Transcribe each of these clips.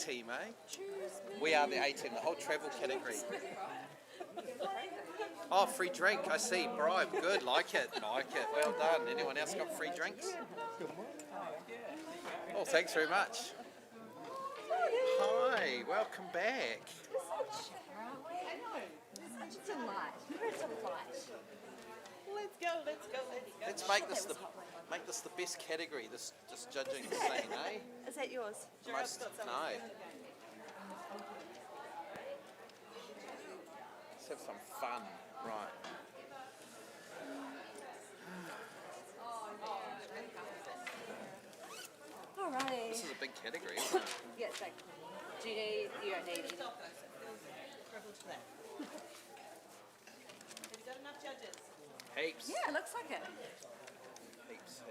A-team, eh? We are the A-team, the whole travel category. Oh, free drink, I see. Bribe, good, like it. Well done. Anyone else got free drinks? Oh, thanks very much. Hi, welcome back. Such a delight. You're a delight. Let's make this the best category. This just judging the scene, eh? Is that yours? Most, no. Let's have some fun, right? Alrighty. This is a big category, isn't it? Yeah, it's like, you don't need it. Have you got enough judges? Heaps. Yeah, it looks like it. Heaps,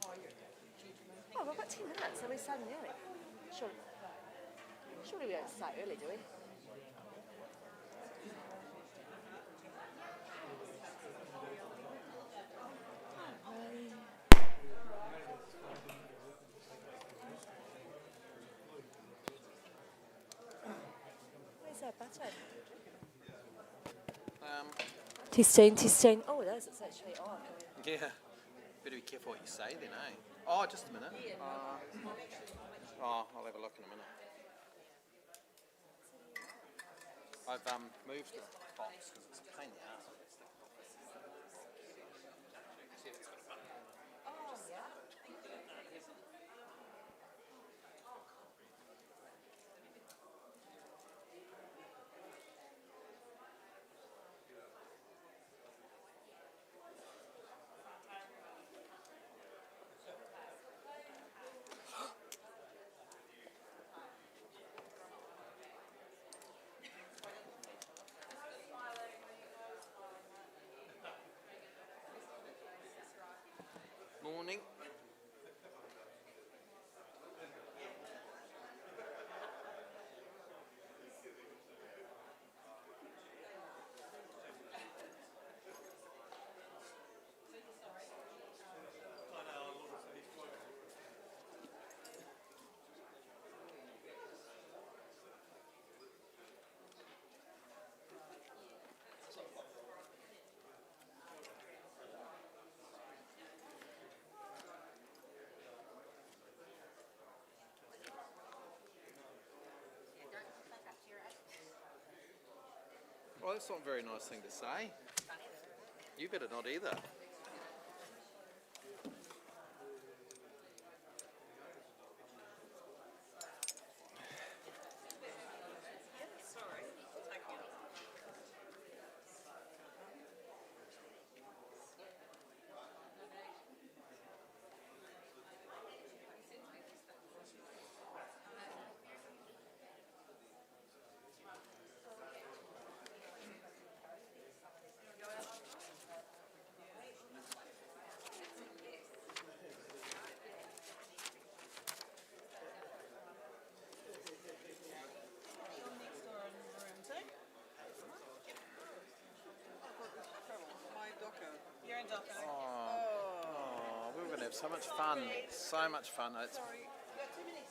right. Oh, we've got 10 minutes, so we're starting early. Surely we don't start early, do we? Where's our butter? Testing. Oh, it is. It's actually on. Yeah. Better be careful what you say then, eh? Oh, just a minute. I'll have a look in a minute. I've moved the box because it's a pain in the ass. See if it's got a button. Oh, yeah. Morning. Well, that's not a very nice thing to say. You better not either. You're in Docker. Oh, we were going to have so much fun. So much fun. It's Sorry. You've got 2 minutes.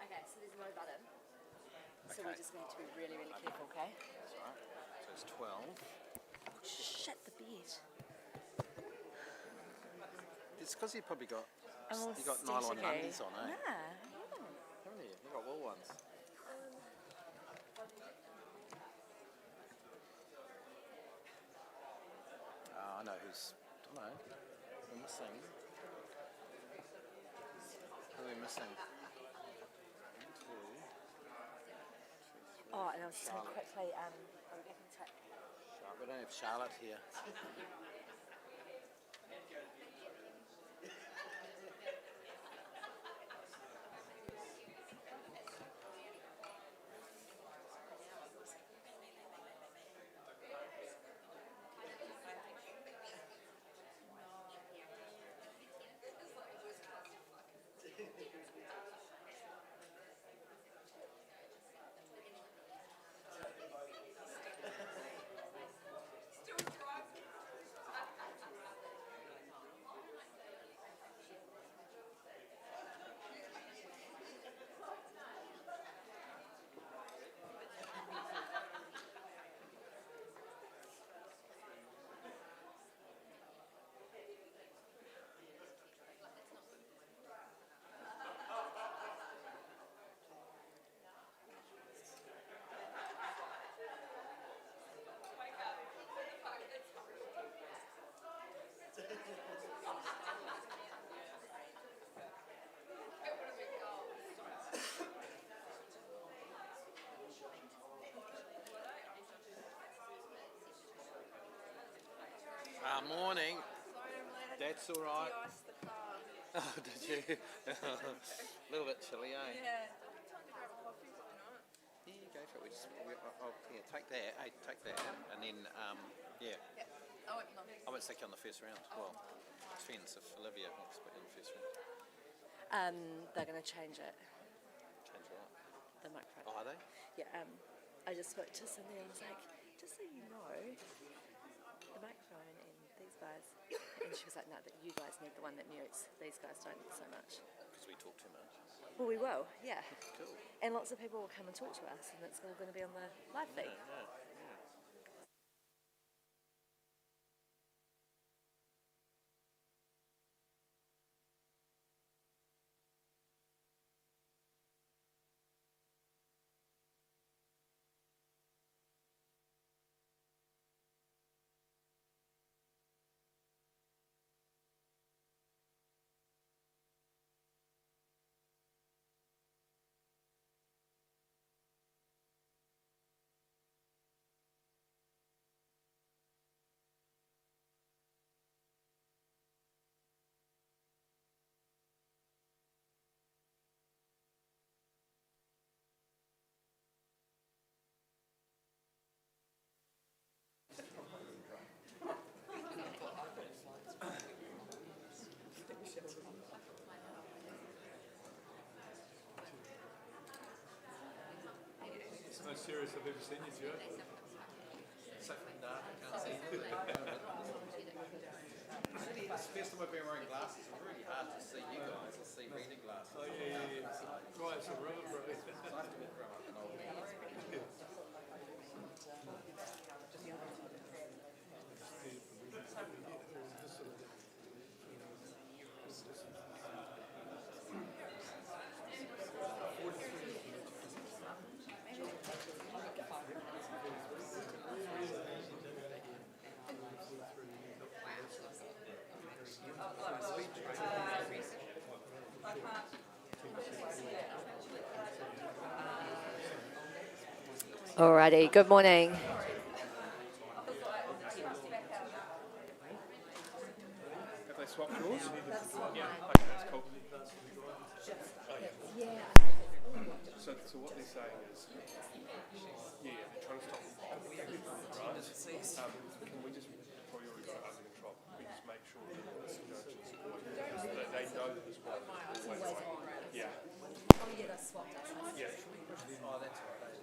Okay, so there's no button. So Okay. we're just going to be really, really careful, okay? That's right. So it's 12. Oh, shit, the bed. It's because you probably got Oh, you got nylon staticky. undies on, eh? Yeah. Haven't you? You got wool ones. I know who's. I don't know. We're missing. Who are we missing? Oh, and I was just going to quickly, We don't have Charlotte here. Morning. That's all right. iced the car. Oh, did you? A little bit chilly, eh? Yeah. Yeah, you go for it. Yeah, take that. Hey, take that, and then yeah. I won't be long. I won't stick you on the first round. Well, depends if Olivia wants to put you on the first round. They're going to change it, Change what? the microphone. Oh, are they? Yeah, I just spoke to Cindy and I was like, just so you know, the microphone and these guys. And she was like, no, that you guys need the one that mutes. These guys don't so much. Because we talk too much. Well, we will, yeah. Cool. And lots of people will come and talk to us, and it's all going to be on the live feed. Yeah. It's the most serious I've ever seen you, Joe. So dark, I can't see anything. It's the first time I've been wearing glasses. It's really hard to see you guys. I see reading glasses. Oh, yeah. Right, it's a rubber, bro. I have to get from up an old man. Alrighty, good morning. Have they swapped yours? Yeah. Okay, that's cool. So what they're saying is, they're trying to stop right? Can we just, before you go under control, we just make sure that the judges, that they know that this one is always right. Yeah. Oh yeah, that's swapped us. Yeah. Oh, that's all right.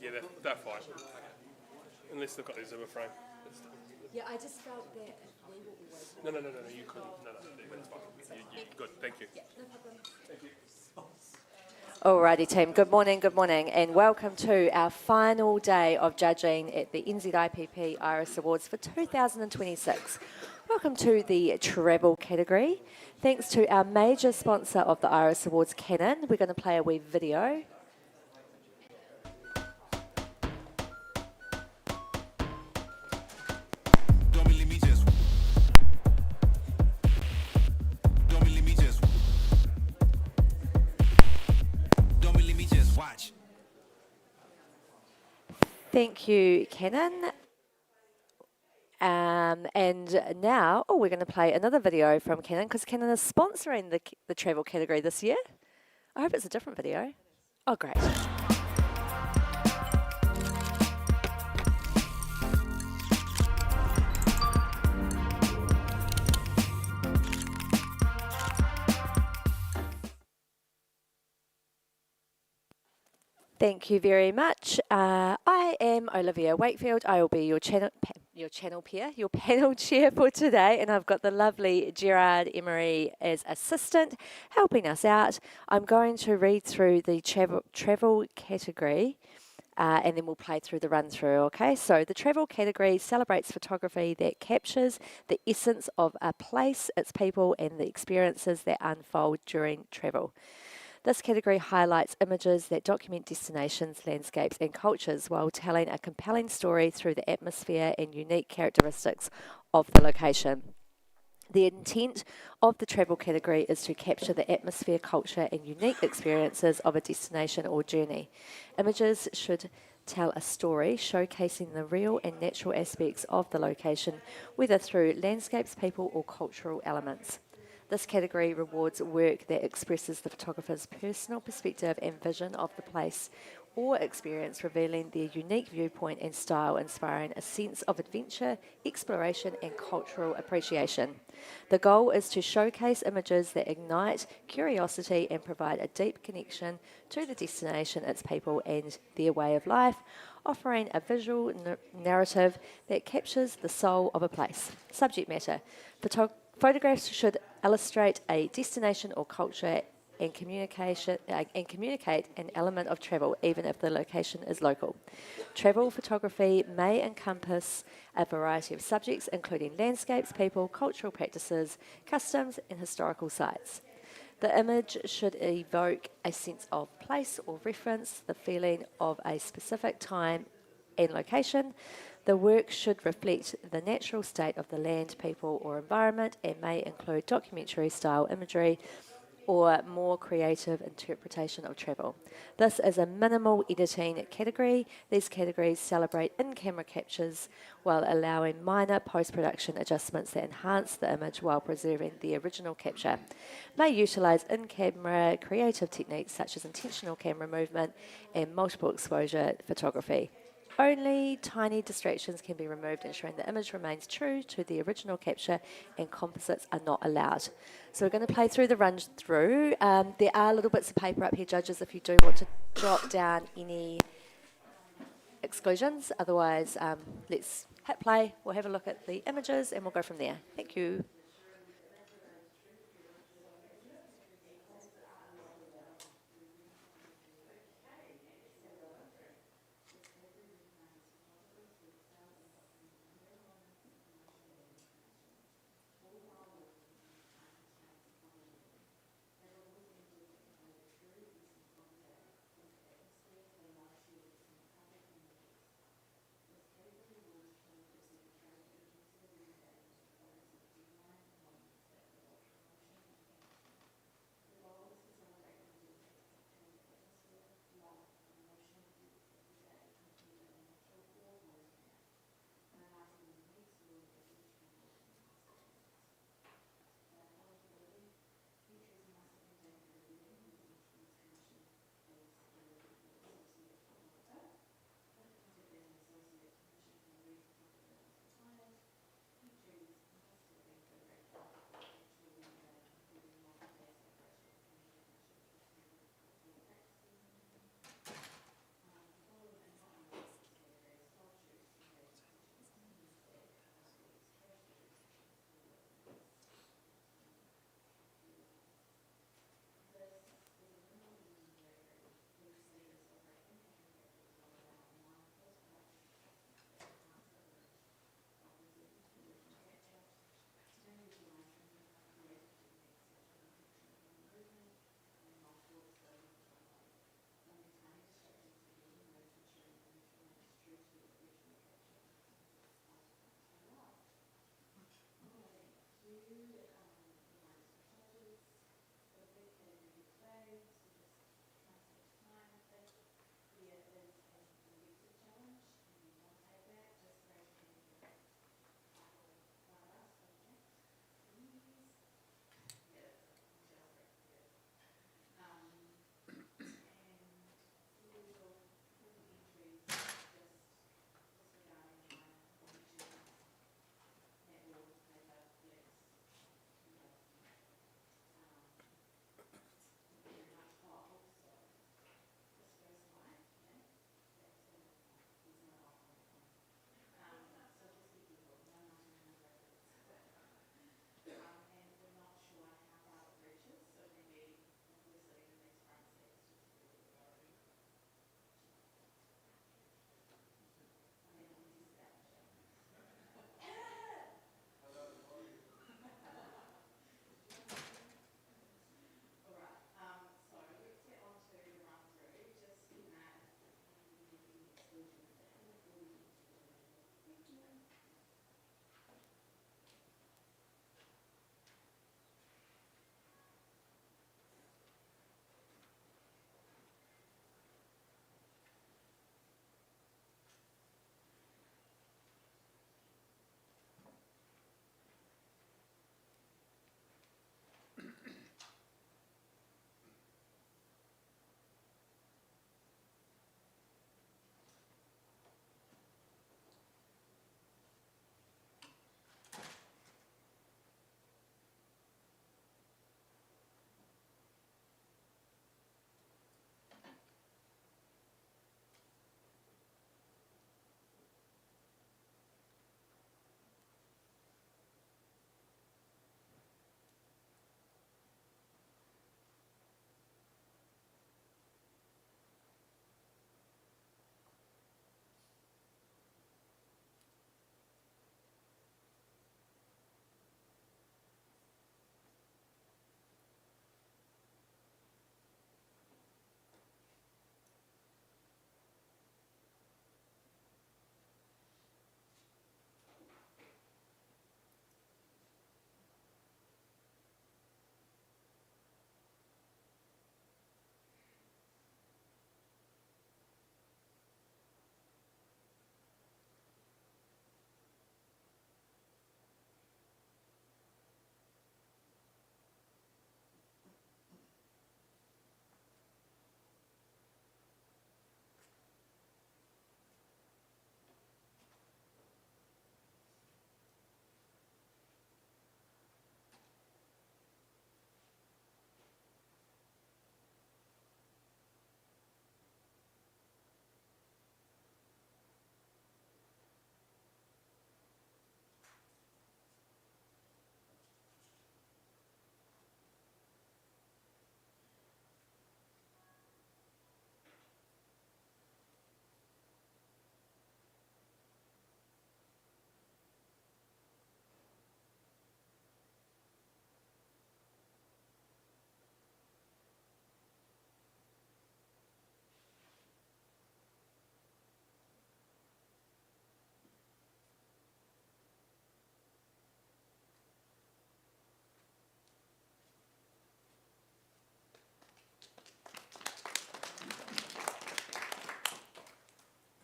Yeah, they're fine. Unless they've got their Zimmer frame. Yeah, I just felt that if we were always... No, you couldn't. No, that's fine. You're good, thank you. Yeah, no problem. Thank you. Alrighty team, good morning and welcome to our final day of judging at the NZIPP Iris Awards for 2026. Welcome to the treble category. Thanks to our major sponsor of the Iris Awards, Canon. We're going to play a wee video. Thank you, Canon. And now, we're going to play another video from Canon because Canon is sponsoring the travel category this year. I hope it's a different video. Oh, great. Thank you very much. I am Olivia Wakefield. I will be your panel chair for today, and I've got the lovely Gerard Emery as assistant helping us out. I'm going to read through the travel category, and then we'll play through the run through. Okay, so the travel category celebrates photography that captures the essence of a place, its people, and the experiences that unfold during travel. This category highlights images that document destinations, landscapes and cultures while telling a compelling story through the atmosphere and unique characteristics of the location. The intent of the travel category is to capture the atmosphere, culture and unique experiences of a destination or journey. Images should tell a story showcasing the real and natural aspects of the location, whether through landscapes, people, or cultural elements. This category rewards work that expresses the photographer's personal perspective and vision of the place or experience, revealing their unique viewpoint and style, inspiring a sense of adventure, exploration, and cultural appreciation. The goal is to showcase images that ignite curiosity and provide a deep connection to the destination, its people, and their way of life, offering a visual narrative that captures the soul of a place. Subject matter. Photographs should illustrate a destination or culture and communicate an element of travel, even if the location is local. Travel photography may encompass a variety of subjects, including landscapes, people, cultural practices, customs, and historical sites. The image should evoke a sense of place or reference the feeling of a specific time and location. The work should reflect the natural state of the land, people, or environment and may include documentary-style imagery or more creative interpretation of travel. This is a minimal editing category. These categories celebrate in-camera captures while allowing minor post-production adjustments that enhance the image while preserving the original capture. May utilise in-camera creative techniques such as intentional camera movement and multiple exposure photography. Only tiny distractions can be removed, ensuring the image remains true to the original capture, and composites are not allowed. So we're going to play through the run through. There are little bits of paper up here, judges, if you do want to jot down any exclusions. Otherwise, let's hit play. We'll have a look at the images and we'll go from there. Thank you.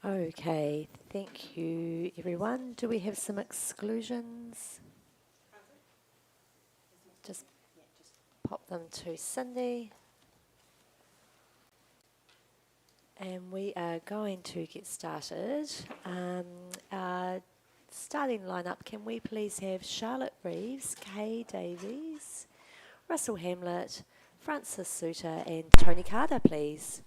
Okay, thank you, everyone. Do we have some exclusions? Just pop them to Cindy. And we are going to get started. Our starting lineup, can we please have Charlotte Reeves, Kay Davies, Russell Hamlet, Francis Suter, and Tony Carter, please.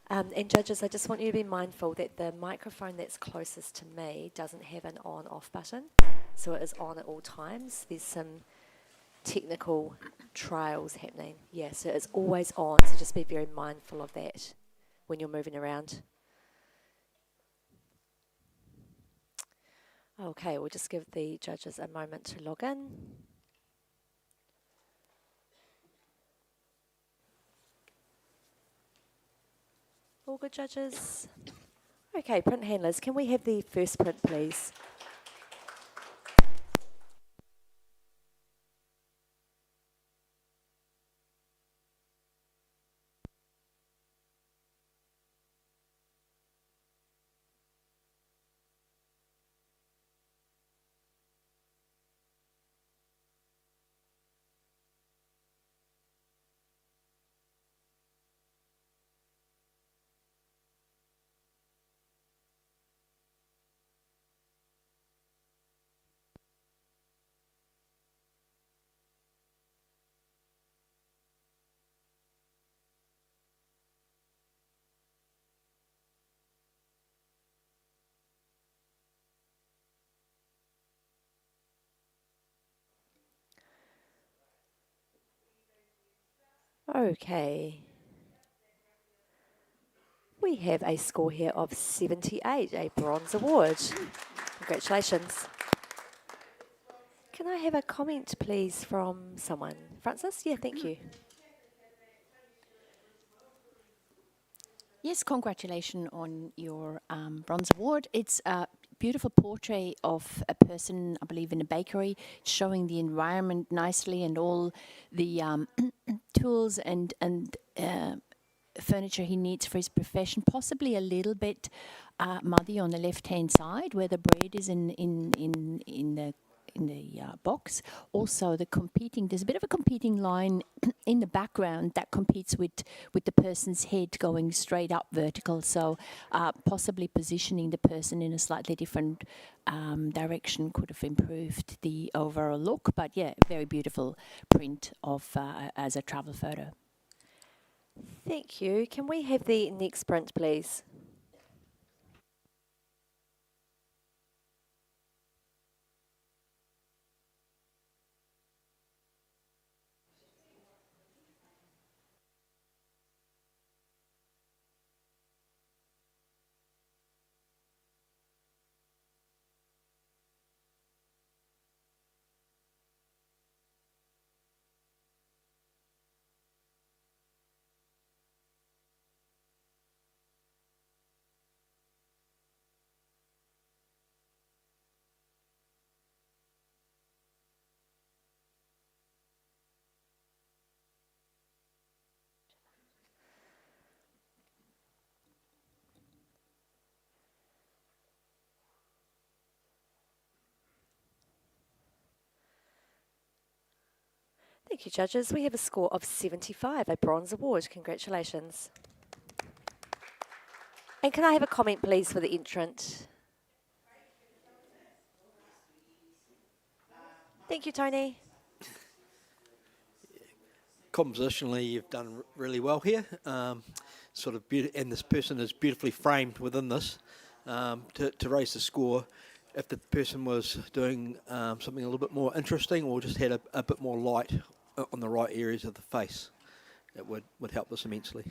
And judges, I just want you to be mindful that the microphone that's closest to me doesn't have an on-off button, so it is on at all times. There's some technical trials happening. Yeah, so it's always on, so just be very mindful of that when you're moving around. Okay, we'll just give the judges a moment to log in. All good, judges? Okay, print handlers, can we have the first print, please? Okay. We have a score here of 78, a bronze award. Congratulations. Can I have a comment, please, from someone? Francis? Yeah, thank you. Yes, congratulations on your bronze award. It's a beautiful portrait of a person, I believe, in a bakery, showing the environment nicely and all the tools and furniture he needs for his profession. Possibly a little bit muddy on the left-hand side where the bread is in the box. Also, there's a bit of a competing line in the background that competes with the person's head going straight up vertical. So possibly positioning the person in a slightly different direction could have improved the overall look. But yeah, very beautiful print of as a travel photo. Thank you. Can we have the next print, please? Thank you, judges. We have a score of 75, a bronze award. Congratulations. And can I have a comment, please, for the entrant? Thank you, Tony. Compositionally, you've done really well here. And this person is beautifully framed within this to raise the score. If the person was doing something a little bit more interesting or just had a bit more light on the right areas of the face, it would help us immensely.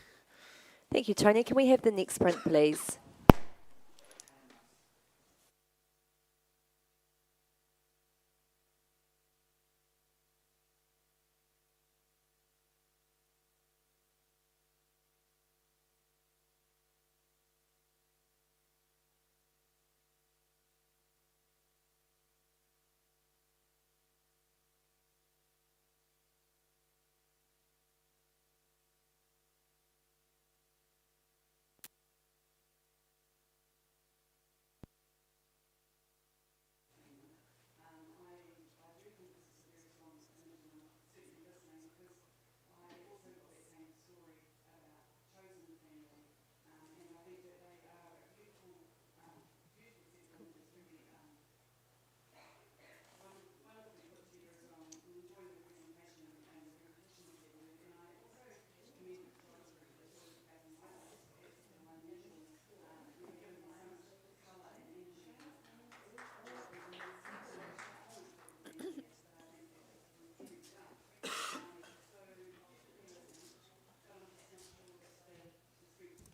Thank you, Tony. Can we have the next print, please?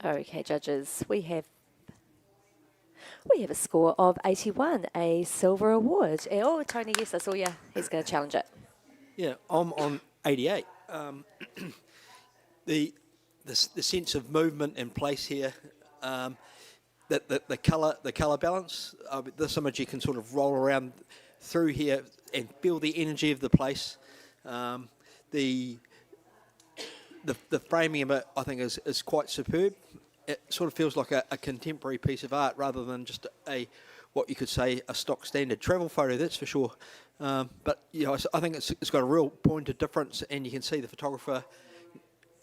Okay, judges, we have a score of 81, a silver award. Oh, Tony, yes, I saw you. He's going to challenge it. Yeah, I'm on 88. The sense of movement and place here, the colour balance. This image you can sort of roll around through here and feel the energy of the place. The framing of it, I think, is quite superb. It sort of feels like a contemporary piece of art rather than just what you could say a stock standard travel photo. That's for sure. But I think it's got a real point of difference, and you can see the photographer,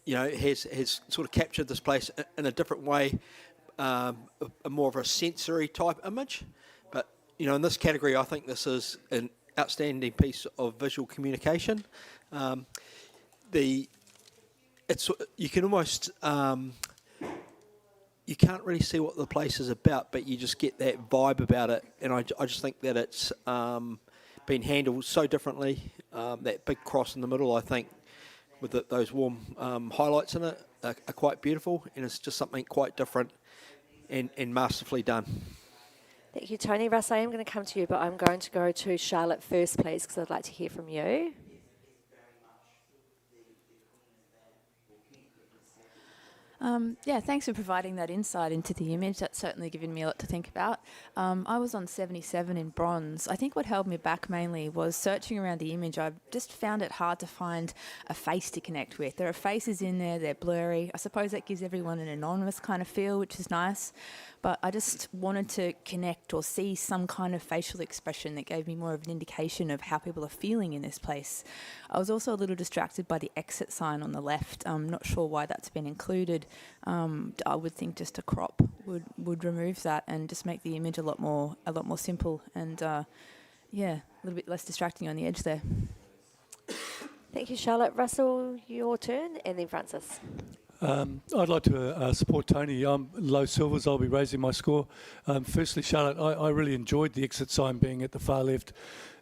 has sort of captured this place in a different way, a more of a sensory type image. But in this category, I think this is an outstanding piece of visual communication. You can almost you can't really see what the place is about, but you just get that vibe about it, and I just think that it's been handled so differently. That big cross in the middle, I think, with those warm highlights in it, are quite beautiful, and it's just something quite different and masterfully done. Thank you, Tony. Russ, I am going to come to you, but I'm going to go to Charlotte first, please, because I'd like to hear from you. Yeah, thanks for providing that insight into the image. That's certainly given me a lot to think about. I was on 77 in bronze. I think what held me back mainly was searching around the image. I just found it hard to find a face to connect with. There are faces in there, they're blurry. I suppose that gives everyone an anonymous kind of feel, which is nice. But I just wanted to connect or see some kind of facial expression that gave me more of an indication of how people are feeling in this place. I was also a little distracted by the exit sign on the left. I'm not sure why that's been included. I would think just a crop would remove that and just make the image a lot more simple and a little bit less distracting on the edge there. Thank you, Charlotte. Russell, your turn, and then Francis. I'd like to support Tony. Low silvers, I'll be raising my score. Firstly, Charlotte, I really enjoyed the exit sign being at the far left.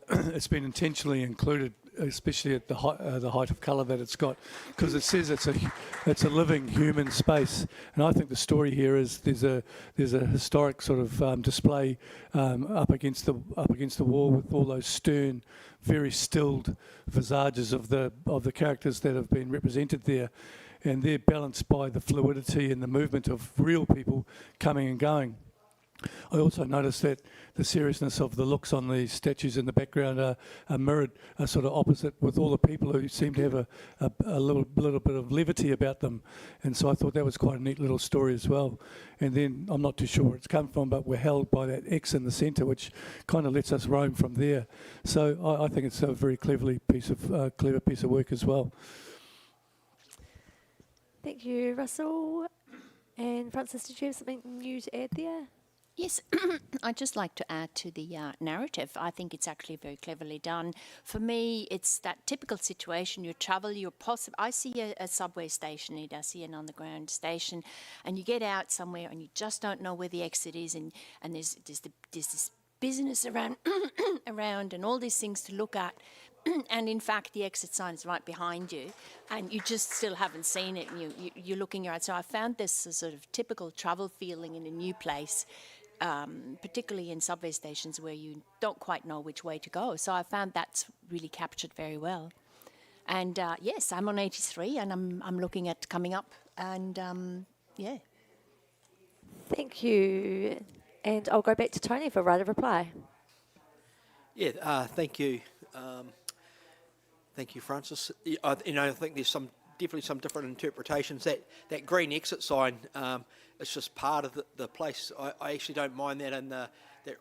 It's been intentionally included, especially at the height of colour that it's got, because it says it's a living human space. And I think the story here is there's a historic sort of display up against the wall with all those stern, very stilled visages of the characters that have been represented there. And they're balanced by the fluidity and the movement of real people coming and going. I also noticed that the seriousness of the looks on the statues in the background are mirrored, are sort of opposite, with all the people who seem to have a little bit of levity about them. And so I thought that was quite a neat little story as well. And then I'm not too sure where it's come from, but we're held by that X in the centre, which kind of lets us roam from there. So I think it's a very clever piece of work as well. Thank you, Russell. And Francis, did you have something new to add there? Yes, I'd just like to add to the narrative. I think it's actually very cleverly done. For me, it's that typical situation. You travel, I see a subway station, I see an underground station, and you get out somewhere and you just don't know where the exit is, and there's this business around, and all these things to look at. And in fact, the exit sign is right behind you, and you just still haven't seen it, and you're looking around. So I found this a sort of typical travel feeling in a new place, particularly in subway stations where you don't quite know which way to go. So I found that's really captured very well. And yes, I'm on 83, and I'm looking at coming up, and yeah. Thank you. And I'll go back to Tony for right of reply. Yeah, thank you. Thank you, Francis. I think there's definitely some different interpretations. That green exit sign, it's just part of the place. I actually don't mind that, and that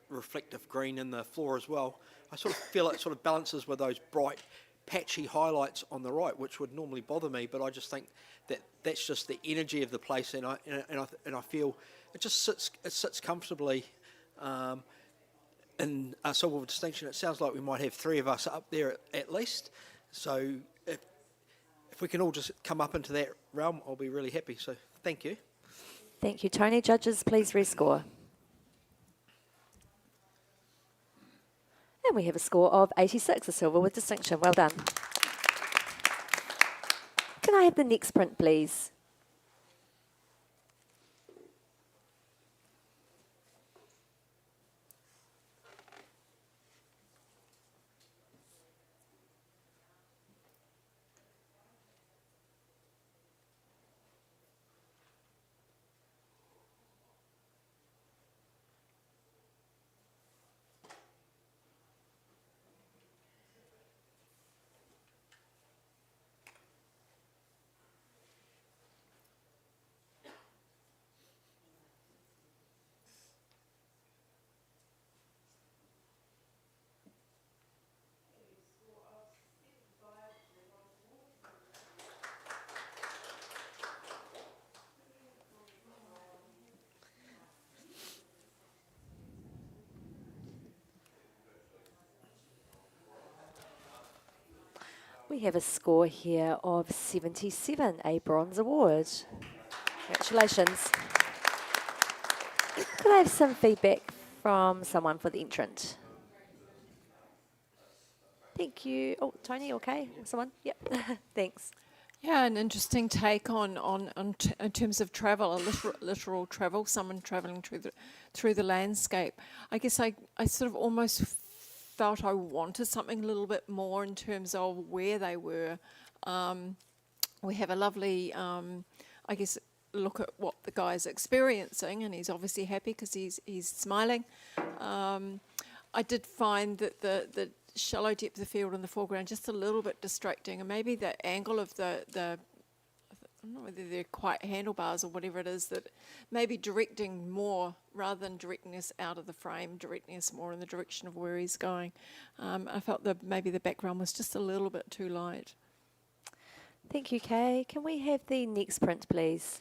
reflective green in the floor as well. I sort of feel it sort of balances with those bright, patchy highlights on the right, which would normally bother me. But I just think that's just the energy of the place, and I feel it just sits comfortably. In a silver distinction, it sounds like we might have three of us up there at least. So if we can all just come up into that realm, I'll be really happy. So thank you. Thank you, Tony. Judges, please rescore. And we have a score of 86, a silver with distinction. Well done. Can I have the next print, please? We have a score here of 77, a bronze award. Congratulations. Could I have some feedback from someone for the entrant? Thank you. Oh, Tony, okay? Someone? Yep. Thanks. Yeah, an interesting take in terms of travel, a literal travel, someone travelling through the landscape. I guess I sort of almost felt I wanted something a little bit more in terms of where they were. We have a lovely, I guess, look at what the guy's experiencing, and he's obviously happy because he's smiling. I did find that the shallow depth of field in the foreground just a little bit distracting, and maybe the angle of the I don't know whether they're quite handlebars or whatever it is, that maybe directing more rather than directing us out of the frame, directing us more in the direction of where he's going. I felt that maybe the background was just a little bit too light. Thank you, Kay. Can we have the next print, please?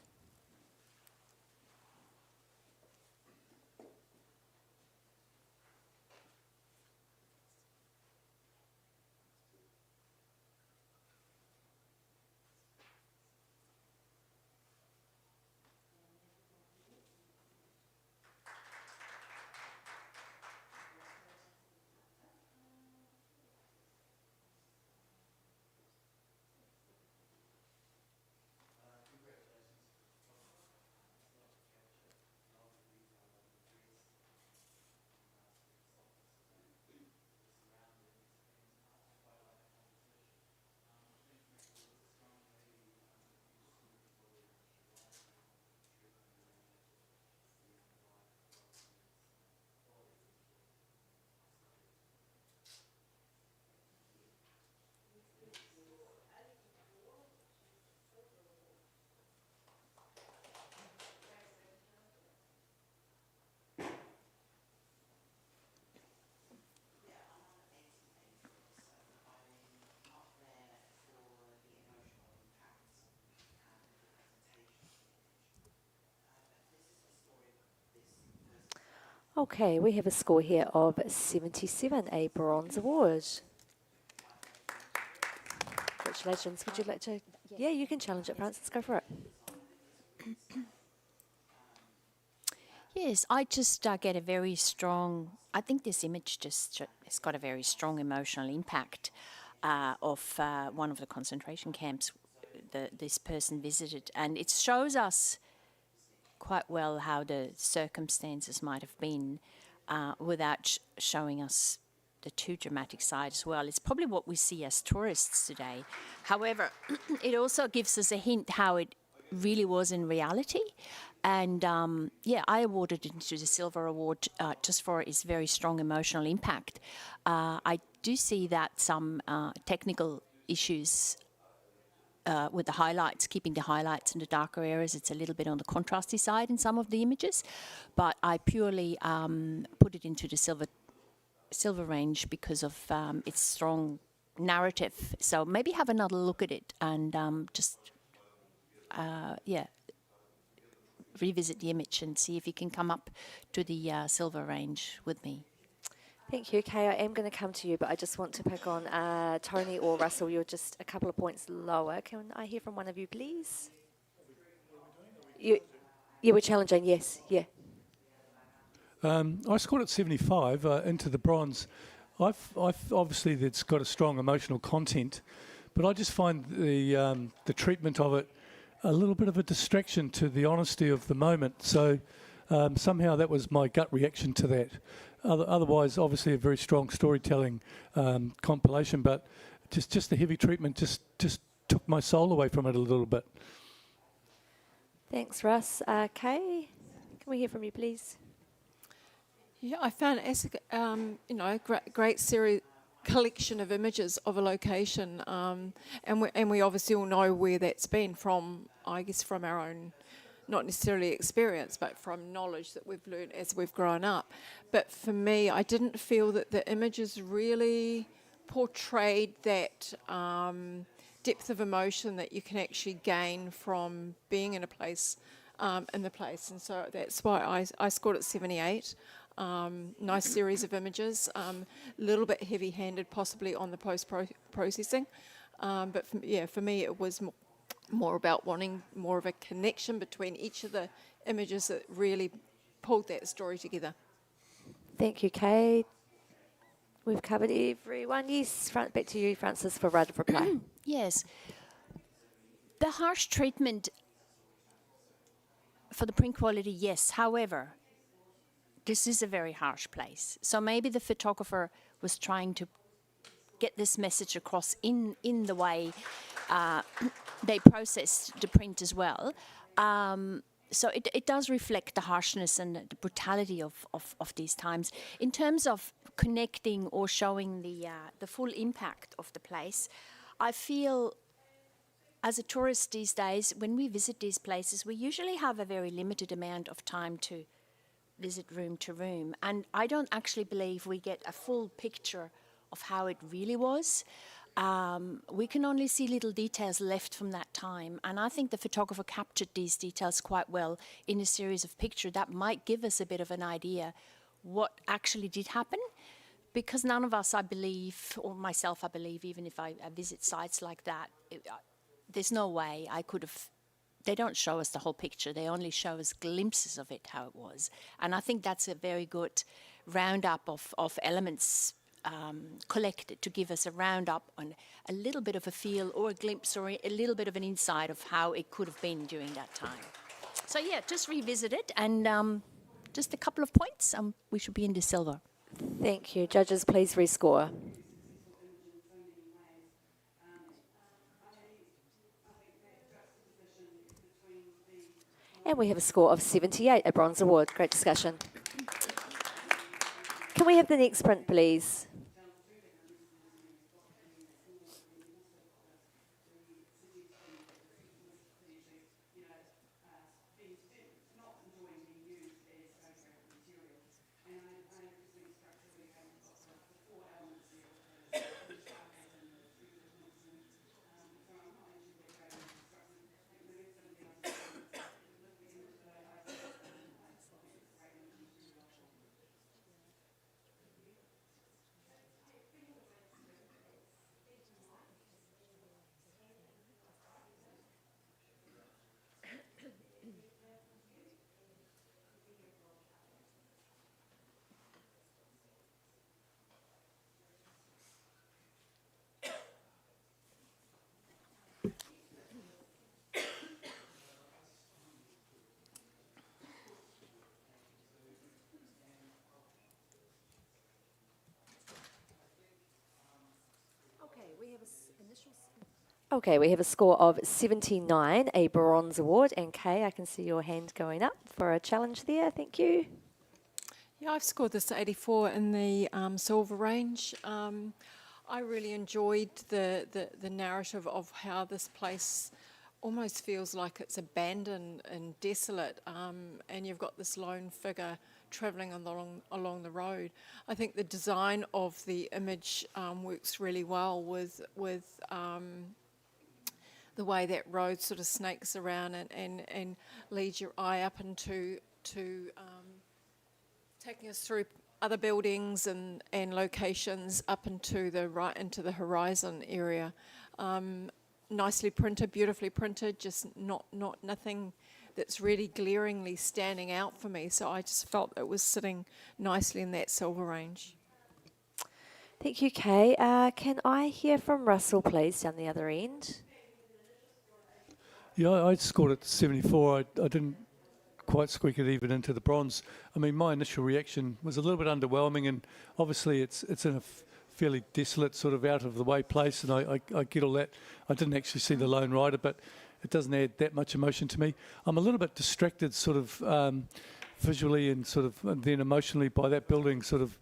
Okay, we have a score here of 77, a bronze award. Congratulations. Would you like to? Yeah, you can challenge it, Francis. Go for it. Yes, I just get a very strong, I think this image just has got a very strong emotional impact of one of the concentration camps this person visited. And it shows us quite well how the circumstances might have been without showing us the too dramatic side as well. It's probably what we see as tourists today. However, it also gives us a hint how it really was in reality. And yeah, I awarded it to the Silver Award just for its very strong emotional impact. I do see that some technical issues with the highlights, keeping the highlights in the darker areas, it's a little bit on the contrasty side in some of the images, but I purely put it into the silver range because of its strong narrative. So maybe have another look at it and just yeah, revisit the image and see if you can come up to the silver range with me. Thank you, Kay. I am going to come to you, but I just want to pick on Tony or Russell. You're just a couple of points lower. Can I hear from one of you, please? Yeah, we're challenging, yes, yeah. I scored at 75 into the bronze. I've obviously it's got a strong emotional content, but I just find the treatment of it a little bit of a distraction to the honesty of the moment. So somehow that was my gut reaction to that. Otherwise, obviously a very strong storytelling compilation, but just the heavy treatment just took my soul away from it a little bit. Thanks, Russ. Kay, can we hear from you, please? Yeah, I found you know, great series collection of images of a location, and we obviously all know where that's been from. I guess from our own, not necessarily experience, but from knowledge that we've learned as we've grown up. But for me, I didn't feel that the images really portrayed that depth of emotion that you can actually gain from being in a place, in the place. And so that's why I scored at 78. Nice series of images, a little bit heavy-handed possibly on the post-processing. But for me, it was more about wanting more of a connection between each of the images that really pulled that story together. Thank you, Kate. We've covered everyone. Yes, back to you, Francis, for right of reply. Yes. The harsh treatment for the print quality, yes. However, this is a very harsh place. So maybe the photographer was trying to get this message across in the way they processed the print as well. So it does reflect the harshness and the brutality of these times. In terms of connecting or showing the full impact of the place, I feel as a tourist these days, when we visit these places, we usually have a very limited amount of time to visit room to room. And I don't actually believe we get a full picture of how it really was. We can only see little details left from that time. And I think the photographer captured these details quite well in a series of pictures that might give us a bit of an idea what actually did happen. Because none of us, I believe, or myself, I believe, even if I visit sites like that, there's no way I could have. They don't show us the whole picture. They only show us glimpses of it, how it was. And I think that's a very good roundup of elements collected to give us a roundup on a little bit of a feel or a glimpse or a little bit of an insight of how it could have been during that time. So yeah, just revisit it and just a couple of points. We should be into silver. Thank you. Judges, please rescore. And we have a score of 78, a bronze award. Great discussion. Can we have the next print, please? Okay, we have a score of 79, a bronze award. And Kay, I can see your hand going up for a challenge there. Thank you. Yeah, I've scored this 84 in the silver range. I really enjoyed the narrative of how this place almost feels like it's abandoned and desolate, and you've got this lone figure travelling along the road. I think the design of the image works really well with the way that road sort of snakes around and leads your eye up into taking us through other buildings and locations up into the horizon area. Nicely printed, beautifully printed, just nothing that's really glaringly standing out for me. So I just felt it was sitting nicely in that silver range. Thank you, Kay. Can I hear from Russell, please, down the other end? Yeah, I scored it 74. I didn't quite squeak it even into the bronze. I mean, my initial reaction was a little bit underwhelming, and obviously it's in a fairly desolate, sort of out of the way place, and I get all that. I didn't actually see the Lone Rider, but it doesn't add that much emotion to me. I'm a little bit distracted, sort of visually and sort of and then emotionally by that building sort of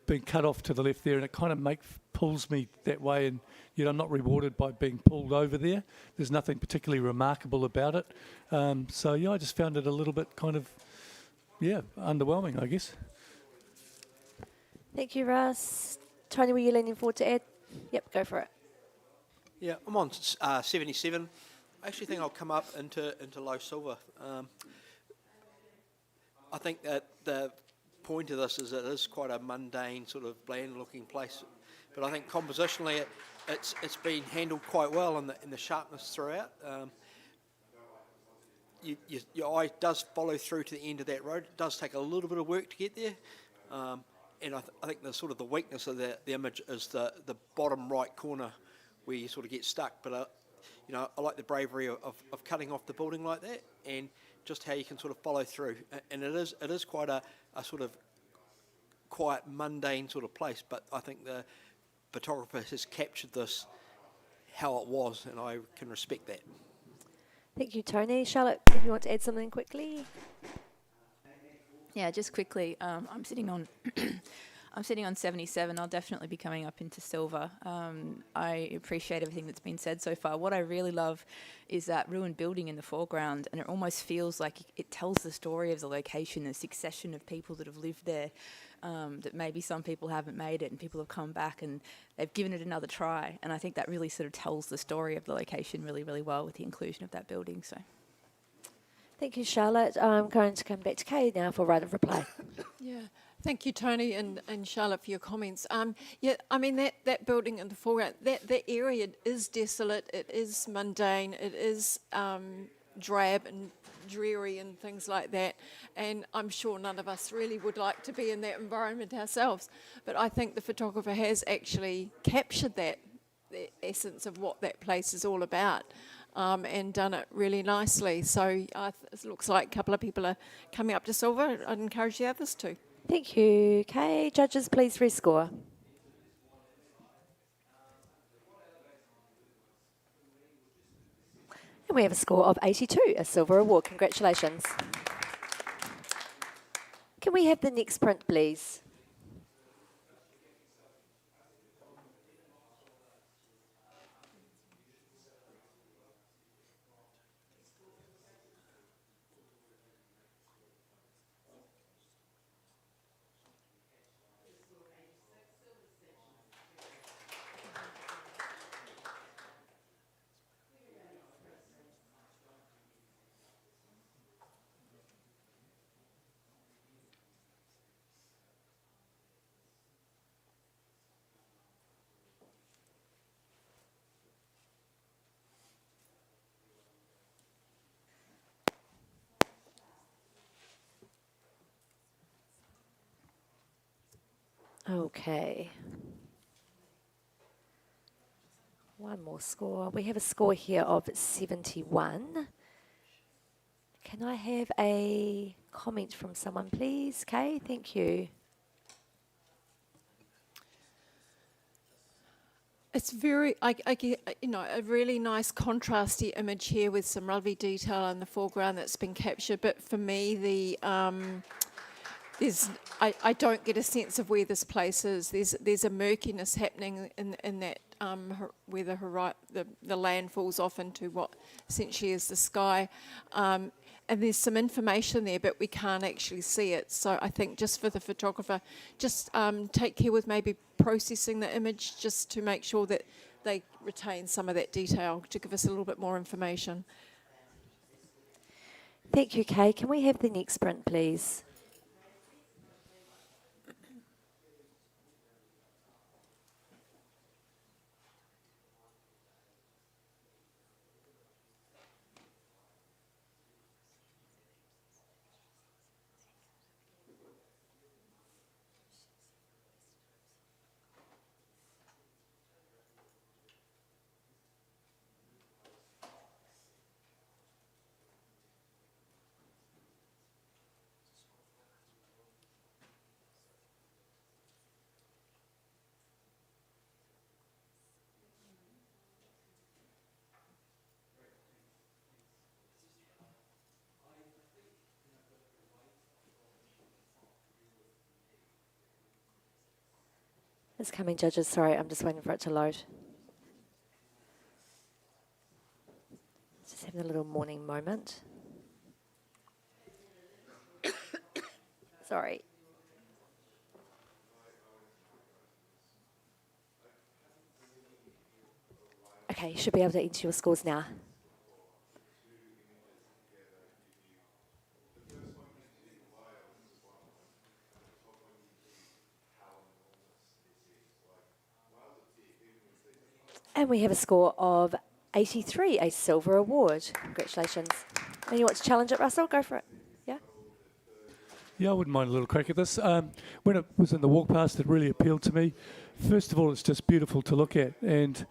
being cut off to the left there, and it kind of pulls me that way, and I'm not rewarded by being pulled over there. There's nothing particularly remarkable about it. So I just found it a little bit kind of, underwhelming, I guess. Thank you, Russ. Tony, were you leaning forward to add? Yep, go for it. Yeah, I'm on 77. I actually think I'll come up into low silver. I think that the point of this is it is quite a mundane, sort of bland-looking place. But I think compositionally, it's been handled quite well in the sharpness throughout. Your eye does follow through to the end of that road. It does take a little bit of work to get there. And I think the sort of the weakness of the image is the bottom right corner where you sort of get stuck. But I like the bravery of cutting off the building like that, and just how you can sort of follow through. And it is quite a sort of quiet, mundane sort of place. But I think the photographer has captured this how it was, and I can respect that. Thank you, Tony. Charlotte, if you want to add something quickly. Yeah, just quickly, I'm sitting on I'm sitting on 77. I'll definitely be coming up into silver. I appreciate everything that's been said so far. What I really love is that ruined building in the foreground, and it almost feels like it tells the story of the location, the succession of people that have lived there, that maybe some people haven't made it and people have come back and they've given it another try. And I think that really sort of tells the story of the location really, really well with the inclusion of that building. So. Thank you, Charlotte. I'm going to come back to Kay now for right of reply. Yeah, thank you, Tony and Charlotte, for your comments. Yeah, I mean, that building in the foreground, that area is desolate, it is mundane, it is drab and dreary and things like that, and I'm sure none of us really would like to be in that environment ourselves, but I think the photographer has actually captured the essence of what that place is all about. And done it really nicely. So it looks like a couple of people are coming up to silver. I'd encourage the others to. Thank you, Kay. Judges, please rescore. And we have a score of 82, a silver award. Congratulations. Can we have the next print, please? Okay. One more score. We have a score here of 71. Can I have a comment from someone, please? Kay, thank you. It's very, I get, a really nice contrasty image here with some lovely detail in the foreground that's been captured. But for me, I don't get a sense of where this place is. There's a murkiness happening in that where the land falls off into what essentially is the sky. And there's some information there, but we can't actually see it. So I think just for the photographer, just take care with maybe processing the image just to make sure that they retain some of that detail to give us a little bit more information. Thank you, Kay. Can we have the next print, please? It's coming, judges. Sorry, I'm just waiting for it to load. Just having a little morning moment. Sorry. Okay, you should be able to enter your scores now. And we have a score of 83, a silver award. Congratulations. And you want to challenge it, Russell? Go for it. Yeah? Yeah, I wouldn't mind a little crack at this. When it was in the walk past, it really appealed to me. First of all, it's just beautiful to look at. And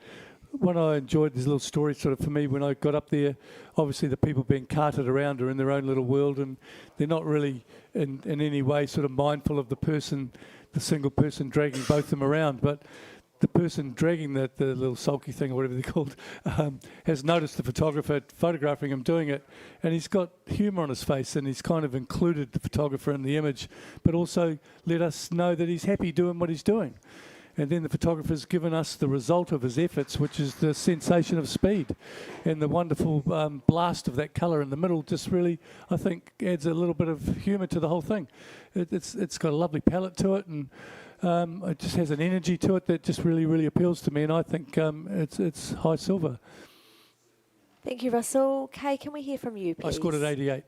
what I enjoyed, this little story sort of for me, when I got up there, obviously the people being carted around are in their own little world, and they're not really in any way sort of mindful of the person, the single person dragging both of them around. But the person dragging the little sulky thing or whatever they're called has noticed the photographer photographing him doing it, and he's got humour on his face, and he's kind of included the photographer in the image, but also let us know that he's happy doing what he's doing. And then the photographer's given us the result of his efforts, which is the sensation of speed. And the wonderful blast of that colour in the middle just really, I think, adds a little bit of humour to the whole thing. It's got a lovely palette to it, and it just has an energy to it that just really, really appeals to me, and I think it's high silver. Thank you, Russell. Kay, can we hear from you, please? I scored at 88.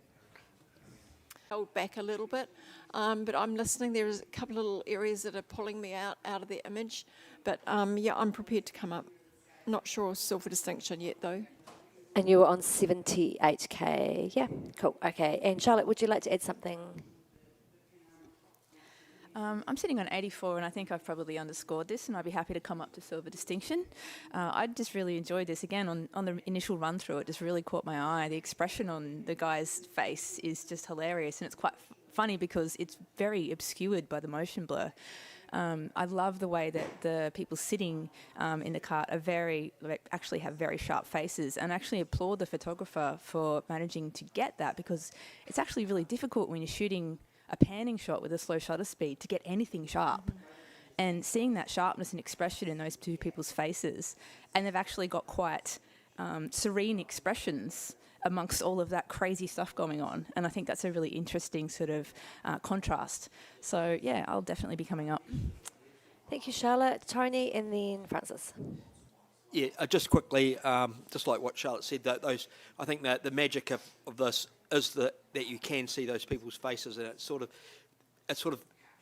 Held back a little bit, but I'm listening. There's a couple of little areas that are pulling me out of the image, but yeah, I'm prepared to come up. Not sure silver distinction yet, though. And you were on 78K. Yeah, cool. Okay. And Charlotte, would you like to add something? I'm sitting on 84, and I think I've probably underscored this, and I'd be happy to come up to silver distinction. I just really enjoyed this. Again, on the initial run through, it just really caught my eye. The expression on the guy's face is just hilarious, and it's quite funny because it's very obscured by the motion blur. I love the way that the people sitting in the cart are actually have very sharp faces, and actually applaud the photographer for managing to get that, because it's actually really difficult when you're shooting a panning shot with a slow shutter speed to get anything sharp. And seeing that sharpness and expression in those two people's faces, and they've actually got quite serene expressions amongst all of that crazy stuff going on. And I think that's a really interesting sort of contrast. So yeah, I'll definitely be coming up. Thank you, Charlotte. Tony, and then Francis. Yeah, just quickly, just like what Charlotte said, those I think that the magic of this is that you can see those people's faces, and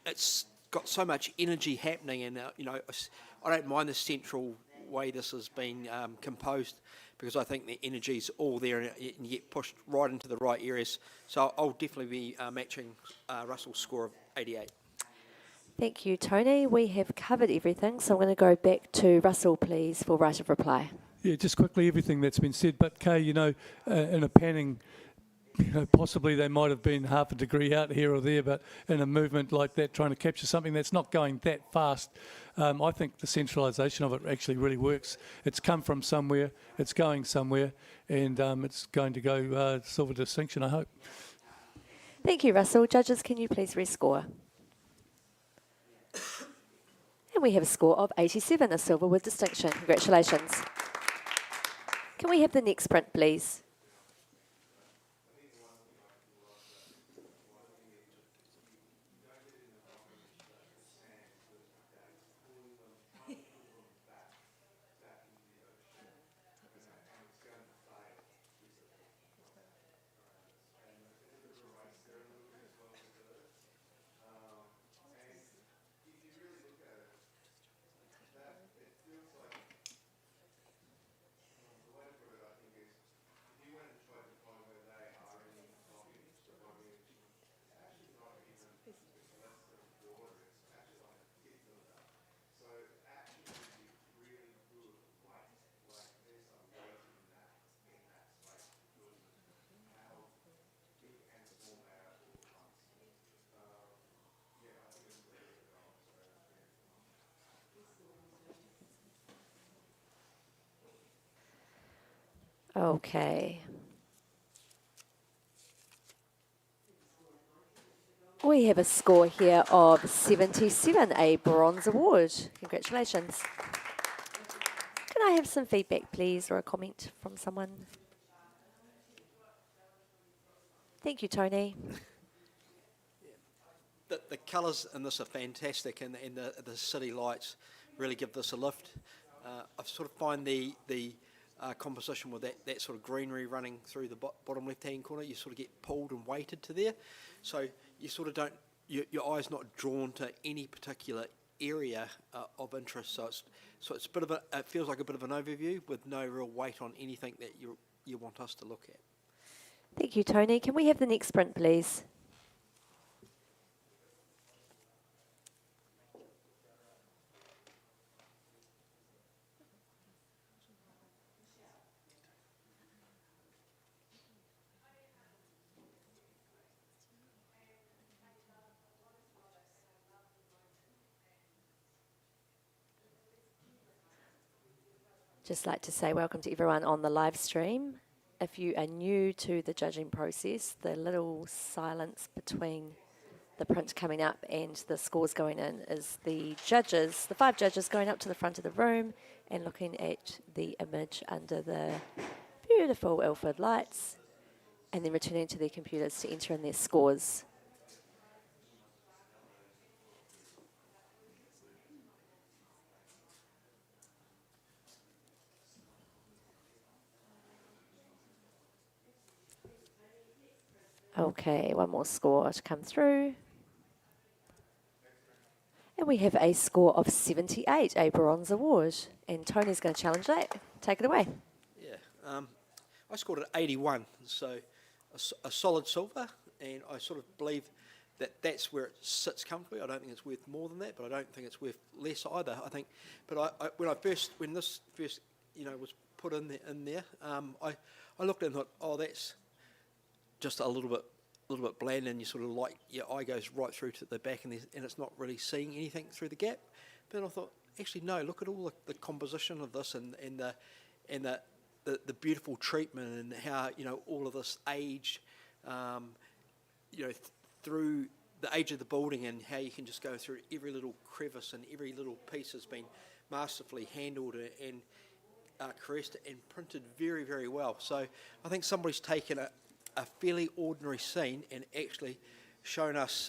it's got so much energy happening, and I don't mind the central way this has been composed, because I think the energy's all there, and you get pushed right into the right areas. So I'll definitely be matching Russell's score of 88. Thank you, Tony. We have covered everything, so I'm going to go back to Russell, please, for right of reply. Yeah, just quickly, everything that's been said. But Kay, in a panning, possibly they might have been half a degree out here or there, but in a movement like that, trying to capture something that's not going that fast, I think the centralisation of it actually really works. It's come from somewhere, it's going somewhere, and it's going to go silver distinction, I hope. Thank you, Russell. Judges, can you please rescore? And we have a score of 87, a silver with distinction. Congratulations. Can we have the next print, please? Okay. We have a score here of 77, a bronze award. Congratulations. Can I have some feedback, please, or a comment from someone? Thank you, Tony. The colours in this are fantastic, and the city lights really give this a lift. I sort of find the composition with that sort of greenery running through the bottom left-hand corner, you sort of get pulled and weighted to there. So you sort of don't, your eye's not drawn to any particular area of interest. So it's a bit of it feels like a bit of an overview with no real weight on anything that you want us to look at. Thank you, Tony. Can we have the next print, please? Just like to say welcome to everyone on the live stream. If you are new to the judging process, the little silence between the print coming up and the scores going in is the judges, the 5 judges going up to the front of the room and looking at the image under the beautiful Ilford lights and then returning to their computers to enter in their scores. Okay, one more score to come through. And we have a score of 78, a bronze award. And Tony's going to challenge that. Take it away. Yeah, I scored at 81, so a solid silver, and I sort of believe that that's where it sits comfortably. I don't think it's worth more than that, but I don't think it's worth less either. I think, but when this first was put in there, I looked at it and thought, oh, that's just a little bit bland, and you sort of like your eye goes right through to the back, and it's not really seeing anything through the gap. But then I thought, actually, no. Look at all the composition of this, and the beautiful treatment, and how all of this age, through the age of the building, and how you can just go through every little crevice and every little piece has been masterfully handled and caressed and printed very, very well. So I think somebody's taken a fairly ordinary scene and actually shown us,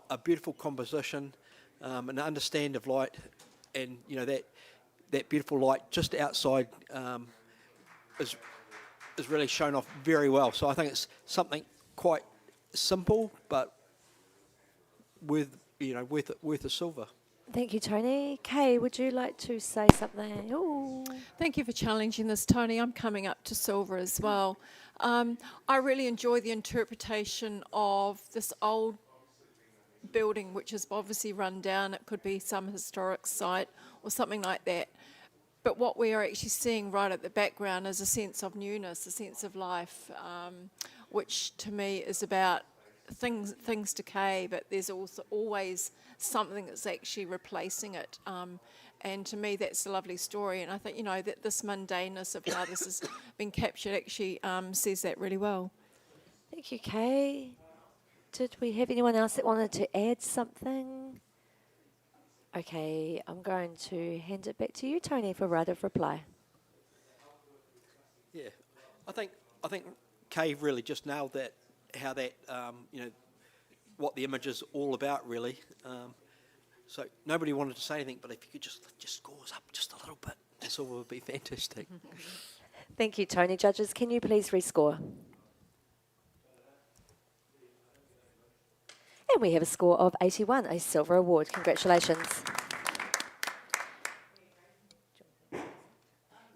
a beautiful composition, an understanding of light, and that beautiful light just outside is really shown off very well. So I think it's something quite simple, but worth a silver. Thank you, Tony. Kay, would you like to say something? Ooh. Thank you for challenging this, Tony. I'm coming up to silver as well. I really enjoy the interpretation of this old building, which is obviously run down. It could be some historic site or something like that. But what we are actually seeing right at the background is a sense of newness, a sense of life, which to me is about things decay, but there's also always something that's actually replacing it. And to me, that's a lovely story. And I think, that this mundaneness of how this has been captured actually says that really well. Thank you, Kay. Did we have anyone else that wanted to add something? Okay, I'm going to hand it back to you, Tony, for right of reply. Yeah, I think Kay really just nailed that. How that what the image is all about, really. So nobody wanted to say anything, but if you could just lift your scores up just a little bit, that's all would be fantastic. Thank you, Tony. Judges, can you please rescore? And we have a score of 81, a silver award. Congratulations.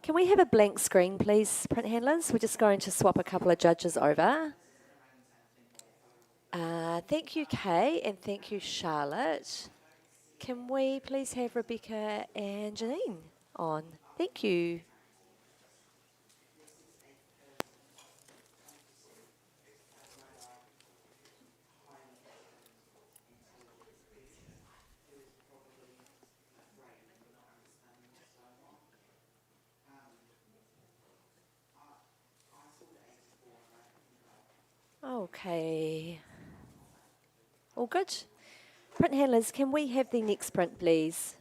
Can we have a blank screen, please, print handlers? We're just going to swap a couple of judges over. Thank you, Kay, and thank you, Charlotte. Can we please have Rebecca and Janine on? Thank you. Okay. All good? Print handlers, can we have the next print, please?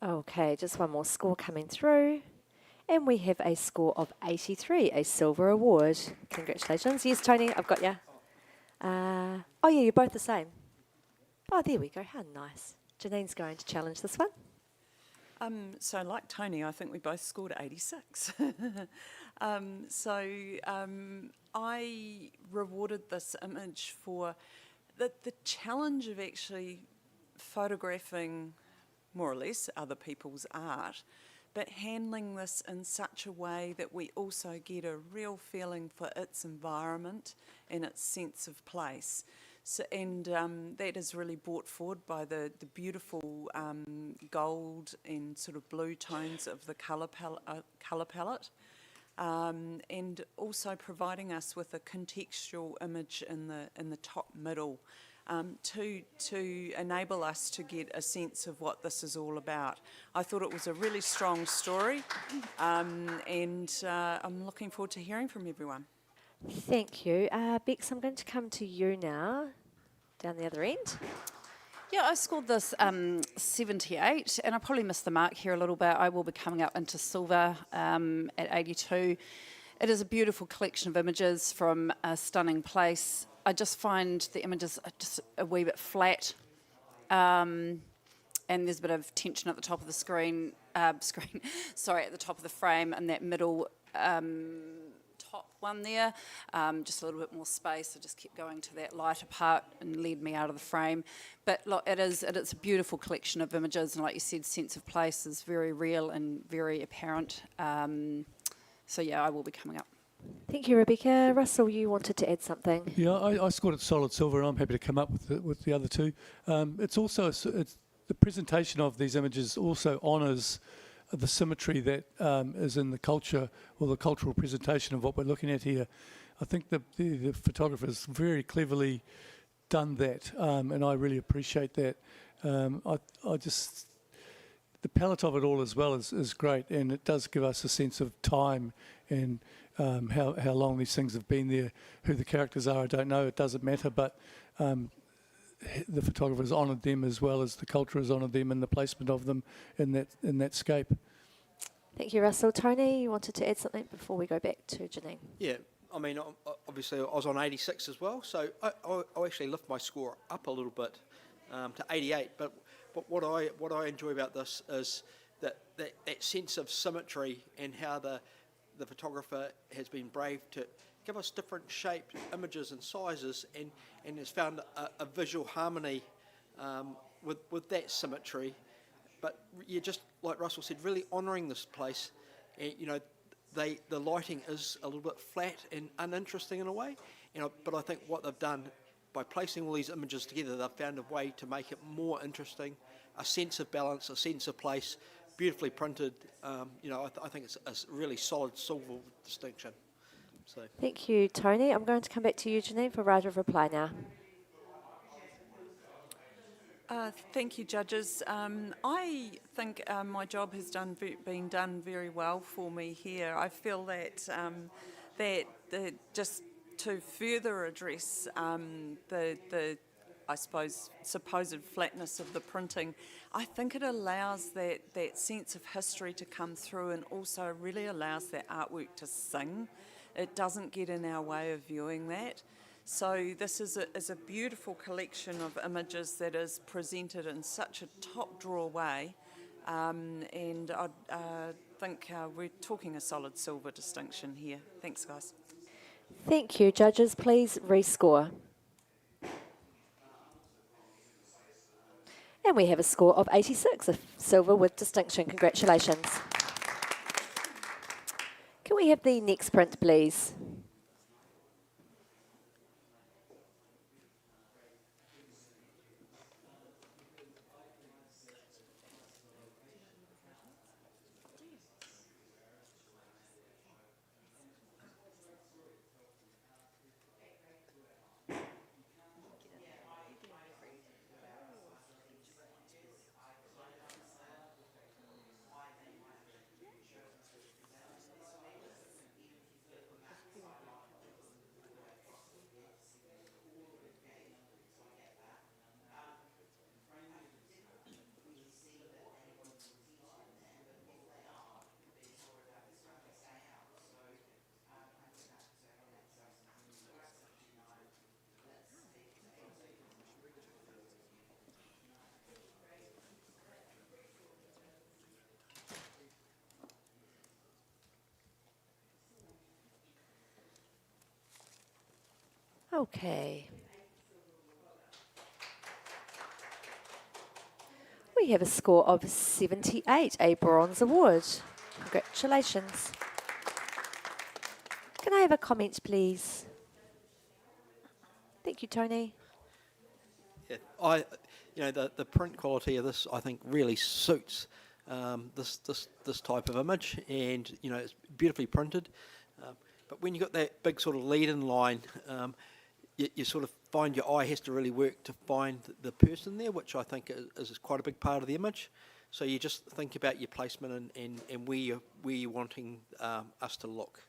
Okay, just one more score coming through. And we have a score of 83, a silver award. Congratulations. Yes, Tony, I've got you. Oh, yeah, you're both the same. Oh, there we go. How nice. Janine's going to challenge this one. So like Tony, I think we both scored 86. I rewarded this image for the challenge of actually photographing more or less other people's art, but handling this in such a way that we also get a real feeling for its environment and its sense of place. So, and that is really brought forward by the beautiful gold and sort of blue tones of the colour palette, and also providing us with a contextual image in the top middle, to enable us to get a sense of what this is all about. I thought it was a really strong story, and I'm looking forward to hearing from everyone. Thank you. Bex, I'm going to come to you now, down the other end. Yeah, I scored this 78, and I probably missed the mark here a little bit. I will be coming up into silver at 82. It is a beautiful collection of images from a stunning place. I just find the images are just a wee bit flat, and there's a bit of tension at the top of the screen, at the top of the frame, and that middle top one there, just a little bit more space. I just kept going to that lighter part and led me out of the frame. But look, it's a beautiful collection of images, and like you said, sense of place is very real and very apparent. So yeah, I will be coming up. Thank you, Rebecca. Russell, you wanted to add something. Yeah, I scored it solid silver, and I'm happy to come up with the other two. It's also it's the presentation of these images also honours the symmetry that is in the culture, or the cultural presentation of what we're looking at here. I think the photographer's very cleverly done that, and I really appreciate that. I just, the palette of it all as well is great, and it does give us a sense of time and how long these things have been there. Who the characters are, I don't know, it doesn't matter, but the photographer's honoured them as well as the culture has honoured them, and the placement of them in that scape. Thank you, Russell. Tony, you wanted to add something before we go back to Janine? Yeah, I mean, obviously I was on 86 as well, so I actually lift my score up a little bit to 88. But what I enjoy about this is that sense of symmetry, and how the photographer has been brave to give us different shaped images and sizes, and has found a visual harmony with that symmetry. But you just, like Russell said, really honouring this place. And, you know, the lighting is a little bit flat and uninteresting in a way. But I think what they've done by placing all these images together, they've found a way to make it more interesting, a sense of balance, a sense of place, beautifully printed. I think it's a really solid silver distinction. So. Thank you, Tony. I'm going to come back to you, Janine, for right of reply now. Thank you, judges. I think my job has been done very well for me here. I feel that just to further address the I suppose supposed flatness of the printing, I think it allows that sense of history to come through, and also really allows that artwork to sing. It doesn't get in our way of viewing that. So this is a beautiful collection of images that is presented in such a top drawer way, and I think we're talking a solid silver distinction here. Thanks, guys. Thank you, judges. Please rescore. And we have a score of 86, a silver with distinction. Congratulations. Can we have the next print, please? Okay. We have a score of 78, a bronze award. Congratulations. Can I have a comment, please? Thank you, Tony. Yeah, the print quality of this, I think, really suits this type of image, and it's beautifully printed. But when you got that big sort of lead-in line, you sort of find your eye has to really work to find the person there, which I think is quite a big part of the image. So you just think about your placement and where you're wanting us to look.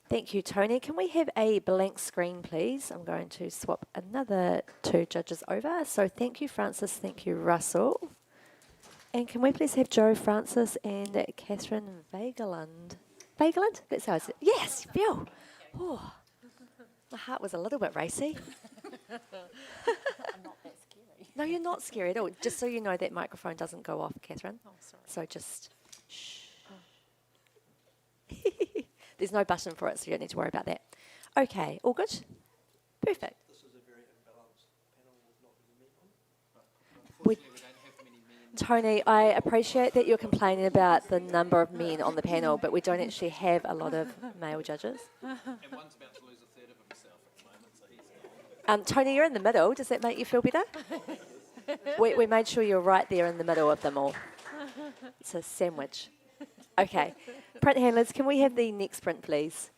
Thank you, Tony. Can we have a blank screen, please? I'm going to swap another two judges over. So thank you, Francis. Thank you, Russell. And can we please have Joe Francis and Catherine Vageland? Vageland? That's how it's... Yes, Bill. Oh, my heart was a little bit racy. I'm not that scary. No, you're not scary at all. Just so you know, that microphone doesn't go off, Catherine. Oh, sorry. So just... Shh. There's no button for it, so you don't need to worry about that. Okay, all good? Perfect. This is a very imbalanced panel with not many men on. We, We don't have many men. Tony, I appreciate that you're complaining about the number of men on the panel, but we don't actually have a lot of male judges. And one's about to lose a third of himself at the moment, so he's gone. Tony, you're in the middle. Does that make you feel better? we made sure you're right there in the middle of them all. It's a sandwich. Okay. Print handlers, can we have the next print, please?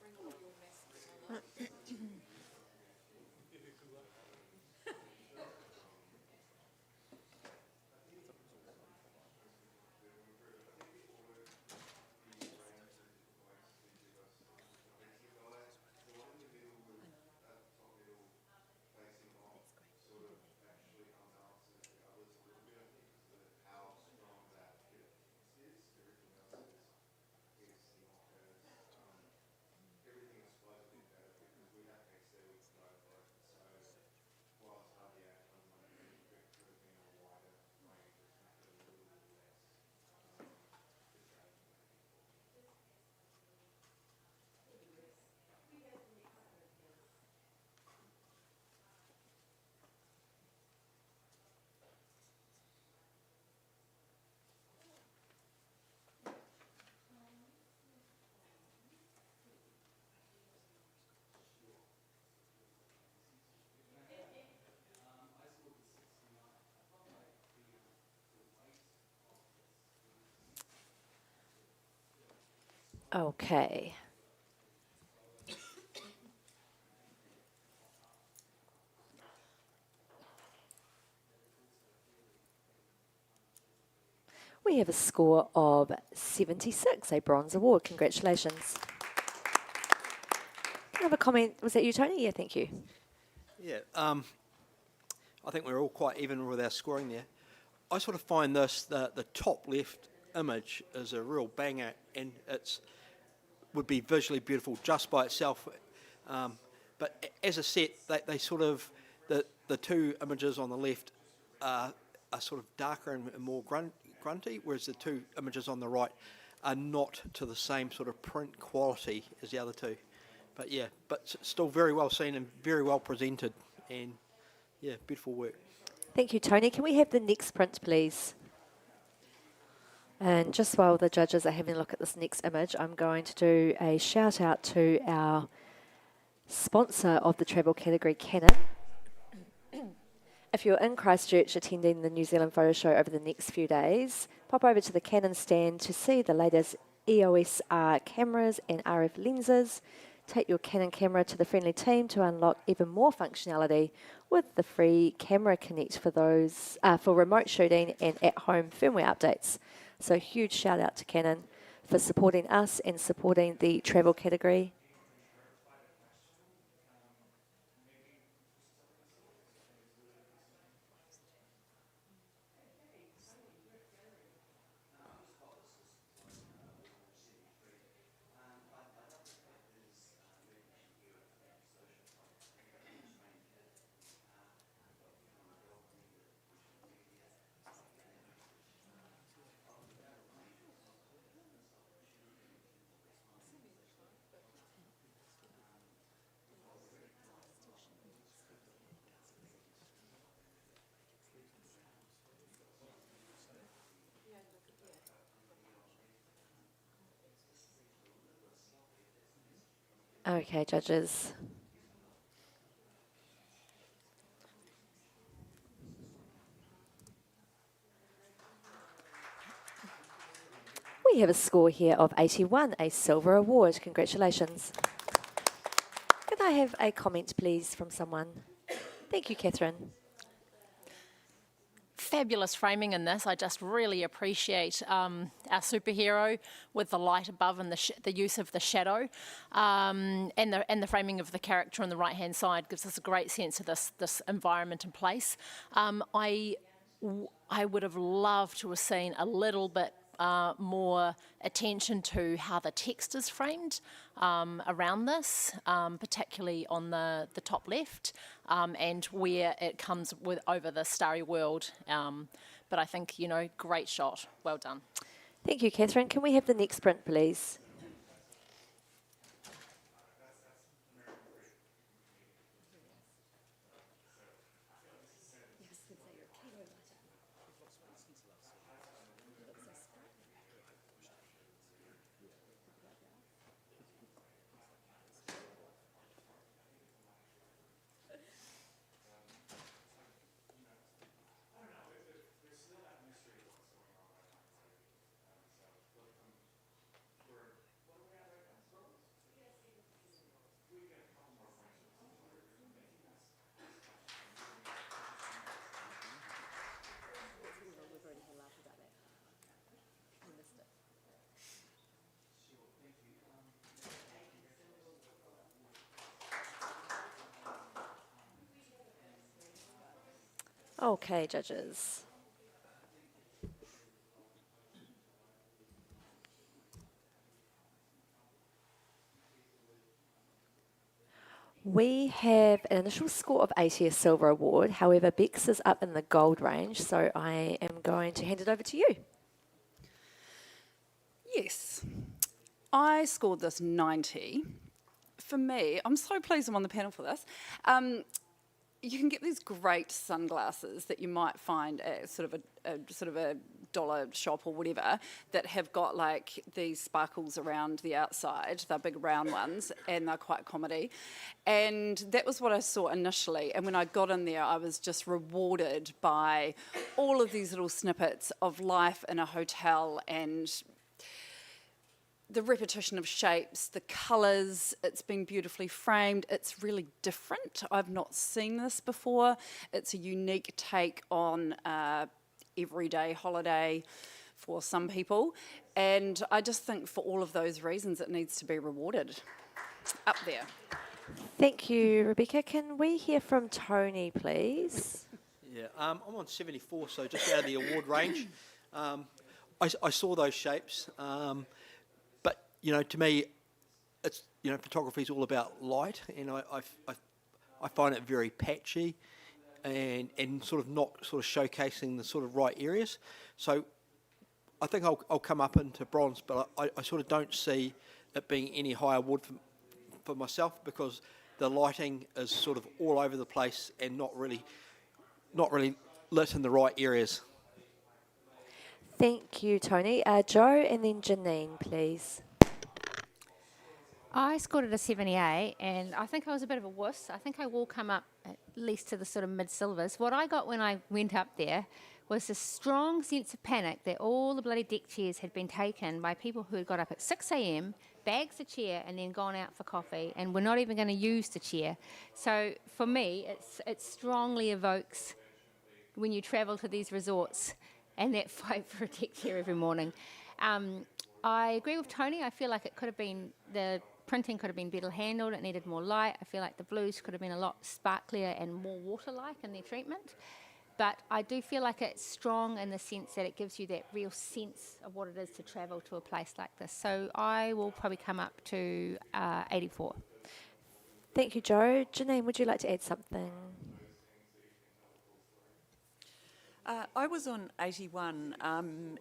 Okay. We have a score of 76, a bronze award. Congratulations. Can I have a comment? Was that you, Tony? Yeah, thank you. Yeah, I think we're all quite even with our scoring there. I sort of find this, the top left image is a real banger, and would be visually beautiful just by itself. But as a set, they sort of, the two images on the left are sort of darker and more grunty, whereas the two images on the right are not to the same sort of print quality as the other two. But yeah, but still very well seen and very well presented, and yeah, beautiful work. Thank you, Tony. Can we have the next print, please? And just while the judges are having a look at this next image, I'm going to do a shout out to our sponsor of the travel category, Canon. If you're in Christchurch attending the New Zealand Photo Show over the next few days, pop over to the Canon stand to see the latest EOS R cameras and RF lenses. Take your Canon camera to the friendly team to unlock even more functionality with the free Camera Connect for those for remote shooting and at-home firmware updates. So huge shout out to Canon for supporting us and supporting the travel category. Okay, judges. We have a score here of 81, a silver award. Congratulations. Can I have a comment, please, from someone? Thank you, Catherine. Fabulous framing in this. I just really appreciate our superhero with the light above and the use of the shadow, and the framing of the character on the right hand side gives us a great sense of this environment and place. I would have loved to have seen a little bit more attention to how the text is framed around this, particularly on the top left, and where it comes with over the starry world. But I think, great shot. Well done. Thank you, Catherine. Can we have the next print, please? Okay, judges. We have an initial score of 80, a silver award. However, Bex is up in the gold range, so I am going to hand it over to you. Yes. I scored this 90. For me, I'm so pleased I'm on the panel for this. You can get these great sunglasses that you might find at sort of a dollar shop or whatever that have got like these sparkles around the outside. They're big round ones and they're quite comedy. And that was what I saw initially. And when I got in there, I was just rewarded by all of these little snippets of life in a hotel and the repetition of shapes, the colours, it's been beautifully framed. It's really different. I've not seen this before. It's a unique take on everyday holiday for some people. And I just think for all of those reasons, it needs to be rewarded. Up there. Thank you, Rebecca. Can we hear from Tony, please? Yeah, I'm on 74, so just out of the award range. I saw those shapes. To me, it's photography is all about light, and I find it very patchy, and sort of not sort of showcasing the sort of right areas. So I think I'll come up into bronze, but I sort of don't see it being any high award for myself because the lighting is sort of all over the place and not really lit in the right areas. Thank you, Tony. Joe and then Janine, please. I scored at a 78, and I think I was a bit of a wuss. I think I will come up at least to the sort of mid-silvers. What I got when I went up there was a strong sense of panic that all the bloody deck chairs had been taken by people who had got up at 6 a.m, bagged the chair, and then gone out for coffee, and were not even going to use the chair. So for me, it strongly evokes when you travel to these resorts and that fight for a deck chair every morning. I agree with Tony. I feel like it could have been, the printing could have been better handled. It needed more light. I feel like the blues could have been a lot sparklier and more water-like in their treatment. But I do feel like it's strong in the sense that it gives you that real sense of what it is to travel to a place like this. So I will probably come up to 84. Thank you, Joe. Janine, would you like to add something? I was on 81,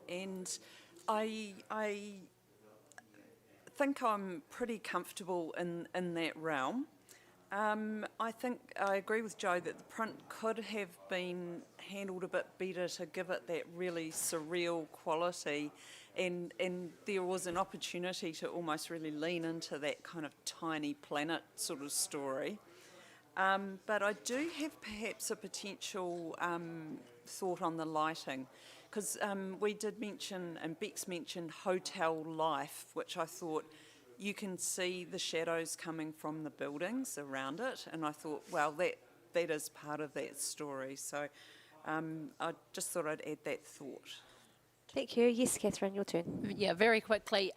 and I think I'm pretty comfortable in that realm. I think I agree with Joe that the print could have been handled a bit better to give it that really surreal quality, and there was an opportunity to almost really lean into that kind of tiny planet sort of story. But I do have perhaps a potential thought on the lighting, because we did mention, and Bex mentioned, hotel life, which I thought you can see the shadows coming from the buildings around it, and I thought, well, that is part of that story. So I just thought I'd add that thought. Thank you. Yes, Catherine, your turn. Yeah, very quickly.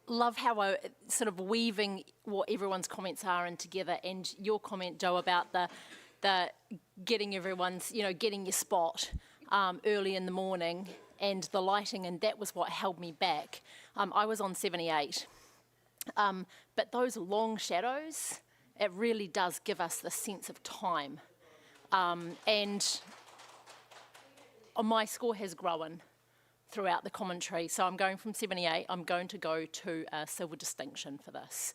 Love how I sort of weaving what everyone's comments are in together, and your comment, Joe, about the getting everyone's, getting your spot early in the morning and the lighting, and that was what held me back. I was on 78, but those long shadows, it really does give us the sense of time. And my score has grown throughout the commentary, so I'm going from 78. I'm going to go to a silver distinction for this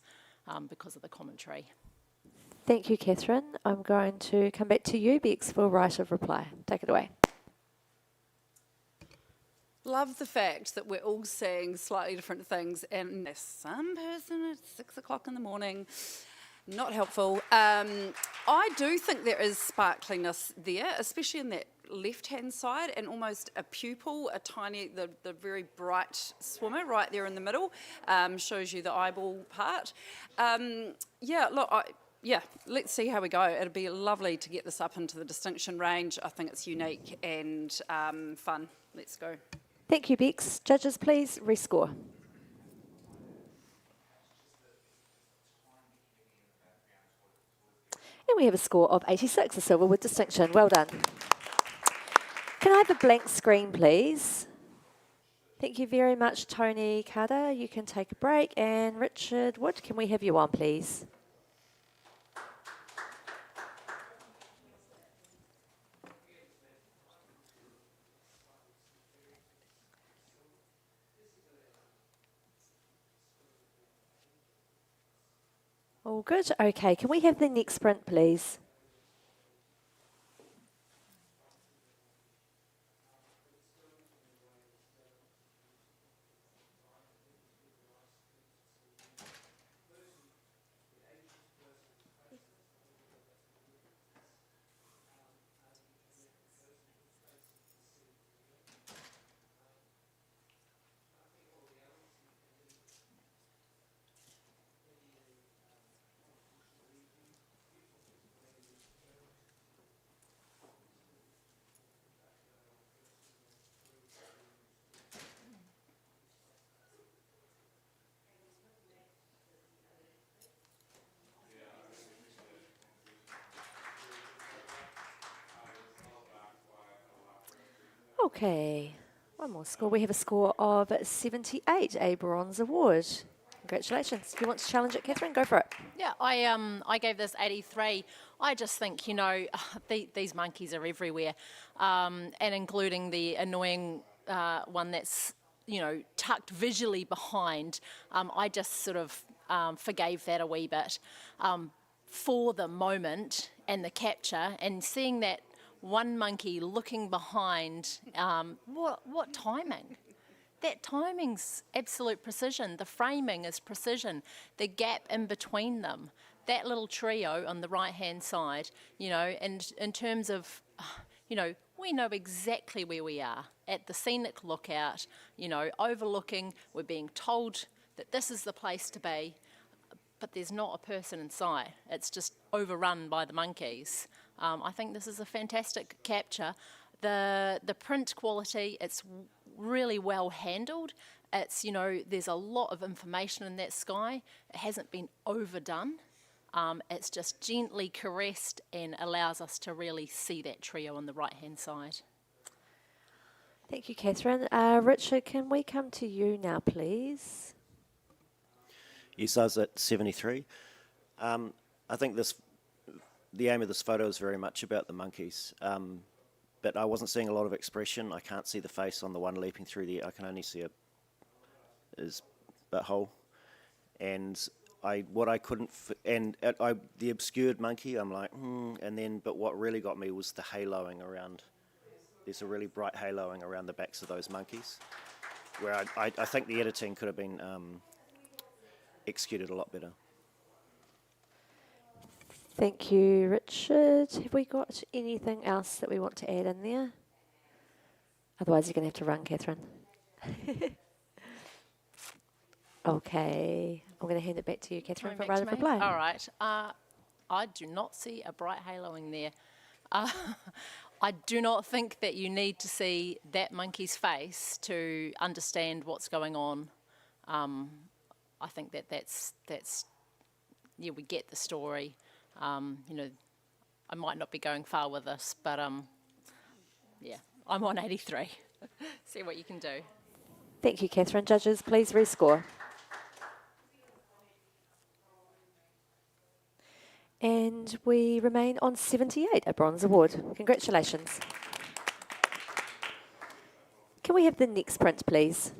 because of the commentary. Thank you, Catherine. I'm going to come back to you, Bex, for right of reply. Take it away. Love the fact that we're all seeing slightly different things, and there's some person at 6 o'clock in the morning, not helpful. I do think there is sparkliness there, especially in that left-hand side, and almost a pupil, a tiny, the very bright swimmer right there in the middle, shows you the eyeball part. Let's see how we go. It'd be lovely to get this up into the distinction range. I think it's unique and fun. Let's go. Thank you, Bex. Judges, please rescore. And we have a score of 86, a silver with distinction. Well done. Can I have a blank screen, please? Thank you very much, Tony Carter. You can take a break. And Richard Wood, can we have you on, please? All good. Okay, can we have the next print, please? Okay, one more score. We have a score of 78, a bronze award. Congratulations. If you want to challenge it, Catherine, go for it. Yeah, I gave this 83. I just think, these monkeys are everywhere, and including the annoying one that's, tucked visually behind. I just sort of forgave that a wee bit for the moment and the capture, and seeing that one monkey looking behind, what timing? That timing's absolute precision. The framing is precision. The gap in between them, that little trio on the right-hand side, and in terms of, we know exactly where we are at the scenic lookout, overlooking. We're being told that this is the place to be, but there's not a person in sight. It's just overrun by the monkeys. I think this is a fantastic capture. The print quality, it's really well handled. It's, there's a lot of information in that sky. It hasn't been overdone. It's just gently caressed and allows us to really see that trio on the right-hand side. Thank you, Catherine. Richard, can we come to you now, please? Yes, I was at 73. I think the aim of this photo is very much about the monkeys, but I wasn't seeing a lot of expression. I can't see the face on the one leaping through the air. I can only see his butthole. And what I couldn't, the obscured monkey, I'm like, but what really got me was the haloing around. There's a really bright haloing around the backs of those monkeys, where I think the editing could have been executed a lot better. Thank you, Richard. Have we got anything else that we want to add in there? Otherwise, you're going to have to run, Catherine. Okay. I'm going to hand it back to you, Catherine, for right of reply. All right. I do not see a bright haloing there. I do not think that you need to see that monkey's face to understand what's going on. I think that's yeah, we get the story. You know, I might not be going far with this, but yeah, I'm on 83. See what you can do. Thank you, Catherine. Judges, please rescore. And we remain on 78, a bronze award. Congratulations. Can we have the next print, please?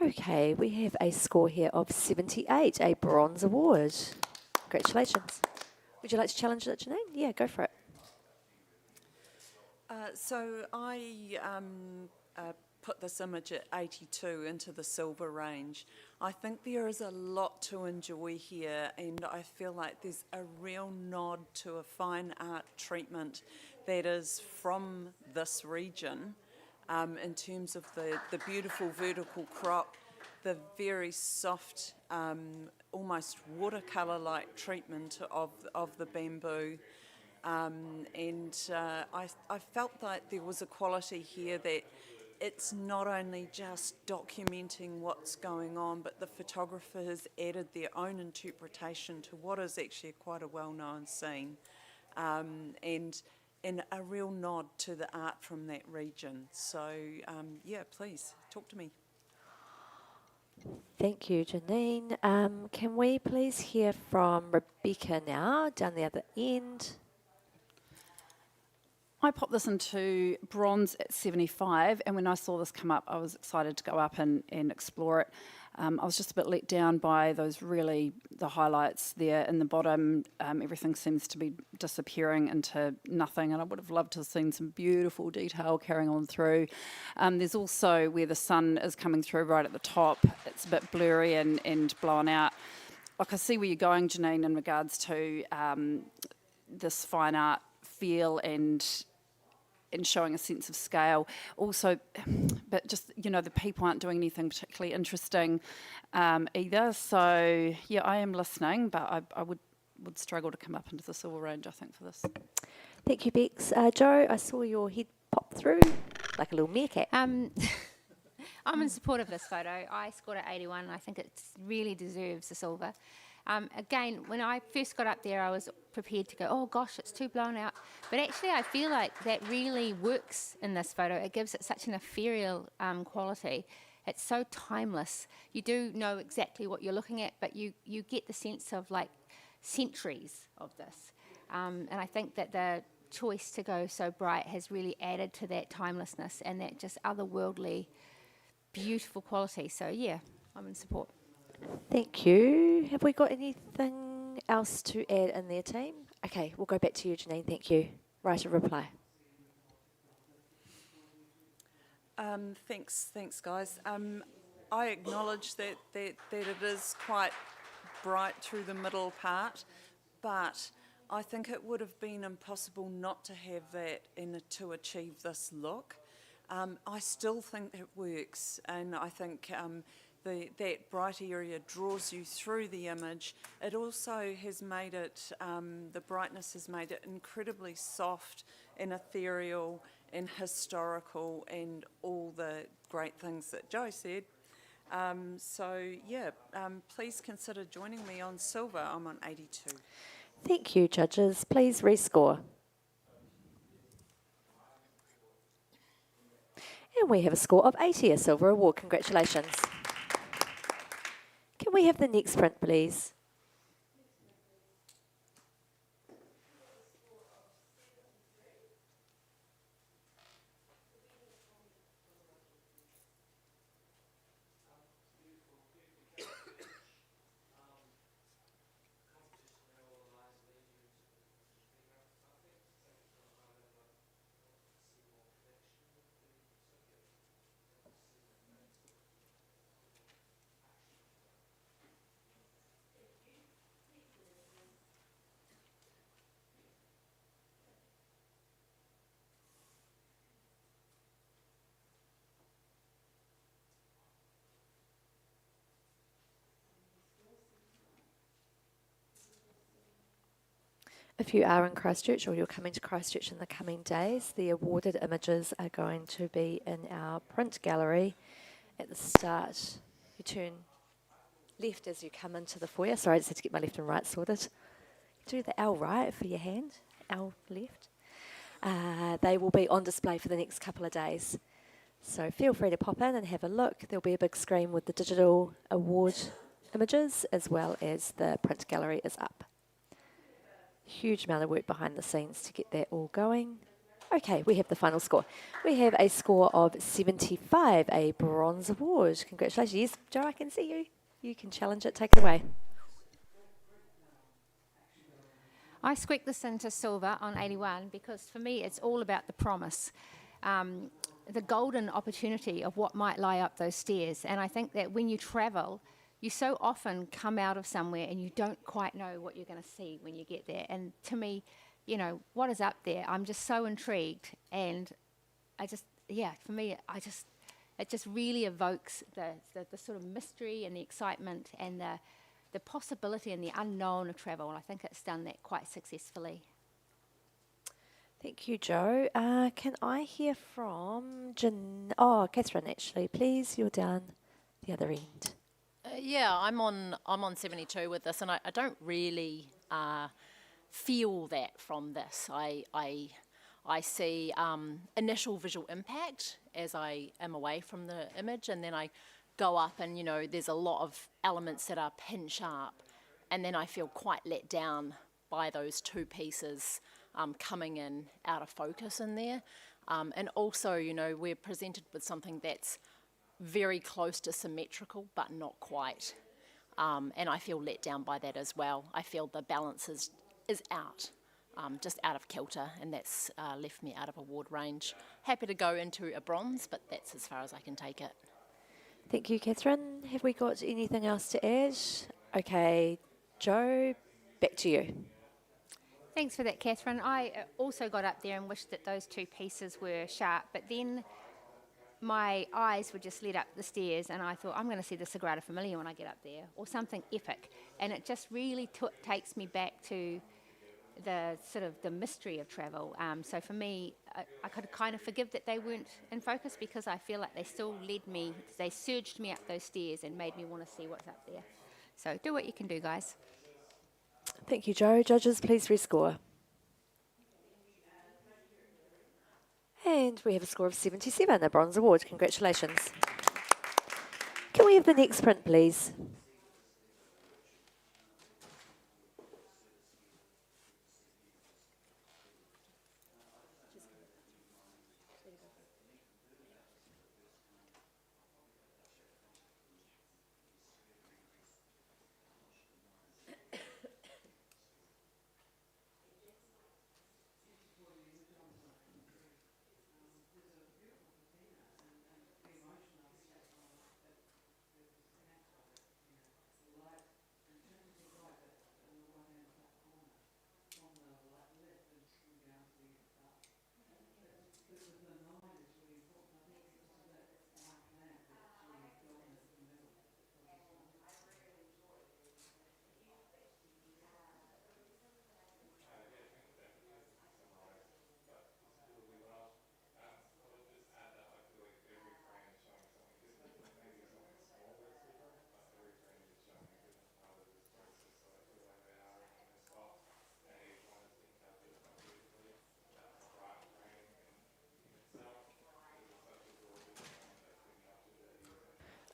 Okay, we have a score here of 78, a bronze award. Congratulations. Would you like to challenge that, Janine? Yeah, go for it. So I put this image at 82 into the silver range. I think there is a lot to enjoy here, and I feel like there's a real nod to a fine art treatment that is from this region. In terms of the beautiful vertical crop, the very soft, almost watercolour-like treatment of the bamboo. I felt like there was a quality here that it's not only just documenting what's going on, but the photographer has added their own interpretation to what is actually quite a well-known scene. And a real nod to the art from that region. So, yeah, please, talk to me. Thank you, Janine. Can we please hear from Rebecca now, down the other end? I popped this into bronze at 75, and when I saw this come up, I was excited to go up and explore it. I was just a bit let down by the highlights there in the bottom. Everything seems to be disappearing into nothing, and I would have loved to have seen some beautiful detail carrying on through. There's also where the sun is coming through right at the top. It's a bit blurry and blown out. Like, I see where you're going, Janine, in regards to this fine art feel and showing a sense of scale. Also, but just, you know, the people aren't doing anything particularly interesting either. So, yeah, I am listening, but I would struggle to come up into the silver range, I think, for this. Thank you, Bex. Joe, I saw your head pop through like a little meerkat. I'm in support of this photo. I scored at 81. I think it really deserves the silver. Again, when I first got up there, I was prepared to go, oh gosh, it's too blown out. But actually, I feel like that really works in this photo. It gives it such an ethereal quality. It's so timeless. You do know exactly what you're looking at, but you get the sense of like centuries of this. And I think that the choice to go so bright has really added to that timelessness and that just otherworldly, beautiful quality. So yeah, I'm in support. Thank you. Have we got anything else to add in there, team? Okay, we'll go back to you, Janine. Thank you. Right of reply. Thanks, guys. I acknowledge that it is quite bright through the middle part, but I think it would have been impossible not to have that and to achieve this look. I still think that works, and I think that bright area draws you through the image. It also has made it, the brightness has made it incredibly soft and ethereal and historical and all the great things that Joe said. Please consider joining me on silver. I'm on 82. Thank you, judges. Please rescore. And we have a score of 80, a silver award. Congratulations. Can we have the next print, please? If you are in Christchurch or you're coming to Christchurch in the coming days, the awarded images are going to be in our print gallery at the start. You turn left as you come into the foyer. Sorry, I just had to get my left and right sorted. Do the L right for your hand, L left. They will be on display for the next couple of days. So feel free to pop in and have a look. There'll be a big screen with the digital award images as well as the print gallery is up. Huge amount of work behind the scenes to get that all going. Okay, we have the final score. We have a score of 75, a bronze award. Congratulations. Yes, Joe, I can see you. You can challenge it. Take it away. I squeaked this into silver on 81 because for me it's all about the promise, the golden opportunity of what might lie up those stairs. And I think that when you travel, you so often come out of somewhere and you don't quite know what you're going to see when you get there. And to me, you know, what is up there? I'm just so intrigued. And for me, it just really evokes the sort of mystery and the excitement and the possibility and the unknown of travel. And I think it's done that quite successfully. Thank you, Joe. Can I hear from Catherine, actually, please? You're down the other end. Yeah, I'm on 72 with this, and I don't really feel that from this. I see initial visual impact as I am away from the image, and then I go up and, you know, there's a lot of elements that are pin sharp, and then I feel quite let down by those two pieces coming in out of focus in there. And also, you know, we're presented with something that's very close to symmetrical, but not quite. And I feel let down by that as well. I feel the balance is out, just out of kilter, and that's left me out of award range. Happy to go into a bronze, but that's as far as I can take it. Thank you, Catherine. Have we got anything else to add? Okay, Joe, back to you. Thanks for that, Catherine. I also got up there and wished that those two pieces were sharp, but then my eyes were just led up the stairs and I thought, I'm going to see the Sagrada Familia when I get up there, or something epic. And it just really takes me back to the sort of the mystery of travel. So for me, I could kind of forgive that they weren't in focus because I feel like they still they surged me up those stairs and made me want to see what's up there. So do what you can do, guys. Thank you, Joe. Judges, please rescore. And we have a score of 77, a bronze award. Congratulations. Can we have the next print, please?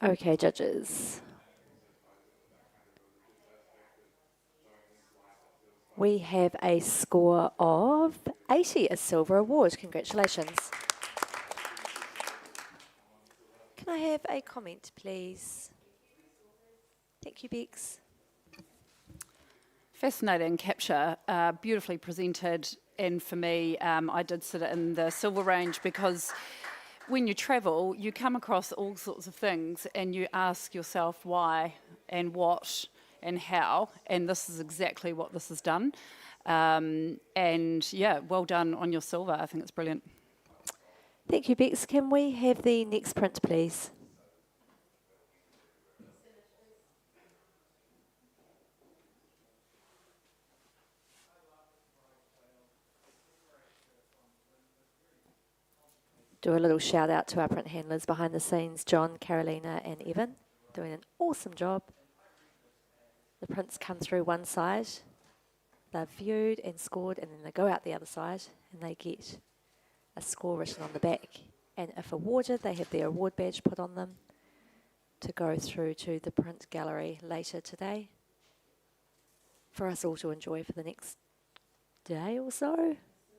Okay, judges. We have a score of 80, a silver award. Congratulations. Can I have a comment, please? Thank you, Bex. Fascinating capture, beautifully presented, and for me, I did sit in the silver range because when you travel, you come across all sorts of things and you ask yourself why and what and how, and this is exactly what this has done. And yeah, well done on your silver. I think it's brilliant. Thank you, Bex. Can we have the next print, please? Do a little shout out to our print handlers behind the scenes, John, Carolina and Evan, doing an awesome job. The prints come through one side, they're viewed and scored, and then they go out the other side and they get a score written on the back. And if awarded, they have their award badge put on them to go through to the print gallery later today for us all to enjoy for the next day or so.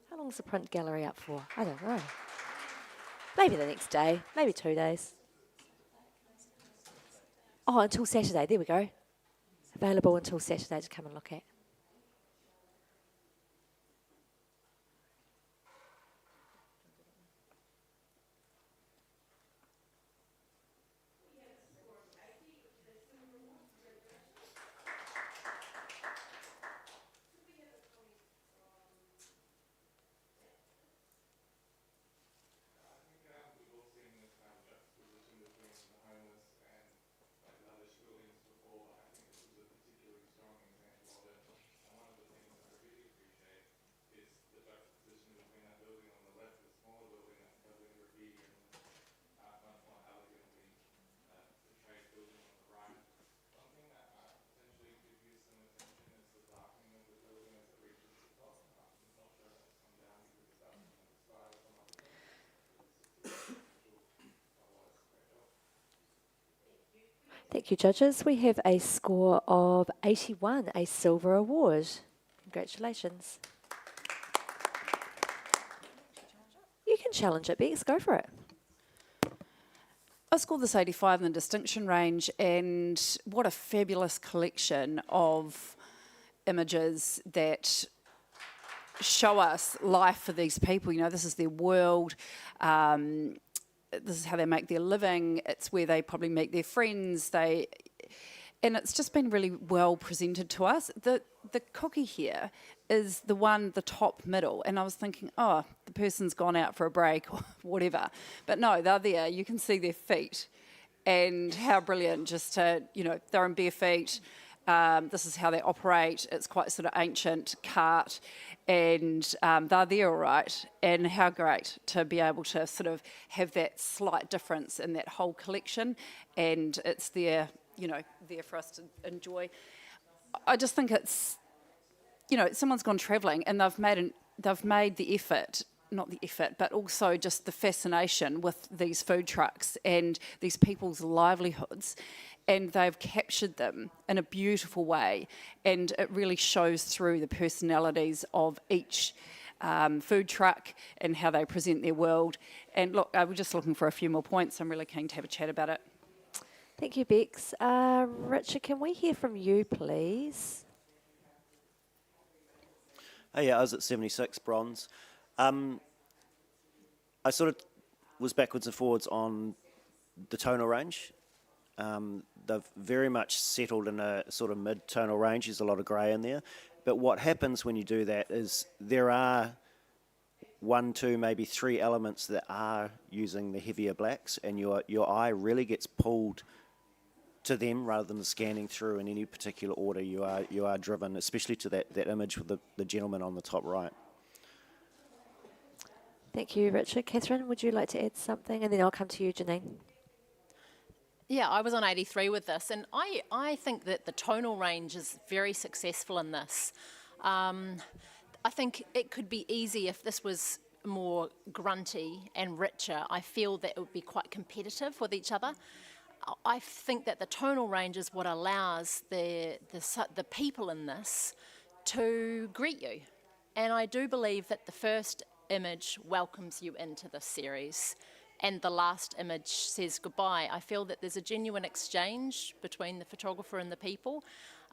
How long is the print gallery up for? I don't know. Maybe the next day, maybe 2 days. Oh, until Saturday, there we go. Available until Saturday to come and look at. Thank you, judges. We have a score of 81, a silver award. Congratulations. You can challenge it, Bex. Go for it. I scored this 85 in the distinction range, and what a fabulous collection of images that show us life for these people. You know, this is their world. This is how they make their living. It's where they probably meet their friends. And it's just been really well presented to us. The cookie here is the top middle, and I was thinking, oh, the person's gone out for a break or whatever. But no, they're there. You can see their feet, and how brilliant just to, you know, they're in bare feet. This is how they operate. It's quite sort of ancient cart, and they're there all right. And how great to be able to sort of have that slight difference in that whole collection, and it's there, you know, there for us to enjoy. I just think it's, you know, someone's gone travelling and they've made the effort. Not the effort, but also just the fascination with these food trucks and these people's livelihoods, and they've captured them in a beautiful way, and it really shows through the personalities of each food truck and how they present their world. And look, we're just looking for a few more points. I'm really keen to have a chat about it. Thank you, Bex. Richard, can we hear from you, please? Hey, yeah, I was at 76, bronze. I sort of was backwards and forwards on the tonal range. They've very much settled in a sort of mid-tonal range. There's a lot of grey in there. But what happens when you do that is there are 1, 2, maybe 3 elements that are using the heavier blacks, and your eye really gets pulled to them rather than scanning through in any particular order. You are driven, especially to that image with the gentleman on the top right. Thank you, Richard. Catherine, would you like to add something? And then I'll come to you, Janine. Yeah, I was on 83 with this, and I think that the tonal range is very successful in this. I think it could be easy if this was more grunty and richer. I feel that it would be quite competitive with each other. I think that the tonal range is what allows the people in this to greet you. And I do believe that the first image welcomes you into this series and the last image says goodbye. I feel that there's a genuine exchange between the photographer and the people.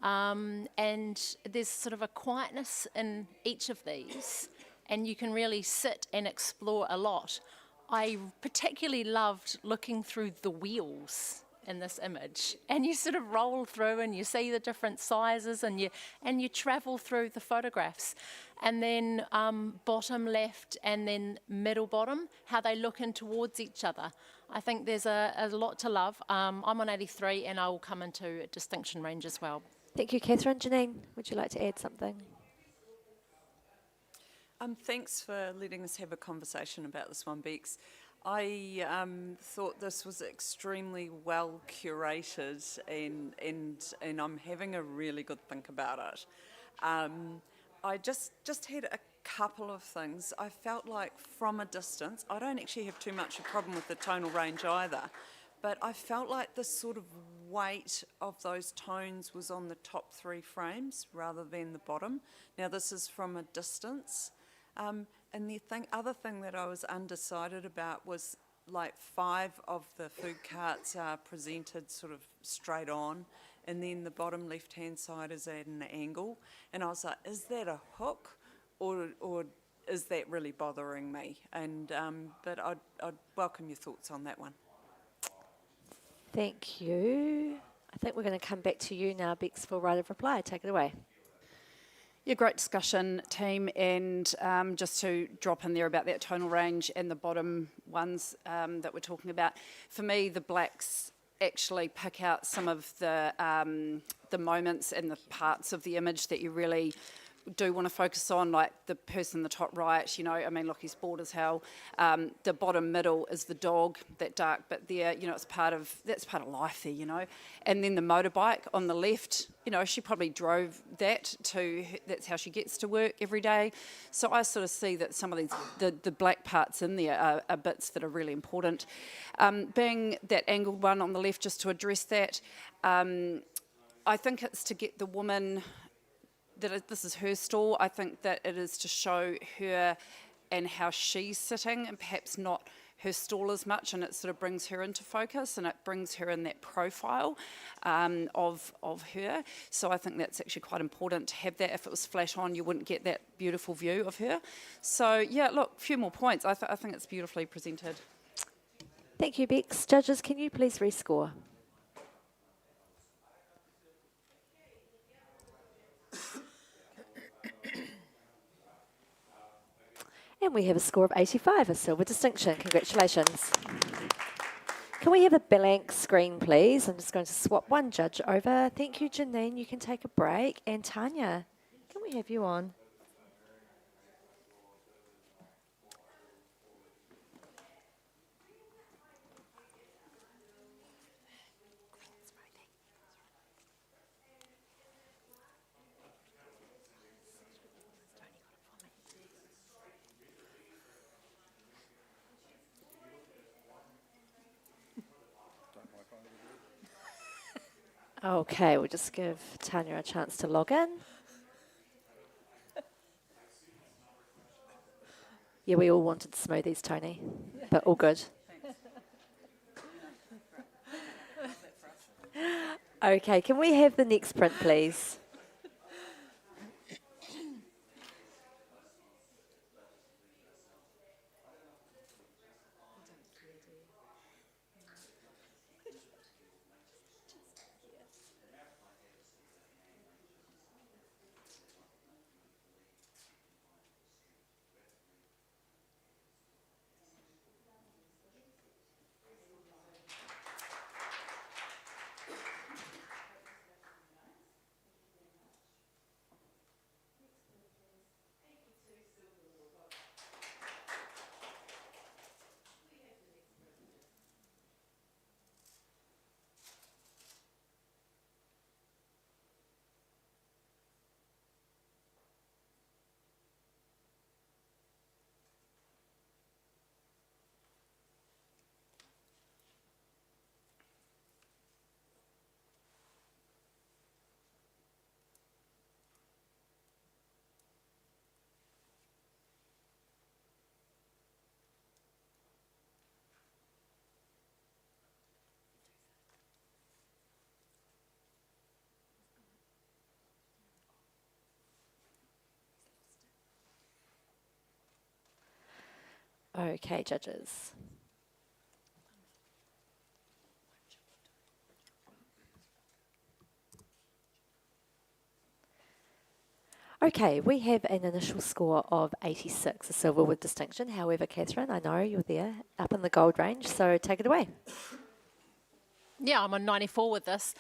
And there's sort of a quietness in each of these, and you can really sit and explore a lot. I particularly loved looking through the wheels in this image, and you sort of roll through and you see the different sizes, and you travel through the photographs, and then bottom left and then middle bottom, how they look in towards each other. I think there's a lot to love. I'm on 83 and I will come into distinction range as well. Thank you, Catherine. Janine, would you like to add something? Thanks for letting us have a conversation about this one, Bex. I thought this was extremely well curated, and I'm having a really good think about it. I just had a couple of things. I felt like from a distance, I don't actually have too much a problem with the tonal range either, but I felt like the sort of weight of those tones was on the top 3 frames rather than the bottom. Now this is from a distance. And the other thing that I was undecided about was like 5 of the food carts are presented sort of straight on, and then the bottom left-hand side is at an angle. And I was like, is that a hook, or is that really bothering me? And but I'd welcome your thoughts on that one. Thank you. I think we're going to come back to you now, Bex, for right of reply. Take it away. Yeah, great discussion, team, and just to drop in there about that tonal range and the bottom ones that we're talking about. For me, the blacks actually pick out some of the moments and the parts of the image that you really do want to focus on, like the person in the top right, you know, I mean, look, he's bored as hell. The bottom middle is the dog, that dark bit there, you know, that's part of life there, you know. And then the motorbike on the left, you know, she probably drove that that's how she gets to work every day. So I sort of see that some of these, the black parts in there are bits that are really important. Being that angled one on the left, just to address that, I think it's to get the woman, this is her stall. I think that it is to show her and how she's sitting, and perhaps not her stall as much, and it sort of brings her into focus, and it brings her in that profile of her. So I think that's actually quite important to have that. If it was flat on, you wouldn't get that beautiful view of her. So yeah, look, a few more points. I think it's beautifully presented. Thank you, Bex. Judges, can you please rescore? And we have a score of 85, a silver distinction. Congratulations. Can we have a blank screen, please? I'm just going to swap one judge over. Thank you, Janine. You can take a break. And Tanya, can we have you on? Okay, we'll just give Tanya a chance to log in. Yeah, we all wanted smoothies, Tony, but all good. Okay, can we have the next print, please? Okay, judges. Okay, we have an initial score of 86, a silver with distinction. However, Catherine, I know you're there, up in the gold range, so take it away. Yeah, I'm on 94 with this.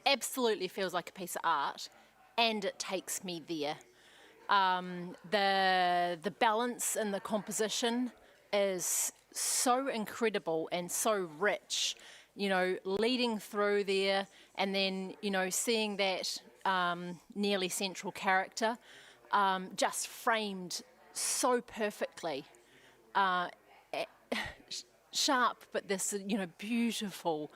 Absolutely feels like a piece of art, and it takes me there. The balance in the composition is so incredible and so rich, you know, leading through there, and then, you know, seeing that nearly central character just framed so perfectly. Sharp, but this, you know, beautiful,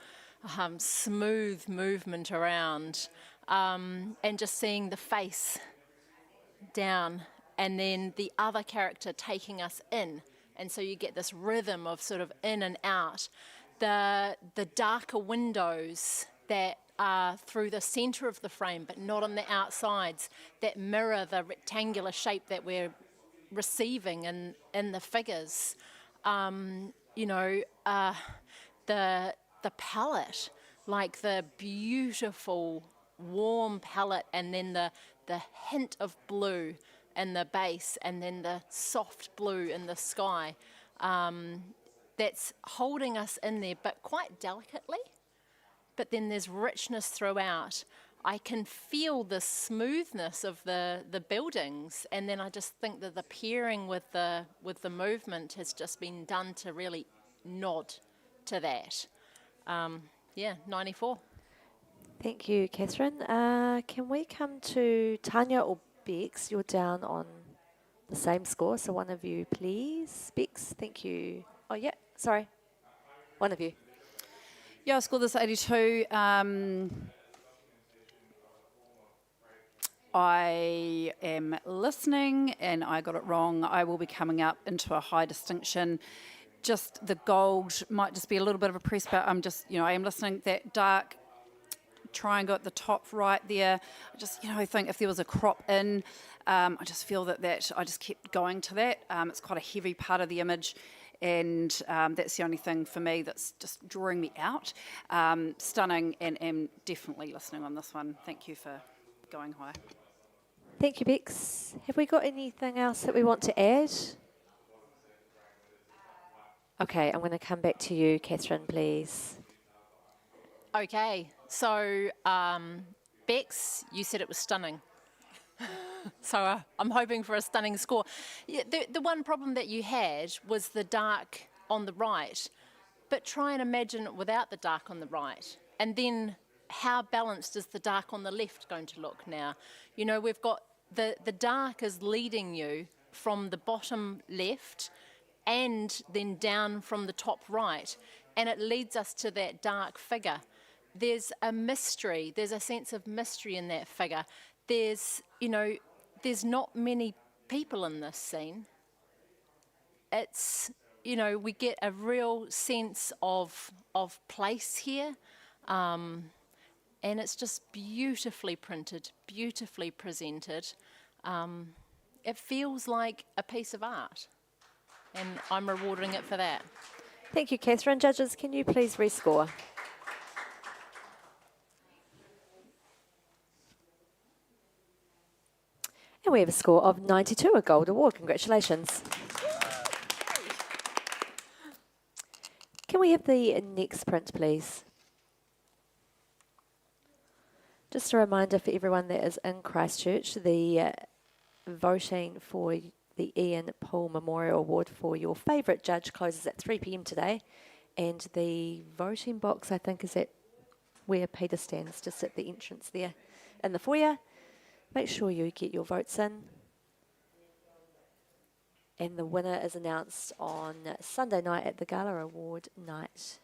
smooth movement around, and just seeing the face down, and then the other character taking us in, and so you get this rhythm of sort of in and out. The darker windows that are through the centre of the frame, but not on the outsides, that mirror the rectangular shape that we're receiving in the figures. You know, the palette, like the beautiful warm palette, and then the hint of blue in the base, and then the soft blue in the sky, that's holding us in there, but quite delicately. But then there's richness throughout. I can feel the smoothness of the buildings, and then I just think that the pairing with the movement has just been done to really nod to that. Yeah, 94. Thank you, Catherine. Can we come to Tanya or Bex? You're down on the same score, so one of you, please. Bex, thank you. Oh, yeah, sorry. One of you. Yeah, I scored this 82. I am listening and I got it wrong. I will be coming up into a high distinction. Just the gold might just be a little bit of a press, but I'm just, you know, I am listening. That dark triangle at the top right there, I just, you know, I think if there was a crop in, I just feel that I just kept going to that. It's quite a heavy part of the image, and that's the only thing for me that's just drawing me out. Stunning, and definitely listening on this one. Thank you for going high. Thank you, Bex. Have we got anything else that we want to add? Okay, I'm going to come back to you, Catherine, please. Okay, so Bex, you said it was stunning. So I'm hoping for a stunning score. Yeah, the one problem that you had was the dark on the right, but try and imagine it without the dark on the right. And then how balanced is the dark on the left going to look now? You know, we've got the dark is leading you from the bottom left and then down from the top right, and it leads us to that dark figure. There's a mystery, there's a sense of mystery in that figure. There's, you know, there's not many people in this scene. It's, you know, we get a real sense of place here, and it's just beautifully printed, beautifully presented. It feels like a piece of art, and I'm rewarding it for that. Thank you, Catherine. Judges, can you please rescore? And we have a score of 92, a gold award. Congratulations. Can we have the next print, please? Just a reminder for everyone that is in Christchurch, the voting for the Ian Paul Memorial Award for your favourite judge closes at 3 p.m. today. And the voting box, I think, is at where Peter stands, just at the entrance there in the foyer. Make sure you get your votes in. And the winner is announced on Sunday night at the Gala Award night.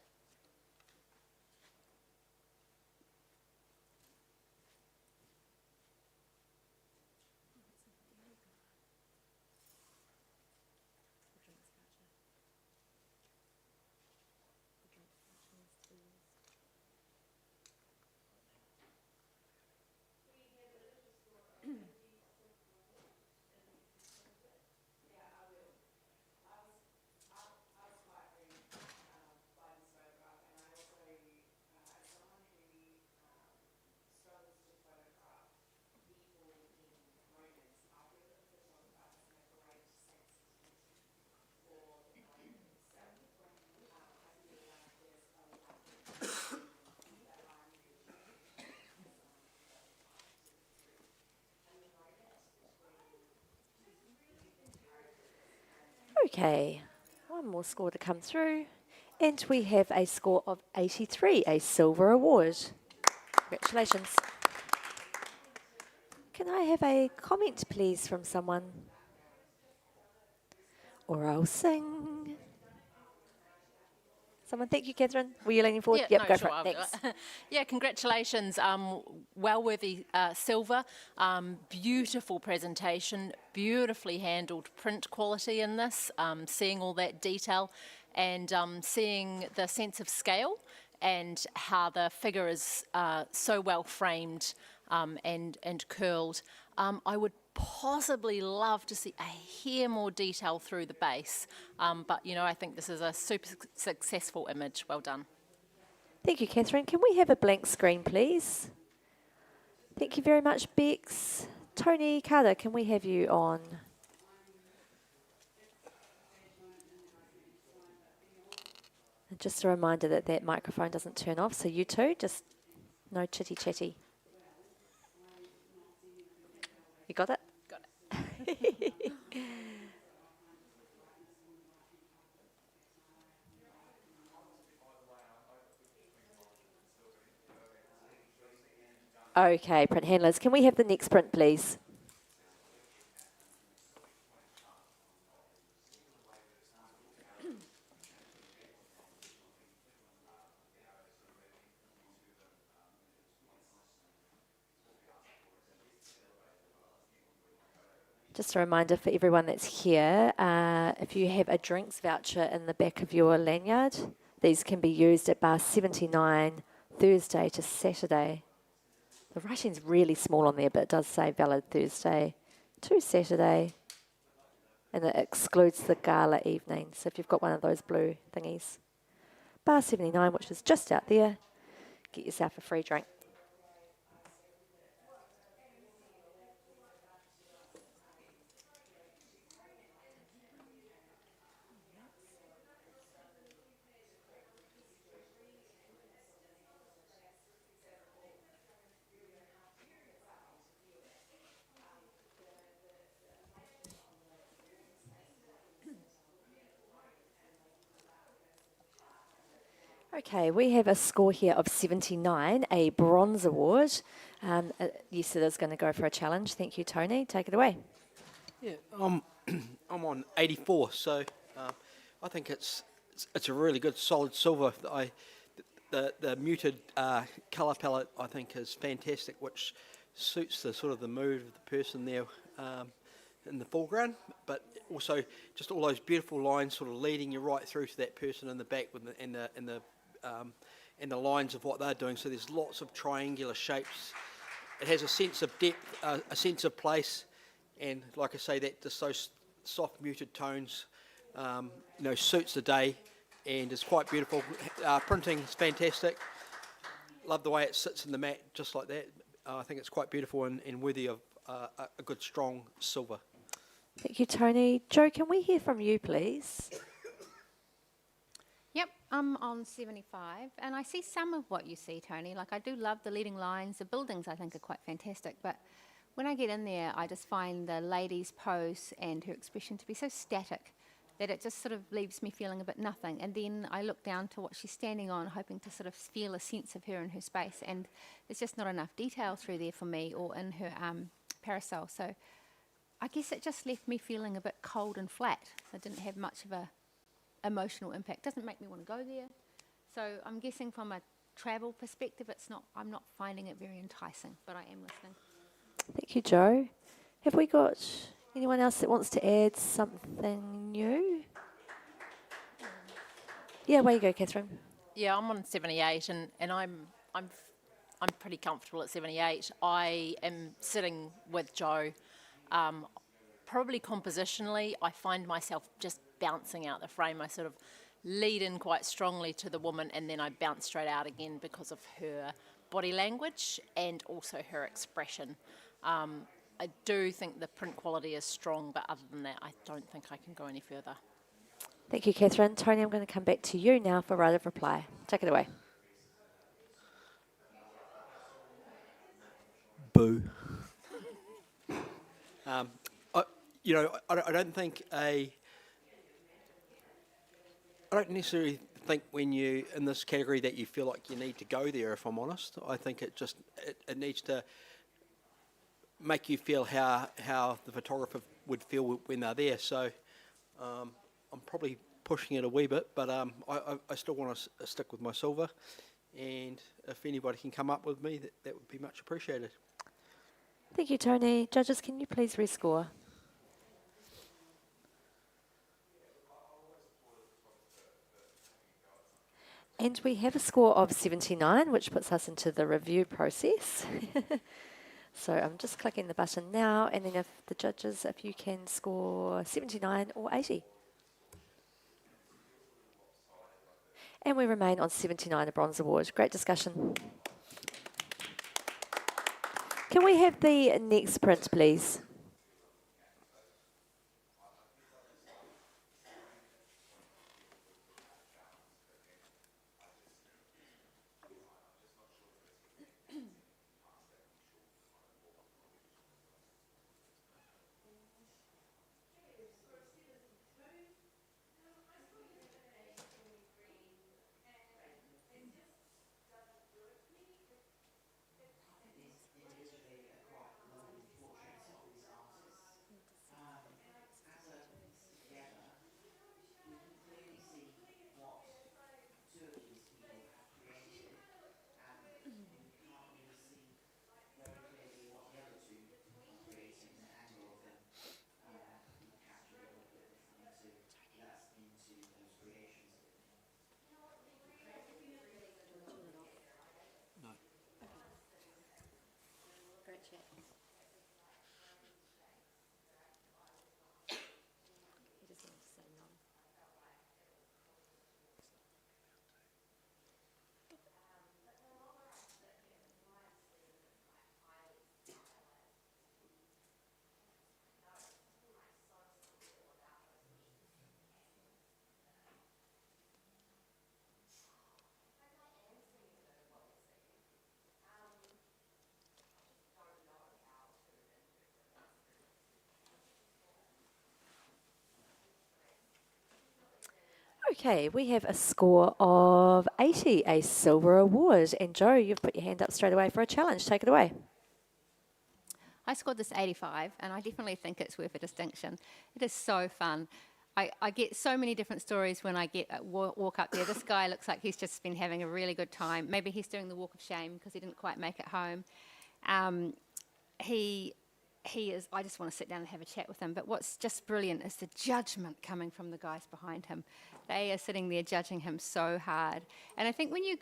Okay, one more score to come through. And we have a score of 83, a silver award. Congratulations. Can I have a comment, please, from someone? Or I'll sing. Someone, thank you, Catherine. Were you leaning forward? Yeah, Yep, no, go sure, for it. I'll do Thanks. it. Yeah, congratulations. Well worthy silver. Beautiful presentation, beautifully handled print quality in this, seeing all that detail and seeing the sense of scale and how the figure is so well framed and curled. I would possibly love to see a hair more detail through the base, but you know, I think this is a super successful image. Well done. Thank you, Catherine. Can we have a blank screen, please? Thank you very much, Bex. Tony Carter, can we have you on? And just a reminder that that microphone doesn't turn off, so you two, just no chitty chatty. You got it? Got it. Okay, print handlers, can we have the next print, please? Just a reminder for everyone that's here, if you have a drinks voucher in the back of your lanyard, these can be used at bar 79, Thursday to Saturday. The writing's really small on there, but it does say valid Thursday to Saturday, and it excludes the gala evening. So if you've got one of those blue thingies, bar 79, which is just out there, get yourself a free drink. Okay, we have a score here of 79, a bronze award. Yes, it is going to go for a challenge. Thank you, Tony. Take it away. Yeah, I'm on 84, so I think it's a really good solid silver. The muted colour palette I think is fantastic, which suits the sort of the mood of the person there in the foreground, but also just all those beautiful lines sort of leading you right through to that person in the back with and the lines of what they're doing. So there's lots of triangular shapes. It has a sense of depth, a sense of place, and like I say, that just those soft muted tones, suits the day, and it's quite beautiful. Printing is fantastic. Love the way it sits in the mat just like that. I think it's quite beautiful and worthy of a good strong silver. Thank you, Tony. Joe, can we hear from you, please? Yep, I'm on 75, and I see some of what you see, Tony. Like, I do love the leading lines. The buildings, I think, are quite fantastic, but when I get in there, I just find the lady's pose and her expression to be so static that it just sort of leaves me feeling a bit nothing. And then I look down to what she's standing on, hoping to sort of feel a sense of her in her space, and there's just not enough detail through there for me, or in her parasol. So I guess it just left me feeling a bit cold and flat. It didn't have much of a emotional impact. Doesn't make me want to go there. So I'm guessing from a travel perspective, I'm not finding it very enticing, but I am listening. Thank you, Joe. Have we got anyone else that wants to add something new? Yeah, away you go, Catherine. Yeah, I'm on 78, and I'm pretty comfortable at 78. I am sitting with Joe. Probably compositionally, I find myself just bouncing out the frame. I sort of lead in quite strongly to the woman, and then I bounce straight out again because of her body language and also her expression. I do think the print quality is strong, but other than that, I don't think I can go any further. Thank you, Catherine. Tony, I'm going to come back to you now for right of reply. Take it away. Boo. I don't think I don't necessarily think when you in this category that you feel like you need to go there. If I'm honest, I think it needs to make you feel how the photographer would feel when they're there. So I'm probably pushing it a wee bit, but I still want to stick with my silver. And if anybody can come up with me, that would be much appreciated. Thank you, Tony. Judges, can you please rescore? And we have a score of 79, which puts us into the review process. So I'm just clicking the button now, and then if the judges, if you can score 79 or 80. And we remain on 79, a bronze award. Great discussion. Can we have the next print, please? Okay, we have a score of 80, a silver award. And Joe, you've put your hand up straight away for a challenge. Take it away. I scored this 85, and I definitely think it's worth a distinction. It is so fun. I get so many different stories when I walk up there. This guy looks like he's just been having a really good time. Maybe he's doing the walk of shame because he didn't quite make it home. He is, I just want to sit down and have a chat with him. But what's just brilliant is the judgment coming from the guys behind him. They are sitting there judging him so hard. And I think when you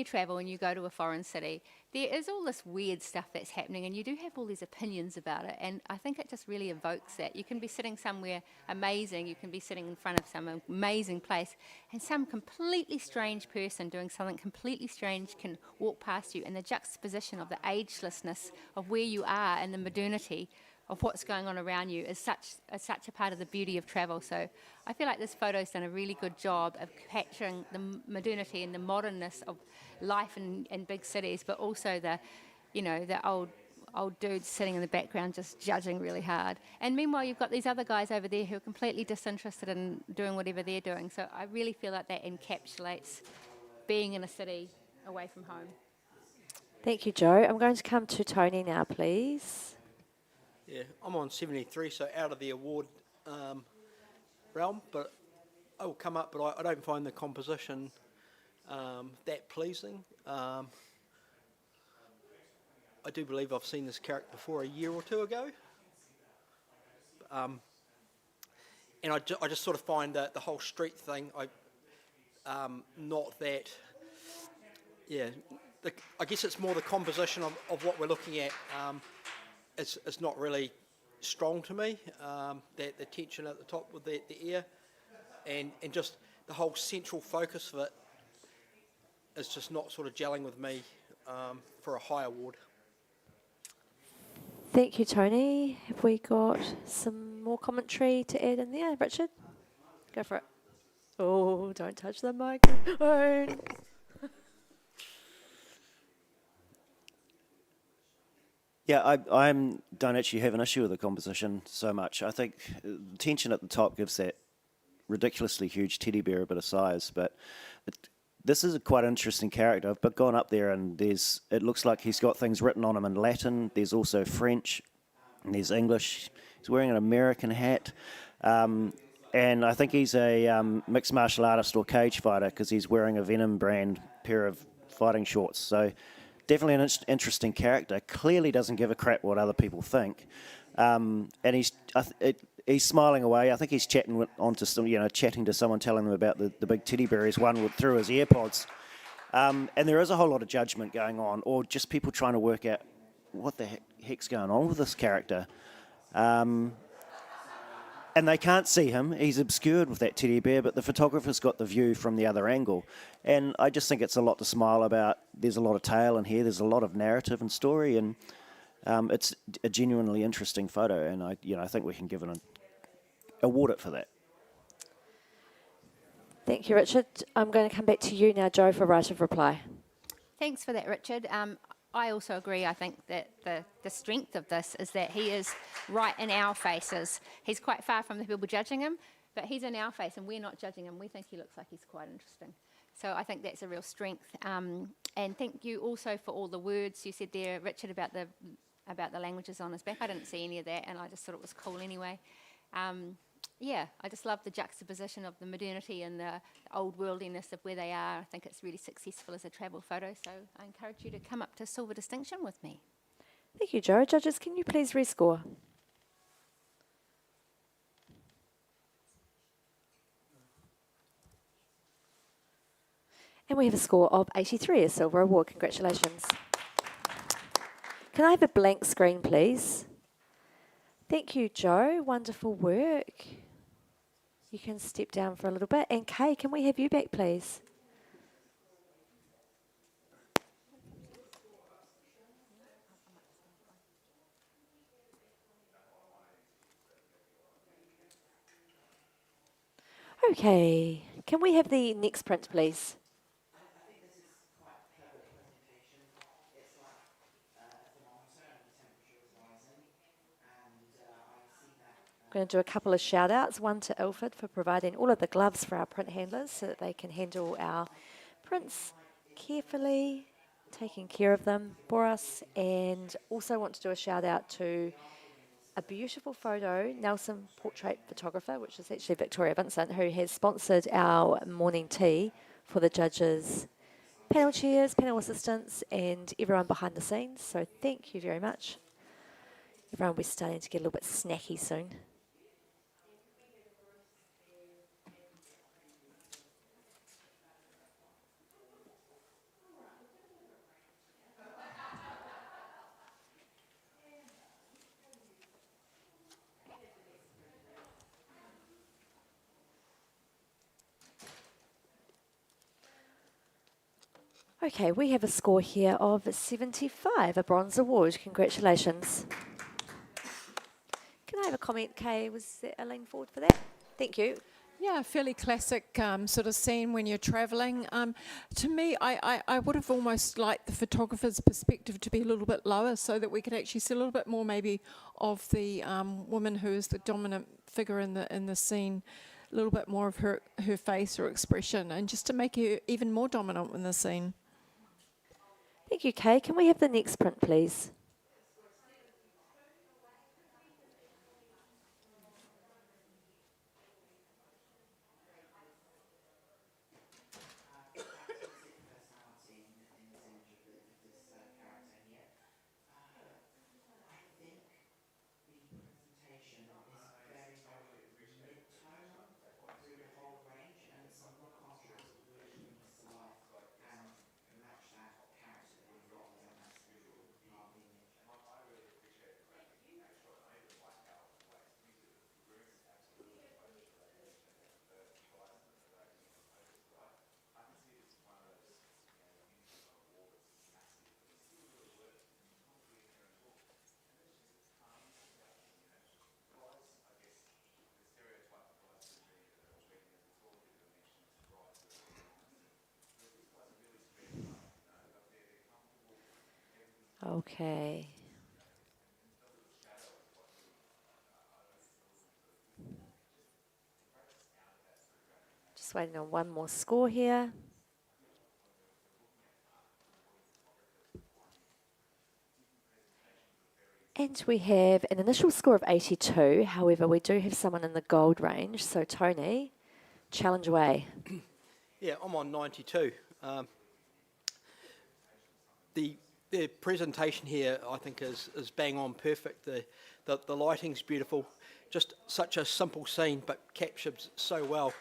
travel and you go to a foreign city, there is all this weird stuff that's happening, and you do have all these opinions about it. And I think it just really evokes that. You can be sitting somewhere amazing, you can be sitting in front of some amazing place, and some completely strange person doing something completely strange can walk past you, and the juxtaposition of the agelessness of where you are and the modernity of what's going on around you is such a part of the beauty of travel. So I feel like this photo's done a really good job of capturing the modernity and the modernness of life in big cities, but also the old dudes sitting in the background just judging really hard. And meanwhile, you've got these other guys over there who are completely disinterested in doing whatever they're doing. So I really feel like that encapsulates being in a city away from home. Thank you, Joe. I'm going to come to Tony now, please. Yeah, I'm on 73, so out of the award realm, but I will come up, but I don't find the composition that pleasing. I do believe I've seen this character before a year or two ago. And I just sort of find that the whole street thing, not that, yeah, I guess it's more the composition of what we're looking at. It's not really strong to me, the tension at the top with the air, and just the whole central focus of it is just not sort of gelling with me for a high award. Thank you, Tony. Have we got some more commentary to add in there? Richard? Go for it. Oh, don't touch the microphone. Yeah, I don't actually have an issue with the composition so much. I think the tension at the top gives that ridiculously huge teddy bear, a bit of size, but this is a quite interesting character. I've gone up there and it looks like he's got things written on him in Latin. There's also French, and there's English. He's wearing an American hat. And I think he's a mixed martial artist or cage fighter because he's wearing a Venom brand pair of fighting shorts. So definitely an interesting character. Clearly doesn't give a crap what other people think. And he's smiling away. I think he's chatting chatting to someone, telling them about the big teddy bear he's won through his AirPods. And there is a whole lot of judgment going on, or just people trying to work out what the heck's going on with this character. And they can't see him. He's obscured with that teddy bear, but the photographer's got the view from the other angle. And I just think it's a lot to smile about. There's a lot of tale in here. There's a lot of narrative and story, and it's a genuinely interesting photo. And I think we can give it award it for that. Thank you, Richard. I'm going to come back to you now, Joe, for right of reply. Thanks for that, Richard. I also agree. I think that the strength of this is that he is right in our faces. He's quite far from the people judging him, but he's in our face and we're not judging him. We think he looks like he's quite interesting. So I think that's a real strength. And thank you also for all the words you said there, Richard, about the languages on his back. I didn't see any of that, and I just thought it was cool anyway. Yeah, I just love the juxtaposition of the modernity and the old worldliness of where they are. I think it's really successful as a travel photo, so I encourage you to come up to Silver Distinction with me. Thank you, Joe. Judges, can you please rescore? And we have a score of 83, a silver award. Congratulations. Can I have a blank screen, please? Thank you, Joe. Wonderful work. You can step down for a little bit. And Kay, can we have you back, please? Okay. Can we have the next print, please? I'm going to do a couple of shout outs. One to Ilford for providing all of the gloves for our print handlers so that they can handle our prints carefully, taking care of them for us. And also want to do a shout out to a beautiful photo, Nelson Portrait Photographer, which is actually Victoria Vincent, who has sponsored our morning tea for the judges, panel chairs, panel assistants, and everyone behind the scenes. So thank you very much. Everyone will be starting to get a little bit snacky soon. Okay, we have a score here of 75, a bronze award. Congratulations. Can I have a comment, Kay? Was there a lean forward for that? Thank you. Yeah, fairly classic sort of scene when you're travelling. To me, I would have almost liked the photographer's perspective to be a little bit lower so that we could actually see a little bit more maybe of the woman who is the dominant figure in the scene, a little bit more of her face or expression, and just to make her even more dominant in the scene. Thank you, Kay. Can we have the next print, please? Okay. Just waiting on one more score here. And we have an initial score of 82. However, we do have someone in the gold range. So, Tony, challenge away. Yeah, I'm on 92. The presentation here, I think, is bang on perfect. The lighting's beautiful. Just such a simple scene, but captured so well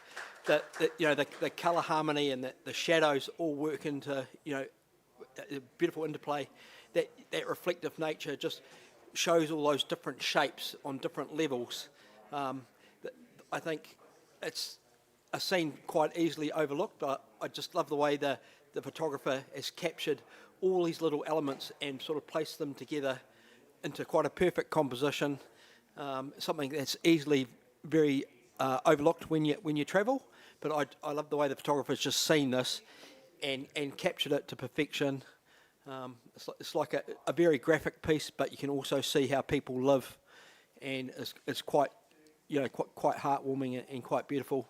that you know the colour harmony and the shadows all work into a beautiful interplay. That reflective nature just shows all those different shapes on different levels. I think it's a scene quite easily overlooked, but I just love the way the photographer has captured all these little elements and sort of placed them together into quite a perfect composition. Something that's easily very overlooked when you travel, but I love the way the photographer's just seen this and captured it to perfection. It's like a very graphic piece, but you can also see how people live, and it's quite quite heartwarming and quite beautiful.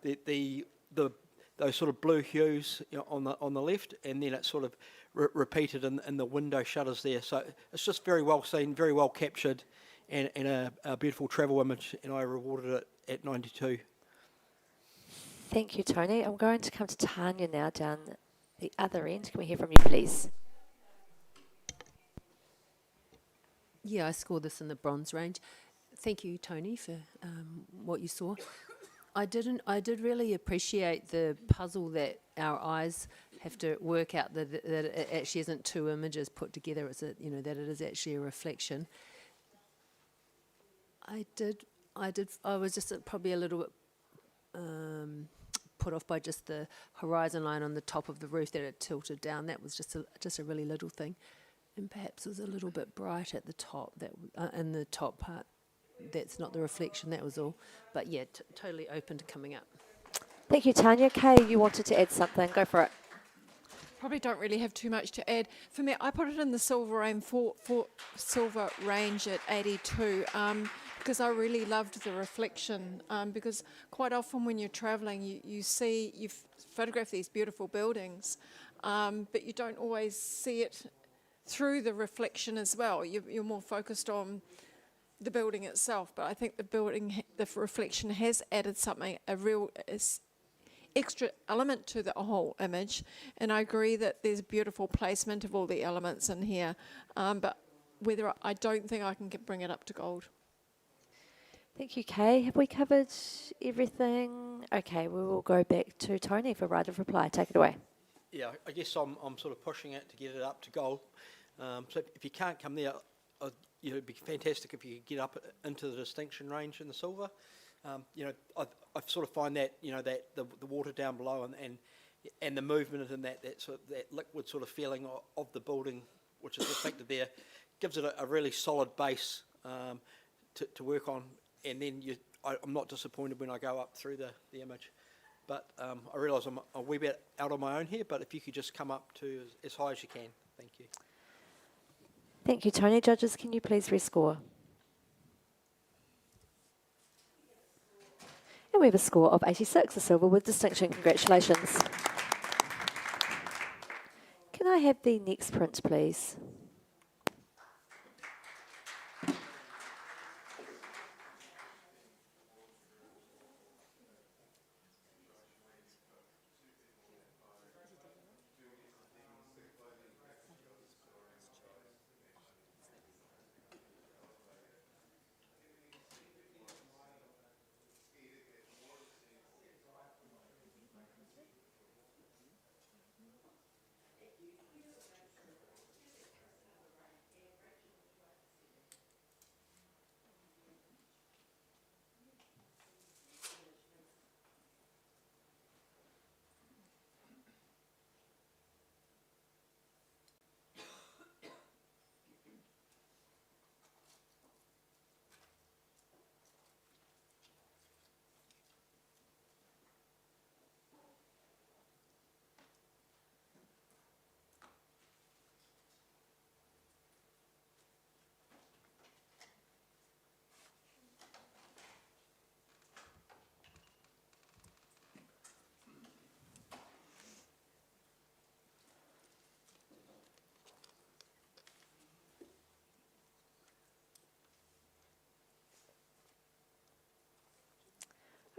Those sort of blue hues on the left, and then it's sort of repeated in the window shutters there. So it's just very well seen, very well captured, and a beautiful travel image, and I rewarded it at 92. Thank you, Tony. I'm going to come to Tanya now down the other end. Can we hear from you, please? Yeah, I scored this in the bronze range. Thank you, Tony, for what you saw. I did really appreciate the puzzle that our eyes have to work out that it actually isn't two images put together. It's that it is actually a reflection. I was just probably a little bit put off by just the horizon line on the top of the roof that it tilted down. That was just a really little thing, and perhaps it was a little bit bright at the top. That in the top part. That's not the reflection, that was all. But yeah, totally open to coming up. Thank you, Tanya. Kay, you wanted to add something. Go for it. Probably don't really have too much to add. For me, I put it in the silver range at 82 because I really loved the reflection. Because quite often when you're travelling, you photograph these beautiful buildings, but you don't always see it through the reflection as well. You're more focused on the building itself, but I think the reflection has added something, a real extra element to the whole image, and I agree that there's beautiful placement of all the elements in here, but I don't think I can bring it up to gold. Thank you, Kay. Have we covered everything? Okay, we will go back to Tony for right of reply. Take it away. Yeah, I guess I'm sort of pushing it to get it up to gold. So if you can't come there, it'd be fantastic if you could get up into the distinction range in the silver. I sort of find that that the water down below and the movement in that liquid sort of feeling of the building, which is reflected there, gives it a really solid base to work on. And then I'm not disappointed when I go up through the image. But I realise I'm a wee bit out on my own here. But if you could just come up to as high as you can, thank you. Thank you, Tony. Judges, can you please rescore? And we have a score of 86, a silver with distinction. Congratulations. Can I have the next print, please?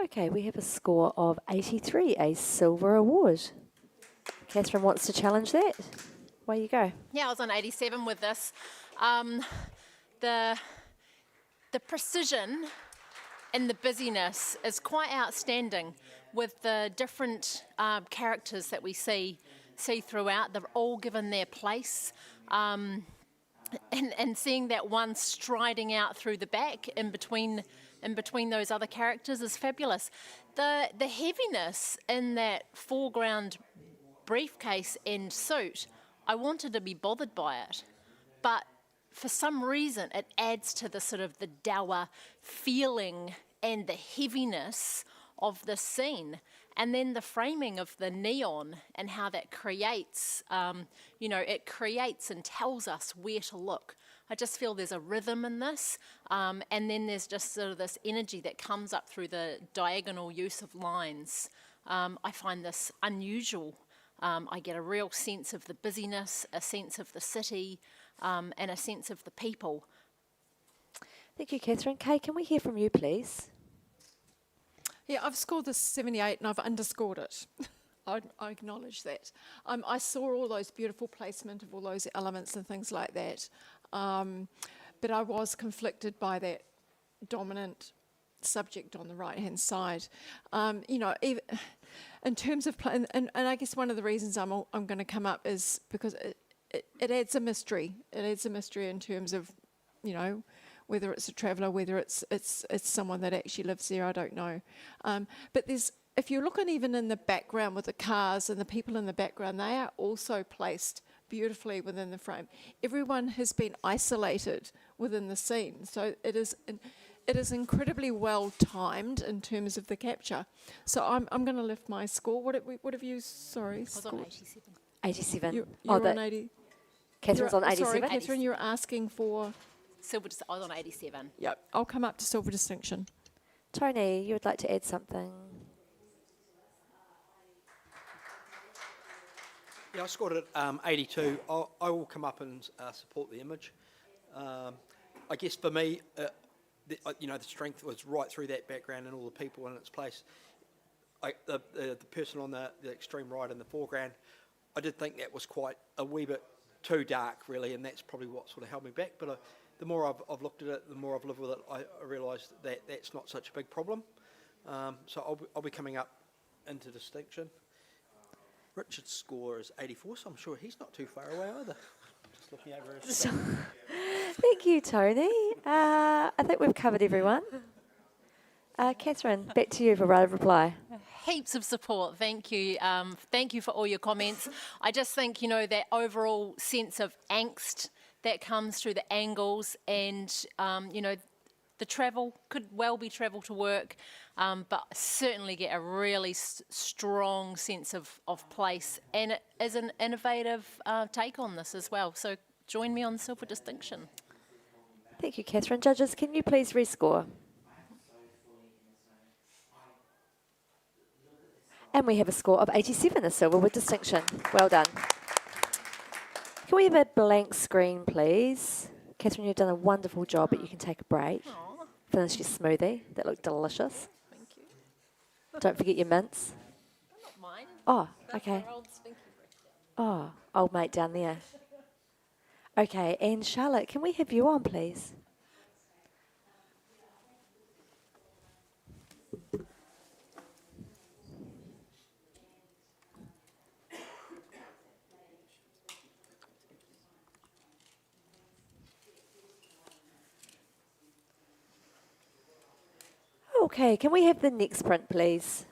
Okay, we have a score of 83, a silver award. Catherine wants to challenge that. Away you go. Yeah, I was on 87 with this. The precision and the busyness is quite outstanding with the different characters that we see throughout. They're all given their place. And seeing that one striding out through the back in between those other characters is fabulous. The heaviness in that foreground briefcase and suit, I wanted to be bothered by it, but for some reason it adds to the sort of the dour feeling and the heaviness of the scene. And then the framing of the neon and how that creates, it creates and tells us where to look. I just feel there's a rhythm in this, and then there's just sort of this energy that comes up through the diagonal use of lines. I find this unusual. I get a real sense of the busyness, a sense of the city, and a sense of the people. Thank you, Catherine. Kay, can we hear from you, please? Yeah, I've scored this 78 and I've underscored it. I acknowledge that. I saw all those beautiful placement of all those elements and things like that, but I was conflicted by that dominant subject on the right-hand side. Even in terms of and I guess one of the reasons I'm going to come up is because it adds a mystery. It adds a mystery in terms of, whether it's a traveller, whether it's someone that actually lives there, I don't know. But if you're looking even in the background with the cars and the people in the background, they are also placed beautifully within the frame. Everyone has been isolated within the scene, so it is incredibly well timed in terms of the capture. So I'm going to lift my score. What have you? Sorry, I was on 87. 87. You're Oh, on 80. Catherine's on 87. Sorry, Catherine, you're asking for Silver. I was on 87. Yep, I'll come up to silver distinction. Tony, you would like to add something? Yeah, I scored it 82. I will come up and support the image. I guess for me, the strength was right through that background and all the people in its place. The person on the extreme right in the foreground, I did think that was quite a wee bit too dark, really, and that's probably what sort of held me back. But the more I've looked at it, the more I've lived with it, I realised that that's not such a big problem. So I'll be coming up into distinction. Richard's score is 84, so I'm sure he's not too far away either. Just looking over his stuff. Thank you, Tony. I think we've covered everyone. Catherine, back to you for right of reply. Heaps of support. Thank you. Thank you for all your comments. I just think, that overall sense of angst that comes through the angles and, the travel could well be travel to work, but certainly get a really strong sense of place. And it is an innovative take on this as well. So join me on Silver Distinction. Thank you, Catherine. Judges, can you please rescore? And we have a score of 87, a silver with distinction. Well done. Can we have a blank screen, please? Catherine, you've done a wonderful job, but you can take a break. Finish your smoothie. That looked delicious. Thank you. Don't forget your mints. Not mine. Oh, okay. Our old stinky breakfast. Oh, old mate down there. Okay, and Charlotte, can we have you on, please? Okay, can we have the next print, please?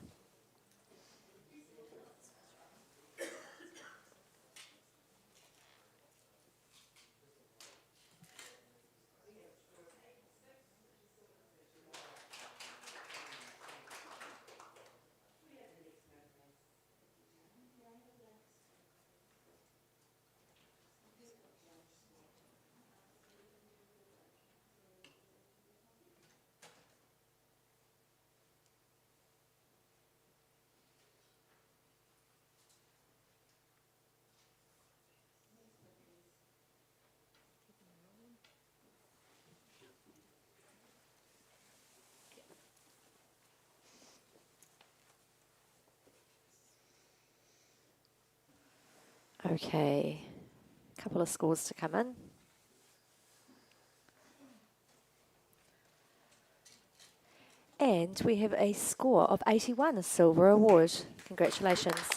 Okay, a couple of scores to come in. And we have a score of 81, a silver award. Congratulations.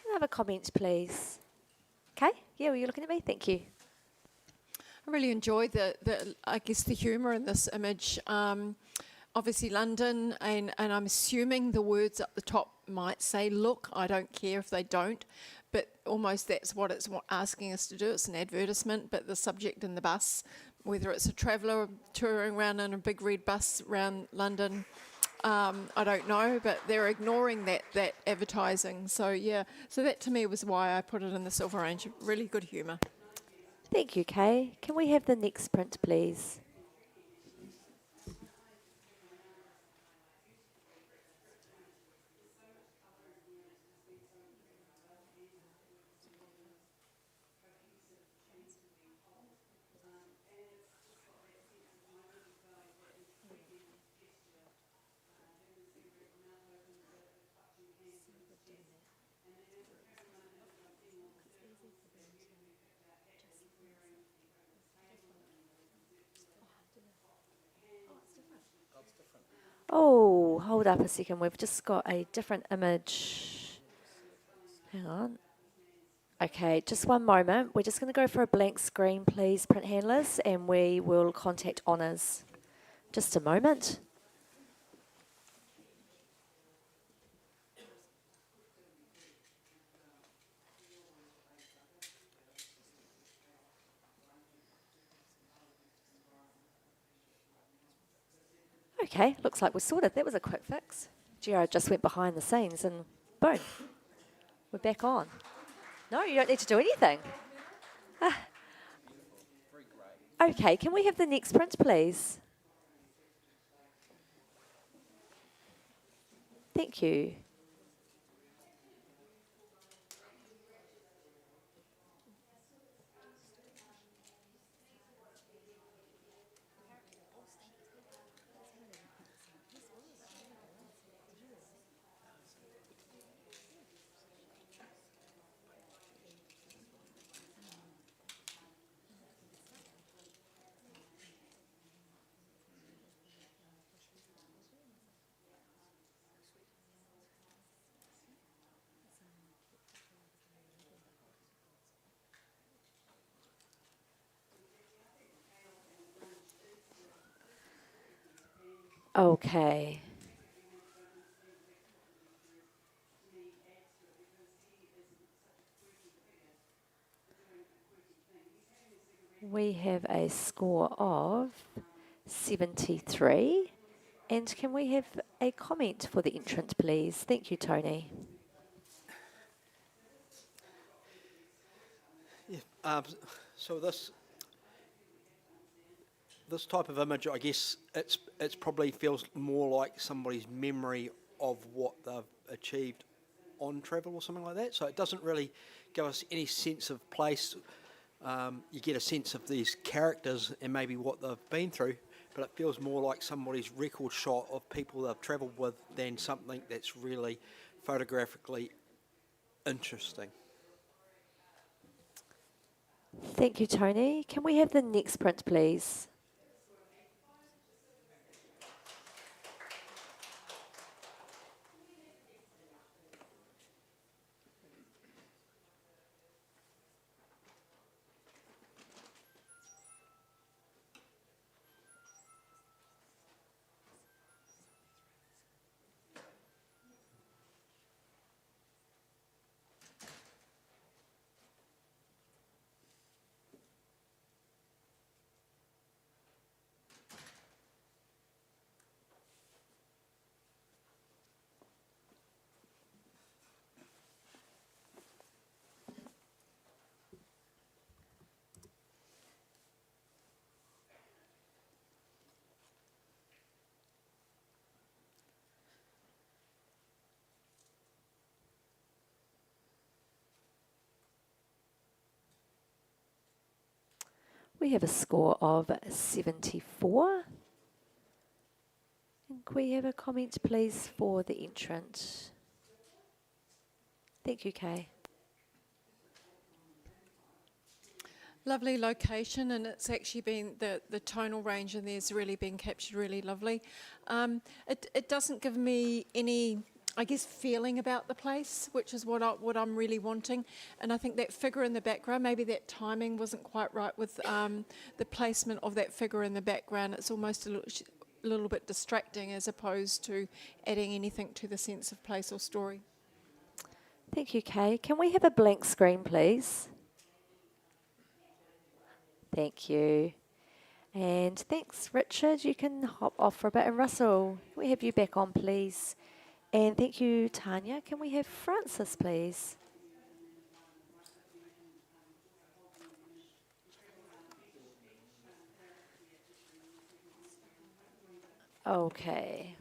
Another comment, please. Okay, yeah, were you looking at me? Thank you. I really enjoyed I guess the humour in this image. Obviously London, and I'm assuming the words up the top might say look. I don't care if they don't, but almost that's what it's asking us to do. It's an advertisement, but the subject in the bus, whether it's a traveller touring around in a big red bus around London, I don't know, but they're ignoring that advertising. So yeah, so that to me was why I put it in the silver range. Really good humour. Thank you, Kay. Can we have the next print, please? Oh, hold up a second. We've just got a different image. Hang on. Okay, just one moment. We're just going to go for a blank screen, please, print handlers, and we will contact Honours. Just a moment. Okay, looks like we're sorted. That was a quick fix. Gerard just went behind the scenes and boom, we're back on. No, you don't need to do anything. Okay, can we have the next print, please? Thank you. Okay. We have a score of 73. And can we have a comment for the entrant, please? Thank you, Tony. Yeah, so this type of image, I guess it's probably feels more like somebody's memory of what they've achieved on travel or something like that. So it doesn't really give us any sense of place. You get a sense of these characters and maybe what they've been through, but it feels more like somebody's record shot of people they've travelled with than something that's really photographically interesting. Thank you, Tony. Can we have the next print, please? We have a score of 74. And can we have a comment, please, for the entrant? Thank you, Kay. Lovely location, and it's actually been the tonal range in there's really been captured really lovely. It doesn't give me any, I guess, feeling about the place, which is what I'm really wanting. And I think that figure in the background, maybe that timing wasn't quite right with the placement of that figure in the background. It's almost a little bit distracting as opposed to adding anything to the sense of place or story. Thank you, Kay. Can we have a blank screen, please? Thank you. And thanks, Richard. You can hop off for a bit. And Russell, can we have you back on, please? And thank you, Tanya. Can we have Francis, please? Okay.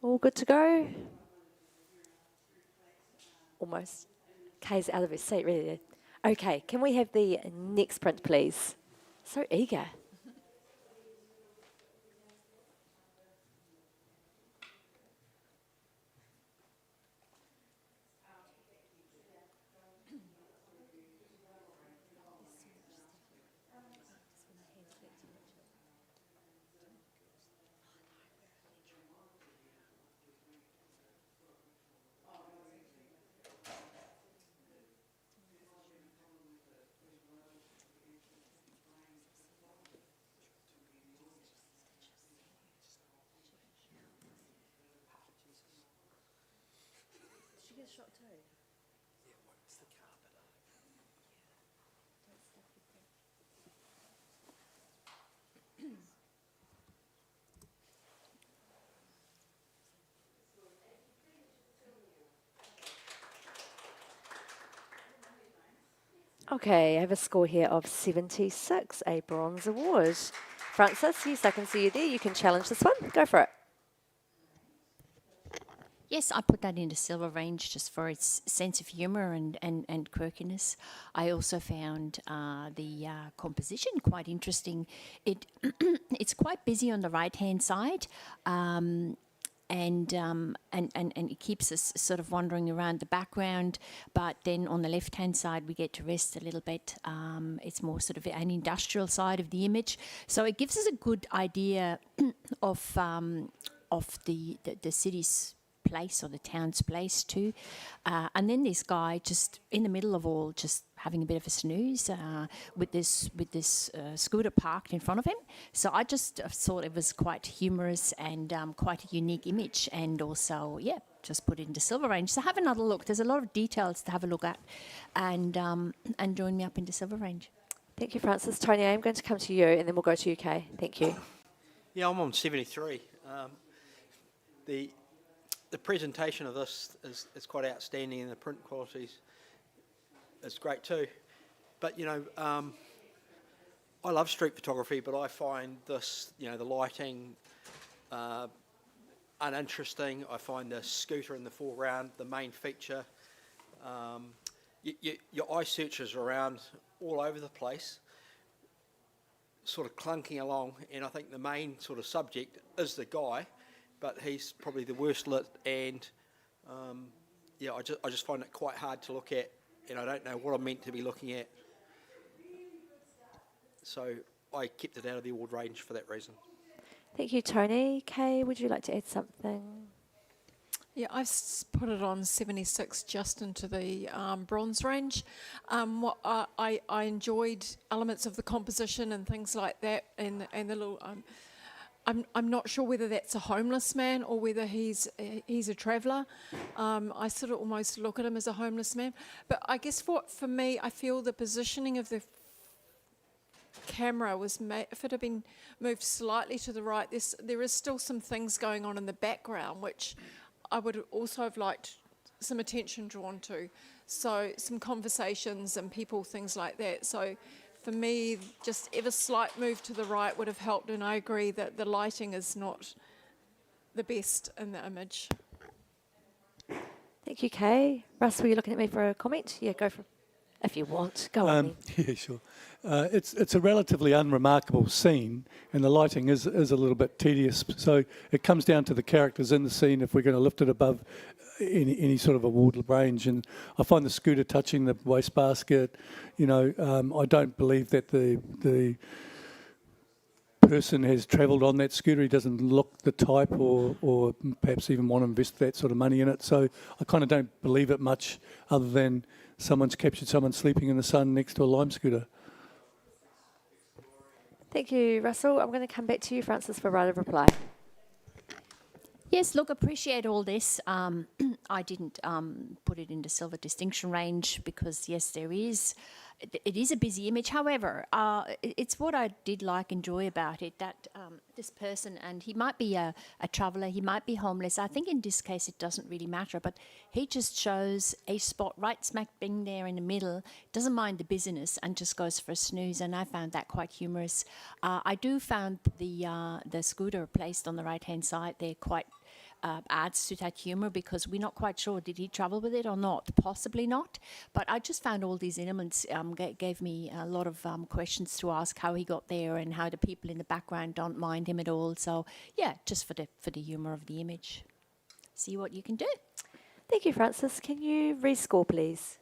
All good to go? Almost. Kay's out of his seat, really. Okay, can we have the next print, please? So eager. Okay, I have a score here of 76, a bronze award. Francis, yes, I can see you there. You can challenge this one. Go for it. Yes, I put that into silver range just for its sense of humour and quirkiness. I also found the composition quite interesting. It's quite busy on the right-hand side. And it keeps us sort of wandering around the background, but then on the left-hand side we get to rest a little bit. It's more sort of an industrial side of the image, so it gives us a good idea of the city's place or the town's place too. And then this guy just in the middle of all, just having a bit of a snooze with this scooter parked in front of him. So I just thought it was quite humorous and quite a unique image, and also just put it into silver range. So have another look. There's a lot of details to have a look at, and join me up into silver range. Thank you, Francis. Tony, I'm going to come to you, and then we'll go to UK. Thank you. Yeah, I'm on 73. The presentation of this is quite outstanding, and the print qualities is great too. But I love street photography, but I find this, the lighting uninteresting. I find the scooter in the foreground the main feature. Your eye searches around all over the place, sort of clunking along, and I think the main sort of subject is the guy, but he's probably the worst lit, and I just find it quite hard to look at, and I don't know what I'm meant to be looking at. So I kept it out of the award range for that reason. Thank you, Tony. Kay, would you like to add something? Yeah, I've put it on 76 just into the bronze range. I enjoyed elements of the composition and things like that, and the little. I'm not sure whether that's a homeless man or whether he's a traveller. I sort of almost look at him as a homeless man. But I guess for me, I feel the positioning of the camera was if it had been moved slightly to the right, there is still some things going on in the background which I would also have liked some attention drawn to. So some conversations and people, things like that. So for me, just ever slight move to the right would have helped, and I agree that the lighting is not the best in the image. Thank you, Kay. Russ, were you looking at me for a comment? Yeah, go for it. If you want, go on then. Yeah, sure. It's a relatively unremarkable scene, and the lighting is a little bit tedious. So it comes down to the characters in the scene if we're going to lift it above any sort of award range. And I find the scooter touching the wastebasket. I don't believe that the person has travelled on that scooter. He doesn't look the type, or perhaps even want to invest that sort of money in it. So I kind of don't believe it much, other than someone's captured someone sleeping in the sun next to a lime scooter. Thank you, Russell. I'm going to come back to you, Francis, for right of reply. Yes, look, appreciate all this. I didn't put it into silver distinction range because, yes, it is a busy image. However, it's what I did enjoy about it, that this person, and he might be a traveller, he might be homeless. I think in this case it doesn't really matter, but he just chose a spot right smack bang there in the middle, doesn't mind the busyness and just goes for a snooze, and I found that quite humorous. I do found the scooter placed on the right-hand side there quite adds to that humour, because we're not quite sure, did he travel with it or not? Possibly not. But I just found all these elements gave me a lot of questions to ask, how he got there and how the people in the background don't mind him at all. So yeah, just for the humour of the image. See what you can do. Thank you, Francis. Can you rescore, please?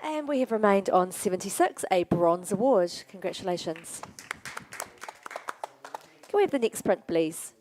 And we have remained on 76, a bronze award. Congratulations. Can we have the next print, please?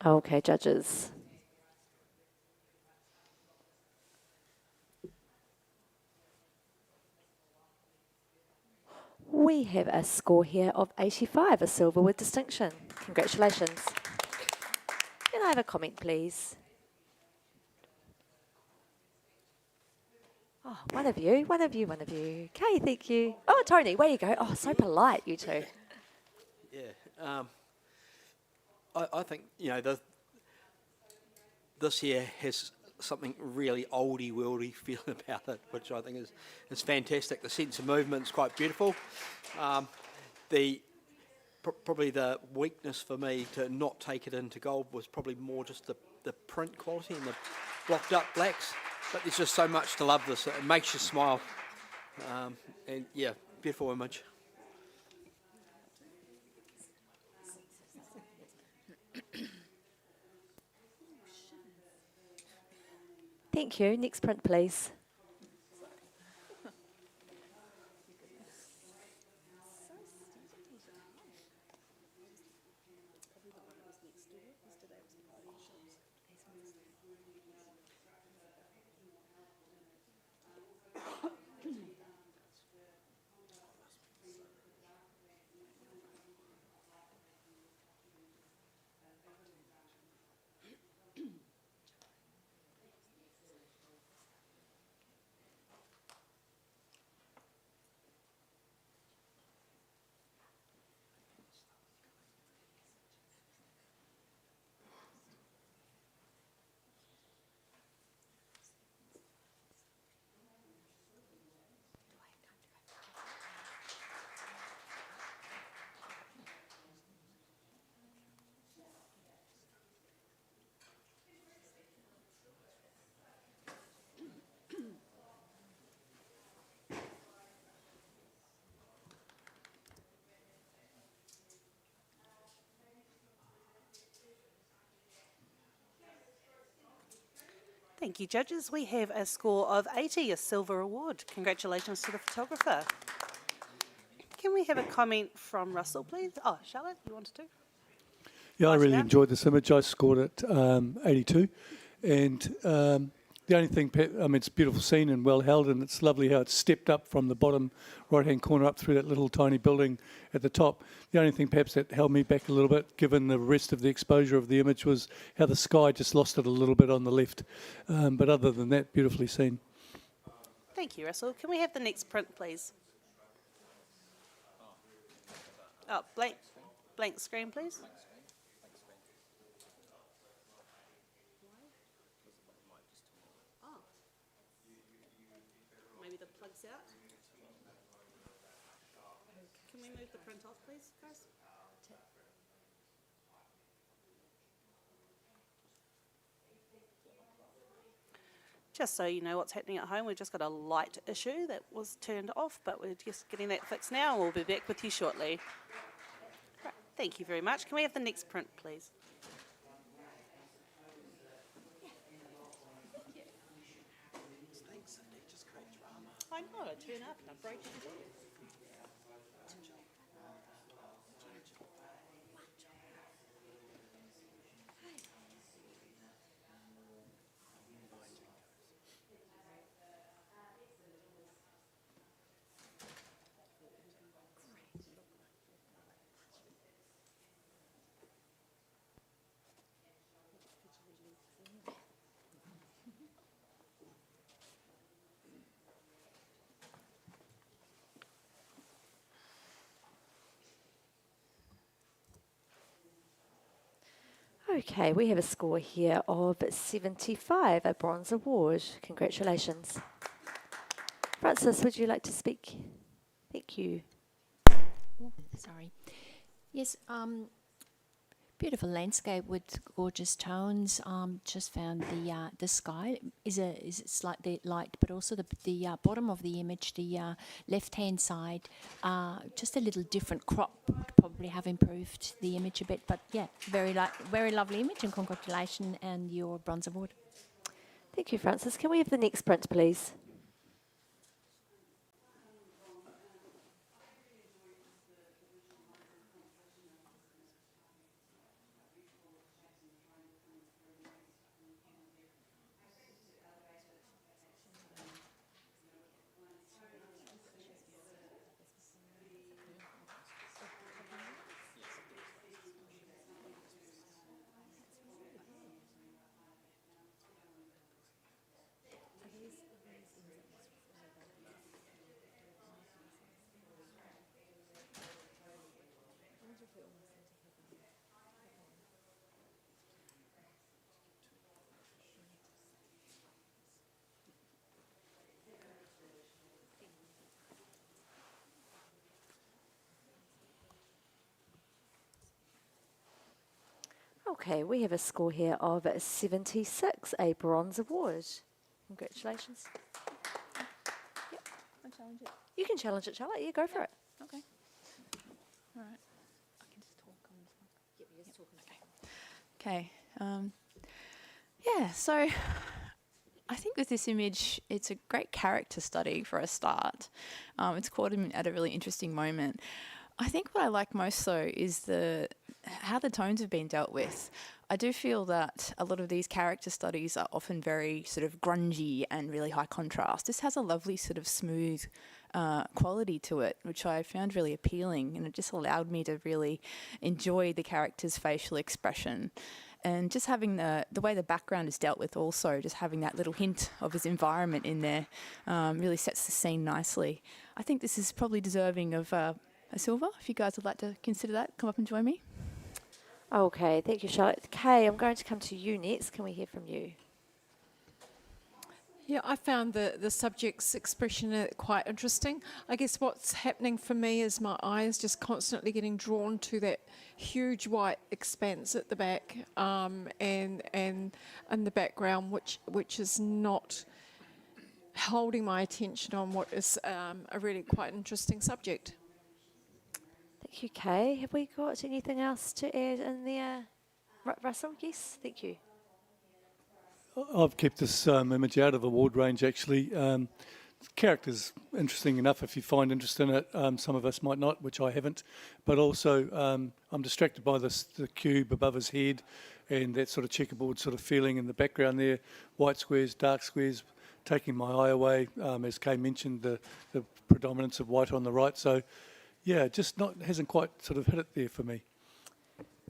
Okay, judges. We have a score here of 85, a silver with distinction. Congratulations. Can I have a comment, please? Oh, one of you. Okay, thank you. Oh, Tony, where you go? Oh, so polite, you two. Yeah. I think, this here has something really oldie-worldy feeling about it, which I think is fantastic. The sense of movement is quite beautiful. Probably the weakness for me to not take it into gold was probably more just the print quality and the blocked up blacks. But there's just so much to love this. It makes you smile. And yeah, beautiful image. Thank you. Next print, please. Thank you, judges. We have a score of 80, a silver award. Congratulations to the photographer. Can we have a comment from Russell, please? Oh, Charlotte, you wanted to? Yeah, I Right really now. enjoyed this image. I scored it 82. And the only thing, it's a beautiful scene and well held, and it's lovely how it's stepped up from the bottom right-hand corner up through that little tiny building at the top. The only thing perhaps that held me back a little bit, given the rest of the exposure of the image, was how the sky just lost it a little bit on the left. But other than that, beautifully seen. Thank you, Russell. Can we have the next print, please? Oh, blank screen, please. Maybe the plug's out. Can we move the print off, please, guys? Just so you know what's happening at home, we've just got a light issue that was turned off, but we're just getting that fixed now, and we'll be back with you shortly. Right, thank you very much. Can we have the next print, please? I know, I turn up and I break it. Okay, we have a score here of 75, a bronze award. Congratulations. Francis, would you like to speak? Thank you. Sorry. Yes, beautiful landscape with gorgeous tones. Just found the sky is slightly light, but also the bottom of the image, the left hand side, just a little different crop would probably have improved the image a bit. But yeah, very lovely image, and congratulations and your bronze award. Thank you, Francis. Can we have the next print, please? Okay, we have a score here of 76, a bronze award. Congratulations. Yep. I'll challenge it. You can challenge it, Charlotte. Yeah, go for it. Okay. All right. I can just talk on this one. Yep, you just talk on this one. Okay. Yeah, so I think with this image, it's a great character study for a start. It's caught him at a really interesting moment. I think what I like most, though, is how the tones have been dealt with. I do feel that a lot of these character studies are often very sort of grungy and really high contrast. This has a lovely sort of smooth quality to it, which I found really appealing, and it just allowed me to really enjoy the character's facial expression. And just having the way the background is dealt with also, just having that little hint of his environment in there really sets the scene nicely. I think this is probably deserving of a silver. If you guys would like to consider that, come up and join me. Okay, thank you, Charlotte. Kay, I'm going to come to you next. Can we hear from you? Yeah, I found the subject's expression quite interesting. I guess what's happening for me is my eye is just constantly getting drawn to that huge white expanse at the back and the background, which is not holding my attention on what is a really quite interesting subject. Thank you, Kay. Have we got anything else to add in there? Russell, yes, thank you. I've kept this image out of award range actually. The character's interesting enough if you find interest in it. Some of us might not, which I haven't. But also I'm distracted by the cube above his head and that sort of checkerboard sort of feeling in the background there. White squares, dark squares, taking my eye away. As Kay mentioned, the predominance of white on the right. So yeah, just hasn't quite sort of hit it there for me.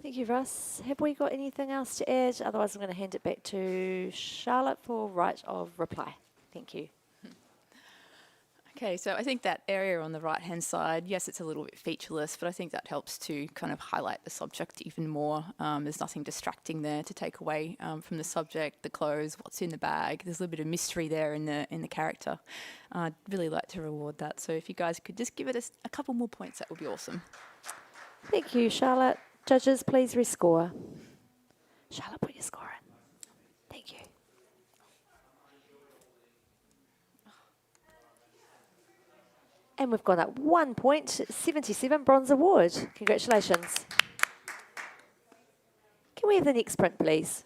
Thank you, Russ. Have we got anything else to add? Otherwise, I'm going to hand it back to Charlotte for right of reply. Thank you. Okay, so I think that area on the right-hand side, yes, it's a little bit featureless, but I think that helps to kind of highlight the subject even more. There's nothing distracting there to take away from the subject, the clothes, what's in the bag. There's a little bit of mystery there in the character. I'd really like to reward that. So if you guys could just give it a couple more points, that would be awesome. Thank you, Charlotte. Judges, please rescore. Charlotte, put your score in. Thank you. And we've gone up 1 point, 77 bronze award. Congratulations. Can we have the next print, please?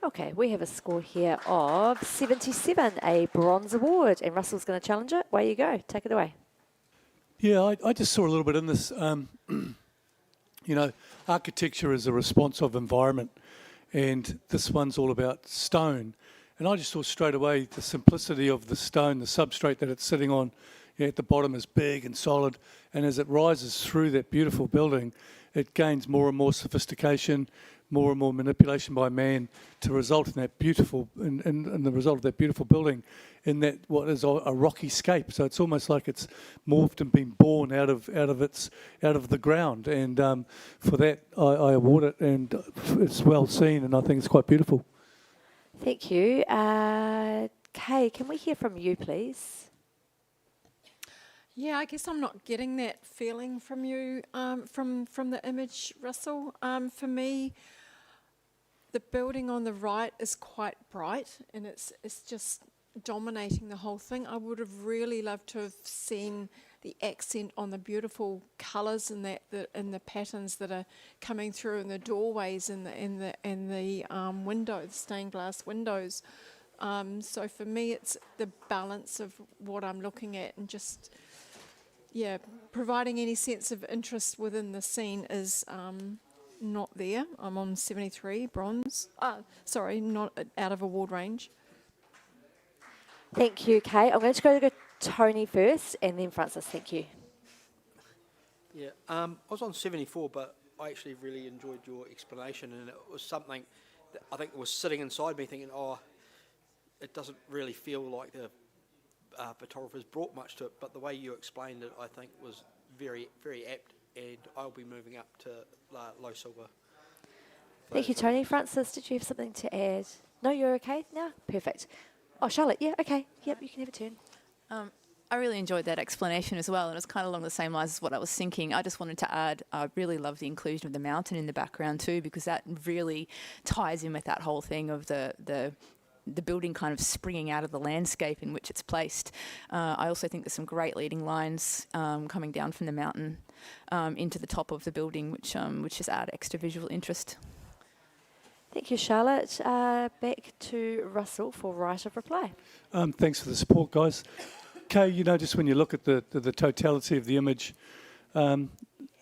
Okay, we have a score here of 77, a bronze award. And Russell's going to challenge it. Away you go. Take it away. Yeah, I just saw a little bit in this. You know, architecture is a responsive environment, and this one's all about stone. And I just saw straight away the simplicity of the stone, the substrate that it's sitting on. You know, at the bottom is big and solid, and as it rises through that beautiful building, it gains more and more sophistication, more and more manipulation by man to result in that beautiful, in the result of that beautiful building, in that what is a rocky scape. So it's almost like it's morphed and been born out of the ground. And for that, I award it, and it's well seen, and I think it's quite beautiful. Thank you. Kay, can we hear from you, please? Yeah, I guess I'm not getting that feeling from you, from the image, Russell. For me, the building on the right is quite bright, and it's just dominating the whole thing. I would have really loved to have seen the accent on the beautiful colours and the patterns that are coming through in the doorways and the windows, stained glass windows. So for me, it's the balance of what I'm looking at, and just providing any sense of interest within the scene is not there. I'm on 73 bronze. Sorry, not out of award range. Thank you, Kay. I'm going to go to Tony first, and then Francis. Thank you. Yeah, I was on 74, but I actually really enjoyed your explanation, and it was something that I think was sitting inside me thinking, it doesn't really feel like the photographer's brought much to it, but the way you explained it, I think, was very, very apt, and I'll be moving up to low silver. Thank you, Tony. Francis, did you have something to add? No, you're okay now? Perfect. Oh, Charlotte, yeah, okay. Yep, you can have a turn. I really enjoyed that explanation as well, and it's kind of along the same lines as what I was thinking. I just wanted to add, I really love the inclusion of the mountain in the background too, because that really ties in with that whole thing of the building kind of springing out of the landscape in which it's placed. I also think there's some great leading lines coming down from the mountain into the top of the building, which just add extra visual interest. Thank you, Charlotte. Back to Russell for right of reply. Thanks for the support, guys. Kay, you know, just when you look at the totality of the image,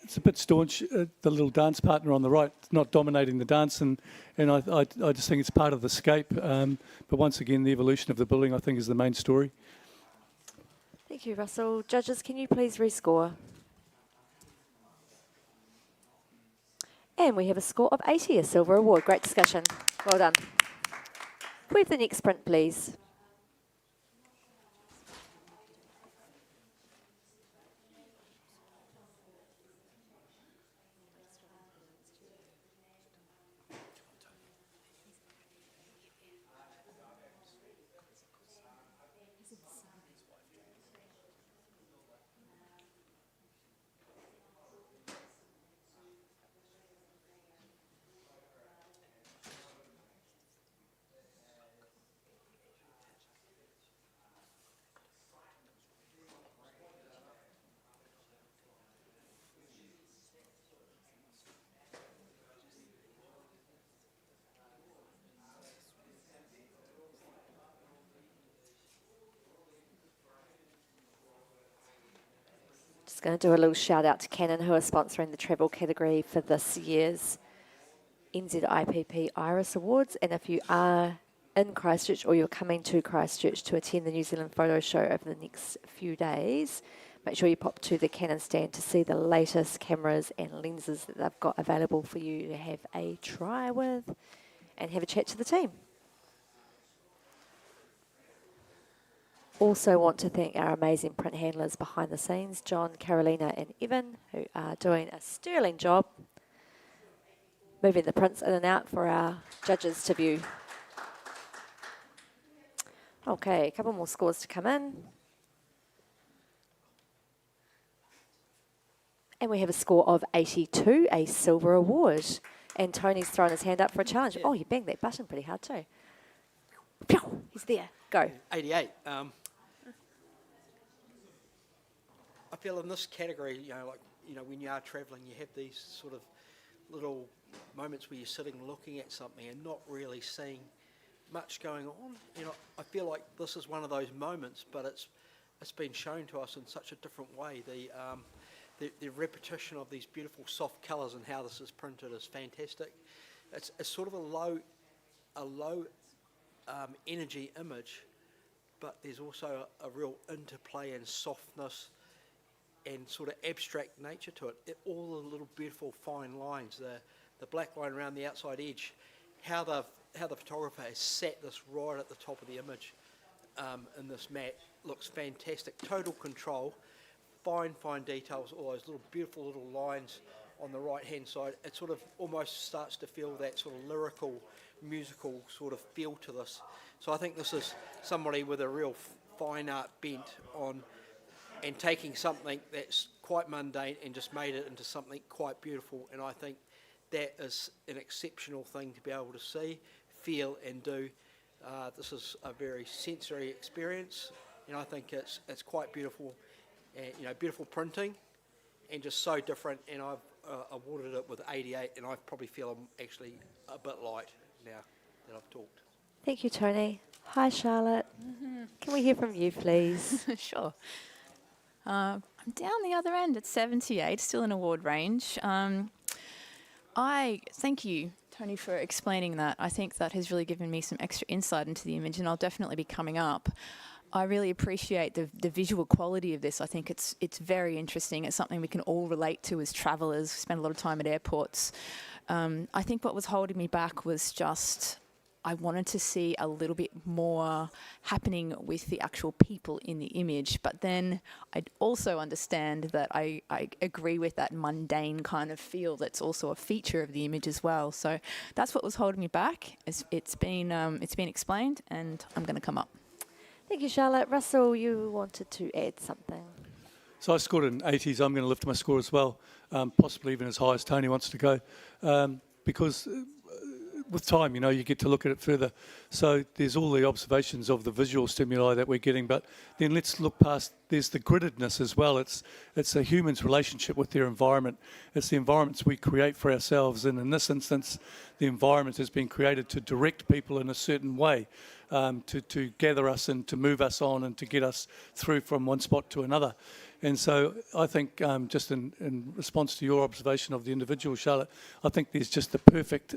it's a bit staunch. The little dance partner on the right, not dominating the dance, and I just think it's part of the scape. But once again, the evolution of the building, I think, is the main story. Thank you, Russell. Judges, can you please rescore? And we have a score of 80, a silver award. Great discussion. Well done. Can we have the next print, please? Just going to do a little shout out to Canon, who are sponsoring the travel category for this year's NZIPP Iris Awards. And if you are in Christchurch or you're coming to Christchurch to attend the New Zealand Photo Show over the next few days, make sure you pop to the Canon stand to see the latest cameras and lenses that they've got available for you to have a try with and have a chat to the team. Also want to thank our amazing print handlers behind the scenes, John, Carolina and Evan, who are doing a sterling job moving the prints in and out for our judges to view. Okay, a couple more scores to come in. And we have a score of 82, a silver award. And Tony's thrown his hand up for a challenge. Oh, you banged that button pretty hard too. Pew! He's there. Go. 88. I feel in this category, when you are travelling, you have these sort of little moments where you're sitting looking at something and not really seeing much going on. I feel like this is one of those moments, but it's been shown to us in such a different way. The repetition of these beautiful soft colours and how this is printed is fantastic. It's sort of a low energy image, but there's also a real interplay and softness and sort of abstract nature to it. All the little beautiful fine lines, the black line around the outside edge, how the photographer has set this right at the top of the image in this mat looks fantastic. Total control, fine details, all those little beautiful little lines on the right hand side. It sort of almost starts to feel that sort of lyrical, musical sort of feel to this. So I think this is somebody with a real fine art bent on and taking something that's quite mundane and just made it into something quite beautiful. And I think that is an exceptional thing to be able to see, feel and do. This is a very sensory experience, and I think it's quite beautiful, beautiful printing and just so different. And I've awarded it with 88, and I probably feel I'm actually a bit light now that I've talked. Thank you, Tony. Hi, Charlotte. Can we hear from you, please? Sure. I'm down the other end at 78, still in award range. I thank you, Tony, for explaining that. I think that has really given me some extra insight into the image, and I'll definitely be coming up. I really appreciate the visual quality of this. I think it's very interesting. It's something we can all relate to as travellers. We spend a lot of time at airports. I think what was holding me back was just I wanted to see a little bit more happening with the actual people in the image. But then I also understand that I agree with that mundane kind of feel that's also a feature of the image as well. So that's what was holding me back. It's been explained, and I'm going to come up. Thank you, Charlotte. Russell, you wanted to add something. So I scored in 80s. I'm going to lift my score as well, possibly even as high as Tony wants to go, because with time, you get to look at it further. So there's all the observations of the visual stimuli that we're getting, but then let's look past, there's the griddedness as well. It's a human's relationship with their environment. It's the environments we create for ourselves, and in this instance, the environment has been created to direct people in a certain way, to gather us and to move us on and to get us through from one spot to another. And so I think just in response to your observation of the individual, Charlotte, I think there's just the perfect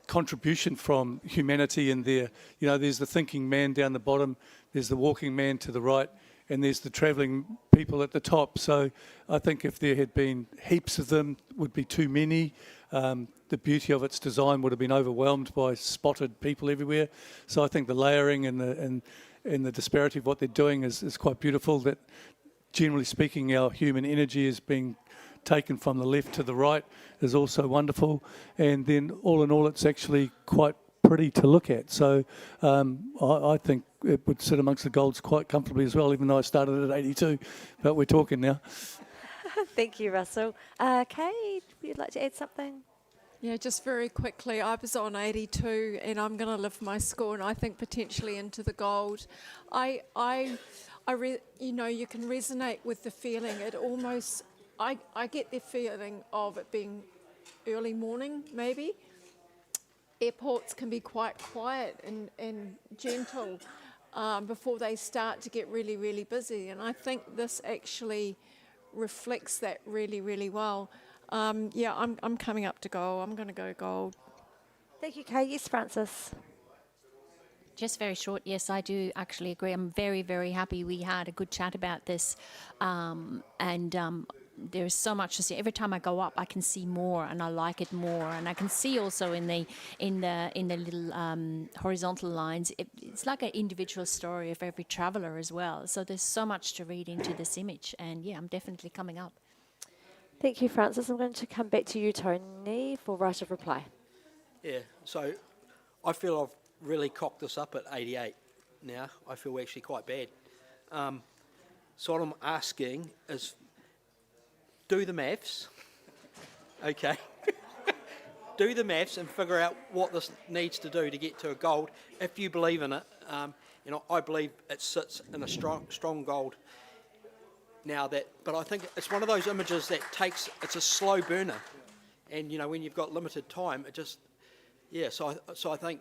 contribution from humanity in there. You know, there's the thinking man down the bottom, there's the walking man to the right, and there's the travelling people at the top. So I think if there had been heaps of them, would be too many. The beauty of its design would have been overwhelmed by spotted people everywhere. So I think the layering and the disparity of what they're doing is quite beautiful. That generally speaking, our human energy is being taken from the left to the right is also wonderful. And then all in all, it's actually quite pretty to look at. So I think it would sit amongst the golds quite comfortably as well, even though I started at 82. But we're talking now. Thank you, Russell. Kay, would you like to add something? Yeah, just very quickly, I was on 82 and I'm going to lift my score and I think potentially into the gold. You know, you can resonate with the feeling. It almost, I get the feeling of it being early morning maybe. Airports can be quite quiet and gentle before they start to get really, really busy. And I think this actually reflects that really, really well. Yeah, I'm coming up to gold. I'm going to go gold. Thank you, Kay. Yes, Francis. Just very short, yes, I do actually agree. I'm very, very happy we had a good chat about this. There's so much to see. Every time I go up, I can see more, and I like it more. And I can see also in the little horizontal lines, it's like an individual story of every traveller as well. So there's so much to read into this image, and yeah, I'm definitely coming up. Thank you, Francis. I'm going to come back to you, Tony, for right of reply. Yeah, so I feel I've really cocked this up at 88 now. I feel actually quite bad. So what I'm asking is, do the maths, okay? Do the maths and figure out what this needs to do to get to a gold. If you believe in it, you know, I believe it sits in a strong gold. Now but I think it's one of those images that it's a slow burner, and you know, when you've got limited time, it just, yeah. So I think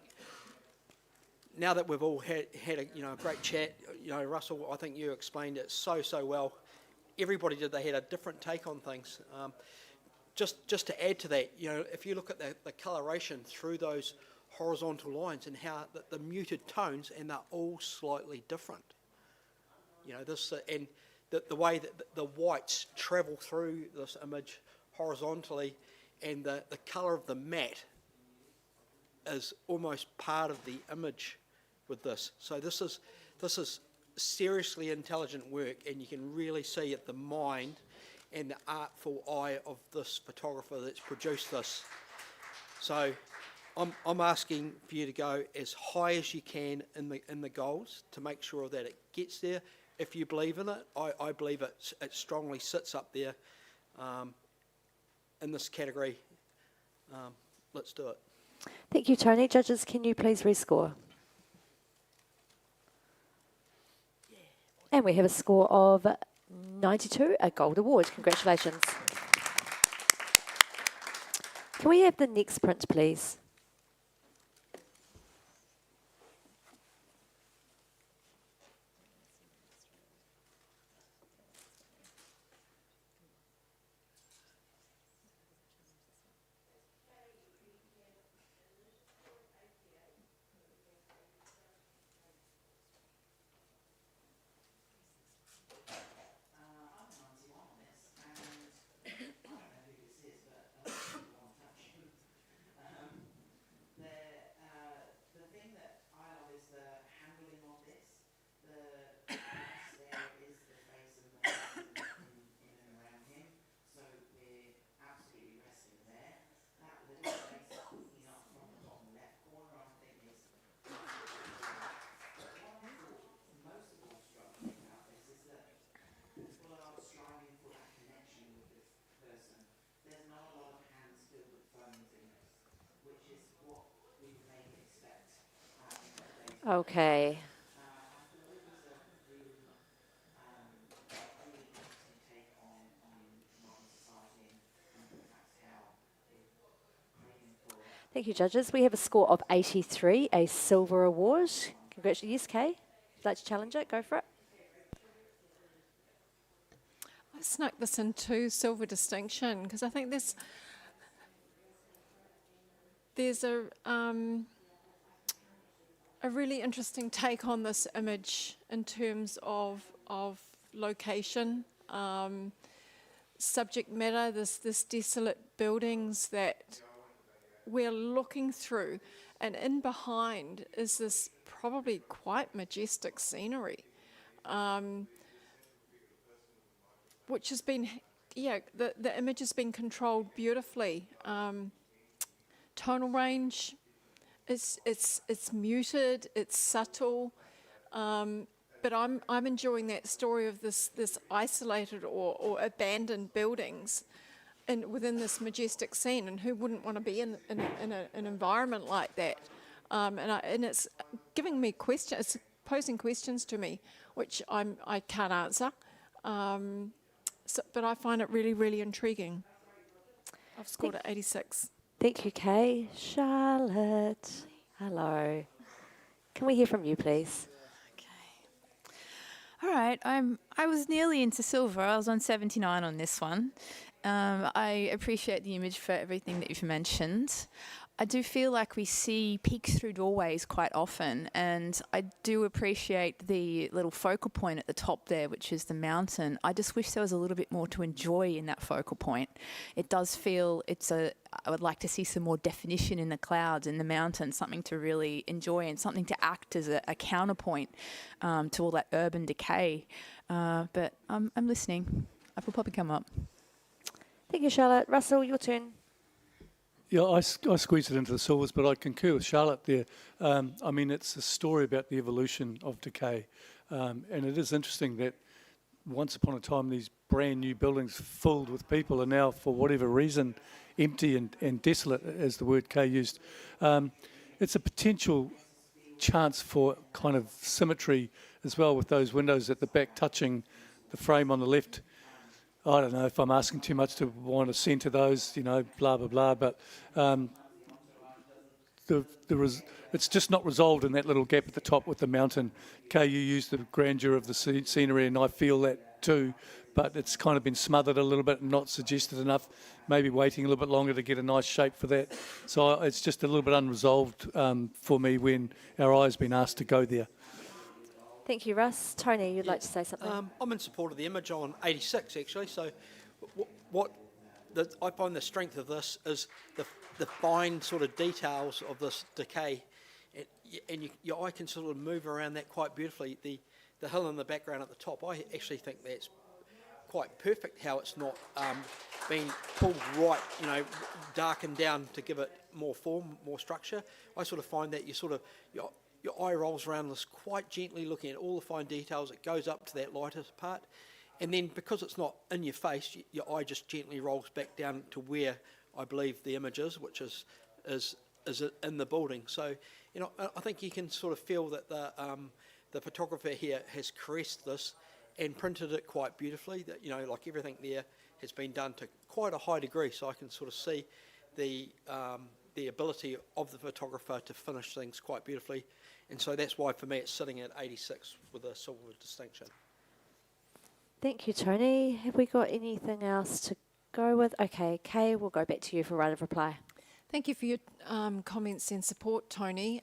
now that we've all had a great chat, you know, Russell, I think you explained it so well. Everybody they had a different take on things. Just to add to that, you know, if you look at the coloration through those horizontal lines and how the muted tones, and they're all slightly different. You know, this and the way that the whites travel through this image horizontally, and the colour of the matte is almost part of the image with this. So this is seriously intelligent work, and you can really see the mind and the artful eye of this photographer that's produced this. So I'm asking for you to go as high as you can in the goals to make sure that it gets there. If you believe in it, I believe it strongly sits up there in this category. Let's do it. Thank you, Tony. Judges, can you please rescore? And we have a score of 92, a gold award. Congratulations. Can we have the next print, please? Okay. Thank you, judges. We have a score of 83, a silver award. Congratulations. Yes, Kay? If you'd like to challenge it, go for it. snuck this into silver distinction because I think there's a really interesting take on this image in terms of location, subject matter, this desolate buildings that we're looking through, and in behind is this probably quite majestic scenery, which has been, the image has been controlled beautifully. Tonal range, it's muted, it's subtle, but I'm enjoying that story of this isolated or abandoned buildings within this majestic scene, and who wouldn't want to be in an environment like that? And it's giving me questions, it's posing questions to me, which I can't answer. But I find it really, really intriguing. I've scored at 86. Thank you, Kay. Charlotte, hello. Can we hear from you, please? All right, I was nearly into silver. I was on 79 on this one. I appreciate the image for everything that you've mentioned. I do feel like we see peeks through doorways quite often, and I do appreciate the little focal point at the top there, which is the mountain. I just wish there was a little bit more to enjoy in that focal point. It does feel I would like to see some more definition in the clouds and the mountain, something to really enjoy and something to act as a counterpoint to all that urban decay. But I'm listening. I will probably come up. Thank you, Charlotte. Russell, your turn. Yeah, I squeezed it into the silvers, but I concur with Charlotte there. I mean, it's a story about the evolution of decay. And it is interesting that once upon a time, these brand new buildings filled with people are now, for whatever reason, empty and desolate, as the word Kay used. It's a potential chance for kind of symmetry as well, with those windows at the back touching the frame on the left. I don't know if I'm asking too much to want to centre those, blah, blah, blah, but it's just not resolved in that little gap at the top with the mountain. Kay, you used the grandeur of the scenery, and I feel that too, but it's kind of been smothered a little bit and not suggested enough, maybe waiting a little bit longer to get a nice shape for that. So it's just a little bit unresolved for me when our eye's been asked to go there. Thank you, Russ. Tony, you'd like to say something? I'm in support of the image on 86, actually. So I find the strength of this is the fine sort of details of this decay. And your eye can sort of move around that quite beautifully. The hill in the background at the top, I actually think that's quite perfect how it's not been pulled right, darkened down to give it more form, more structure. I sort of find that your eye rolls around this quite gently, looking at all the fine details. It goes up to that lighter part, and then because it's not in your face, your eye just gently rolls back down to where I believe the image is, which is in the building. So, I think you can sort of feel that the photographer here has caressed this and printed it quite beautifully. That like everything there has been done to quite a high degree. So I can sort of see the ability of the photographer to finish things quite beautifully. And so that's why, for me, it's sitting at 86 with a silver distinction. Thank you, Tony. Have we got anything else to go with? Okay, Kay, we'll go back to you for right of reply. Thank you for your comments and support, Tony.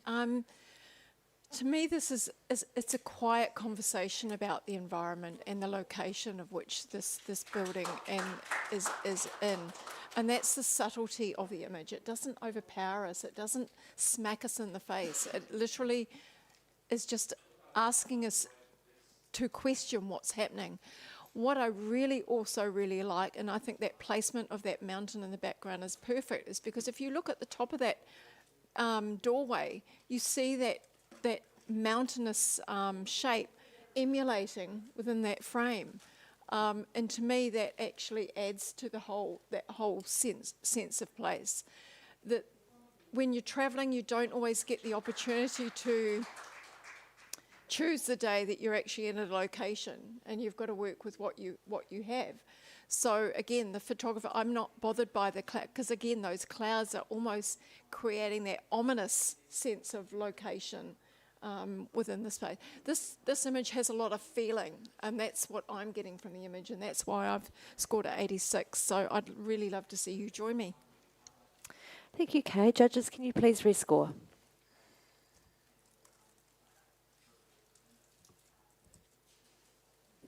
To me, it's a quiet conversation about the environment and the location of which this building is in. And that's the subtlety of the image. It doesn't overpower us. It doesn't smack us in the face. It literally is just asking us to question what's happening. What I also really like, and I think that placement of that mountain in the background is perfect, is because if you look at the top of that doorway, you see that mountainous shape emulating within that frame. And to me, that actually adds to that whole sense of place. That when you're travelling, you don't always get the opportunity to choose the day that you're actually in a location, and you've got to work with what you have. So again, the photographer, I'm not bothered by the cloud, because again, those clouds are almost creating that ominous sense of location. within the space. This image has a lot of feeling, and that's what I'm getting from the image, and that's why I've scored at 86. So I'd really love to see you join me. Thank you, Kay. Judges, can you please rescore?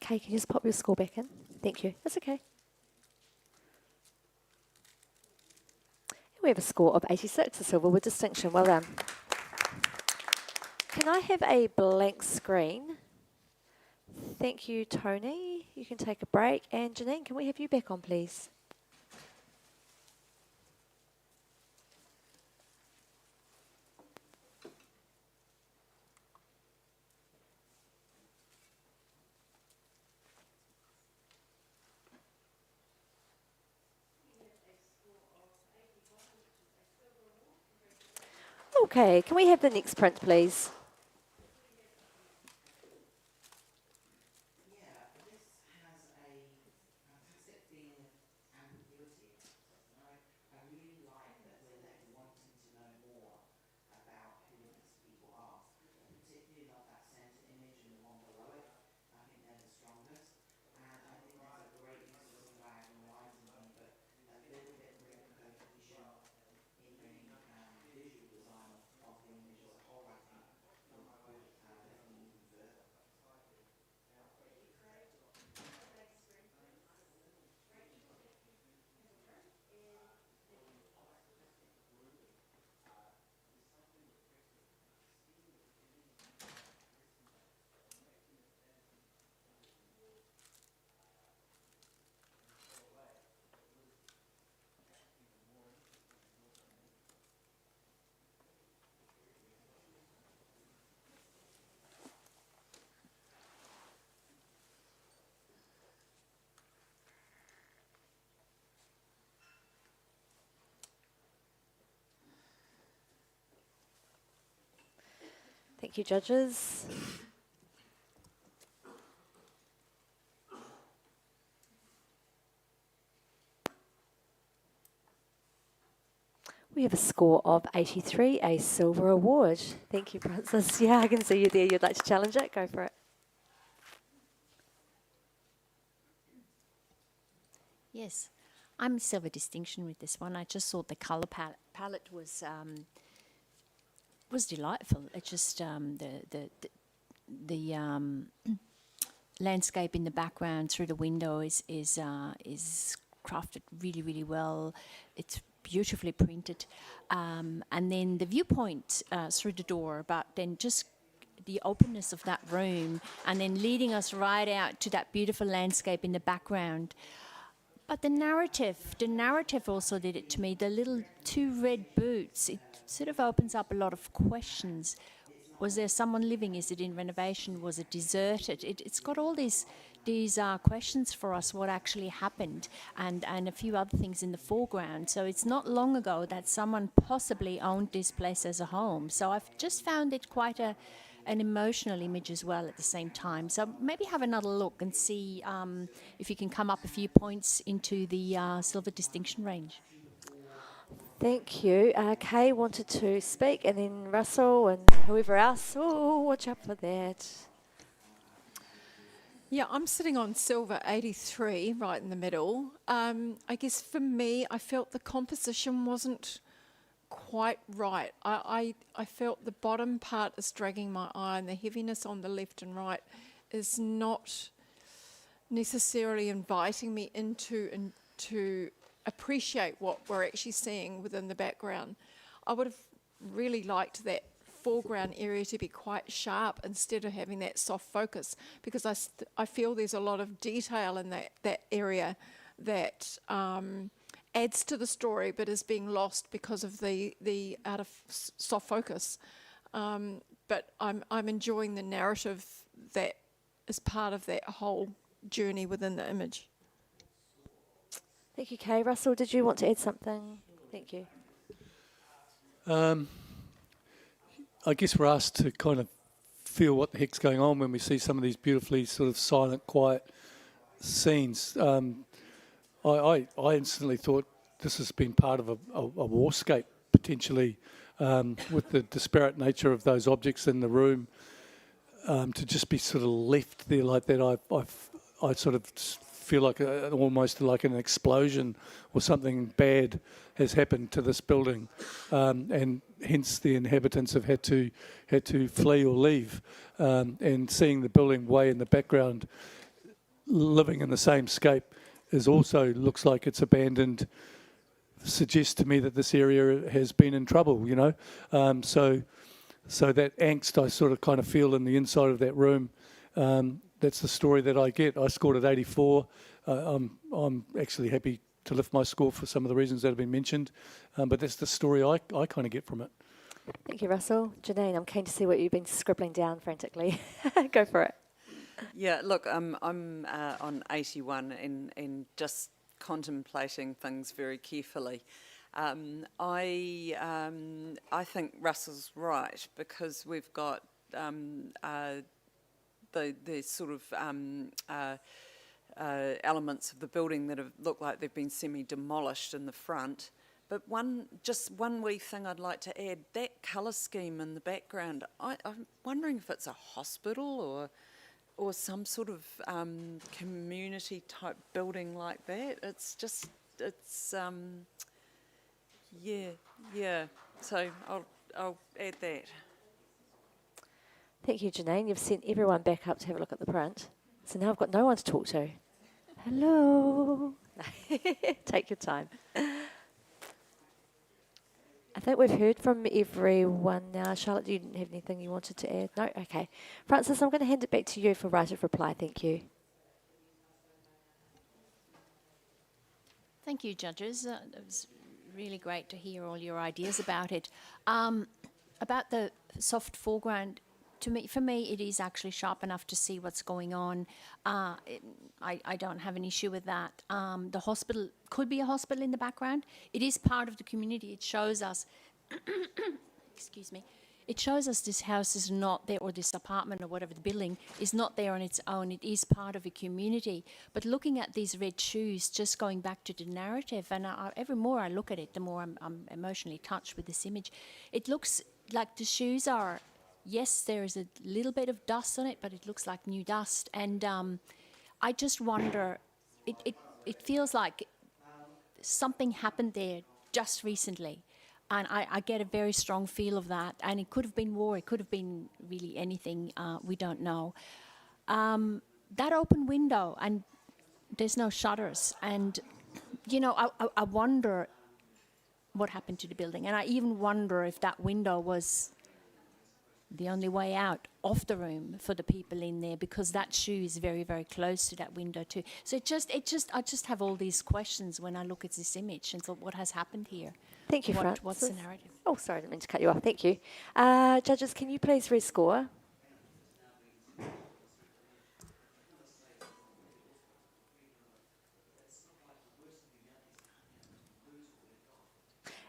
Kay, can you just pop your score back in? Thank you. That's okay. We have a score of 86, a silver with distinction. Well done. Can I have a blank screen? Thank you, Tony. You can take a break. And Janine, can we have you back on, please? Okay, can we have the next print, please? Thank you, judges. We have a score of 83, a silver award. Thank you, Francis. Yeah, I can see you there. You'd like to challenge it? Go for it. Yes, I'm silver distinction with this one. I just thought the colour palette was delightful. It just the landscape in the background through the window is crafted really well. It's beautifully printed, and then the viewpoint through the door, but then just the openness of that room, and then leading us right out to that beautiful landscape in the background. But the narrative also did it to me. The little two red boots, it sort of opens up a lot of questions. Was there someone living? Is it in renovation? Was it deserted? It's got all these questions for us, what actually happened, and a few other things in the foreground. So it's not long ago that someone possibly owned this place as a home. So I've just found it quite an emotional image as well at the same time. So maybe have another look and see if you can come up a few points into the silver distinction range. Thank you. Kay wanted to speak, and then Russell and whoever else. Oh, watch out for that. Yeah, I'm sitting on silver 83, right in the middle. I guess for me, I felt the composition wasn't quite right. I felt the bottom part is dragging my eye, and the heaviness on the left and right is not necessarily inviting me into appreciate what we're actually seeing within the background. I would have really liked that foreground area to be quite sharp instead of having that soft focus, because I feel there's a lot of detail in that area that adds to the story but is being lost because of the out of soft focus. But I'm enjoying the narrative that is part of that whole journey within the image. Thank you, Kay. Russell, did you want to add something? Thank you. I guess we're asked to kind of feel what the heck's going on when we see some of these beautifully sort of silent, quiet scenes. I instantly thought this has been part of a warscape, potentially, with the disparate nature of those objects in the room, to just be sort of left there like that, I sort of feel like almost like an explosion or something bad has happened to this building, and hence the inhabitants have had to flee or leave, and seeing the building way in the background, living in the same scape, is also looks like it's abandoned. Suggests to me that this area has been in trouble, you know. So that angst I sort of kind of feel in the inside of that room, that's the story that I get. I scored at 84. I'm actually happy to lift my score for some of the reasons that have been mentioned, but that's the story I kind of get from it. Thank you, Russell. Janine, I'm keen to see what you've been scribbling down frantically. Go for it. Yeah, look, I'm on 81 and just contemplating things very carefully. I think Russell's right, because we've got the sort of elements of the building that have looked like they've been semi-demolished in the front. But just one wee thing I'd like to add, that colour scheme in the background, I'm wondering if it's a hospital or some sort of community type building like that. It's just, yeah. So I'll add that. Thank you, Janine. You've sent everyone back up to have a look at the print. So now I've got no one to talk to. Hello. Take your time. I think we've heard from everyone now. Charlotte, you didn't have anything you wanted to add? No? Okay. Francis, I'm going to hand it back to you for right of reply. Thank you. Thank you, judges. It was really great to hear all your ideas about it. About the soft foreground, for me, it is actually sharp enough to see what's going on. I don't have an issue with that. The hospital could be a hospital in the background. It is part of the community. It shows us, excuse me, it shows us this house is not there, or this apartment or whatever the building is not there on its own. It is part of a community. But looking at these red shoes, just going back to the narrative, and every more I look at it, the more I'm emotionally touched with this image. It looks like the shoes are, yes, there is a little bit of dust on it, but it looks like new dust. And I just wonder, it feels like something happened there just recently. And I get a very strong feel of that. And it could have been war. It could have been really anything. We don't know. That open window, and there's no shutters. And, you know, I wonder what happened to the building. And I even wonder if that window was the only way out of the room for the people in there, because that shoe is very, very close to that window too. So I just have all these questions when I look at this image and thought, what has happened here? Thank you, Francis. What's the narrative? Oh, sorry, I didn't mean to cut you off. Thank you. Judges, can you please rescore?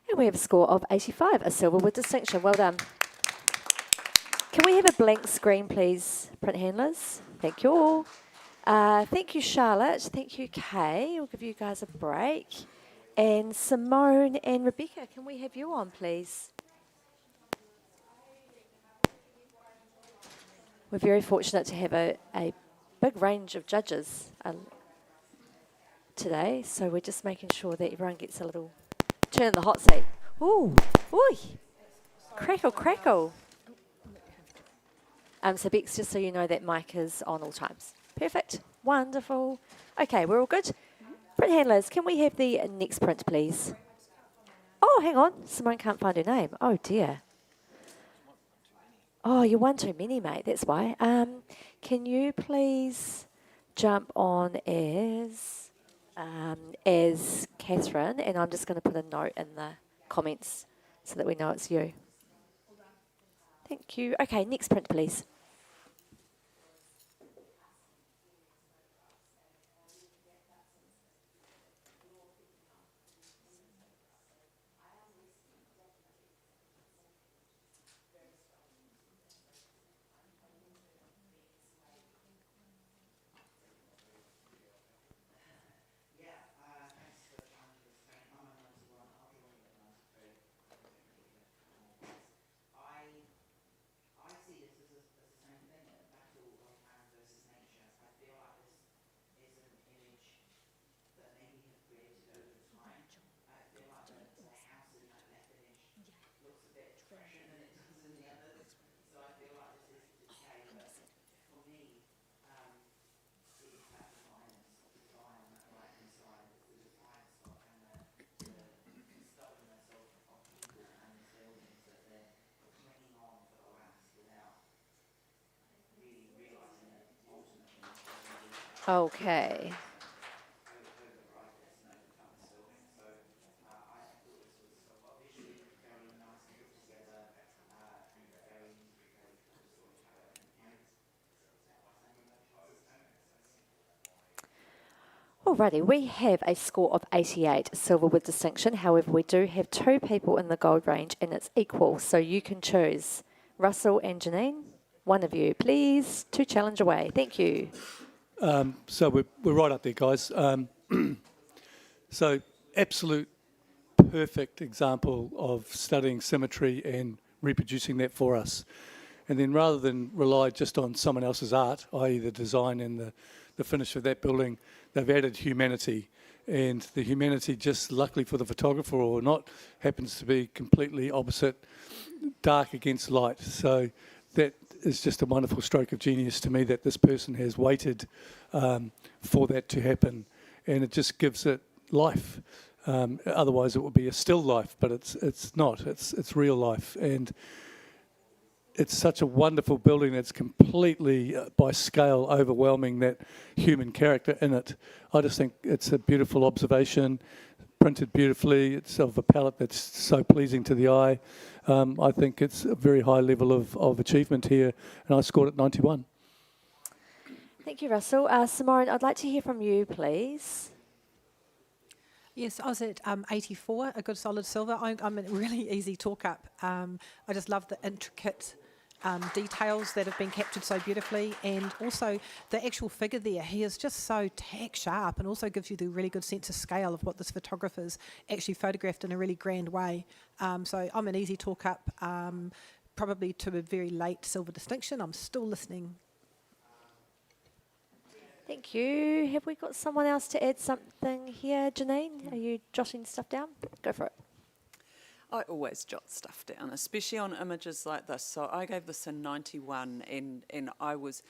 And we have a score of 85, a silver with distinction. Well done. Can we have a blank screen, please, print handlers? Thank you all. Thank you, Charlotte. Thank you, Kay. We'll give you guys a break. And Simone and Rebecca, can we have you on, please? We're very fortunate to have a big range of judges today, so we're just making sure that everyone gets a little turn in the hot seat. Ooh, ooh, crackle, crackle. So Bex, just so you know, that mic is on all times. Perfect, wonderful. Okay, we're all good. Print handlers, can we have the next print, please? Oh, hang on, Simone can't find her name. Oh dear. Oh, you're one too many, mate, that's why. Can you please jump on as Catherine, and I'm just going to put a note in the comments so that we know it's you. Thank you. Okay, next print, please. Okay. Alrighty, we have a score of 88, silver with distinction. However, we do have 2 people in the gold range and it's equal, so you can choose. Russell and Janine, one of you, please, to challenge away. Thank you. So we're right up there, guys. So absolute perfect example of studying symmetry and reproducing that for us. And then rather than rely just on someone else's art, i.e. the design and the finish of that building, they've added humanity. And the humanity, just luckily for the photographer or not, happens to be completely opposite, dark against light. So that is just a wonderful stroke of genius to me that this person has waited for that to happen. And it just gives it life. Otherwise it would be a still life, but it's not. It's real life. And it's such a wonderful building that's completely, by scale, overwhelming that human character in it. I just think it's a beautiful observation, printed beautifully. It's of a palette that's so pleasing to the eye. I think it's a very high level of achievement here, and I scored at 91. Thank you, Russell. Simone, I'd like to hear from you, please. Yes, I was at 84, a good solid silver. I'm a really easy talk up. I just love the intricate details that have been captured so beautifully, and also the actual figure there. He is just so tack sharp and also gives you the really good sense of scale of what this photographer's actually photographed in a really grand way. So I'm an easy talk up, probably to a very late silver distinction. I'm still listening. Thank you. Have we got someone else to add something here? Janine, are you jotting stuff down? Go for it. I always jot stuff down, especially on images like this. So I gave this a 91 and I was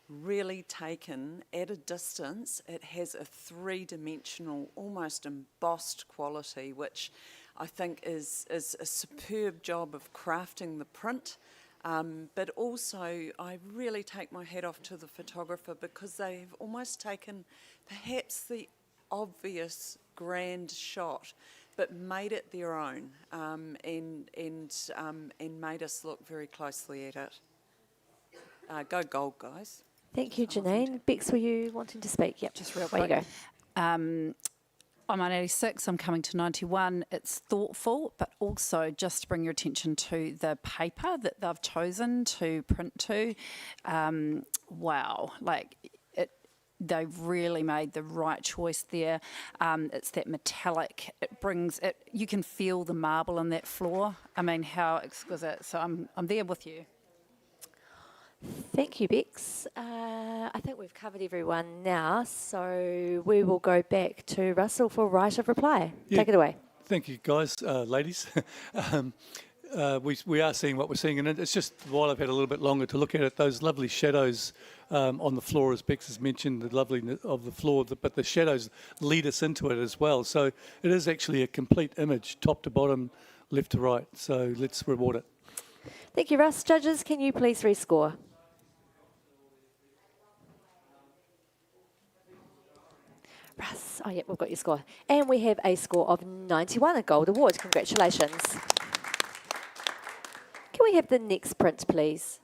really taken at a distance. It has a 3-dimensional, almost embossed quality, which I think is a superb job of crafting the print. But also, I really take my hat off to the photographer because they've almost taken perhaps the obvious grand shot, but made it their own and made us look very closely at it. Go gold, guys. Thank you, Janine. Bex, were you wanting to speak? Yep. Just real Way quick. you go. I'm on 86, I'm coming to 91. It's thoughtful, but also just to bring your attention to the paper that they've chosen to print to. Wow, like they've really made the right choice there. It's that metallic, it brings it, you can feel the marble on that floor. I mean, how exquisite. So I'm there with you. Thank you, Bex. I think we've covered everyone now, so we will go back to Russell for right of reply. Yeah. Take it away. Thank you, guys, ladies. We are seeing what we're seeing, and it's just while I've had a little bit longer to look at it, those lovely shadows on the floor, as Bex has mentioned, the loveliness of the floor, but the shadows lead us into it as well. So it is actually a complete image, top to bottom, left to right. So let's reward it. Thank you, Russ. Judges, can you please rescore? Russ, oh yeah, we've got your score. And we have a score of 91, a gold award. Congratulations. Can we have the next print, please?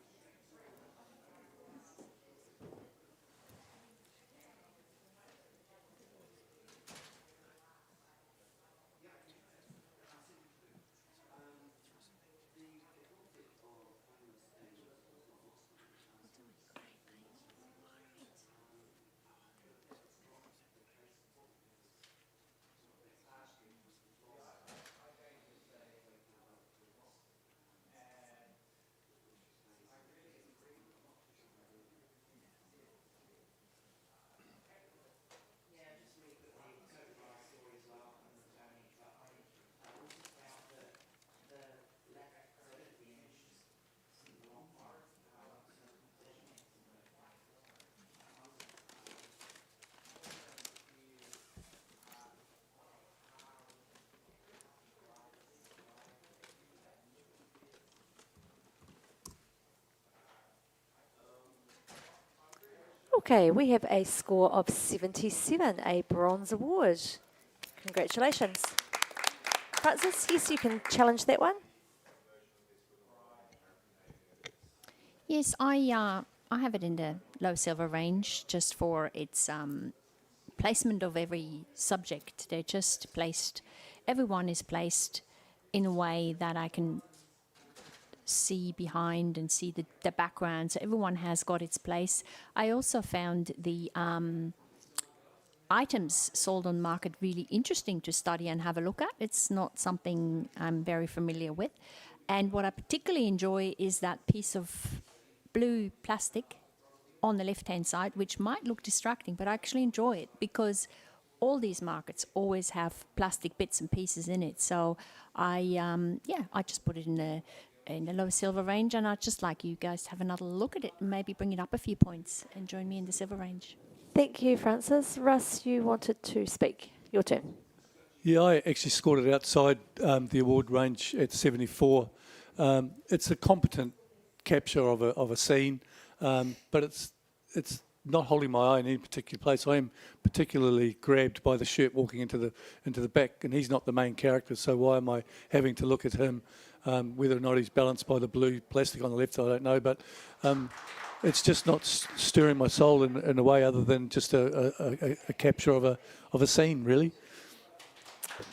Okay, we have a score of 77, a bronze award. Congratulations. Francis, yes, you can challenge that one. Yes, I have it in the low silver range just for its placement of every subject. They're just placed, everyone is placed in a way that I can see behind and see the background. So everyone has got its place. I also found the items sold on market really interesting to study and have a look at. It's not something I'm very familiar with. And what I particularly enjoy is that piece of blue plastic on the left-hand side, which might look distracting, but I actually enjoy it because all these markets always have plastic bits and pieces in it. So I just put it in the low silver range, and I'd just like you guys to have another look at it and maybe bring it up a few points and join me in the silver range. Thank you, Francis. Russ, you wanted to speak. Your turn. Yeah, I actually scored it outside the award range at 74. It's a competent capture of a scene, but it's not holding my eye in any particular place. I am particularly grabbed by the shirt walking into the back, and he's not the main character, so why am I having to look at him? Whether or not he's balanced by the blue plastic on the left, I don't know, but it's just not stirring my soul in a way other than just a capture of a scene, really.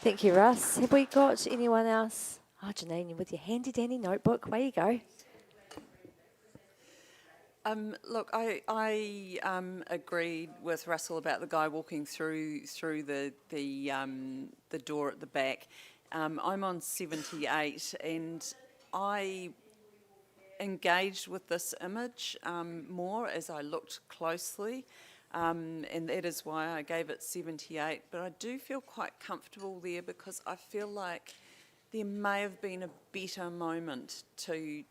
Thank you, Russ. Have we got anyone else? Oh, Janine, with your handy-dandy notebook. Away you go. Look, I agreed with Russell about the guy walking through the door at the back. I'm on 78, and I engaged with this image more as I looked closely, and that is why I gave it 78. But I do feel quite comfortable there because I feel like there may have been a better moment to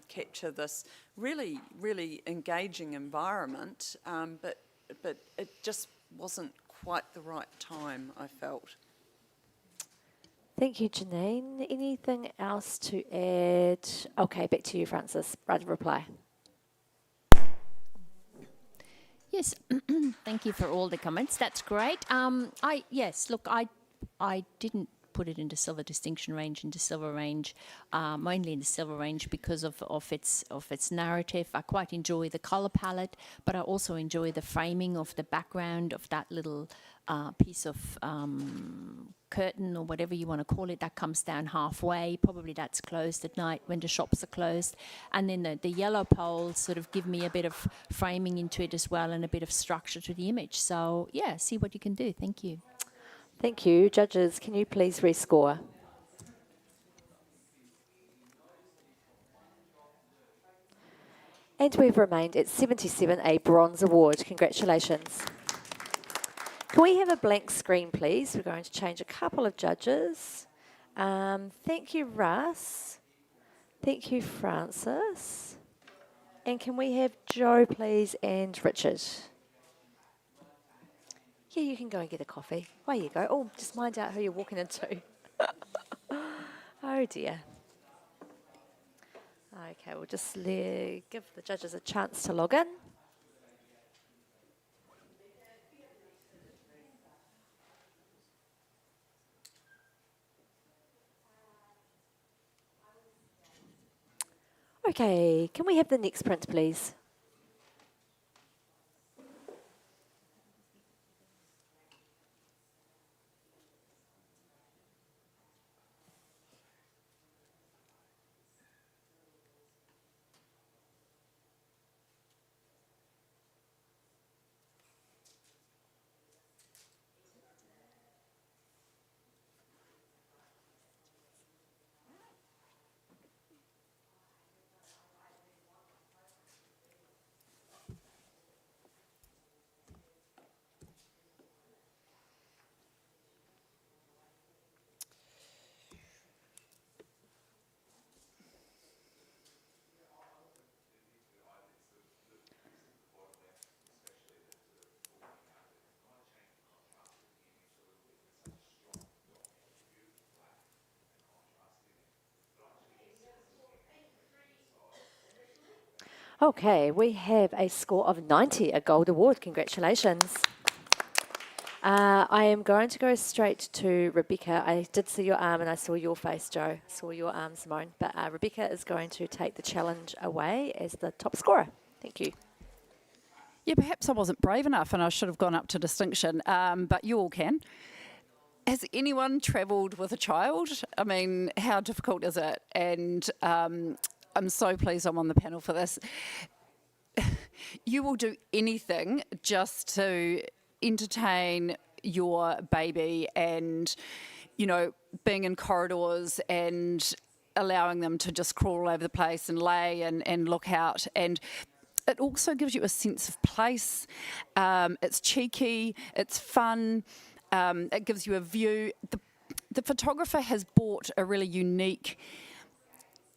capture this really, really engaging environment, but it just wasn't quite the right time, I felt. Thank you, Janine. Anything else to add? Okay, back to you, Francis. Right reply. Yes, thank you for all the comments. That's great. I didn't put it into silver distinction range, into silver range, mainly in the silver range because of its narrative. I quite enjoy the color palette, but I also enjoy the framing of the background of that little piece of curtain or whatever you want to call it that comes down halfway. Probably that's closed at night when the shops are closed. And then the yellow poles sort of give me a bit of framing into it as well and a bit of structure to the image. So yeah, see what you can do. Thank you. Thank you. Judges, can you please rescore? And we've remained at 77, a bronze award. Congratulations. Can we have a blank screen, please? We're going to change a couple of judges. Thank you, Russ. Thank you, Francis. And can we have Joe, please, and Richard? Yeah, you can go and get a coffee. Away you go. Oh, just mind out who you're walking into. Oh, dear. Okay, we'll just give the judges a chance to log in. Okay, can we have the next print, please? Okay, we have a score of 90, a gold award. Congratulations. I am going to go straight to Rebecca. I did see your arm and I saw your face, Joe. Saw your arm, Simone. But Rebecca is going to take the challenge away as the top scorer. Thank you. Yeah, perhaps I wasn't brave enough and I should have gone up to distinction, but you all can. Has anyone travelled with a child? I mean, how difficult is it? And I'm so pleased I'm on the panel for this. You will do anything just to entertain your baby and, you know, being in corridors and allowing them to just crawl all over the place and lay and look out. And it also gives you a sense of place. It's cheeky, it's fun, it gives you a view. The photographer has brought a really unique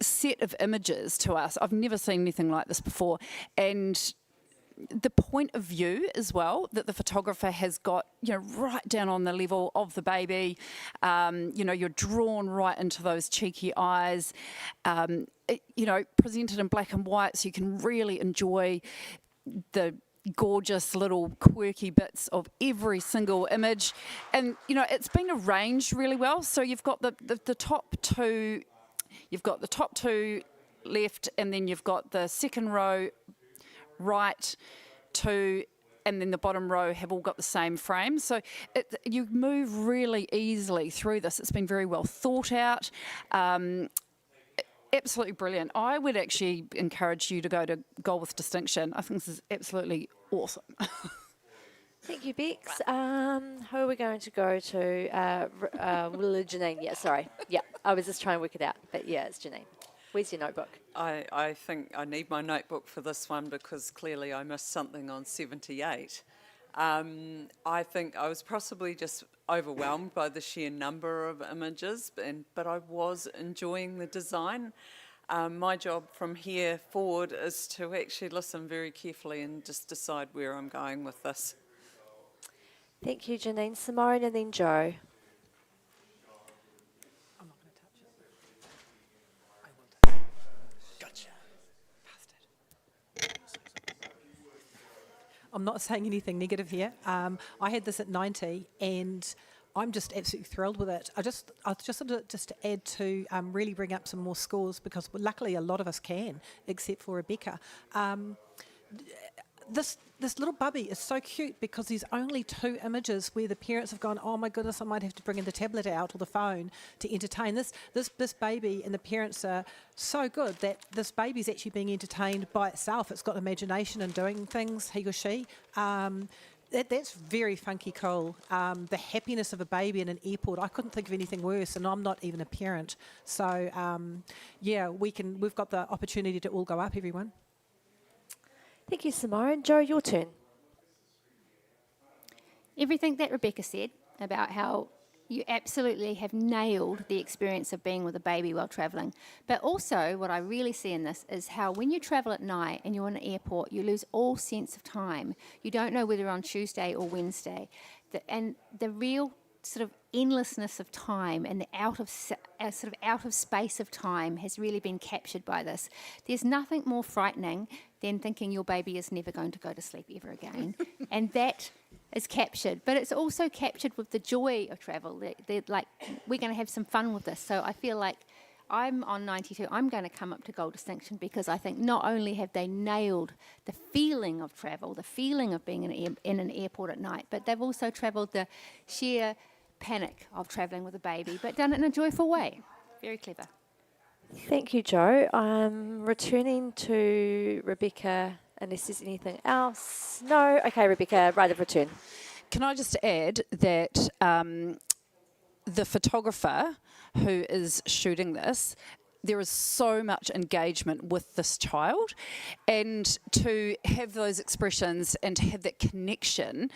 set of images to us. I've never seen anything like this before. And the point of view as well that the photographer has got, you know, right down on the level of the baby. You know, you're drawn right into those cheeky eyes. You know, presented in black and white so you can really enjoy the gorgeous little quirky bits of every single image. And, you know, it's been arranged really well. So you've got the top two, you've got the top two left, and then you've got the second row right, two, and then the bottom row have all got the same frame. So you move really easily through this. It's been very well thought out. Absolutely brilliant. I would actually encourage you to go to Gold with Distinction. I think this is absolutely awesome. Thank you, Bex. Who are we going to go to? Janine. Yeah, sorry. Yeah, I was just trying to work it out. But yeah, it's Janine. Where's your notebook? I think I need my notebook for this one because clearly I missed something on 78. I think I was possibly just overwhelmed by the sheer number of images, but I was enjoying the design. My job from here forward is to actually listen very carefully and just decide where I'm going with this. Thank you, Janine. Simone and then Joe. I'm not saying anything negative here. I had this at 90 and I'm just absolutely thrilled with it. I just wanted to add to really bring up some more scores because luckily a lot of us can, except for Rebecca. This little bubby is so cute because there's only 2 images where the parents have gone, oh my goodness, I might have to bring in the tablet out or the phone to entertain this baby, and the parents are so good that this baby's actually being entertained by itself. It's got imagination and doing things, he or she. That's very funky cool. The happiness of a baby in an airport, I couldn't think of anything worse, and I'm not even a parent. So yeah, we've got the opportunity to all go up, everyone. Thank you, Simone. Joe, your turn. Everything that Rebecca said about how you absolutely have nailed the experience of being with a baby while travelling. But also what I really see in this is how when you travel at night and you're in an airport, you lose all sense of time. You don't know whether you're on Tuesday or Wednesday. And the real sort of endlessness of time and the out of space of time has really been captured by this. There's nothing more frightening than thinking your baby is never going to go to sleep ever again. And that is captured. But it's also captured with the joy of travel. Like, we're going to have some fun with this. So I feel like I'm on 92. I'm going to come up to Gold Distinction because I think not only have they nailed the feeling of travel, the feeling of being in an airport at night, but they've also travelled the sheer panic of travelling with a baby, but done it in a joyful way. Very clever. Thank you, Joe. I'm returning to Rebecca unless there's anything else. No? Okay, Rebecca, right of return. Can I just add that the photographer who is shooting this, there is so much engagement with this child, and to have those expressions and to have that connection,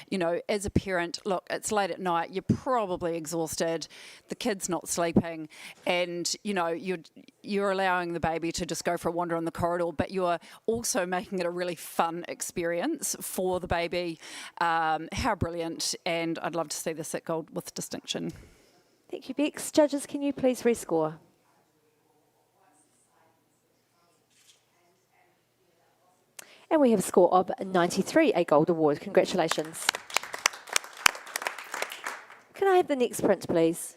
you know, as a parent, look, it's late at night, you're probably exhausted, the kid's not sleeping, and, you know, you're allowing the baby to just go for a wander on the corridor, but you're also making it a really fun experience for the baby. How brilliant, and I'd love to see this at Gold with Distinction. Thank you, Bex. Judges, can you please rescore? And we have a score of 93, a gold award. Congratulations. Can I have the next print, please?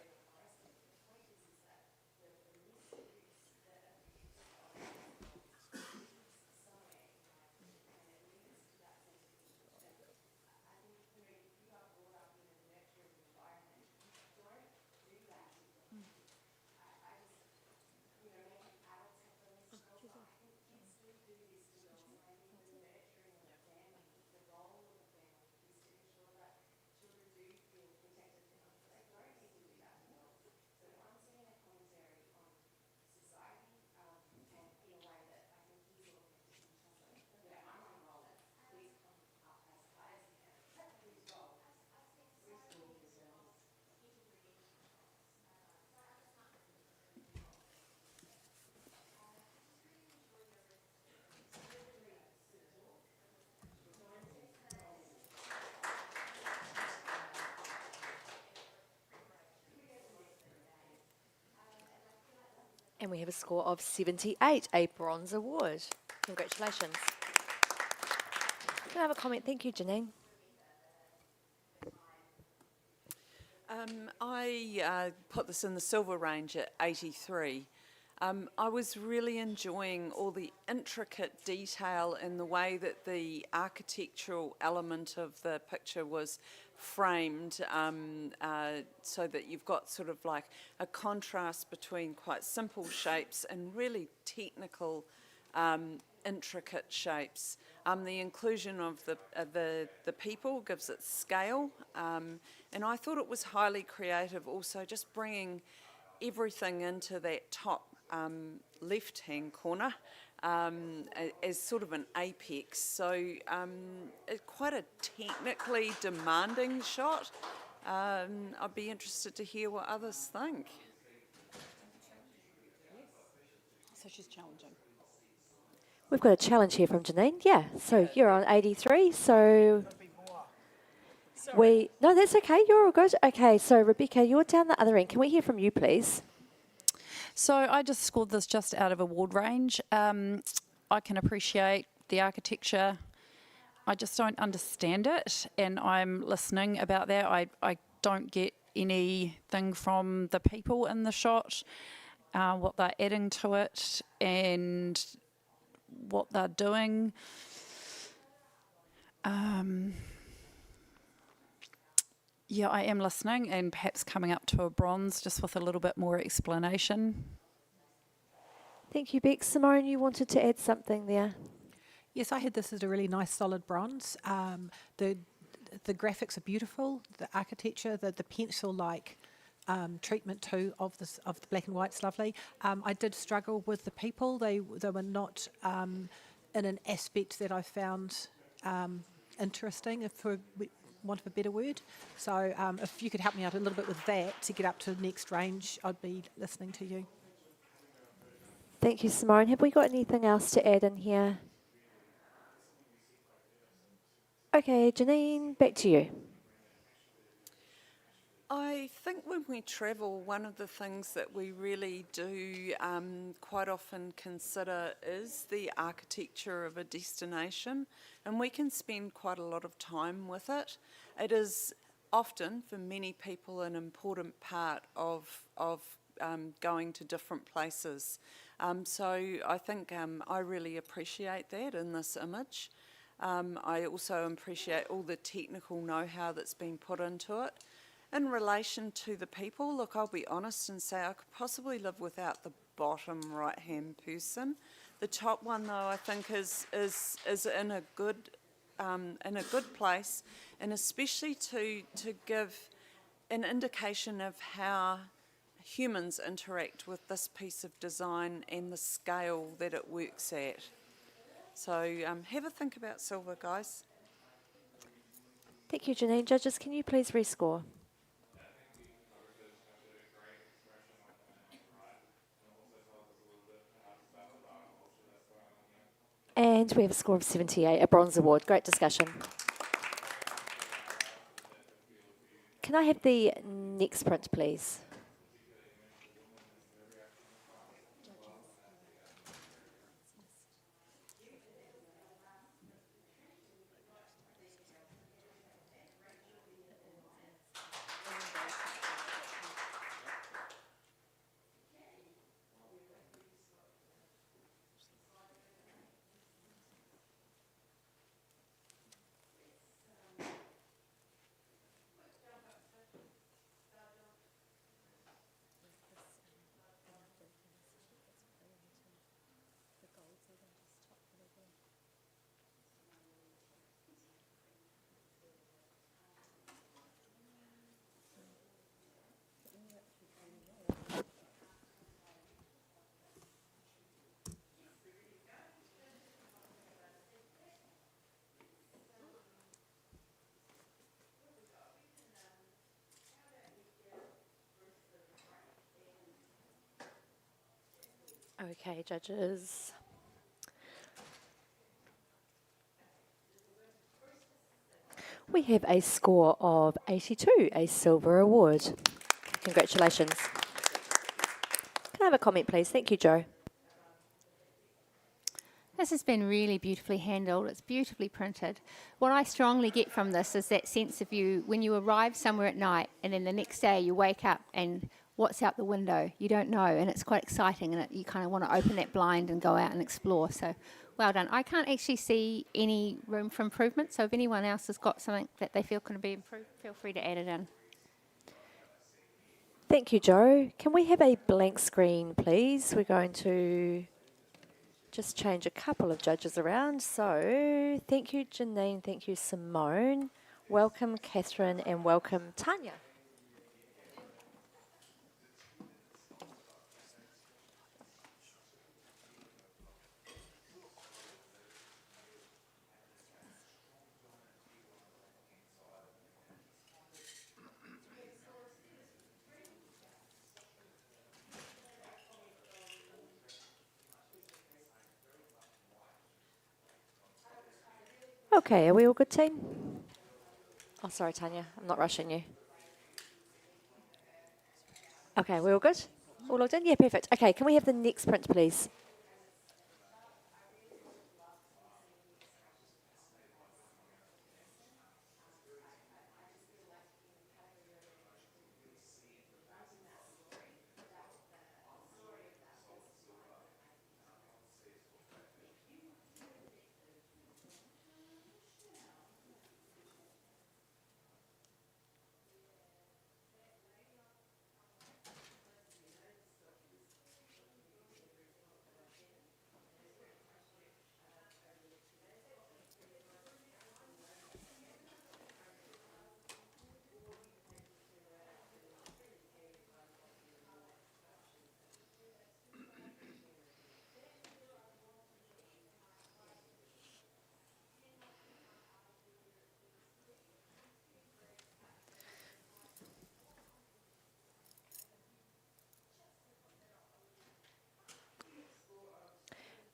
And we have a score of 78, a bronze award. Congratulations. Can I have a comment? Thank you, Janine. I put this in the silver range at 83. I was really enjoying all the intricate detail in the way that the architectural element of the picture was framed, so that you've got sort of like a contrast between quite simple shapes and really technical, intricate shapes. The inclusion of the people gives it scale, and I thought it was highly creative also, just bringing everything into that top left-hand corner as sort of an apex. So it's quite a technically demanding shot. I'd be interested to hear what others think. So she's challenging. We've got a challenge here from Janine. Yeah, so you're on 83, so no, that's okay, you're all good. Okay, so Rebecca, you're down the other end. Can we hear from you, please? So I just scored this just out of award range. I can appreciate the architecture. I just don't understand it, and I'm listening about that. I don't get anything from the people in the shot, what they're adding to it, and what they're doing. Yeah, I am listening and perhaps coming up to a bronze just with a little bit more explanation. Thank you, Beck. Simone, you wanted to add something there. Yes, I had this as a really nice solid bronze. The graphics are beautiful, the architecture, the pencil-like treatment too of the black and white's lovely. I did struggle with the people. They were not in an aspect that I found interesting, for want of a better word. So if you could help me out a little bit with that to get up to the next range, I'd be listening to you. Thank you, Simone. Have we got anything else to add in here? Okay, Janine, back to you. I think when we travel, one of the things that we really do quite often consider is the architecture of a destination, and we can spend quite a lot of time with it. It is often, for many people, an important part of going to different places. So I think I really appreciate that in this image. I also appreciate all the technical know-how that's been put into it. In relation to the people, look, I'll be honest and say I could possibly live without the bottom right-hand person. The top one, though, I think is in a good place, and especially to give an indication of how humans interact with this piece of design and the scale that it works at. So have a think about silver, guys. Thank you, Janine. Judges, can you please rescore? And we have a score of 78, a bronze award. Great discussion. Can I have the next print, please? Okay, judges. We have a score of 82, a silver award. Congratulations. Can I have a comment, please? Thank you, Joe. This has been really beautifully handled. It's beautifully printed. What I strongly get from this is that sense of you, when you arrive somewhere at night and then the next day you wake up and what's out the window, you don't know, and it's quite exciting, and you kind of want to open that blind and go out and explore. So well done. I can't actually see any room for improvement, so if anyone else has got something that they feel can be improved, feel free to add it in. Thank you, Joe. Can we have a blank screen, please? We're going to just change a couple of judges around. So thank you, Janine. Thank you, Simone. Welcome, Catherine, and welcome, Tanya. Okay, are we all good, team? Oh, sorry, Tanya. I'm not rushing you. Okay, we're all good? All logged in? Yeah, perfect. Okay, can we have the next print, please?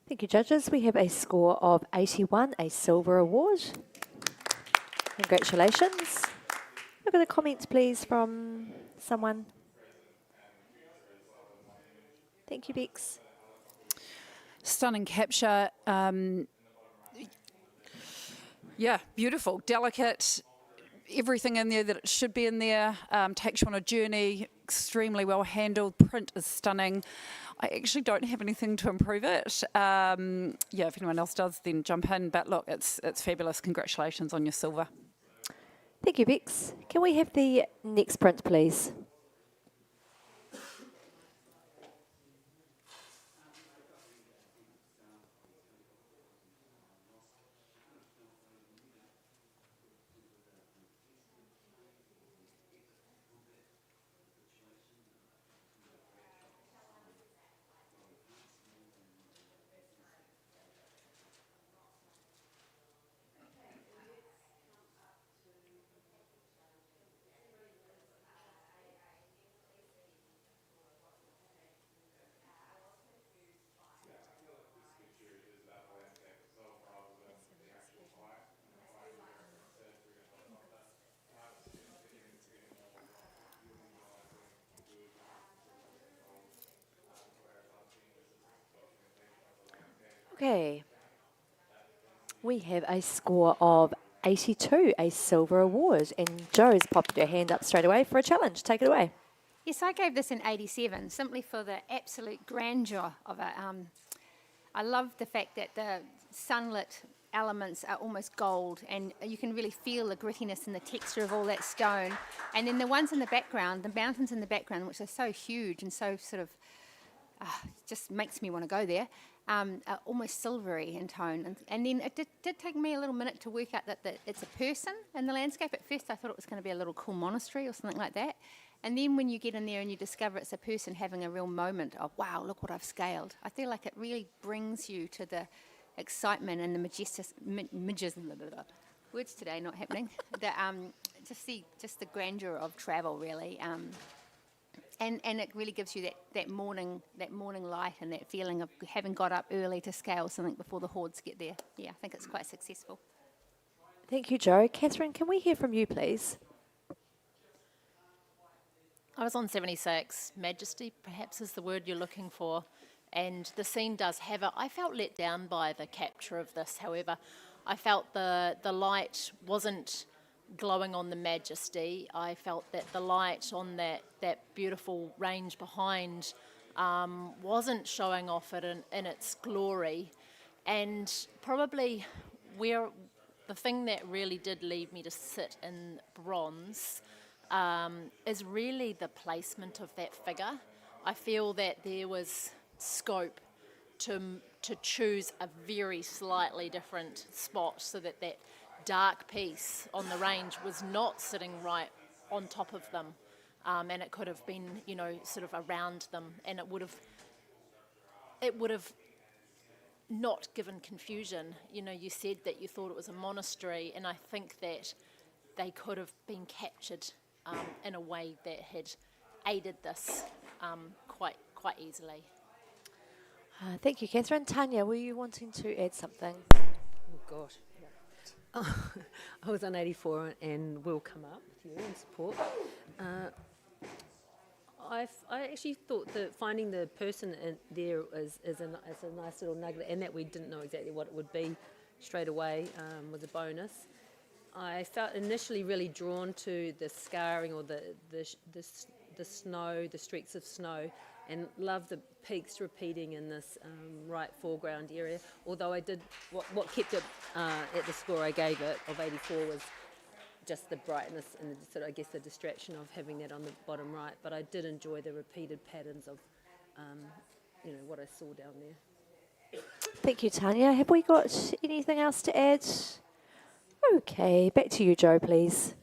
Thank you, judges. We have a score of 81, a silver award. Congratulations. Look at the comments, please, from someone. Thank you, Bex. Stunning capture. Yeah, beautiful, delicate. Everything in there that it should be in there. Takes you on a journey. Extremely well handled. Print is stunning. I actually don't have anything to improve it. Yeah, if anyone else does, then jump in. But look, it's fabulous. Congratulations on your silver. Thank you, Bex. Can we have the next print, please? Okay. We have a score of 82, a silver award. And Jo's popped her hand up straight away for a challenge. Take it away. Yes, I gave this an 87, simply for the absolute grandeur of it. I love the fact that the sunlit elements are almost gold, and you can really feel the grittiness and the texture of all that stone. And then the ones in the background, the mountains in the background, which are so huge and so sort of just makes me want to go there, are almost silvery in tone. And then it did take me a little minute to work out that it's a person in the landscape. At first I thought it was going to be a little cool monastery or something like that. And then when you get in there and you discover it's a person having a real moment of, wow, look what I've scaled. I feel like it really brings you to the excitement and the words today not happening. Just the grandeur of travel, really. and it really gives you that morning light and that feeling of having got up early to scale something before the hordes get there. Yeah, I think it's quite successful. Thank you, Joe. Catherine, can we hear from you, please? I was on 76. Majesty, perhaps, is the word you're looking for. And the scene does have it. I felt let down by the capture of this, however. I felt the light wasn't glowing on the Majesty. I felt that the light on that beautiful range behind wasn't showing off it in its glory. And probably the thing that really did lead me to sit in bronze is really the placement of that figure. I feel that there was scope to choose a very slightly different spot so that that dark piece on the range was not sitting right on top of them, and it could have been, you know, sort of around them, and it would have not given confusion. You know, you said that you thought it was a monastery, and I think that they could have been captured in a way that had aided this quite easily. Thank you, Catherine. Tanya, were you wanting to add something? Oh, gosh. I was on 84 and will come up with you in support. I actually thought that finding the person there is a nice little nugget, and that we didn't know exactly what it would be straight away was a bonus. I felt initially really drawn to the scarring or the snow, the streaks of snow, and loved the peaks repeating in this right foreground area. Although I did, what kept it at the score I gave it of 84 was just the brightness and the, sort of, I guess, the distraction of having that on the bottom right. But I did enjoy the repeated patterns of, what I saw down there. Thank you, Tanya. Have we got anything else to add? Okay, back to you, Joe, please.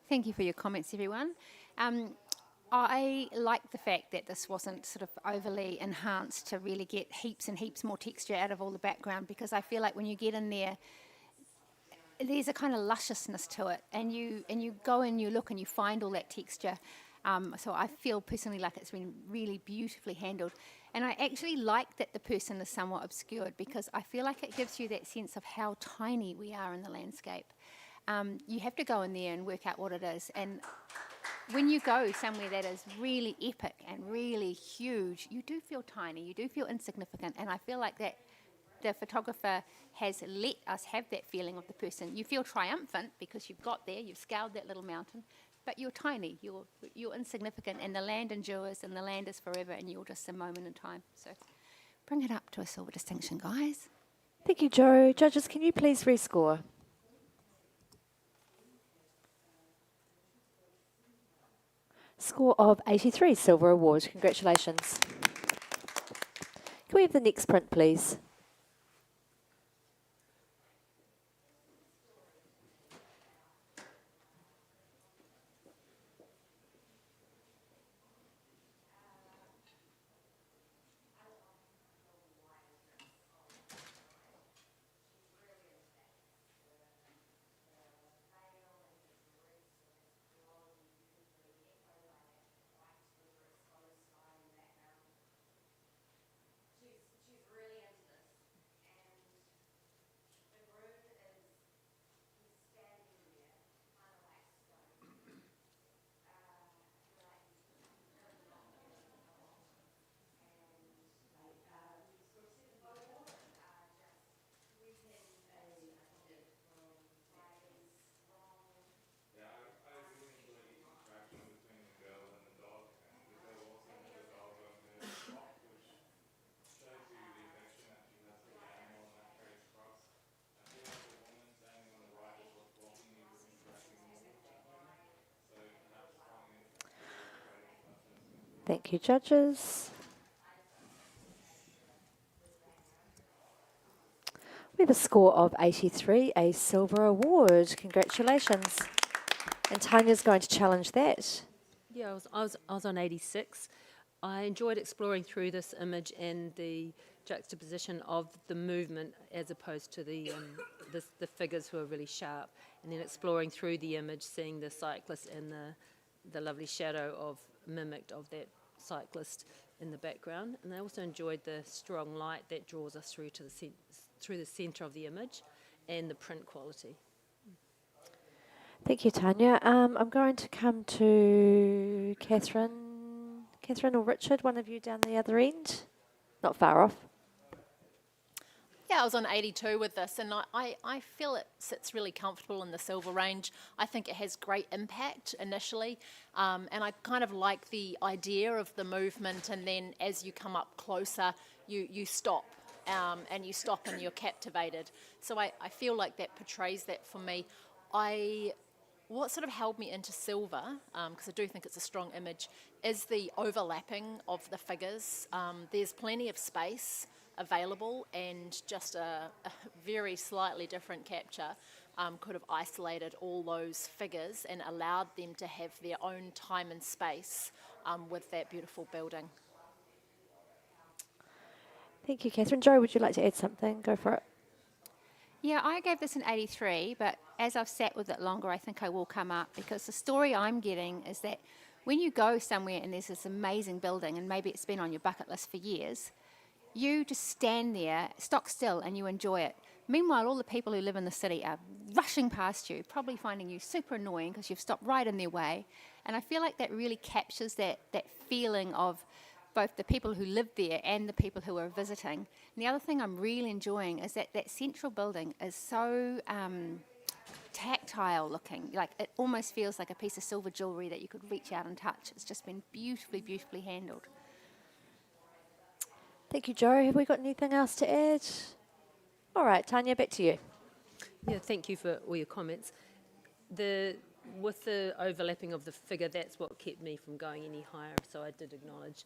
Thank you for your comments, everyone. I like the fact that this wasn't sort of overly enhanced to really get heaps and heaps more texture out of all the background, because I feel like when you get in there, there's a kind of lusciousness to it, and you go and you look and you find all that texture. So I feel personally like it's been really beautifully handled. And I actually like that the person is somewhat obscured, because I feel like it gives you that sense of how tiny we are in the landscape. You have to go in there and work out what it is. And when you go somewhere that is really epic and really huge, you do feel tiny, you do feel insignificant. And I feel like that the photographer has let us have that feeling of the person. You feel triumphant because you've got there, you've scaled that little mountain, but you're tiny, you're insignificant, and the land endures, and the land is forever, and you're just a moment in time. So bring it up to a silver distinction, guys. Thank you, Joe. Judges, can you please rescore? Score of 83, silver award. Congratulations. Can we have the next print, please? Thank you, judges. We have a score of 83, a silver award. Congratulations. And Tanya's going to challenge that. Yeah, I was on 86. I enjoyed exploring through this image and the juxtaposition of the movement as opposed to the figures who are really sharp, and then exploring through the image, seeing the cyclist and the lovely shadow mimicked of that cyclist in the background. And I also enjoyed the strong light that draws us through to through the centre of the image, and the print quality. Thank you, Tanya. I'm going to come to Catherine. Catherine or Richard, one of you down the other end. Not far off. Yeah, I was on 82 with this, and I feel it sits really comfortable in the silver range. I think it has great impact initially, and I kind of like the idea of the movement, and then as you come up closer, you stop, and you stop and you're captivated. So I feel like that portrays that for me. What sort of held me into silver, because I do think it's a strong image, is the overlapping of the figures. There's plenty of space available, and just a very slightly different capture could have isolated all those figures and allowed them to have their own time and space with that beautiful building. Thank you, Catherine. Joe, would you like to add something? Go for it. Yeah, I gave this an 83, but as I've sat with it longer, I think I will come up, because the story I'm getting is that when you go somewhere and there's this amazing building, and maybe it's been on your bucket list for years, you just stand there, stock still, and you enjoy it. Meanwhile, all the people who live in the city are rushing past you, probably finding you super annoying because you've stopped right in their way. And I feel like that really captures that feeling of both the people who live there and the people who are visiting. And the other thing I'm really enjoying is that central building is so tactile looking. Like, it almost feels like a piece of silver jewellery that you could reach out and touch. It's just been beautifully, beautifully handled. Thank you, Joe. Have we got anything else to add? All right, Tanya, back to you. Yeah, thank you for all your comments. With the overlapping of the figure, that's what kept me from going any higher, so I did acknowledge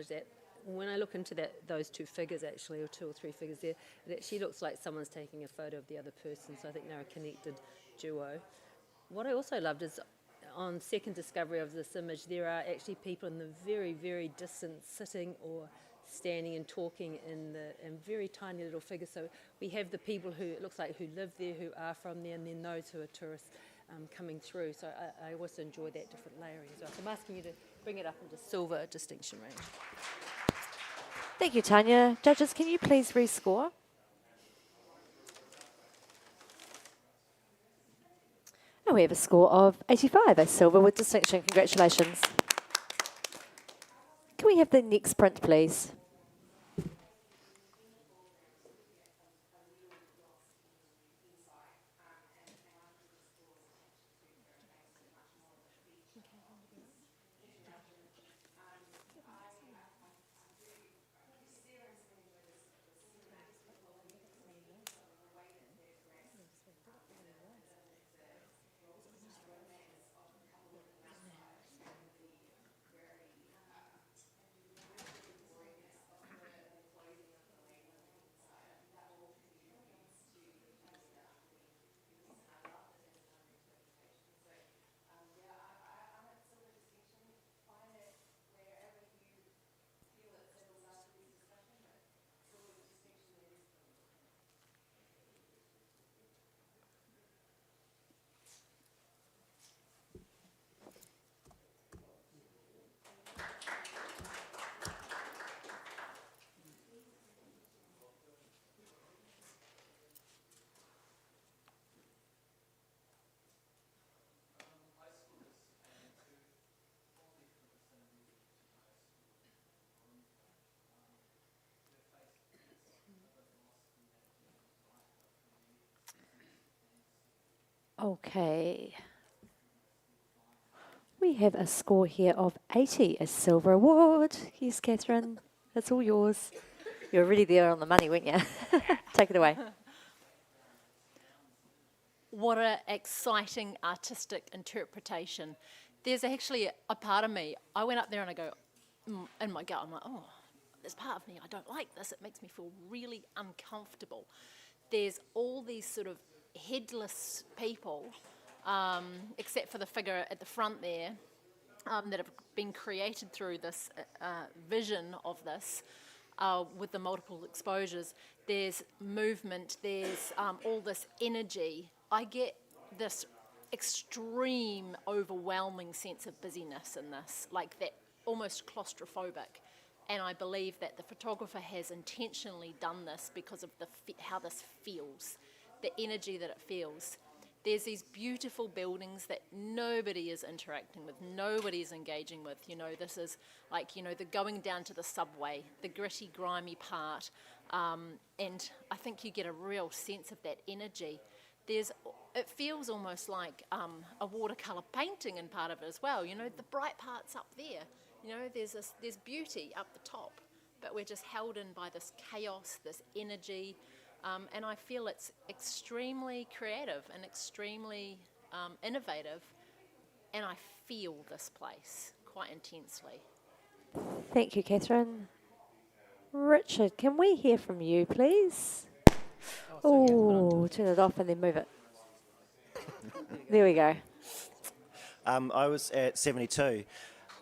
that. When I look into those two figures, actually, or two or three figures there, it actually looks like someone's taking a photo of the other person, so I think they're a connected duo. What I also loved is, on second discovery of this image, there are actually people in the very, very distant sitting or standing and talking in very tiny little figures. So we have the people who, it looks like, who live there, who are from there, and then those who are tourists coming through. So I also enjoy that different layering as well. So I'm asking you to bring it up into silver distinction range. Thank you, Tanya. Judges, can you please rescore? And we have a score of 85, a silver with distinction. Congratulations. Can we have the next print, please? Okay. We have a score here of 80, a silver award. Yes, Catherine, it's all yours. You're really there on the money, weren't you? Take it away. What an exciting artistic interpretation. There's actually a part of me, I went up there and I go, in my gut, I'm like, oh, there's part of me, I don't like this. It makes me feel really uncomfortable. There's all these sort of headless people, except for the figure at the front there, that have been created through this vision of this, with the multiple exposures. There's movement, there's all this energy. I get this extreme, overwhelming sense of busyness in this, like that almost claustrophobic. And I believe that the photographer has intentionally done this because of how this feels, the energy that it feels. There's these beautiful buildings that nobody is interacting with, nobody is engaging with. You know, this is like, you know, the going down to the subway, the gritty, grimy part. And I think you get a real sense of that energy. It feels almost like a watercolour painting in part of it as well. You know, the bright part's up there. You know, there's beauty up the top, but we're just held in by this chaos, this energy. And I feel it's extremely creative and extremely innovative, and I feel this place quite intensely. Thank you, Catherine. Richard, can we hear from you, please? Oh, turn it off and then move it. There we go. I was at 72.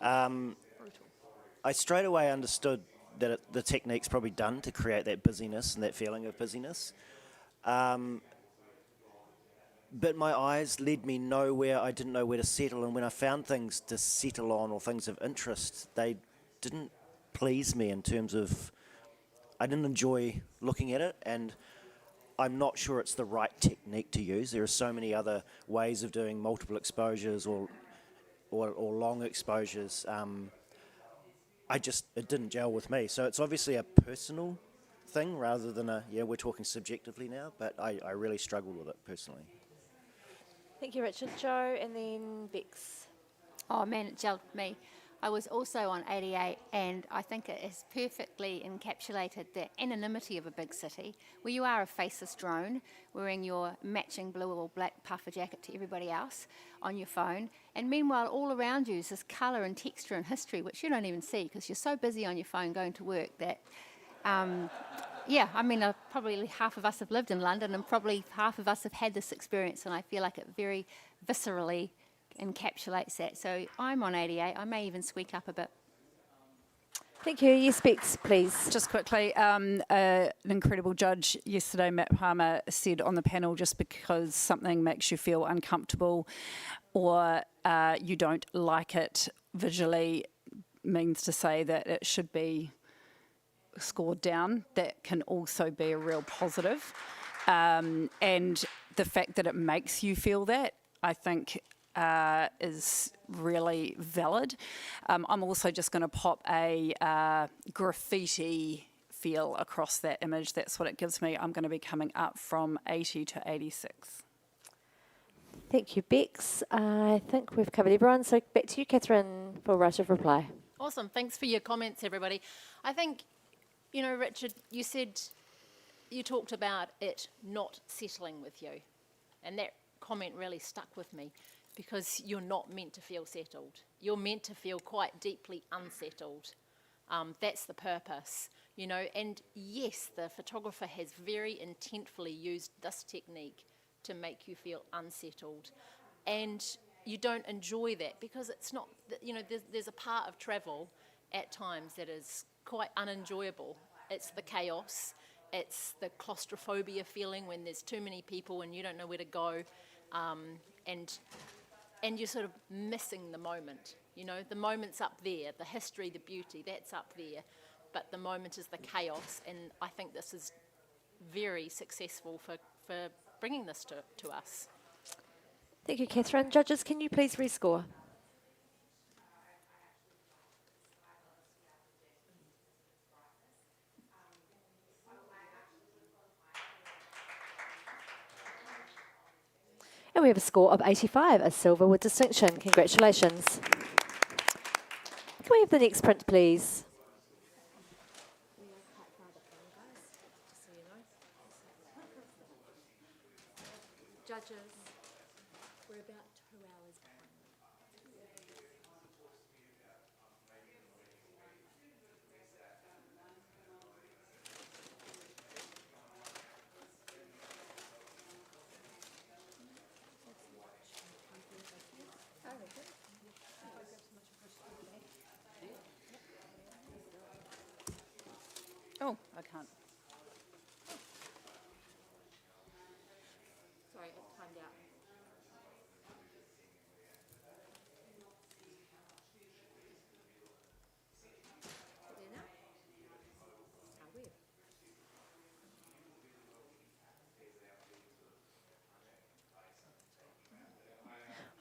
I straight away understood that the technique's probably done to create that busyness and that feeling of busyness. But my eyes led me nowhere. I didn't know where to settle, and when I found things to settle on or things of interest, they didn't please me in terms of, I didn't enjoy looking at it, and I'm not sure it's the right technique to use. There are so many other ways of doing multiple exposures or long exposures. It didn't gel with me. So it's obviously a personal thing rather than we're talking subjectively now, but I really struggled with it personally. Thank you, Richard. Joe, and then Bex. Oh man, it gelled with me. I was also on 88, and I think it has perfectly encapsulated the anonymity of a big city, where you are a faceless drone, wearing your matching blue or black puffer jacket to everybody else on your phone, and meanwhile all around you is this colour and texture and history, which you don't even see because you're so busy on your phone going to work that, probably half of us have lived in London, and probably half of us have had this experience, and I feel like it very viscerally encapsulates that. So I'm on 88. I may even squeak up a bit. Thank you. Yes, Bex, please. Just quickly, an incredible judge yesterday, Matt Palmer, said on the panel, just because something makes you feel uncomfortable or you don't like it visually means to say that it should be scored down. That can also be a real positive. And the fact that it makes you feel that, I think, is really valid. I'm also just going to pop a graffiti feel across that image. That's what it gives me. I'm going to be coming up from 80 to 86. Thank you, Bex. I think we've covered everyone. So back to you, Catherine, for right of reply. Awesome. Thanks for your comments, everybody. I think, you know, Richard, you talked about it not settling with you. And that comment really stuck with me, because you're not meant to feel settled. You're meant to feel quite deeply unsettled. That's the purpose, you know. And yes, the photographer has very intentfully used this technique to make you feel unsettled. And you don't enjoy that because it's not, you know, there's a part of travel at times that is quite unenjoyable. It's the chaos, it's the claustrophobia feeling when there's too many people and you don't know where to go, and you're sort of missing the moment. You know, the moment's up there, the history, the beauty, that's up there, but the moment is the chaos, and I think this is very successful for bringing this to us. Thank you, Catherine. Judges, can you please rescore? And we have a score of 85, a silver with distinction. Congratulations. Can we have the next print, please? Judges, we're about 2 hours behind. Oh, I can't. Sorry, it timed out.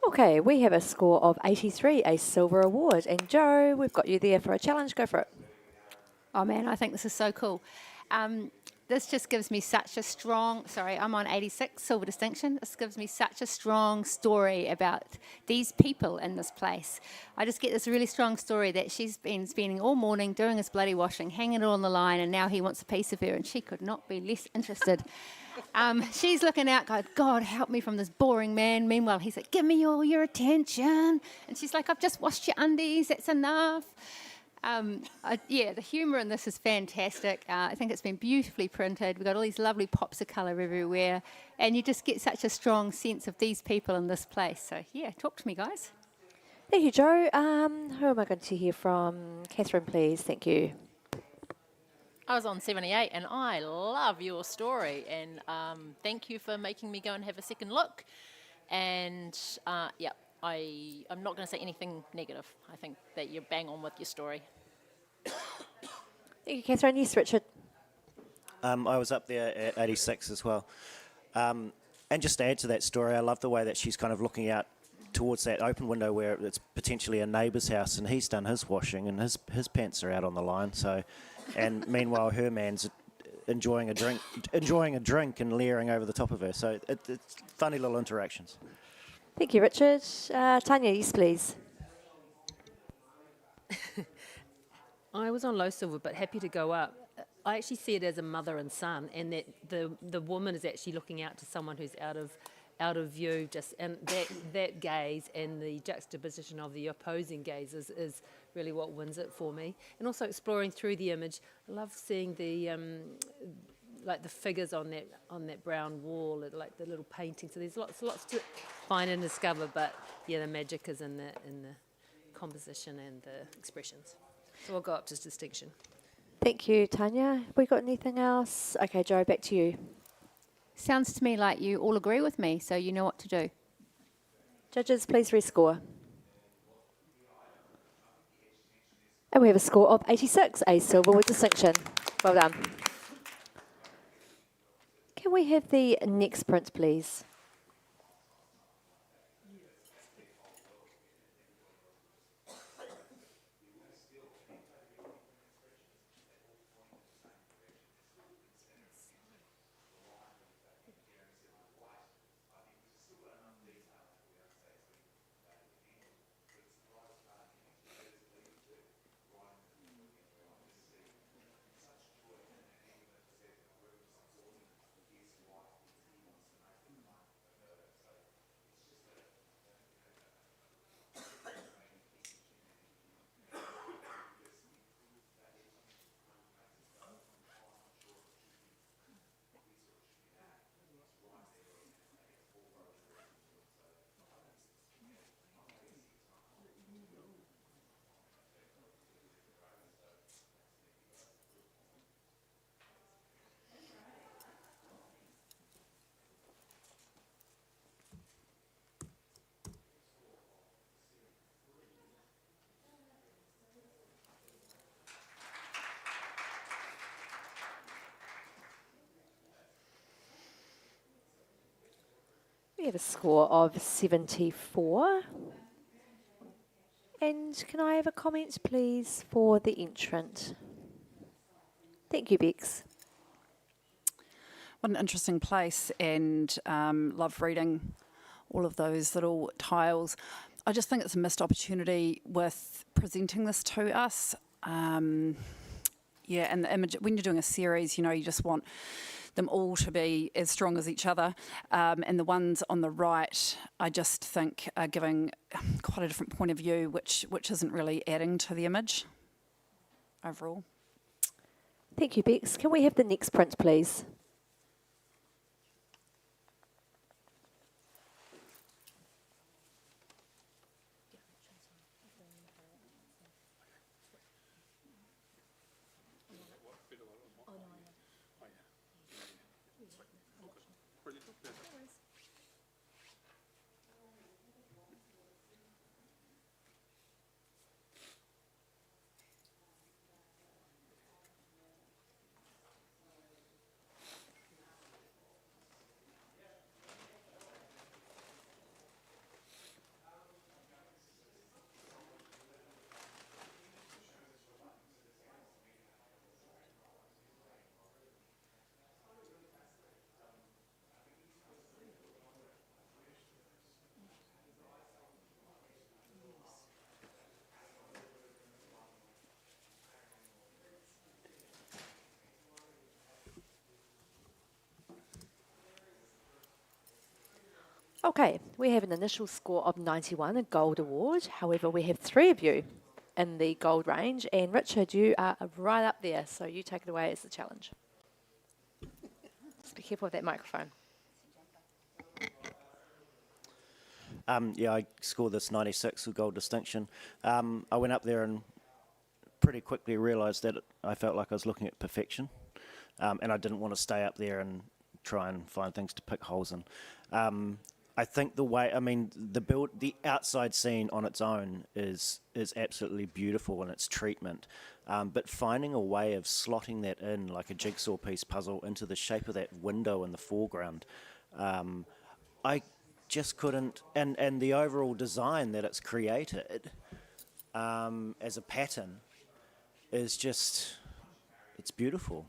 Okay, we have a score of 83, a silver award. And Joe, we've got you there for a challenge. Go for it. Oh man, I think this is so cool. This just gives me such a strong, I'm on 86, silver distinction. This gives me such a strong story about these people in this place. I just get this really strong story that she's been spending all morning doing his bloody washing, hanging it on the line, and now he wants a piece of her, and she could not be less interested. She's looking out, going, God, help me from this boring man. Meanwhile, he's like, give me all your attention. And she's like, I've just washed your undies, that's enough. Yeah, the humour in this is fantastic. I think it's been beautifully printed. We've got all these lovely pops of colour everywhere, and you just get such a strong sense of these people in this place. So, yeah, talk to me, guys. Thank you, Joe. Who am I going to hear from? Catherine, please. Thank you. I was on 78 and I love your story, and thank you for making me go and have a second look. And yeah, I'm not going to say anything negative. I think that you're bang on with your story. Thank you, Catherine. Yes, Richard. I was up there at 86 as well. And just to add to that story, I love the way that she's kind of looking out towards that open window where it's potentially a neighbour's house, and he's done his washing and his pants are out on the line. So, and meanwhile her man's enjoying a drink and leering over the top of her. So it's funny little interactions. Thank you, Richard. Tanya, yes, please. I was on low silver, but happy to go up. I actually see it as a mother and son, and that the woman is actually looking out to someone who's out of view. And that gaze and the juxtaposition of the opposing gaze is really what wins it for me. And also exploring through the image. I love seeing the like the figures on that brown wall, like the little painting. So there's lots to find and discover. But yeah, the magic is in the composition and the expressions. So I'll go up to distinction. Thank you, Tanya. Have we got anything else? Okay, Joe, back to you. Sounds to me like you all agree with me, so you know what to do. Judges, please rescore. And we have a score of 86, a silver with distinction. Well done. Can we have the next print, please? We have a score of 74. And can I have a comment, please, for the entrant? Thank you, Bex. What an interesting place, and love reading all of those little tiles. I just think it's a missed opportunity with presenting this to us. Yeah, and the image, when you're doing a series, you just want them all to be as strong as each other. And the ones on the right, I just think are giving quite a different point of view, which isn't really adding to the image overall. Thank you, Bex. Can we have the next print, please? Okay, we have an initial score of 91, a gold award. However, we have 3 of you in the gold range, and Richard, you are right up there, so you take it away as the challenge. Just be careful with that microphone. Yeah, I scored this 96 with gold distinction. I went up there and pretty quickly realised that I felt like I was looking at perfection, and I didn't want to stay up there and try and find things to pick holes in. I think the outside scene on its own is absolutely beautiful in its treatment, but finding a way of slotting that in like a jigsaw piece puzzle into the shape of that window in the foreground, I just couldn't, and the overall design that it's created as a pattern is just, it's beautiful.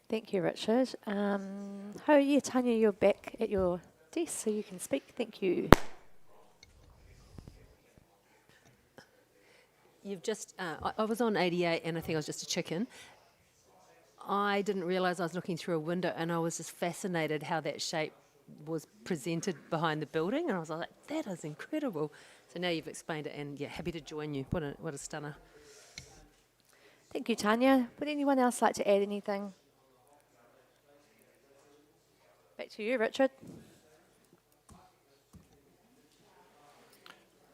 Thank you, Richard. Yeah, Tanya, you're back at your desk, so you can speak. Thank you. You've just, I was on 88 and I think I was just a chicken. I didn't realise I was looking through a window and I was just fascinated how that shape was presented behind the building, and I was like, that is incredible. So now you've explained it, and yeah, happy to join you. What a stunner. Thank you, Tanya. Would anyone else like to add anything? Back to you, Richard.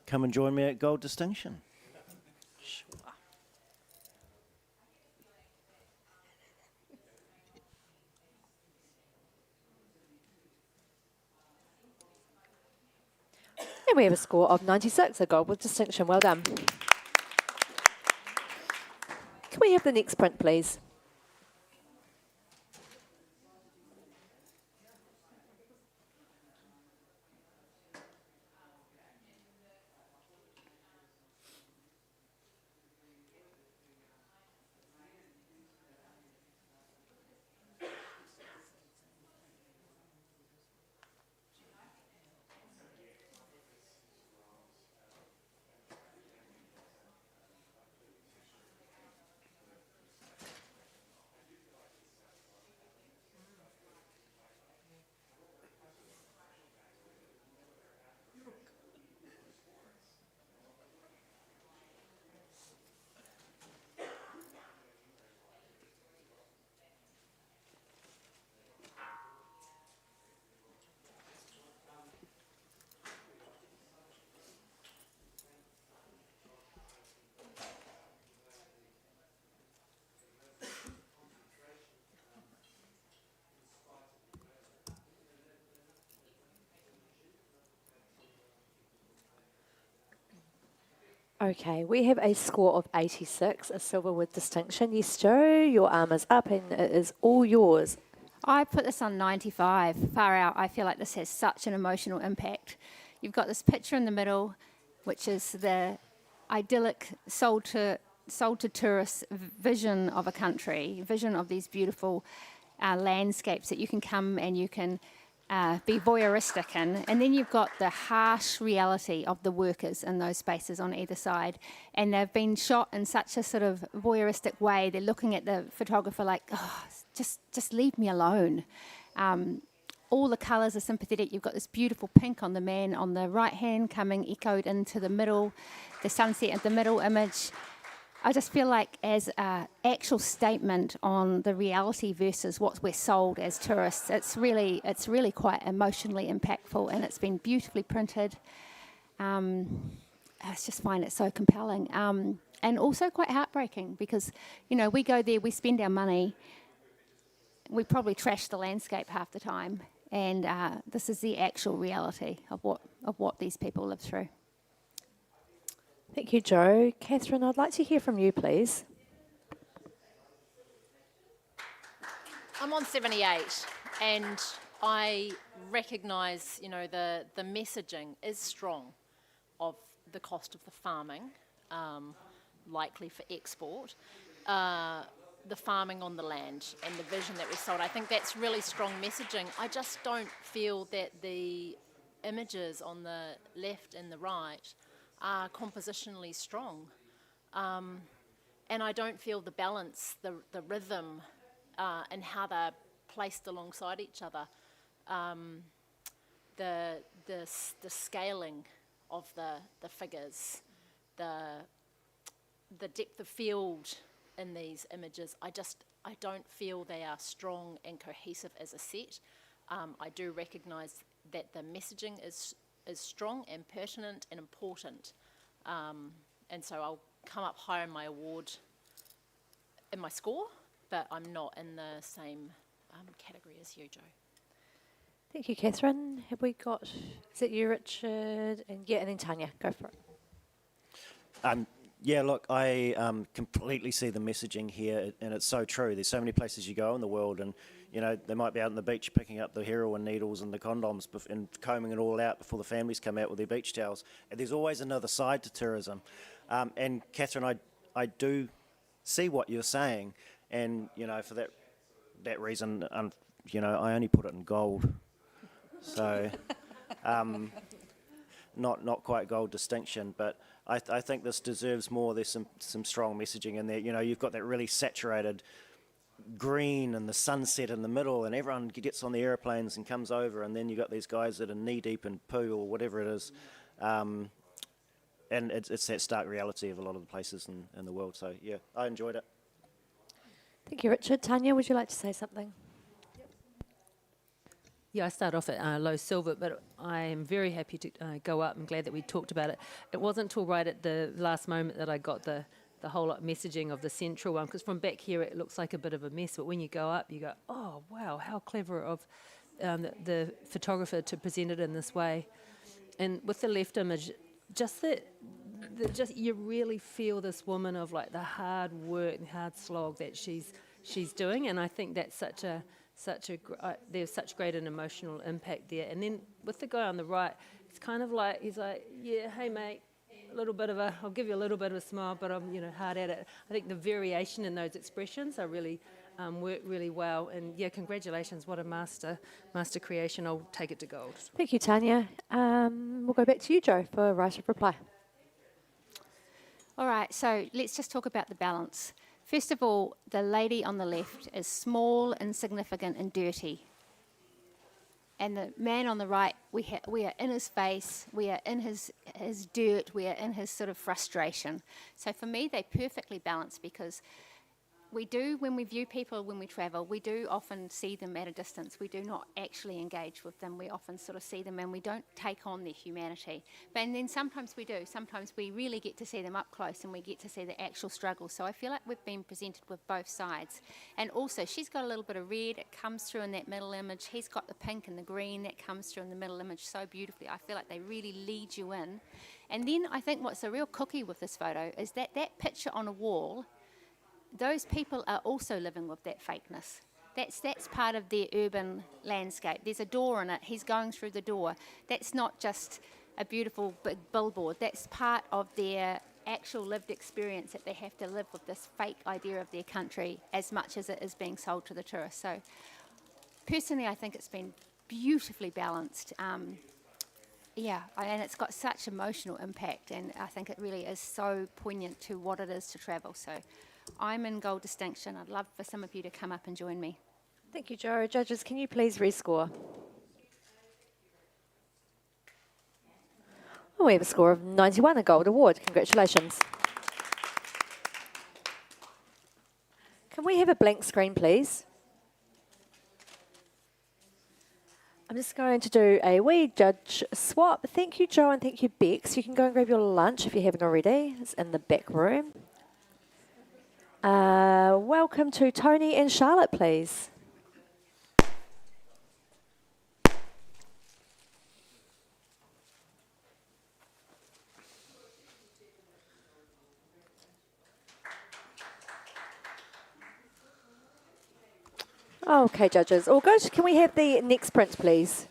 Come and join me at Gold Distinction. Sure. And we have a score of 96, a gold with distinction. Well done. Can we have the next print, please? Okay, we have a score of 86, a silver with distinction. Yes, Joe, your arm is up and it is all yours. I put this on 95, far out. I feel like this has such an emotional impact. You've got this picture in the middle, which is the idyllic sold to tourists vision of a country, vision of these beautiful landscapes that you can come and you can be voyeuristic in. And then you've got the harsh reality of the workers in those spaces on either side. And they've been shot in such a sort of voyeuristic way. They're looking at the photographer like, oh, just leave me alone. All the colours are sympathetic. You've got this beautiful pink on the man on the right hand coming echoed into the middle, the sunset at the middle image. I just feel like as an actual statement on the reality versus what we're sold as tourists, it's really quite emotionally impactful, and it's been beautifully printed. I just find it so compelling, and also quite heartbreaking because, you know, we go there, we spend our money, we probably trash the landscape half the time, and this is the actual reality of what these people live through. Thank you, Joe. Catherine, I'd like to hear from you, please. I'm on 78, and I recognise, you know, the messaging is strong of the cost of the farming, likely for export, the farming on the land and the vision that we sold. I think that's really strong messaging. I just don't feel that the images on the left and the right are compositionally strong, and I don't feel the balance, the rhythm, and how they're placed alongside each other the scaling of the figures, the depth of field in these images, I don't feel they are strong and cohesive as a set. I do recognise that the messaging is strong and pertinent and important, and so I'll come up higher in my award, in my score, but I'm not in the same category as you, Joe. Thank you, Catherine. Have we got, is it you, Richard? And then Tanya, go for it. Yeah, look, I completely see the messaging here, and it's so true. There's so many places you go in the world, and they might be out on the beach picking up the heroin needles and the condoms and combing it all out before the families come out with their beach towels. And there's always another side to tourism. And Catherine, I do see what you're saying, and for that reason, I only put it in gold. So, not quite gold distinction, but I think this deserves more. There's some strong messaging in there. You've got that really saturated green and the sunset in the middle, and everyone gets on the airplanes and comes over, and then you've got these guys that are knee-deep in poo or whatever it is. And it's that stark reality of a lot of the places in the world. So, yeah, I enjoyed it. Thank you, Richard. Tanya, would you like to say something? Yeah, I start off at low silver, but I am very happy to go up. I'm glad that we talked about it. It wasn't till right at the last moment that I got the whole lot messaging of the central one, because from back here it looks like a bit of a mess, but when you go up you go, oh wow, how clever of the photographer to present it in this way. And with the left image, just you really feel this woman of like the hard work and hard slog that she's doing, and I think that's there's such great an emotional impact there. And then with the guy on the right, it's kind of like he's like, yeah, hey mate, I'll give you a little bit of a smile, but I'm hard at it. I think the variation in those expressions are really work really well. And yeah, congratulations, what a master creation. I'll take it to gold. Thank you, Tanya. We'll go back to you, Joe, for right of reply. All right, so let's just talk about the balance. First of all, the lady on the left is small, insignificant, and dirty. And the man on the right, we are in his face, we are in his dirt, we are in his sort of frustration. So for me, they perfectly balance, because we do, when we view people, when we travel, we do often see them at a distance. We do not actually engage with them. We often sort of see them and we don't take on their humanity. And then sometimes we do. Sometimes we really get to see them up close and we get to see the actual struggle. So I feel like we've been presented with both sides. And also, she's got a little bit of red. It comes through in that middle image. He's got the pink and the green that comes through in the middle image so beautifully. I feel like they really lead you in. And then I think what's a real cookie with this photo is that picture on a wall, those people are also living with that fakeness. That's part of their urban landscape. There's a door in it. He's going through the door. That's not just a beautiful big billboard. That's part of their actual lived experience, that they have to live with this fake idea of their country as much as it is being sold to the tourists. So personally, I think it's been beautifully balanced. And it's got such emotional impact, and I think it really is so poignant to what it is to travel. So I'm in gold distinction. I'd love for some of you to come up and join me. Thank you, Joe. Judges, can you please rescore? Oh, we have a score of 91, a gold award. Congratulations. Can we have a blank screen, please? I'm just going to do a wee judge swap. Thank you, Joe, and thank you, Bex. You can go and grab your lunch if you haven't already. It's in the back room. Welcome to Tony and Charlotte, please. Okay, judges. All good. Can we have the next print, please?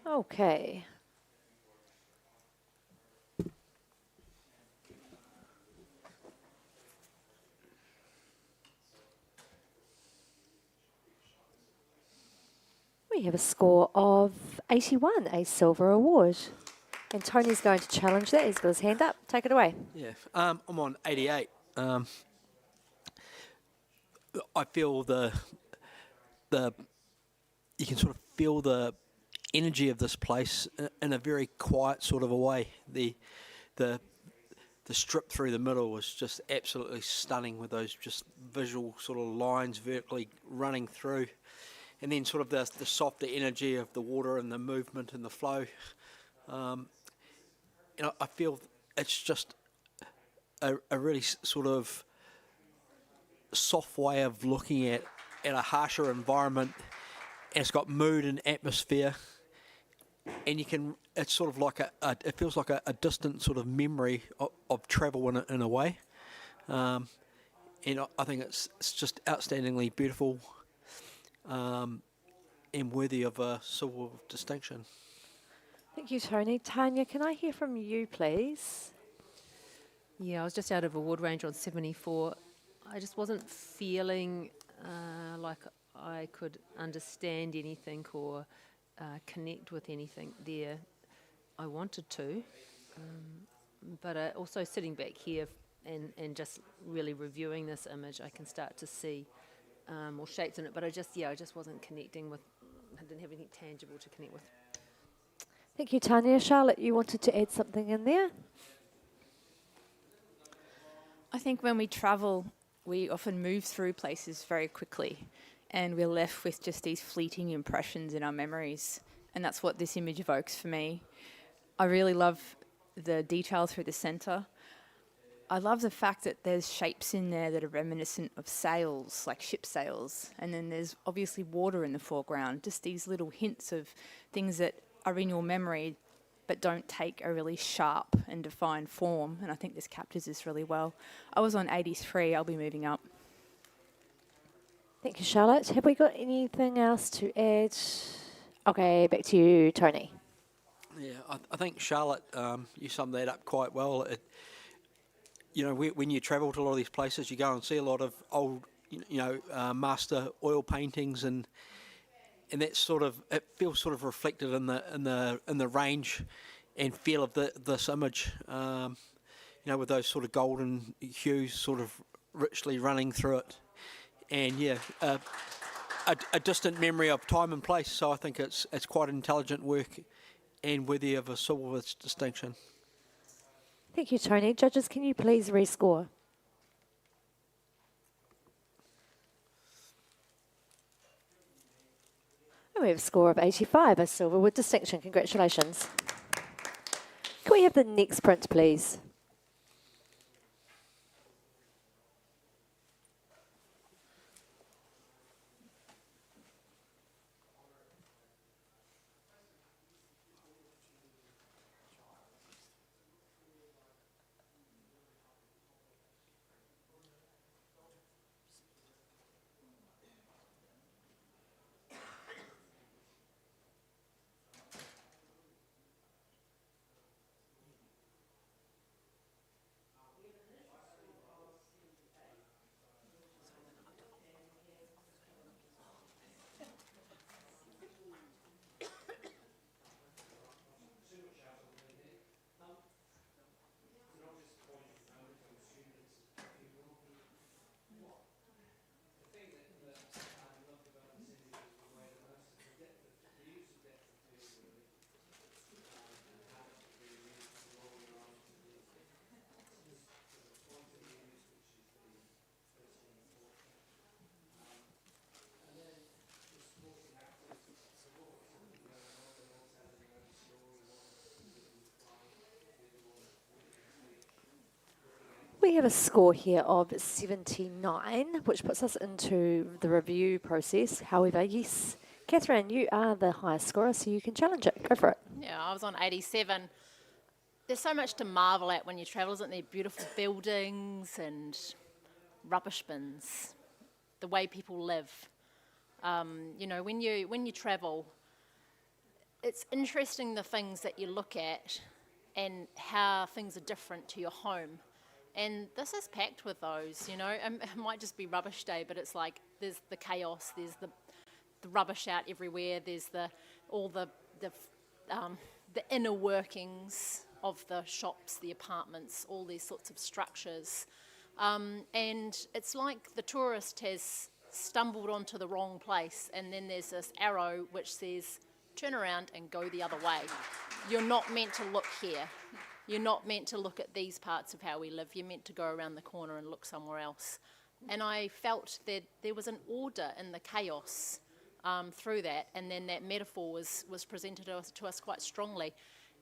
Okay. We have a score of 81, a silver award. And Tony's going to challenge that. He's got his hand up. Take it away. Yeah, I'm on 88. I feel the you can sort of feel the energy of this place in a very quiet sort of a way. The strip through the middle was just absolutely stunning with those just visual sort of lines vertically running through, and then sort of the softer energy of the water and the movement and the flow. And I feel it's just a really sort of soft way of looking at a harsher environment, and it's got mood and atmosphere, and it's sort of like it feels like a distant sort of memory of travel in a way, and I think it's just outstandingly beautiful, and worthy of a silver distinction. Thank you, Tony. Tanya, can I hear from you, please? Yeah, I was just out of award range on 74. I just wasn't feeling like I could understand anything or connect with anything there. I wanted to, but also sitting back here and just really reviewing this image, I can start to see more shapes in it. But I just wasn't connecting with. I didn't have anything tangible to connect with. Thank you, Tanya. Charlotte, you wanted to add something in there? I think when we travel, we often move through places very quickly, and we're left with just these fleeting impressions in our memories. And that's what this image evokes for me. I really love the detail through the centre. I love the fact that there's shapes in there that are reminiscent of sails, like ship sails. And then there's obviously water in the foreground, just these little hints of things that are in your memory but don't take a really sharp and defined form. And I think this captures this really well. I was on 83. I'll be moving up. Thank you, Charlotte. Have we got anything else to add? Okay, back to you, Tony. Yeah, I think Charlotte, you summed that up quite well. When you travel to a lot of these places, you go and see a lot of old, master oil paintings, and that sort of, it feels sort of reflected in the range and feel of this image. With those sort of golden hues, sort of richly running through it, and a distant memory of time and place. So I think it's quite intelligent work and worthy of a silver distinction. Thank you, Tony. Judges, can you please rescore? And we have a score of 85, a silver with distinction. Congratulations. Can we have the next print, please? We have a score here of 79, which puts us into the review process. However, yes, Catherine, you are the highest scorer, so you can challenge it. Go for it. Yeah, I was on 87. There's so much to marvel at when you travel, isn't there? Beautiful buildings and rubbish bins, the way people live. When you travel, it's interesting the things that you look at and how things are different to your home. And this is packed with those, you know. It might just be rubbish day, but it's like there's the chaos, there's the rubbish out everywhere, there's all the inner workings of the shops, the apartments, all these sorts of structures. And it's like the tourist has stumbled onto the wrong place, and then there's this arrow which says, turn around and go the other way. You're not meant to look here. You're not meant to look at these parts of how we live. You're meant to go around the corner and look somewhere else. And I felt that there was an order in the chaos through that, and then that metaphor was presented to us quite strongly.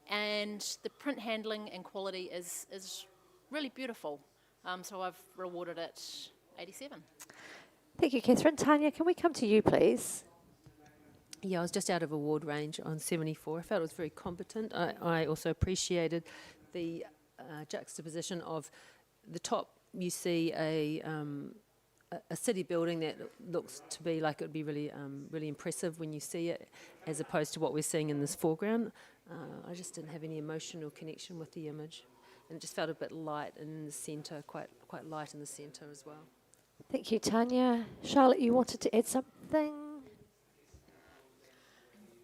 And the print handling and quality is really beautiful. So I've rewarded it 87. Thank you, Catherine. Tanya, can we come to you, please? Yeah, I was just out of award range on 74. I felt it was very competent. I also appreciated the juxtaposition of the top. You see a city building that looks to be like it would be really really impressive when you see it, as opposed to what we're seeing in this foreground. I just didn't have any emotional connection with the image, and it just felt a bit light in the centre, quite light in the centre as well. Thank you, Tanya. Charlotte, you wanted to add something?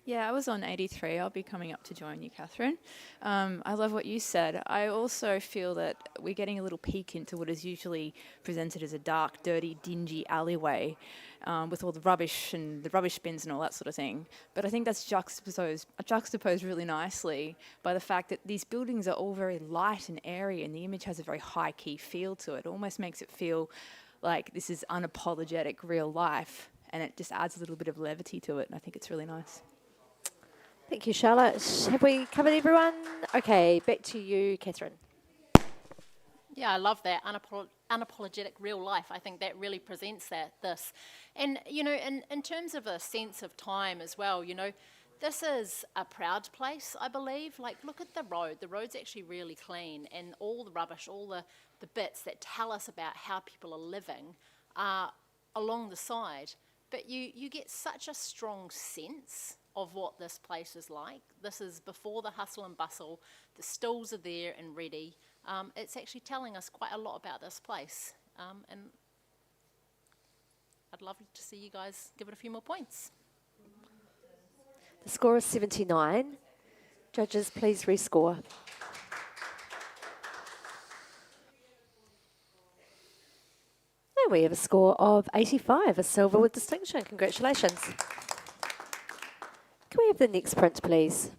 Yeah, I was on 83. I'll be coming up to join you, Catherine. I love what you said. I also feel that we're getting a little peek into what is usually presented as a dark, dirty, dingy alleyway with all the rubbish and the rubbish bins and all that sort of thing. But I think that's juxtaposed really nicely by the fact that these buildings are all very light and airy, and the image has a very high-key feel to it. It almost makes it feel like this is unapologetic real life, and it just adds a little bit of levity to it, and I think it's really nice. Thank you, Charlotte. Have we covered everyone? Okay, back to you, Catherine. Yeah, I love that, unapologetic real life. I think that really presents this. And, you know, in terms of a sense of time as well, you know, this is a proud place, I believe. Like, look at the road. The road's actually really clean, and all the rubbish, all the bits that tell us about how people are living are along the side. But you get such a strong sense of what this place is like. This is before the hustle and bustle. The stalls are there and ready. It's actually telling us quite a lot about this place. And I'd love to see you guys give it a few more points. The score is 79. Judges, please rescore. And we have a score of 85, a silver with distinction. Congratulations. Can we have the next print, please?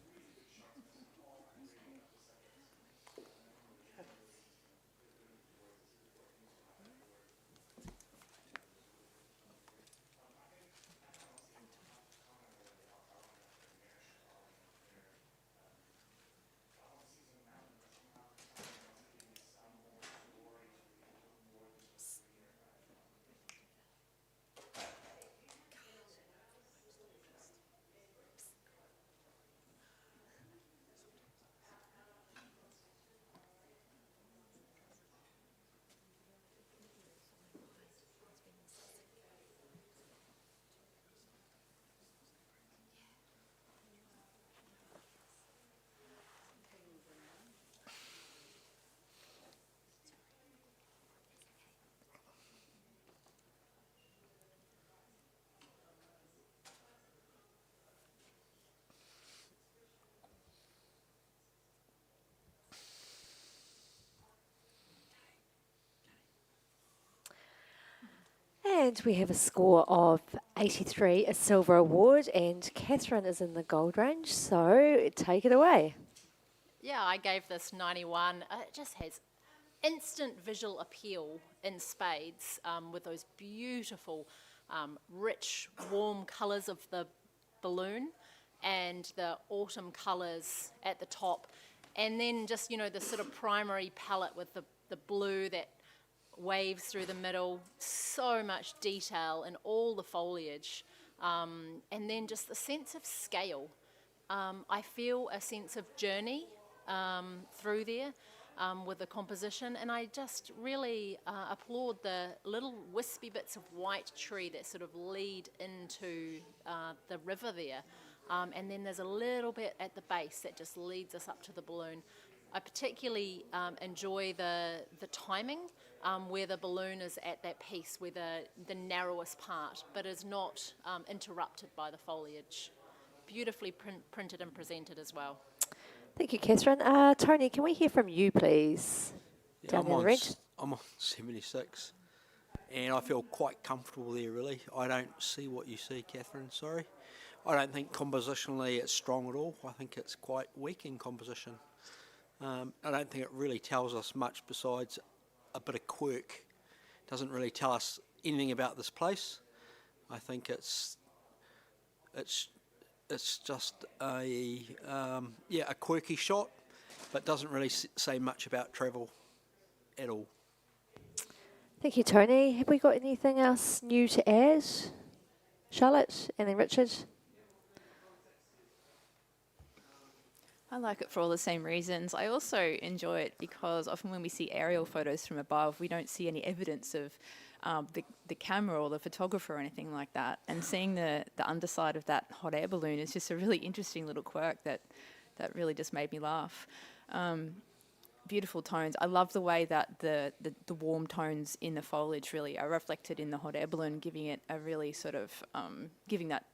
And we have a score of 83, a silver award, and Catherine is in the gold range, so take it away. Yeah, I gave this 91. It just has instant visual appeal in spades with those beautiful, rich, warm colours of the balloon and the autumn colours at the top. And then just, you know, the sort of primary palette with the blue that waves through the middle, so much detail in all the foliage, and then just the sense of scale. I feel a sense of journey through there with the composition, and I just really applaud the little wispy bits of white tree that sort of lead into the river there. and then there's a little bit at the base that just leads us up to the balloon. I particularly enjoy the timing where the balloon is at that piece, where the narrowest part, but is not interrupted by the foliage. Beautifully printed and presented as well. Thank you, Catherine. Tony, can we hear from you, please? Down the other end. I'm on 76, and I feel quite comfortable there, really. I don't see what you see, Catherine, sorry. I don't think compositionally it's strong at all. I think it's quite weak in composition. I don't think it really tells us much besides a bit of quirk. It doesn't really tell us anything about this place. I think it's just a quirky shot, but doesn't really say much about travel at all. Thank you, Tony. Have we got anything else new to add? Charlotte and then Richard. I like it for all the same reasons. I also enjoy it because often when we see aerial photos from above, we don't see any evidence of the camera or the photographer or anything like that. And seeing the underside of that hot air balloon is just a really interesting little quirk that really just made me laugh. Beautiful tones. I love the way that the warm tones in the foliage really are reflected in the hot air balloon, giving it a really sort of, giving that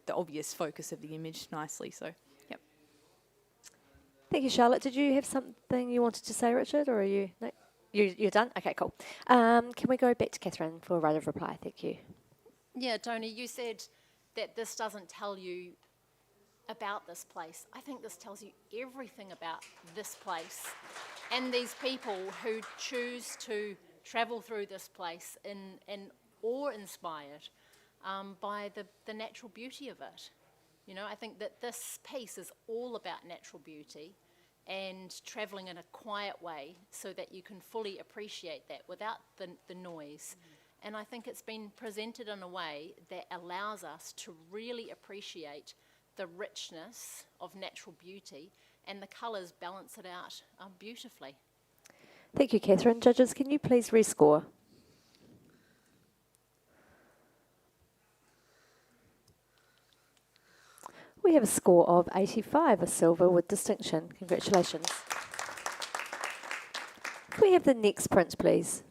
the obvious focus of the image nicely. So, yep. Thank you, Charlotte. Did you have something you wanted to say, Richard, or are you... No? You're done? Okay, cool. Can we go back to Catherine for a right of reply? Thank you. Yeah, Tony, you said that this doesn't tell you about this place. I think this tells you everything about this place and these people who choose to travel through this place and awe-inspired by the natural beauty of it. You know, I think that this piece is all about natural beauty and travelling in a quiet way so that you can fully appreciate that without the noise. And I think it's been presented in a way that allows us to really appreciate the richness of natural beauty, and the colours balance it out beautifully. Thank you, Catherine. Judges, can you please rescore? We have a score of 85, a silver with distinction. Congratulations. Can we have the next print, please?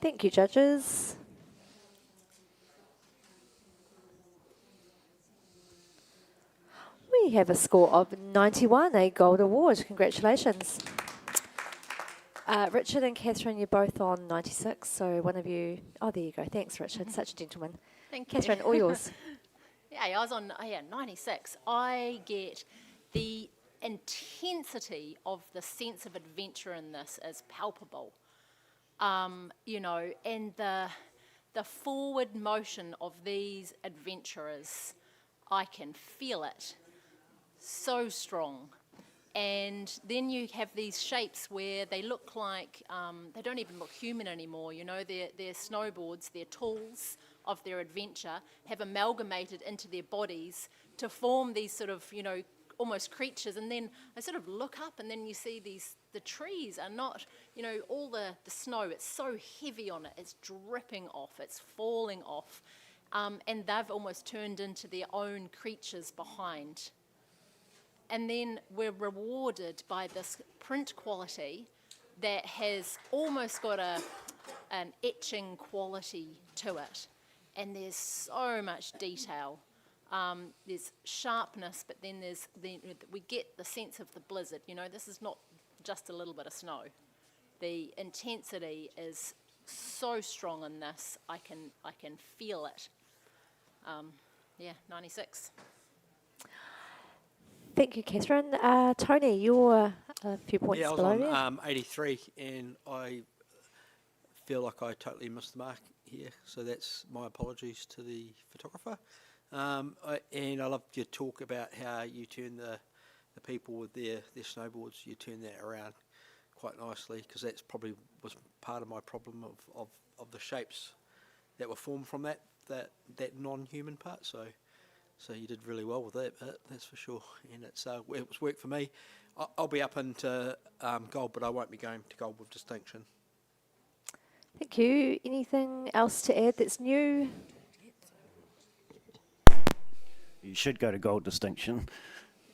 Thank you, judges. We have a score of 91, a gold award. Congratulations. Richard and Catherine, you're both on 96, so one of you... Oh, there you go. Thanks, Richard. Such a gentleman. Thank you. Catherine, all yours. Yeah, I was on 96. I get the intensity of the sense of adventure in this is palpable. You know, and the forward motion of these adventurers, I can feel it so strong. And then you have these shapes where they look like, they don't even look human anymore, you know, their snowboards, their tools of their adventure have amalgamated into their bodies to form these sort of, you know, almost creatures. And then I sort of look up and then you see the trees are not, you know, all the snow, it's so heavy on it, it's dripping off, it's falling off. And they've almost turned into their own creatures behind. And then we're rewarded by this print quality that has almost got an etching quality to it. And there's so much detail. There's sharpness, but then we get the sense of the blizzard. You know, this is not just a little bit of snow. The intensity is so strong in this. I can feel it. 96. Thank you, Catherine. Tony, you're a few points Yeah, I was below on there. 83, and I feel like I totally missed the mark here, so that's my apologies to the photographer. And I loved your talk about how you turn the people with their snowboards, you turn that around quite nicely, because that's probably was part of my problem of the shapes that were formed from that non-human part. So you did really well with that bit, that's for sure, and it was work for me. I'll be up into gold, but I won't be going to gold with distinction. Thank you. Anything else to add that's new? You should go to gold distinction.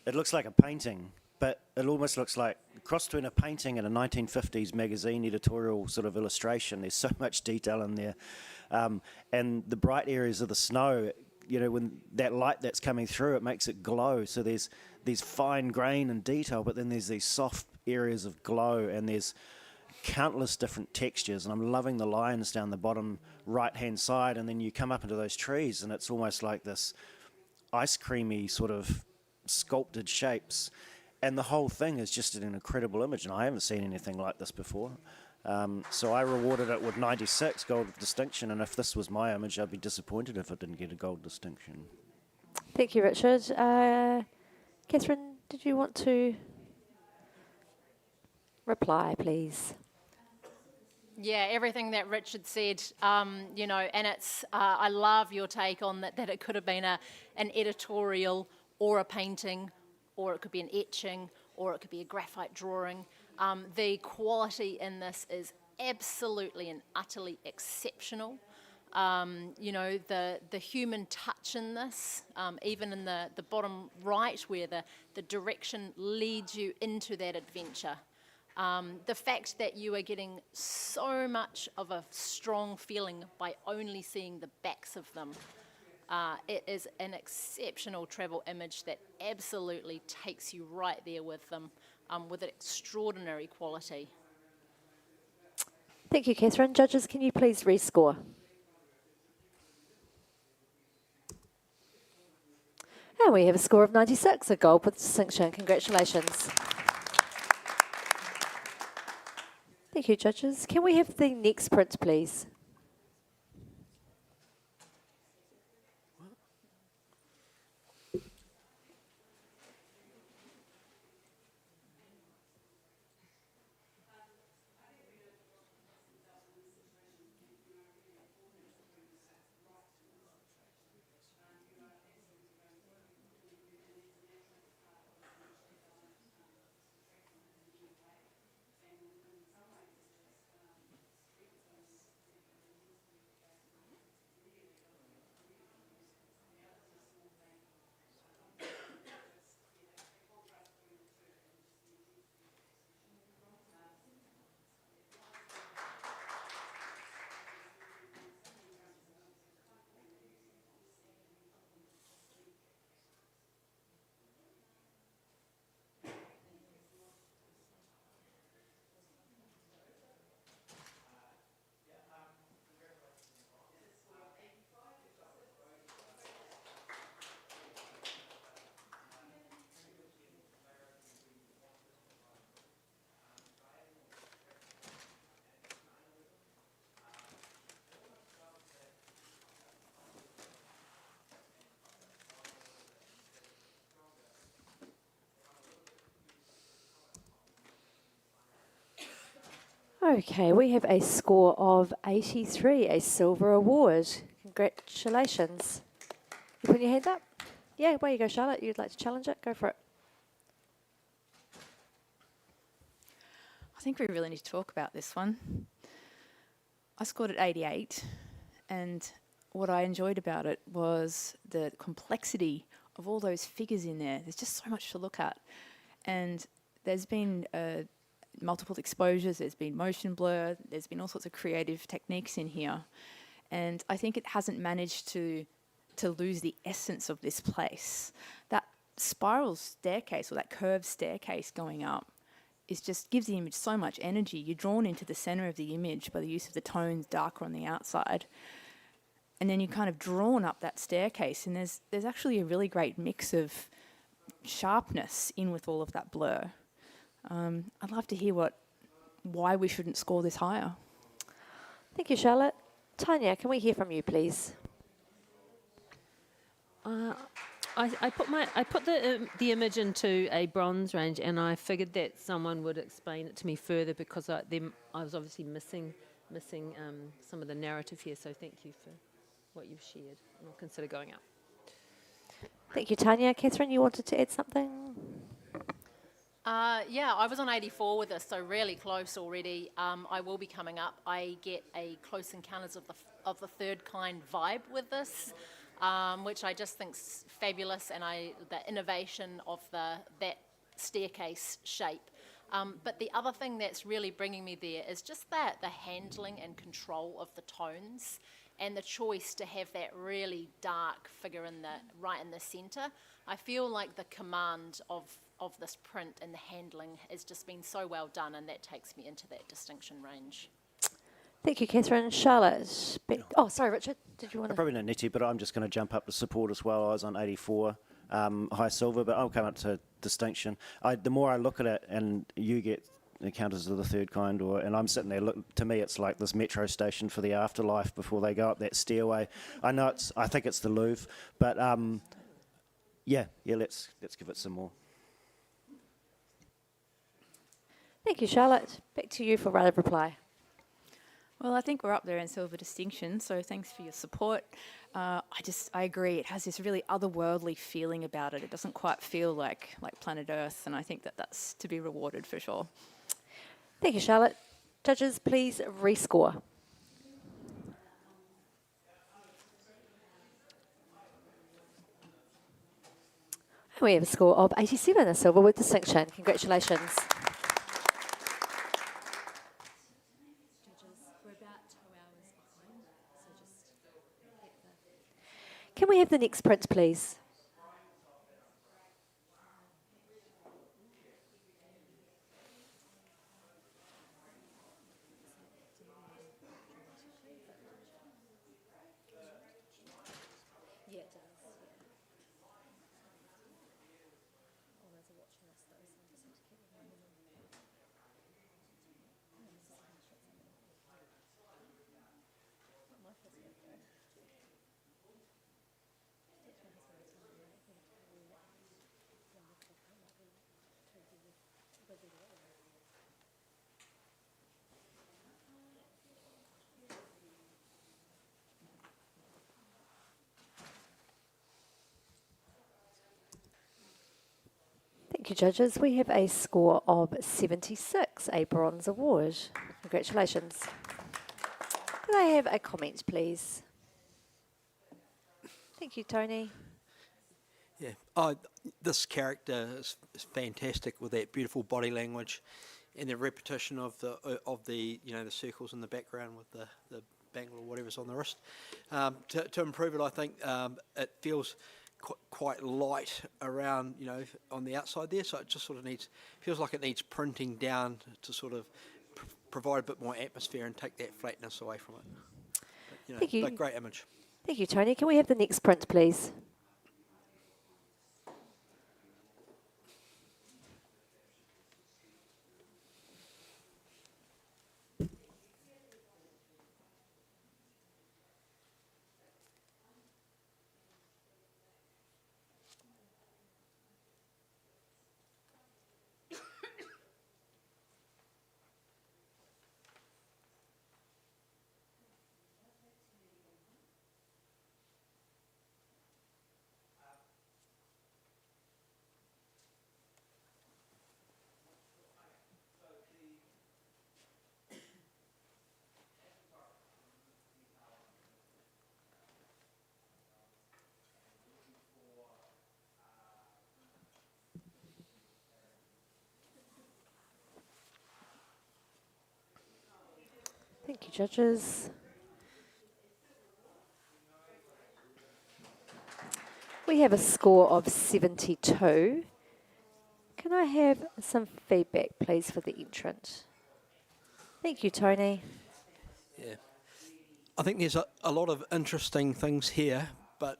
It looks like a painting, but it almost looks like a cross between a painting and a 1950s magazine editorial sort of illustration. There's so much detail in there. And the bright areas of the snow, you know, when that light that's coming through, it makes it glow. So there's fine grain and detail, but then there's these soft areas of glow, and there's countless different textures. And I'm loving the lines down the bottom right-hand side, and then you come up into those trees, and it's almost like this ice creamy sort of sculpted shapes, and the whole thing is just an incredible image, and I haven't seen anything like this before. So I rewarded it with 96 gold distinction, and if this was my image, I'd be disappointed if it didn't get a gold distinction. Thank you, Richard. Catherine, did you want to reply, please? Yeah, everything that Richard said, you know, and it's, I love your take on that it could have been an editorial or a painting, or it could be an etching, or it could be a graphite drawing. The quality in this is absolutely and utterly exceptional. You know, the human touch in this, even in the bottom right where the direction leads you into that adventure. The fact that you are getting so much of a strong feeling by only seeing the backs of them. It is an exceptional travel image that absolutely takes you right there with them, with an extraordinary quality. Thank you, Catherine. Judges, can you please rescore? And we have a score of 96, a gold with distinction. Congratulations. Thank you, judges. Can we have the next print, please? Okay, we have a score of 83, a silver award. Congratulations. You putting your hand up? Yeah, away you go, Charlotte. You'd like to challenge it? Go for it. I think we really need to talk about this one. I scored at 88, and what I enjoyed about it was the complexity of all those figures in there. There's just so much to look at. And there's been multiple exposures, there's been motion blur, there's been all sorts of creative techniques in here. And I think it hasn't managed to to lose the essence of this place. That spiral staircase, or that curved staircase going up, gives the image so much energy. You're drawn into the center of the image by the use of the tones darker on the outside. And then you're kind of drawn up that staircase, and there's actually a really great mix of sharpness in with all of that blur. I'd love to hear why we shouldn't score this higher. Thank you, Charlotte. Tanya, can we hear from you, please? I put the image into a bronze range, and I figured that someone would explain it to me further, because I was obviously missing some of the narrative here. So thank you for what you've shared, and I'll consider going up. Thank you, Tanya. Catherine, you wanted to add something? Yeah, I was on 84 with this, so really close already. I will be coming up. I get a Close Encounters of the Third Kind vibe with this, which I just think's fabulous, and the innovation of that staircase shape. But the other thing that's really bringing me there is just the handling and control of the tones, and the choice to have that really dark figure right in the centre. I feel like the command of this print and the handling has just been so well done, and that takes me into that distinction range. Thank you, Catherine. Charlotte. Oh, sorry, Richard. Did you want to? Probably not nitty, but I'm just going to jump up to support as well. I was on 84, high silver, but I'll come up to distinction. The more I look at it, and you get Encounters of the Third Kind, and I'm sitting there, to me it's like this metro station for the afterlife before they go up that stairway. I think it's the Louvre, but yeah, let's give it some more. Thank you, Charlotte. Back to you for right of reply. Well, I think we're up there in silver distinction, so thanks for your support. I agree, it has this really otherworldly feeling about it. It doesn't quite feel like planet Earth, and I think that's to be rewarded for sure. Thank you, Charlotte. Judges, please rescore. And we have a score of 87, a silver with distinction. Congratulations. Can we have the next print, please? Thank you, judges. We have a score of 76, a bronze award. Congratulations. Could I have a comment, please? Thank you, Tony. Yeah, this character is fantastic with that beautiful body language, and the repetition of the the circles in the background with the bangle or whatever's on the wrist. To improve it, I think it feels quite light around, on the outside there, so it just sort of feels like it needs printing down to sort of provide a bit more atmosphere and take that flatness away from it. Thank you. But great image. Thank you, Tony. Can we have the next print, please? Thank you, judges. we have a score of 72? Can I have some feedback, please, for the entrant? Thank you, Tony. Yeah. I think there's a lot of interesting things here, but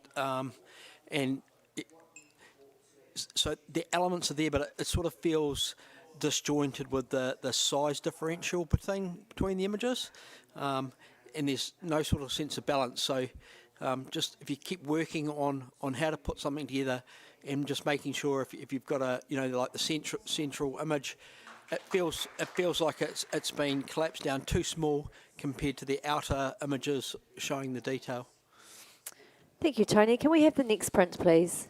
so the elements are there, but it sort of feels disjointed with the size differential between the images, and there's no sort of sense of balance. So just if you keep working on how to put something together, and just making sure if you've got like the central image, it feels like it's been collapsed down too small compared to the outer images showing the detail. Thank you, Tony. Can we have the next print, please?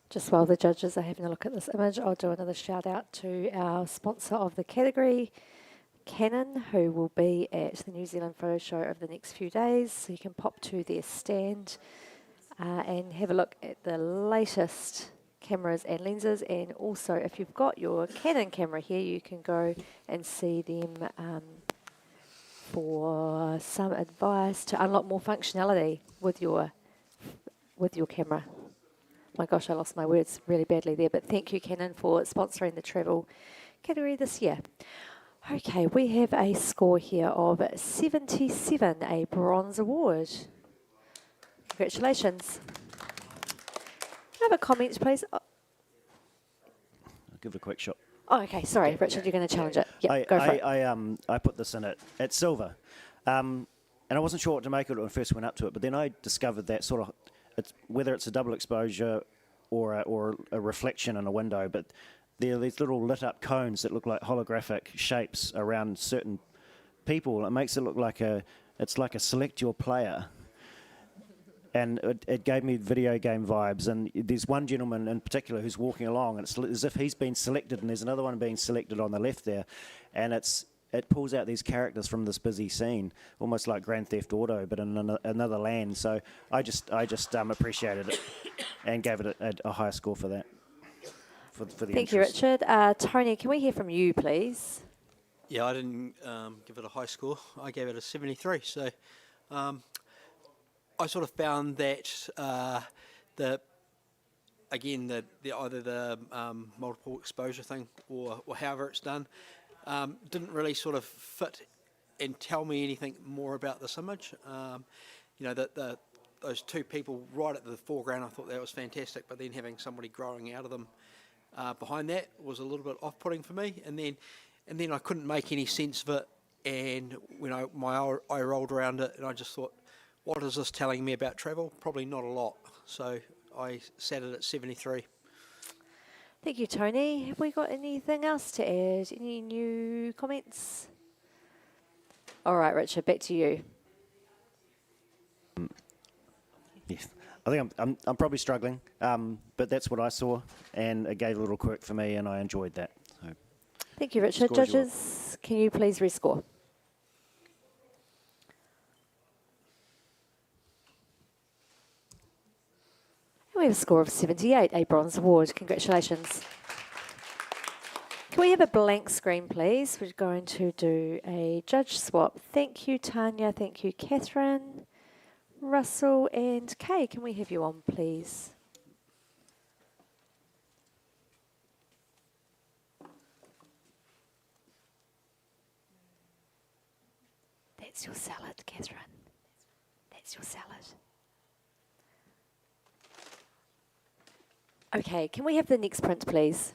Just while the judges are having a look at this image, I'll do another shout out to our sponsor of the category, Canon, who will be at the New Zealand Photo Show over the next few days. So you can pop to their stand and have a look at the latest cameras and lenses. And also, if you've got your Canon camera here, you can go and see them for some advice to unlock more functionality with your camera. My gosh, I lost my words really badly there, but thank you, Canon, for sponsoring the travel category this year. Okay, we have a score here of 77, a bronze award. Congratulations. Can I have a comment, please? I'll give it a quick shot. Oh, okay, sorry, Richard, you're going to challenge it. Yeah, go for it. I put this in at silver, and I wasn't sure what to make of it when I first went up to it, but then I discovered that sort of, whether it's a double exposure or a reflection in a window, but there are these little lit up cones that look like holographic shapes around certain people. It makes it look like it's like a select your player. And it gave me video game vibes. And there's one gentleman in particular who's walking along, and it's as if he's been selected, and there's another one being selected on the left there. And it pulls out these characters from this busy scene, almost like Grand Theft Auto, but in another land. So I just appreciated it and gave it a higher score for that. For the Thank you, Richard. Tony, can we hear from you, please? Yeah, I didn't give it a high score. I gave it a 73. So I sort of found that either the multiple exposure thing or however it's done didn't really sort of fit and tell me anything more about this image. Those two people right at the foreground, I thought that was fantastic, but then having somebody growing out of them behind that was a little bit off-putting for me, and then I couldn't make any sense of it, and my eye rolled around it, and I just thought, what is this telling me about travel? Probably not a lot, so I sat it at 73. Thank you, Tony. Have we got anything else to add? Any new comments? All right, Richard, back to you. Yes, I think I'm probably struggling, but that's what I saw, and it gave a little quirk for me, and I enjoyed that. So, thank you, Richard. Judges, can you please rescore? We have a score of 78, a bronze award. Congratulations. Can we have a blank screen, please? We're going to do a judge swap. Thank you, Tanya. Thank you, Catherine, Russell, and Kay. Can we have you on, please? That's your salad, Catherine. That's your salad. Okay, can we have the next print, please?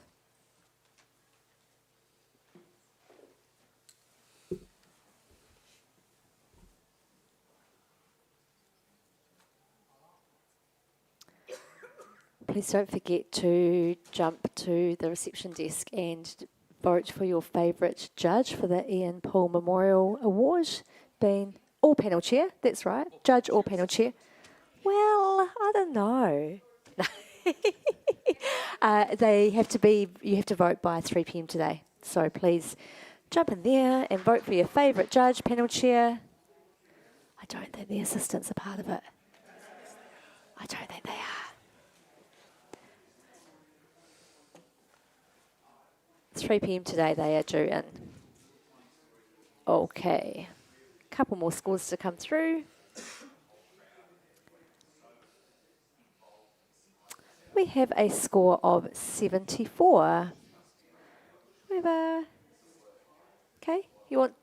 please don't forget to jump to the reception desk and vote for your favourite judge for the Ian Paul Memorial Award, being all panel chair. That's right, judge or panel chair. Well, I don't know. You have to vote by 3 p.m. today. So please jump in there and vote for your favourite judge, panel chair. I don't think the assistants are part of it. I don't think they are. 3 p.m. today they are due in. Okay. Couple more scores to come through. We have a score of 74. We have a... Okay, you want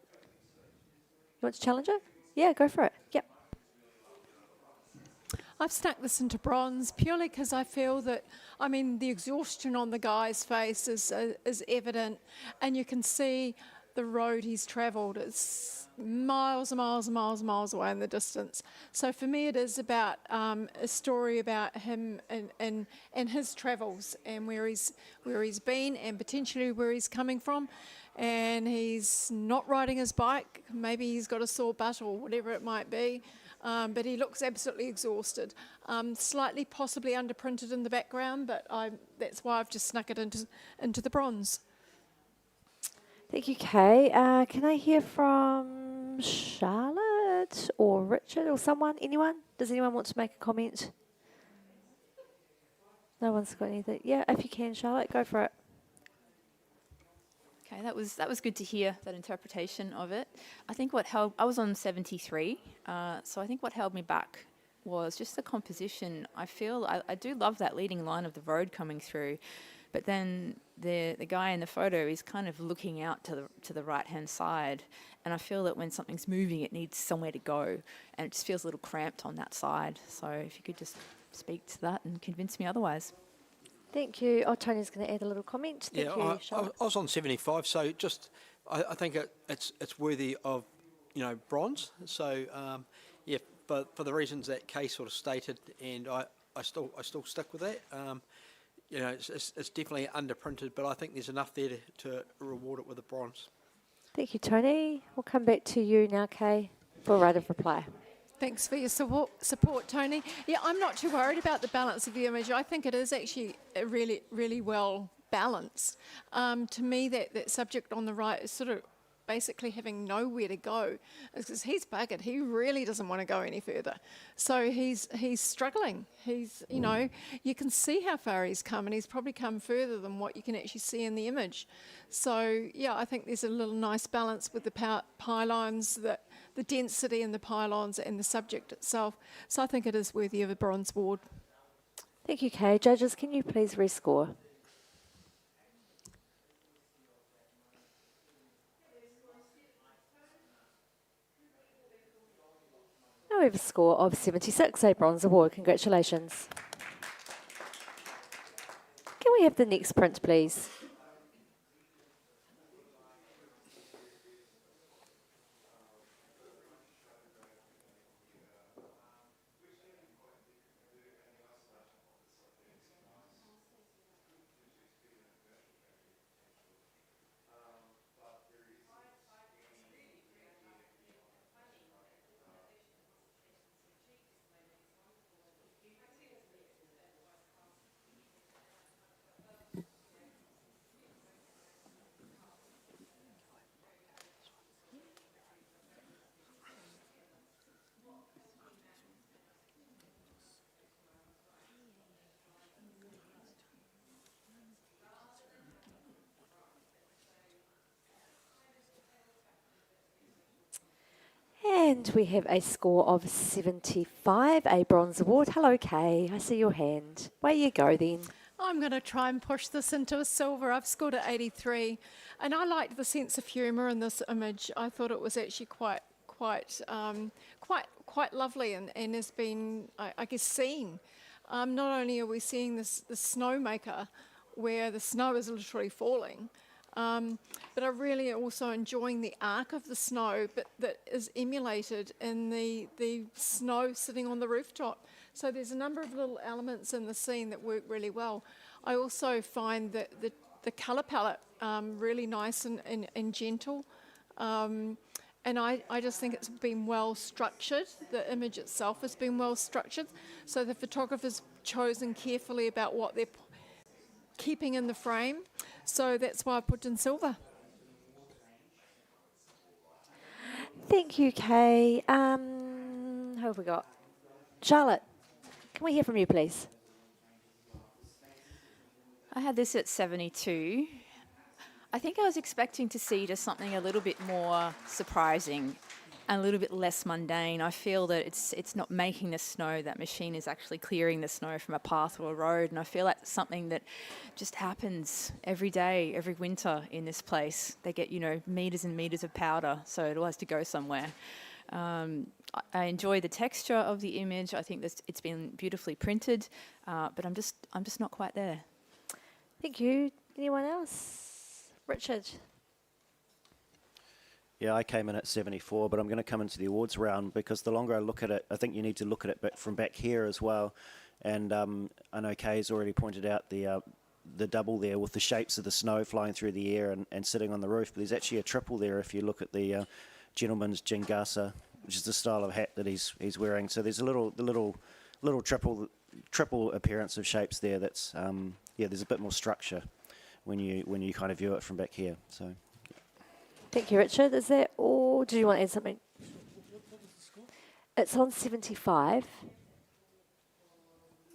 to challenge it? Yeah, go for it. Yep. I've stuck this into bronze purely because I feel that, I mean, the exhaustion on the guy's face is evident, and you can see the road he's travelled. It's miles and miles and miles and miles away in the distance. So for me, it is about a story about him and his travels and where he's been and potentially where he's coming from. And he's not riding his bike. Maybe he's got a sore butt or whatever it might be. But he looks absolutely exhausted. Slightly possibly underprinted in the background, but that's why I've just snuck it into the bronze. Thank you, Kay. Can I hear from Charlotte or Richard or someone? Anyone? Does anyone want to make a comment? No one's got anything. Yeah, if you can, Charlotte, go for it. Okay, that was good to hear, that interpretation of it. I think I was on 73, so I think what held me back was just the composition. I feel I do love that leading line of the road coming through, but then the guy in the photo is kind of looking out to the right hand side, and I feel that when something's moving, it needs somewhere to go, and it just feels a little cramped on that side. So if you could just speak to that and convince me otherwise. Thank you. Oh, Tony's going to add a little comment. Thank you, Charlotte. I was on 75, so just I think it's worthy of bronze. So yeah, but for the reasons that Kay sort of stated, and I still stick with that. It's definitely underprinted, but I think there's enough there to reward it with a bronze. Thank you, Tony. We'll come back to you now, Kay, for a right of reply. Thanks for your support, Tony. Yeah, I'm not too worried about the balance of the image. I think it is actually really, really well balanced. To me, that subject on the right is sort of basically having nowhere to go, because he's buggered. He really doesn't want to go any further. So he's struggling. You can see how far he's come, and he's probably come further than what you can actually see in the image. So yeah, I think there's a little nice balance with the pylons, the density in the pylons and the subject itself. So I think it is worthy of a bronze award. Thank you, Kay. Judges, can you please rescore? Now we have a score of 76, a bronze award. Congratulations. Can we have the next print, please? And we have a score of 75, a bronze award. Hello, Kay. I see your hand. Way you go then. I'm going to try and push this into a silver. I've scored at 83, and I liked the sense of humour in this image. I thought it was actually quite lovely, and has been, I guess, seen. Not only are we seeing the snowmaker, where the snow is literally falling, but I'm really also enjoying the arc of the snow, but that is emulated in the snow sitting on the rooftop. So there's a number of little elements in the scene that work really well. I also find that the colour palette really nice and gentle. And I just think it's been well structured. The image itself has been well structured. So the photographer's chosen carefully about what they're keeping in the frame. So that's why I put in silver. Thank you, Kay. Who have we got? Charlotte, can we hear from you, please? I had this at 72. I think I was expecting to see just something a little bit more surprising and a little bit less mundane. I feel that it's not making the snow, that machine is actually clearing the snow from a path or a road, and I feel that's something that just happens every day, every winter in this place. They get, metres and metres of powder, so it all has to go somewhere. I enjoy the texture of the image. I think it's been beautifully printed, but I'm just not quite there. Thank you. Anyone else? Richard. Yeah, I came in at 74, but I'm going to come into the awards round because the longer I look at it, I think you need to look at it from back here as well. And I know Kay's already pointed out the double there with the shapes of the snow flying through the air and sitting on the roof. But there's actually a triple there if you look at the gentleman's jingasa, which is the style of hat that he's wearing. So there's a little triple appearance of shapes there. That's there's a bit more structure when you kind of view it from back here. So. Thank you, Richard. Is that all? Do you want to add something? It's on 75.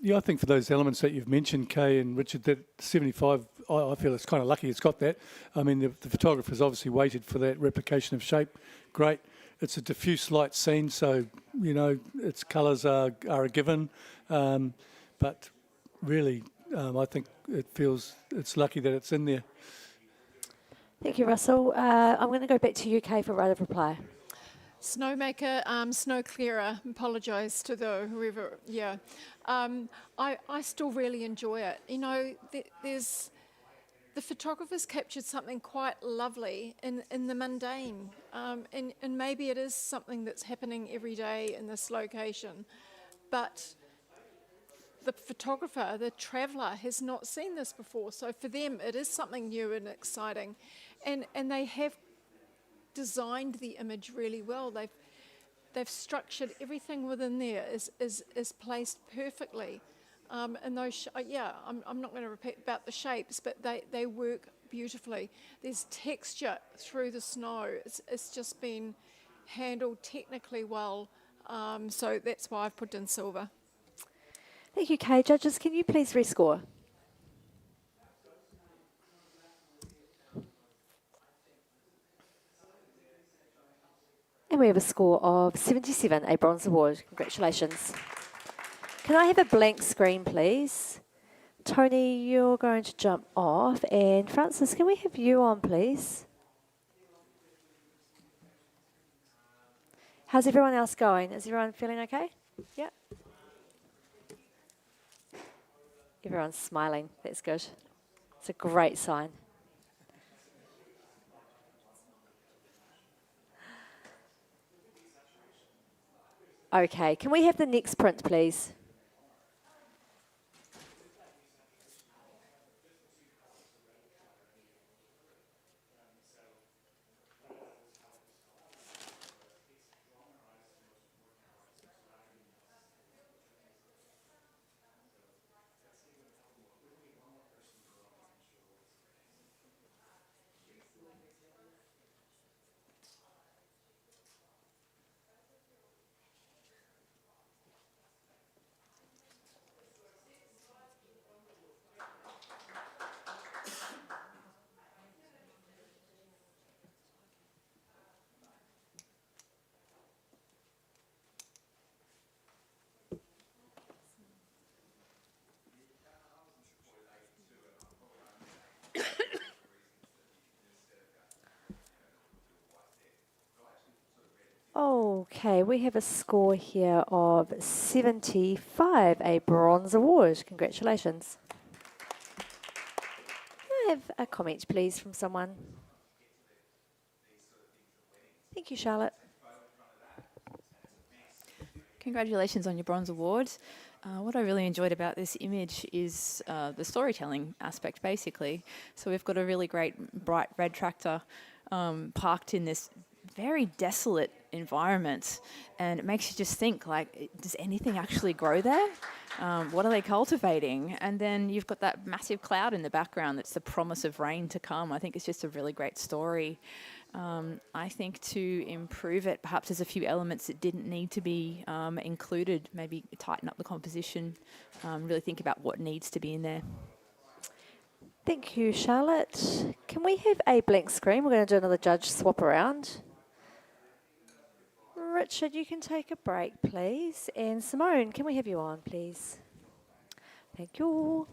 Yeah, I think for those elements that you've mentioned, Kay and Richard, that 75, I feel it's kind of lucky it's got that. I mean, the photographer's obviously waited for that replication of shape. Great. It's a diffuse light scene, so, its colours are a given. But really, I think it's lucky that it's in there. Thank you, Russell. I'm going to go back to you, Kay, for right of reply. Snowmaker, snow clearer. Apologise to whoever. Yeah, I still really enjoy it. There's the photographer's captured something quite lovely in the mundane, and maybe it is something that's happening every day in this location, but the photographer, the traveller, has not seen this before. So for them, it is something new and exciting, and they have designed the image really well. They've structured everything within there is placed perfectly, and those I'm not going to repeat about the shapes, but they work beautifully. There's texture through the snow. It's just been handled technically well, so that's why I've put in silver. Thank you, Kay. Judges, can you please rescore? And we have a score of 77, a bronze award. Congratulations. Can I have a blank screen, please? Tony, you're going to jump off. And Francis, can we have you on, please? How's everyone else going? Is everyone feeling okay? Yeah. Everyone's smiling. That's good. It's a great sign. Okay, can we have the next print, please? Okay, we have a score here of 75, a bronze award. Congratulations. Can I have a comment, please, from someone? Thank you, Charlotte. Congratulations on your bronze award. What I really enjoyed about this image is the storytelling aspect, basically. So we've got a really great bright red tractor parked in this very desolate environment, and it makes you just think, like, does anything actually grow there? What are they cultivating? And then you've got that massive cloud in the background that's the promise of rain to come. I think it's just a really great story. I think to improve it, perhaps there's a few elements that didn't need to be included. Maybe tighten up the composition, really think about what needs to be in there. Thank you, Charlotte. Can we have a blank screen? We're going to do another judge swap around. Richard, you can take a break, please. And Simone, can we have you on, please? Thank you.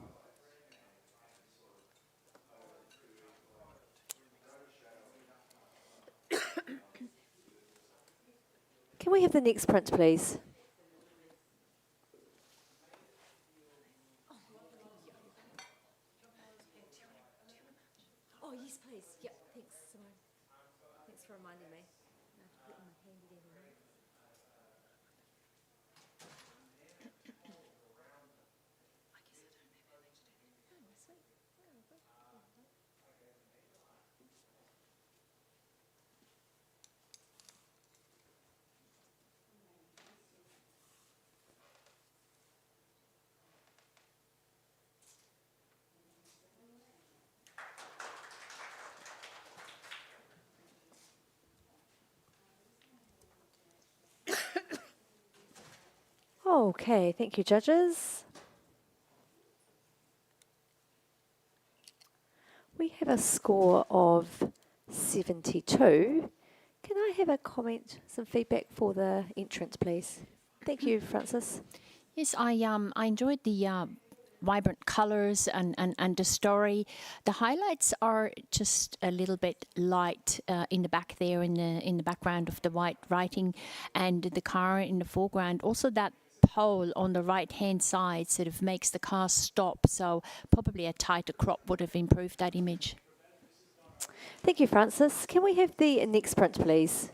Can we have the next print, please? Oh, yes, please. Yep, thanks, Simone. Thanks for reminding me. I have to put my handy dandy note. Okay, thank you, judges. We have a score of 72. Can I have a comment, some feedback for the entrance, please? Thank you, Francis. Yes, I enjoyed the vibrant colours and the story. The highlights are just a little bit light in the back there, in the background of the white writing, and the car in the foreground. Also, that pole on the right hand side sort of makes the car stop, so probably a tighter crop would have improved that image. Thank you, Francis. Can we have the next print, please?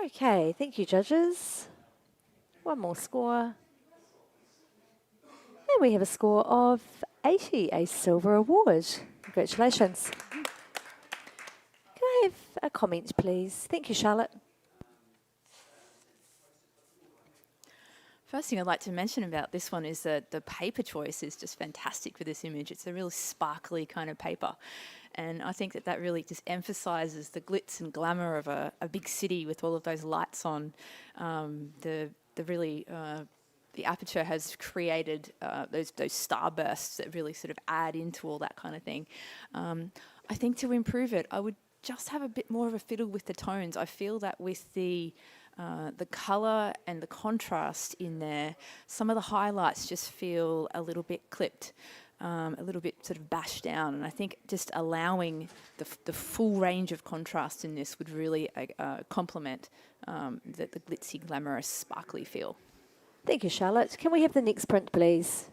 Okay, thank you, judges. One more score. And we have a score of 80, a silver award. Congratulations. Can I have a comment, please? Thank you, Charlotte. First thing I'd like to mention about this one is that the paper choice is just fantastic for this image. It's a really sparkly kind of paper. And I think that that really just emphasises the glitz and glamour of a big city with all of those lights on. The aperture has created those starbursts that really sort of add into all that kind of thing. I think to improve it, I would just have a bit more of a fiddle with the tones. I feel that with the colour and the contrast in there, some of the highlights just feel a little bit clipped, a little bit sort of bashed down. And I think just allowing the full range of contrast in this would really complement the glitzy, glamorous, sparkly feel. Thank you, Charlotte. Can we have the next print, please?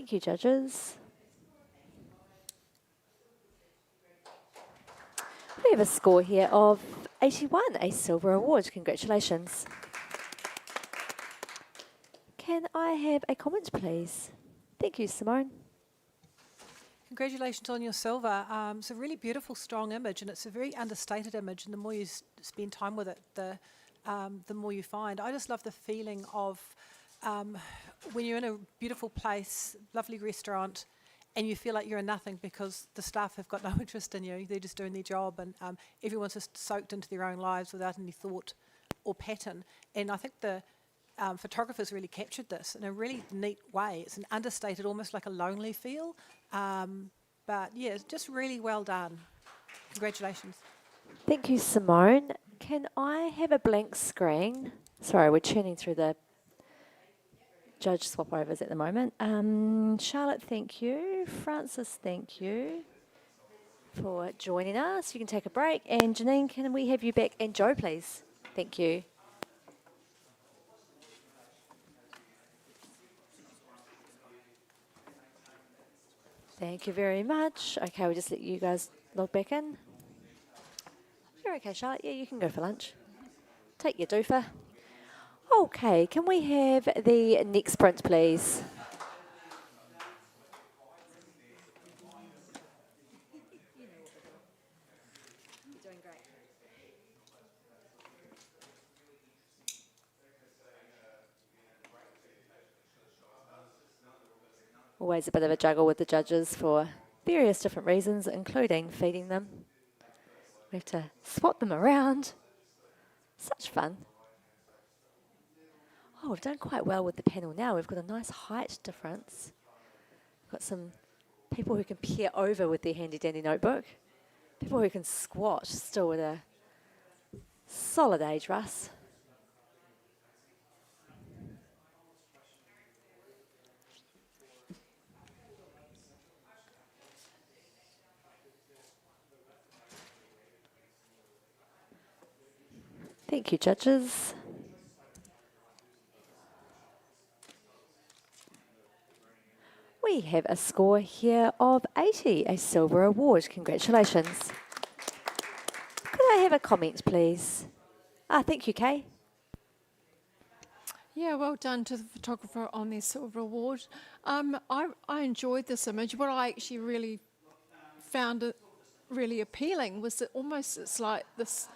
Thank you, judges. We have a score here of 81, a silver award. Congratulations. Can I have a comment, please? Thank you, Simone. Congratulations on your silver. It's a really beautiful, strong image, and it's a very understated image. And the more you spend time with it, the more you find. I just love the feeling of when you're in a beautiful place, lovely restaurant, and you feel like you're a nothing because the staff have got no interest in you. They're just doing their job, and everyone's just soaked into their own lives without any thought or pattern. And I think the photographers really captured this in a really neat way. It's an understated, almost like a lonely feel. But yeah, it's just really well done. Congratulations. Thank you, Simone. Can I have a blank screen? Sorry, we're churning through the judge swap overs at the moment. Charlotte, thank you. Francis, thank you for joining us. You can take a break. And Janine, can we have you back? And Joe, please. Thank you. Thank you very much. Okay, we'll just let you guys log back in. You're okay, Charlotte. Yeah, you can go for lunch. Take your doofer. Okay, can we have the next print, please? Always a bit of a juggle with the judges for various different reasons, including feeding them. We have to swap them around. Such fun. Oh, we've done quite well with the panel now. We've got a nice height difference. We've got some people who can peer over with their handy-dandy notebook. People who can squat still with a solid age, Russ. Thank you, judges. We have a score here of 80, a silver award. Congratulations. Could I have a comment, please? Thank you, Kay. Yeah, well done to the photographer on their silver award. I enjoyed this image. What I actually really found it really appealing was that almost it's like this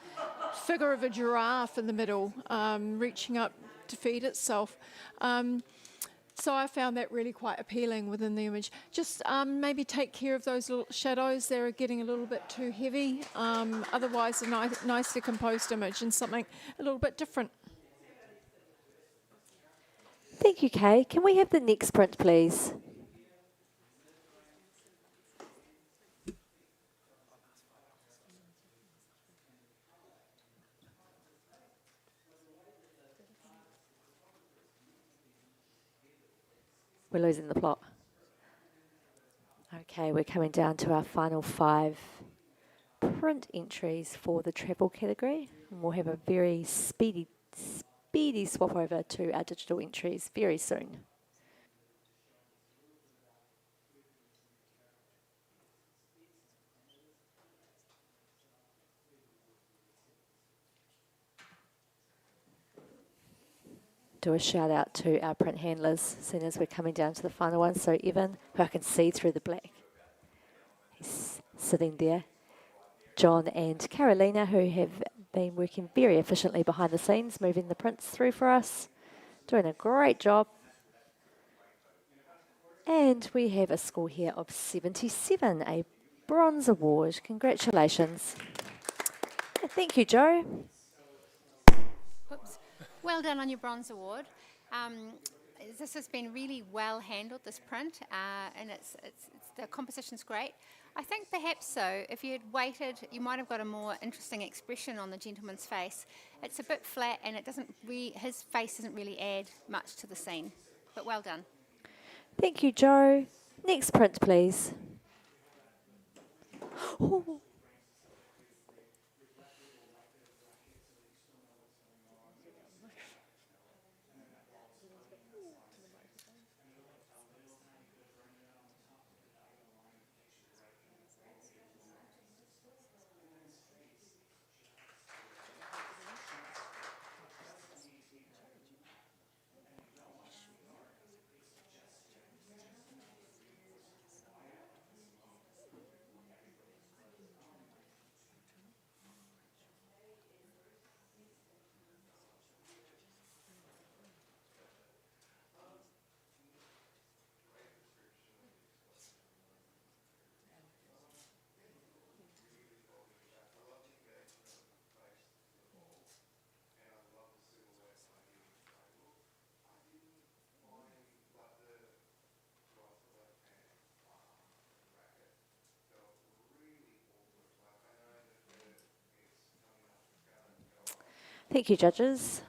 figure of a giraffe in the middle, reaching up to feed itself. So I found that really quite appealing within the image. Just maybe take care of those little shadows. They're getting a little bit too heavy. Otherwise, a nicely composed image and something a little bit different. Thank you, Kay. Can we have the next print, please? We're losing the plot. Okay, we're coming down to our final 5 print entries for the travel category. And we'll have a very speedy swap over to our digital entries very soon. Do a shout out to our print handlers as soon as we're coming down to the final one. So Evan, who I can see through the black, he's sitting there. John and Carolina, who have been working very efficiently behind the scenes, moving the prints through for us, doing a great job. And we have a score here of 77, a bronze award. Congratulations. And thank you, Joe. Whoops. Well done on your bronze award. This has been really well handled, this print, and the composition's great. I think perhaps so, if you had waited, you might have got a more interesting expression on the gentleman's face. It's a bit flat, and it doesn't his face doesn't really add much to the scene. But well done. Thank you, Joe. Next print, please. Oh. Thank you, judges.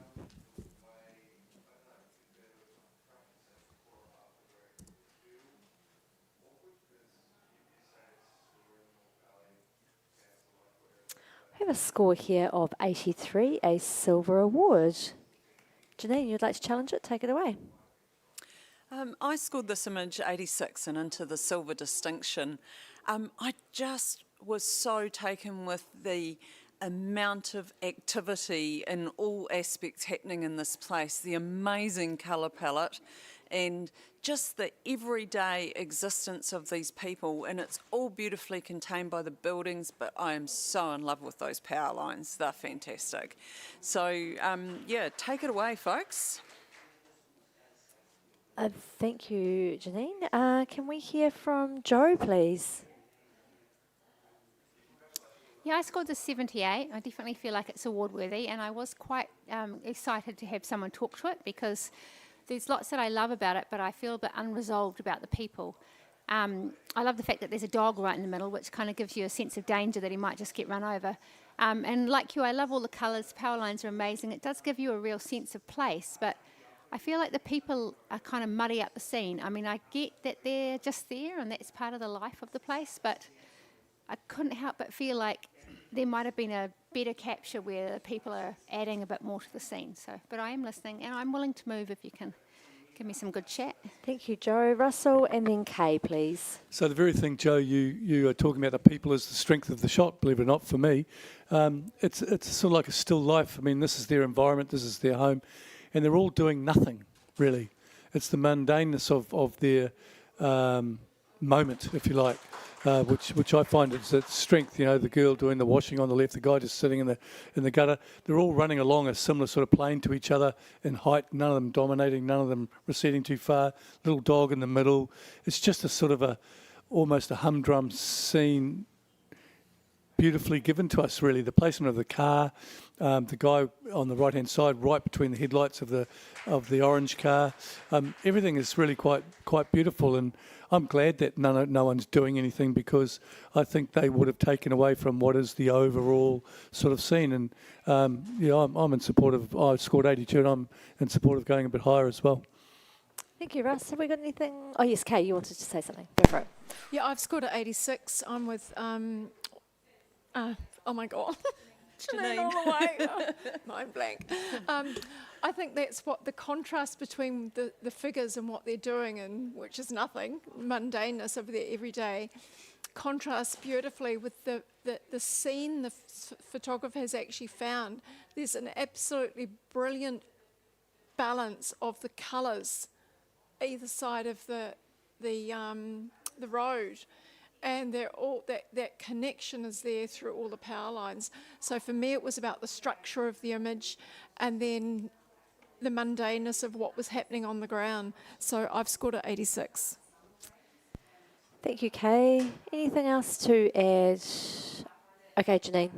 We have a score here of 83, a silver award. Janine, you'd like to challenge it? Take it away. I scored this image 86 and into the silver distinction. I just was so taken with the amount of activity in all aspects happening in this place, the amazing colour palette and just the everyday existence of these people, and it's all beautifully contained by the buildings, but I am so in love with those power lines. They're fantastic. So yeah, take it away, folks. Thank you, Janine. Can we hear from Joe, please? Yeah, I scored the 78. I definitely feel like it's award worthy, and I was quite excited to have someone talk to it because there's lots that I love about it, but I feel a bit unresolved about the people. I love the fact that there's a dog right in the middle, which kind of gives you a sense of danger that he might just get run over. And like you, I love all the colours. Power lines are amazing. It does give you a real sense of place, but I feel like the people are kind of muddy up the scene. I mean, I get that they're just there and that's part of the life of the place, but I couldn't help but feel like there might have been a better capture where the people are adding a bit more to the scene. So, but I am listening and I'm willing to move if you can give me some good chat. Thank you, Joe. Russell and then Kay, please. So the very thing, Joe, you are talking about the people is the strength of the shot, believe it or not, for me. It's sort of like a still life. I mean, this is their environment, this is their home, and they're all doing nothing, really. It's the mundaneness of their moment, if you like, which I find is its strength. You know, the girl doing the washing on the left, the guy just sitting in the gutter. They're all running along a similar sort of plane to each other in height. None of them dominating, none of them receding too far. Little dog in the middle. It's just a sort of almost a humdrum scene, beautifully given to us, really. The placement of the car, the guy on the right-hand side, right between the headlights of the orange car. Everything is really quite beautiful, and I'm glad that no one's doing anything because I think they would have taken away from what is the overall sort of scene. And I'm in support of. I scored 82, and I'm in support of going a bit higher as well. Thank you, Russ. Have we got anything? Oh yes, Kay, you wanted to say something. Go for it. Yeah, I've scored at 86. I'm with, oh my God. Janine all the way. Mind blank. I think that's what the contrast between the figures and what they're doing, and which is nothing, mundaneness of their everyday, contrasts beautifully with the scene the photographer has actually found. There's an absolutely brilliant balance of the colours either side of the road, and they're all that connection is there through all the power lines. So for me, it was about the structure of the image, and then the mundaneness of what was happening on the ground. So I've scored at 86. Thank you, Kay. Anything else to add? Okay, Janine.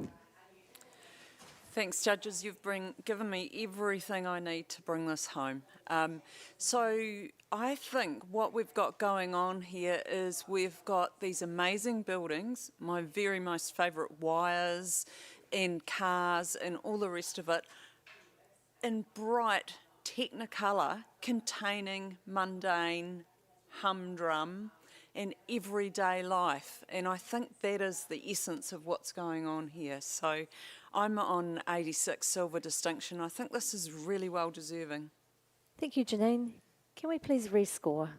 Thanks, judges. You've given me everything I need to bring this home. So I think what we've got going on here is we've got these amazing buildings, my very most favourite wires and cars and all the rest of it, in bright technicolour containing mundane, humdrum and everyday life. And I think that is the essence of what's going on here. So I'm on 86 silver distinction. I think this is really well deserving. Thank you, Janine. Can we please rescore?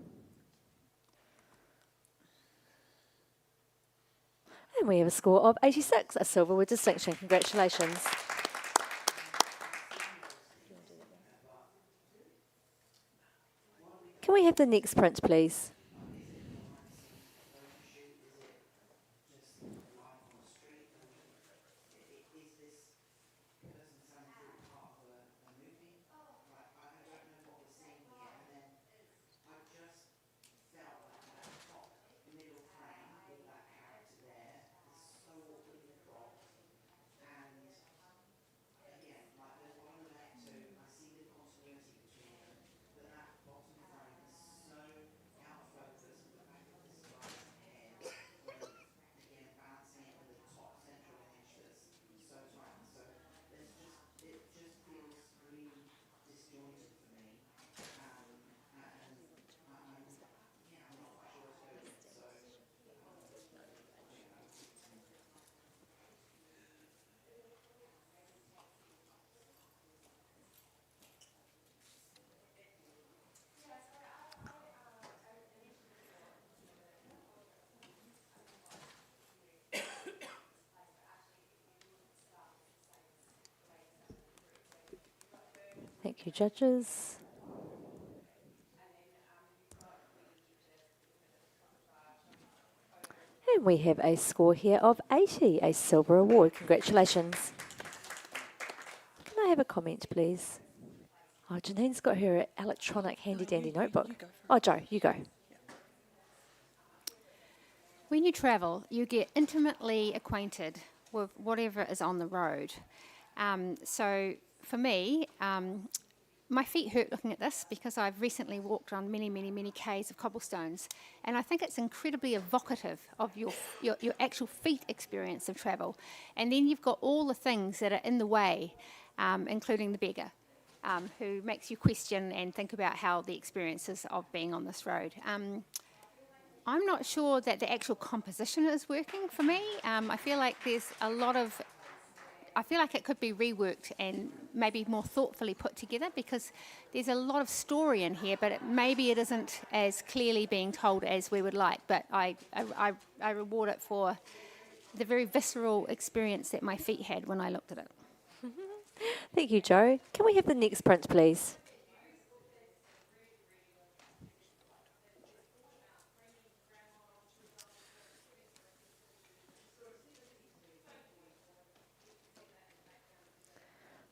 And we have a score of 86, a silver with distinction. Congratulations. Can we have the next print, please? Thank you, judges. And we have a score here of 80, a silver award. Congratulations. Can I have a comment, please? Oh, Janine's got her electronic handy-dandy notebook. Oh, Joe, you go. When you travel, you get intimately acquainted with whatever is on the road. So for me, my feet hurt looking at this because I've recently walked on many, many, many Ks of cobblestones. And I think it's incredibly evocative of your actual feet experience of travel. And then you've got all the things that are in the way, including the beggar, who makes you question and think about how the experiences of being on this road. I'm not sure that the actual composition is working for me. I feel like there's a lot of... I feel like it could be reworked and maybe more thoughtfully put together because there's a lot of story in here, but maybe it isn't as clearly being told as we would like. But I reward it for the very visceral experience that my feet had when I looked at it. Thank you, Joe. Can we have the next print, please?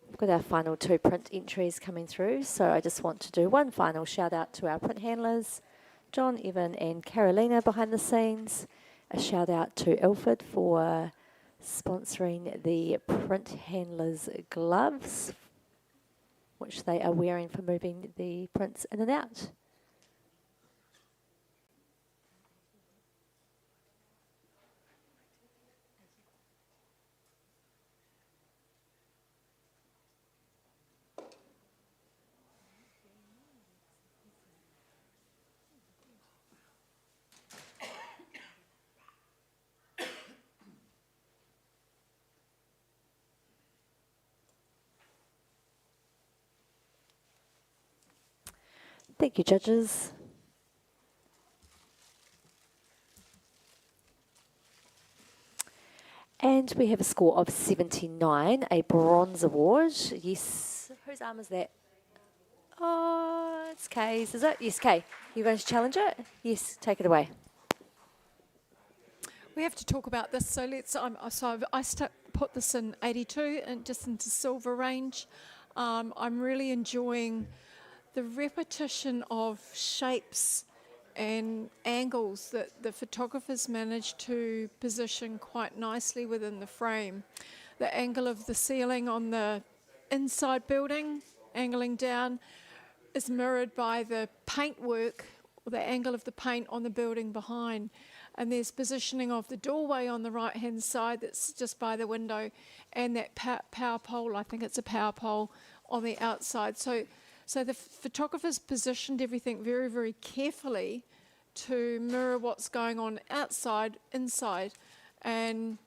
We've got our final 2 print entries coming through, so I just want to do one final shout out to our print handlers, John, Evan and Carolina behind the scenes. A shout out to Ilford for sponsoring the print handlers gloves, which they are wearing for moving the prints in and out. Thank you, judges. And we have a score of 79, a bronze award. Yes. Whose arm is that? Oh, it's Kay's, is it? Yes, Kay. You going to challenge it? Yes, take it away. We have to talk about this, so let's. Put this in 82 and just into silver range. I'm really enjoying the repetition of shapes and angles that the photographers managed to position quite nicely within the frame. The angle of the ceiling on the inside building, angling down, is mirrored by the paintwork, or the angle of the paint on the building behind. And there's positioning of the doorway on the right-hand side that's just by the window, and that power pole, I think it's a power pole, on the outside. So the photographers positioned everything very, very carefully to mirror what's going on outside, inside. And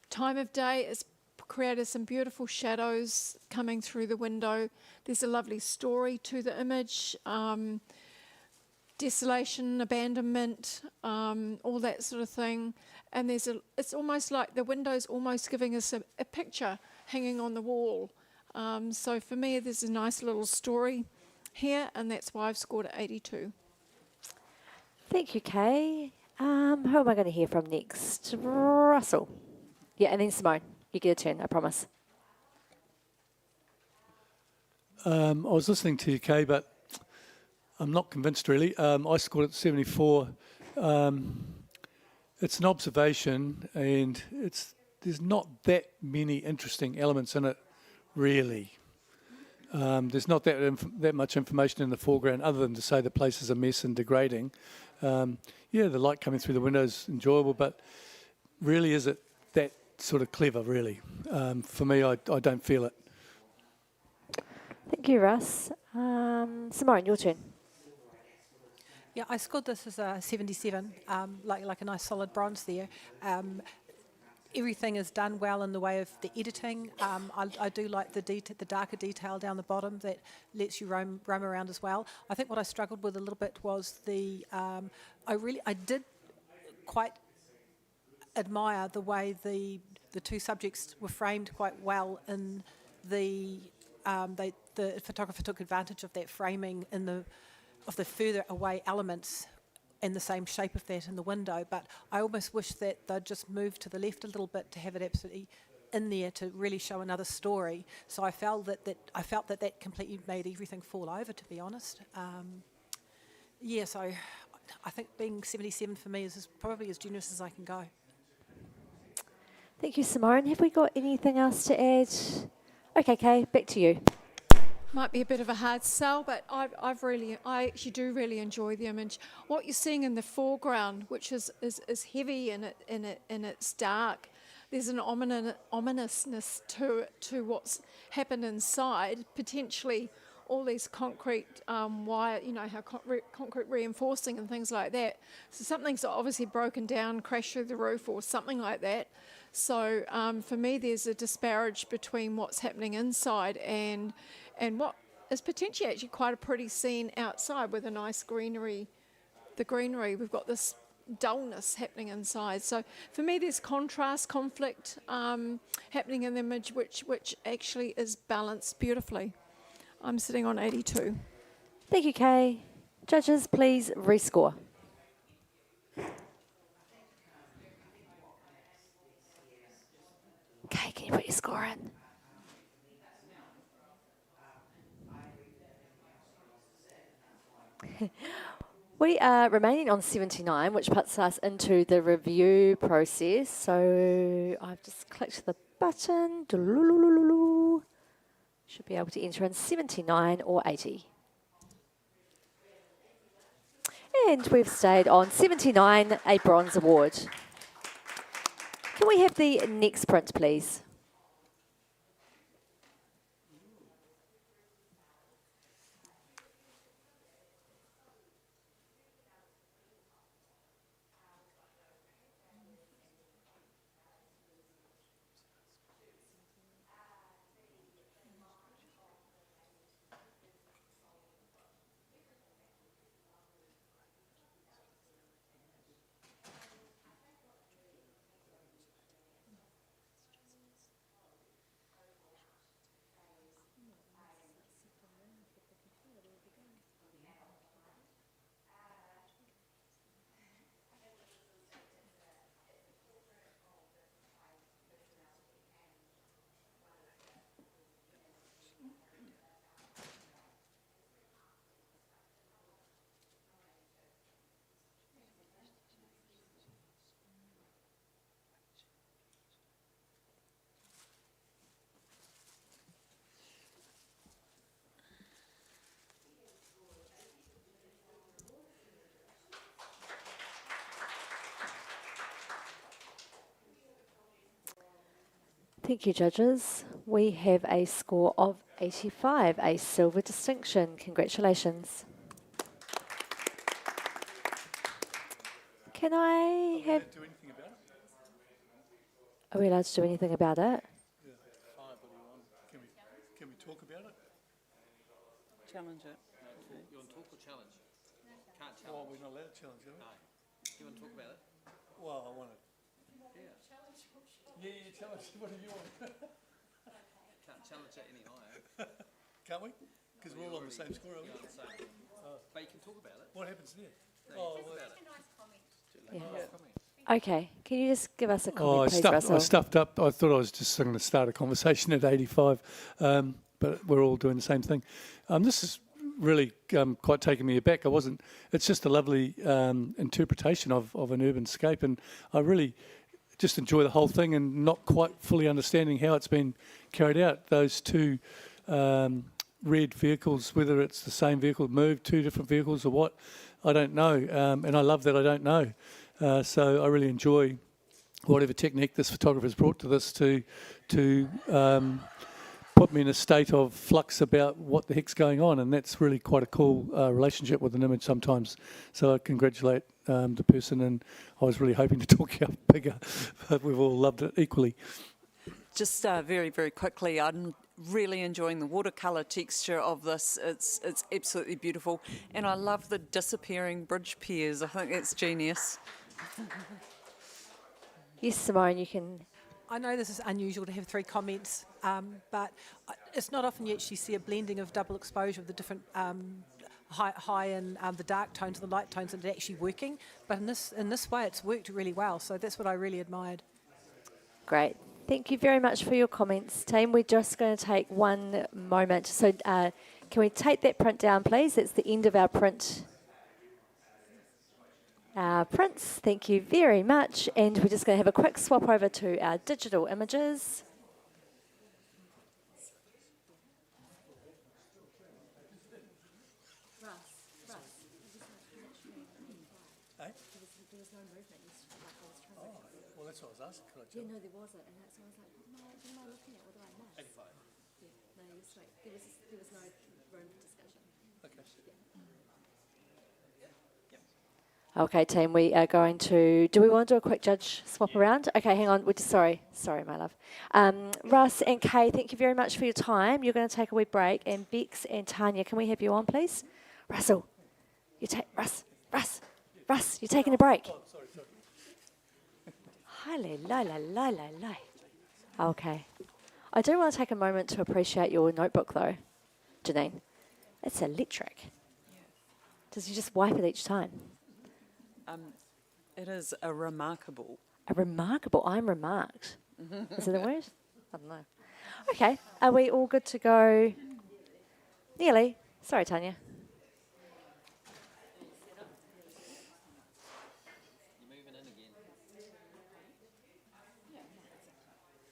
time of day has created some beautiful shadows coming through the window. There's a lovely story to the image. Desolation, abandonment, all that sort of thing. And it's almost like the window's almost giving us a picture hanging on the wall. So for me, there's a nice little story here, and that's why I've scored at 82. Thank you, Kay. Who am I going to hear from next? Russell. Yeah, and then Simone. You get a turn, I promise. I was listening to you, Kay, but I'm not convinced really. I scored at 74. It's an observation, and there's not that many interesting elements in it, really. There's not that much information in the foreground other than to say the place is a mess and degrading. Yeah, the light coming through the window is enjoyable, but really is it that sort of clever, really? For me, I don't feel it. Thank you, Russ. Simone, your turn. Yeah, I scored this as a 77, like a nice solid bronze there. Everything is done well in the way of the editing. I do like the darker detail down the bottom that lets you roam around as well. I think what I struggled with a little bit was I did quite admire the way the two subjects were framed quite well in the the photographer took advantage of that framing of the further away elements and the same shape of that in the window. But I almost wish that they'd just move to the left a little bit to have it absolutely in there to really show another story. So I felt that completely made everything fall over, to be honest. So I think being 77 for me is probably as generous as I can go. Thank you, Simone. Have we got anything else to add? Okay, Kay, back to you. Might be a bit of a hard sell, but I actually do really enjoy the image. What you're seeing in the foreground, which is heavy and it's dark. There's an ominousness to what's happened inside. Potentially, all these concrete wire, how concrete reinforcing and things like that. So something's obviously broken down, crashed through the roof, or something like that. So for me, there's a disparage between what's happening inside and what is potentially actually quite a pretty scene outside with a nice greenery. The greenery, we've got this dullness happening inside. So for me, there's contrast, conflict happening in the image, which actually is balanced beautifully. I'm sitting on 82. Thank you, Kay. Judges, please rescore. Kay, can you put your score in? We are remaining on 79, which puts us into the review process. So I've just clicked the button. Should be able to enter in 79 or 80. And we've stayed on 79, a bronze award. Can we have the next print, please? Thank you, judges. We have a score of 85, a silver distinction. Congratulations. Can I have... Are we allowed to do anything about it? Yeah, fine, what do you want? Can we talk about it? Challenge it. You want to talk or challenge? Can't challenge. Well, we're not allowed to challenge, are we? No. You want to talk about it? Well, I want to. Yeah. Yeah, challenge. What do you want? Can't challenge it any higher. Can't we? Because we're all on the same score, are we? You're on the same. But you can talk about it. What happens there? No, you talk about it. Okay, can you just give us a comment, please, Russell? I stuffed up. I thought I was just going to start a conversation at 85, but we're all doing the same thing. This is really quite taking me aback. It's just a lovely interpretation of an urban scape, and I really just enjoy the whole thing and not quite fully understanding how it's been carried out. Those two red vehicles, whether it's the same vehicle moved, two different vehicles or what, I don't know. And I love that I don't know. So I really enjoy whatever technique this photographer's brought to this to put me in a state of flux about what the heck's going on, and that's really quite a cool relationship with an image sometimes. So I congratulate the person, and I was really hoping to talk out bigger, but we've all loved it equally. Just very, very quickly, I'm really enjoying the watercolour texture of this. It's absolutely beautiful, and I love the disappearing bridge piers. I think it's genius. Yes, Simone, you can... I know this is unusual to have three comments, but it's not often you actually see a blending of double exposure of the different high and the dark tones and the light tones, and it actually working. But in this way, it's worked really well. So that's what I really admired. Great. Thank you very much for your comments, team. We're just going to take one moment. So can we take that print down, please? It's the end of our print. Prints, thank you very much. And we're just going to have a quick swap over to our digital images. Well, that's what I was asking. Could I Yeah, no, there wasn't, and that's why I was like, what am I looking at? What do I miss? 85. Yeah, no, you're straight. There was no room for discussion. Okay. Okay, team, we are going to, do we want to do a quick judge swap around? Okay, hang on, we're just, sorry, my love. Russ and Kay, thank you very much for your time. You're going to take a wee break, and Bex and Tanya, can we have you on, please? Russell, Russ, you're taking a break. Oh, sorry. Okay. I do want to take a moment to appreciate your notebook, though, Janine. It's electric. Does you just wipe it each time? It is a remarkable. I'm remarked. Is it a word? I don't know. Okay, are we all good to go? Nearly. Sorry, Tanya.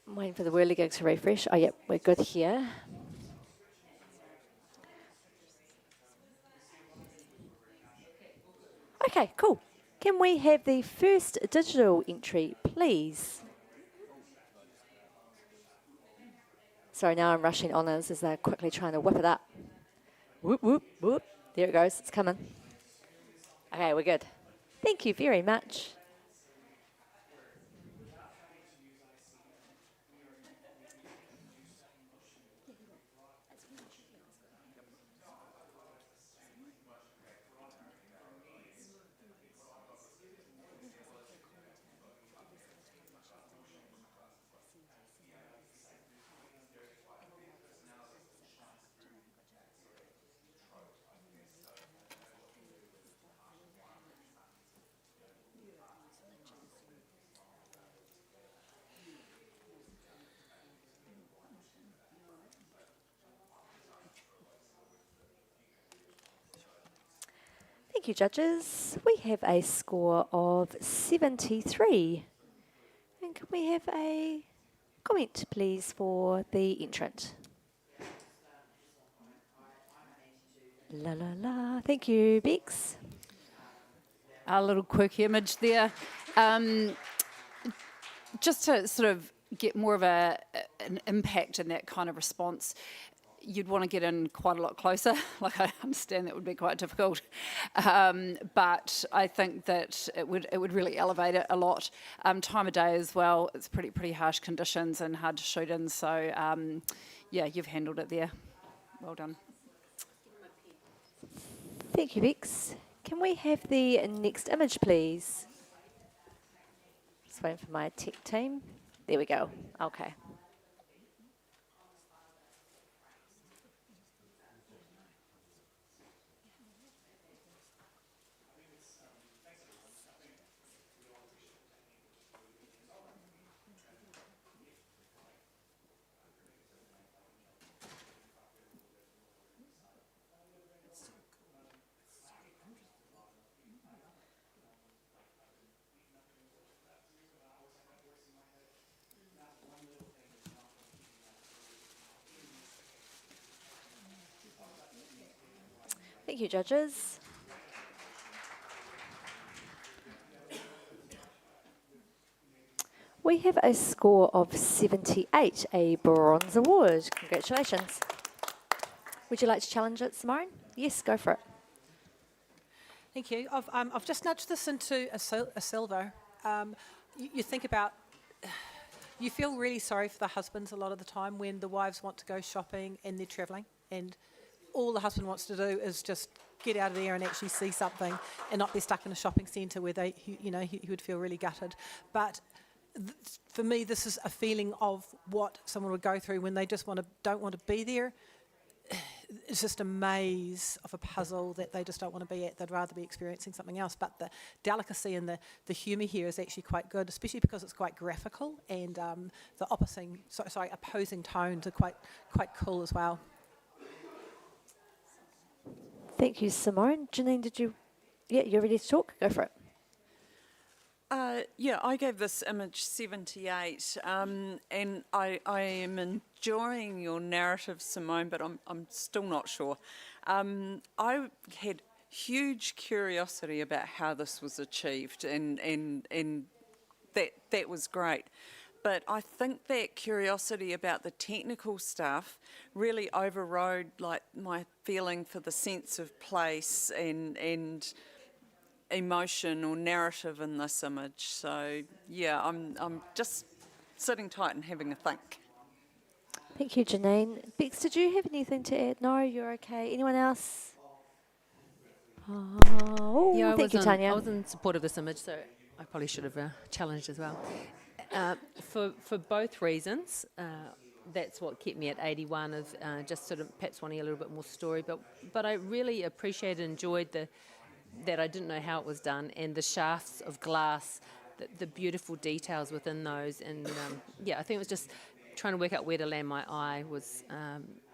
I'm waiting for the whirligig to refresh. Oh, yep, we're good here. Okay, cool. Can we have the first digital entry, please? Sorry, now I'm rushing honours as they're quickly trying to whip it up. Whoop, whoop, whoop. There it goes. It's coming. Okay, we're good. Thank you very much. Thank you, judges. We have a score of 73. And can we have a comment, please, for the entrant? La la la. Thank you, Bex. A little quick image there. Just to sort of get more of an impact in that kind of response, you'd want to get in quite a lot closer. Like, I understand that would be quite difficult, but I think that it would really elevate it a lot. Time of day as well, it's pretty harsh conditions and hard to shoot in, so yeah, you've handled it there. Well done. Thank you, Bex. Can we have the next image, please? Just waiting for my tech team. There we go. Okay. Thank you, judges. We have a score of 78, a bronze award. Congratulations. Would you like to challenge it, Simone? Yes, go for it. Thank you. I've just nudged this into a silver. You think about, you feel really sorry for the husbands a lot of the time when the wives want to go shopping and they're travelling, and all the husband wants to do is just get out of there and actually see something and not be stuck in a shopping centre where he would feel really gutted. But for me, this is a feeling of what someone would go through when they just don't want to be there. It's just a maze of a puzzle that they just don't want to be at. They'd rather be experiencing something else. But the delicacy and the humour here is actually quite good, especially because it's quite graphical, and the opposing tones are quite cool as well. Thank you, Simone. Janine, you're ready to talk? Go for it. Yeah, I gave this image 78, and I am enjoying your narrative, Simone, but I'm still not sure. I had huge curiosity about how this was achieved, and that was great. But I think that curiosity about the technical stuff really overrode like my feeling for the sense of place and emotion or narrative in this image. So yeah, I'm just sitting tight and having a think. Thank you, Janine. Bex, did you have anything to add? No, you're okay. Anyone else? Oh, Yeah, thank you, Tanya. I was in support of this image, so I probably should have challenged as well. For both reasons, that's what kept me at 81, is just sort of perhaps wanting a little bit more story. But I really appreciated and enjoyed that I didn't know how it was done, and the shafts of glass, the beautiful details within those. And yeah, I think it was just trying to work out where to land my eye was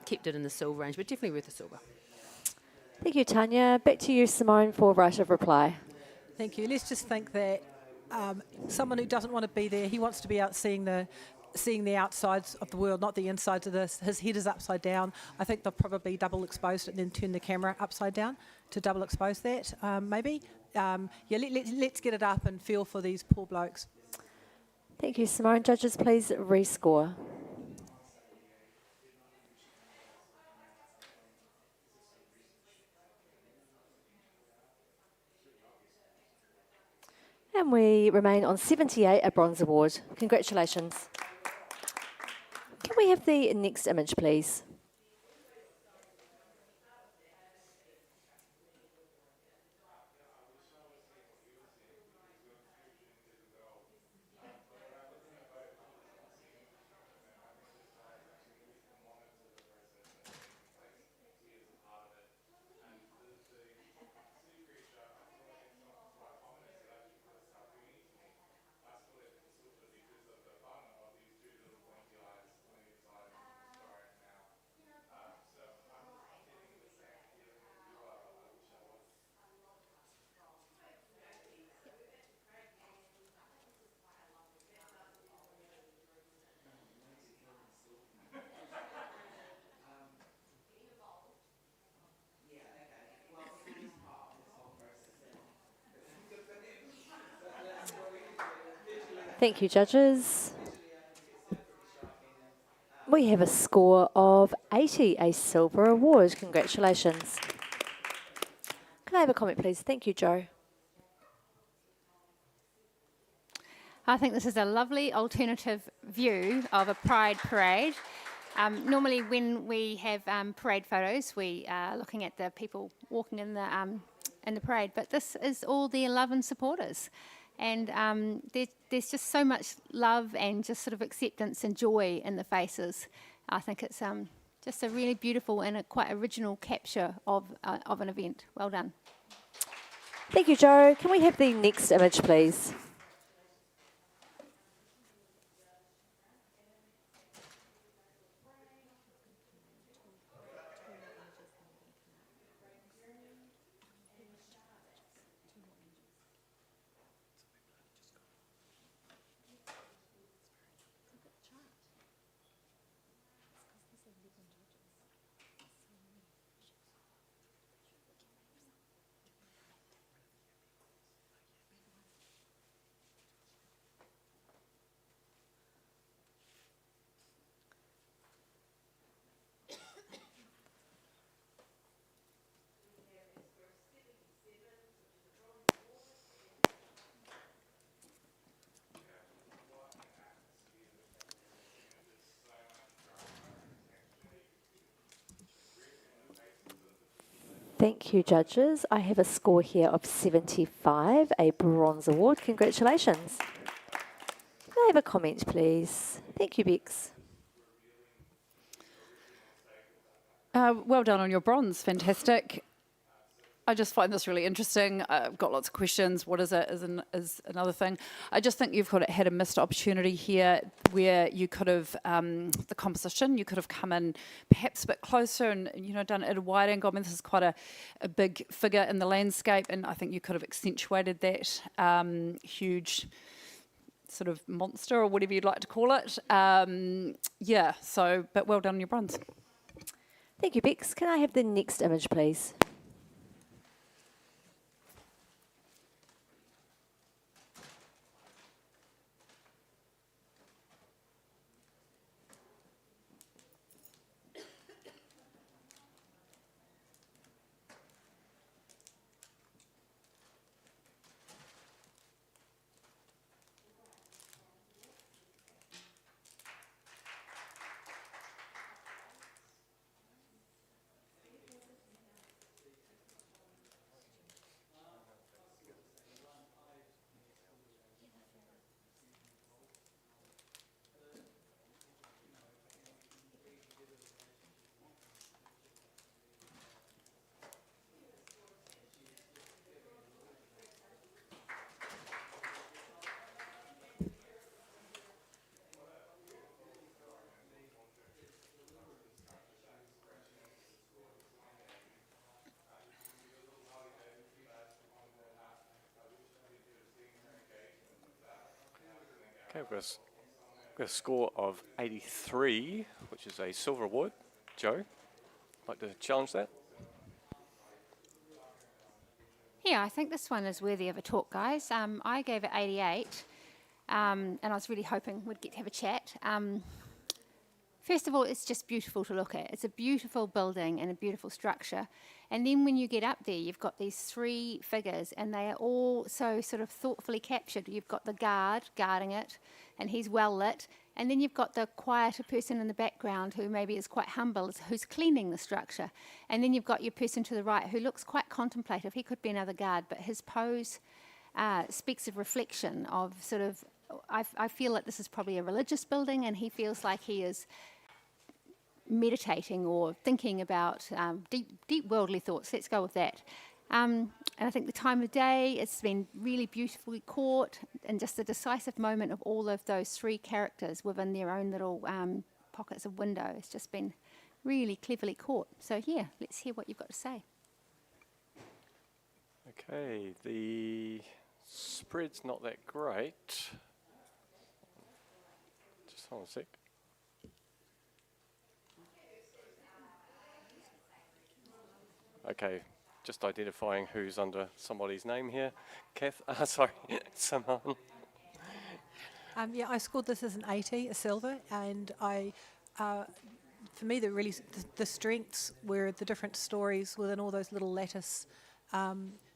kept it in the silver range, but definitely worth the silver. Thank you, Tanya. Back to you, Simone, for right of reply. Thank you. Let's just think that someone who doesn't want to be there, he wants to be out seeing the outsides of the world, not the insides of this. His head is upside down. I think they'll probably double expose it and then turn the camera upside down to double expose that, maybe. Let's get it up and feel for these poor blokes. Thank you, Simone. Judges, please rescore. And we remain on 78, a bronze award. Congratulations. Can we have the next image, please? Thank you, judges. We have a score of 80, a silver award. Congratulations. Can I have a comment, please? Thank you, Jo. I think this is a lovely alternative view of a pride parade. Normally when we have parade photos, we are looking at the people walking in the parade, but this is all the 11 supporters. And there's just so much love and just sort of acceptance and joy in the faces. I think it's just a really beautiful and a quite original capture of an event. Well done. Thank you, Jo. Can we have the next image, please? Thank you, judges. I have a score here of 75, a bronze award. Congratulations. I have a comment, please? Thank you, Bex. Well done on your bronze, fantastic. I just find this really interesting. I've got lots of questions. What is it is another thing. I just think you've had a missed opportunity here where you could have, the composition, you could have come in perhaps a bit closer and, done it at a wide angle. I mean, this is quite a big figure in the landscape, and I think you could have accentuated that huge sort of monster or whatever you'd like to call it. But well done on your bronze. Thank you, Bex. Can I have the next image, please? Okay, we've got a score of 83, which is a silver award. Joe, like to challenge that? Yeah, I think this one is worthy of a talk, guys. I gave it 88, and I was really hoping we'd get to have a chat. First of all, it's just beautiful to look at. It's a beautiful building and a beautiful structure. And then when you get up there, you've got these three figures, and they are all so sort of thoughtfully captured. You've got the guard guarding it, and he's well lit. And then you've got the quieter person in the background who maybe is quite humble, who's cleaning the structure. And then you've got your person to the right who looks quite contemplative. He could be another guard, but his pose speaks of reflection, of sort of, I feel that this is probably a religious building, and he feels like he is meditating or thinking about deep worldly thoughts. Let's go with that. And I think the time of day, it's been really beautifully caught, and just the decisive moment of all of those three characters within their own little pockets of window. It's just been really cleverly caught. So yeah, let's hear what you've got to say. Okay, the spread's not that great. Just hold on a sec. Okay, just identifying who's under somebody's name here. Kath, sorry, Simone. Yeah, I scored this as an 80, a silver, and for me, the strengths were the different stories within all those little lattice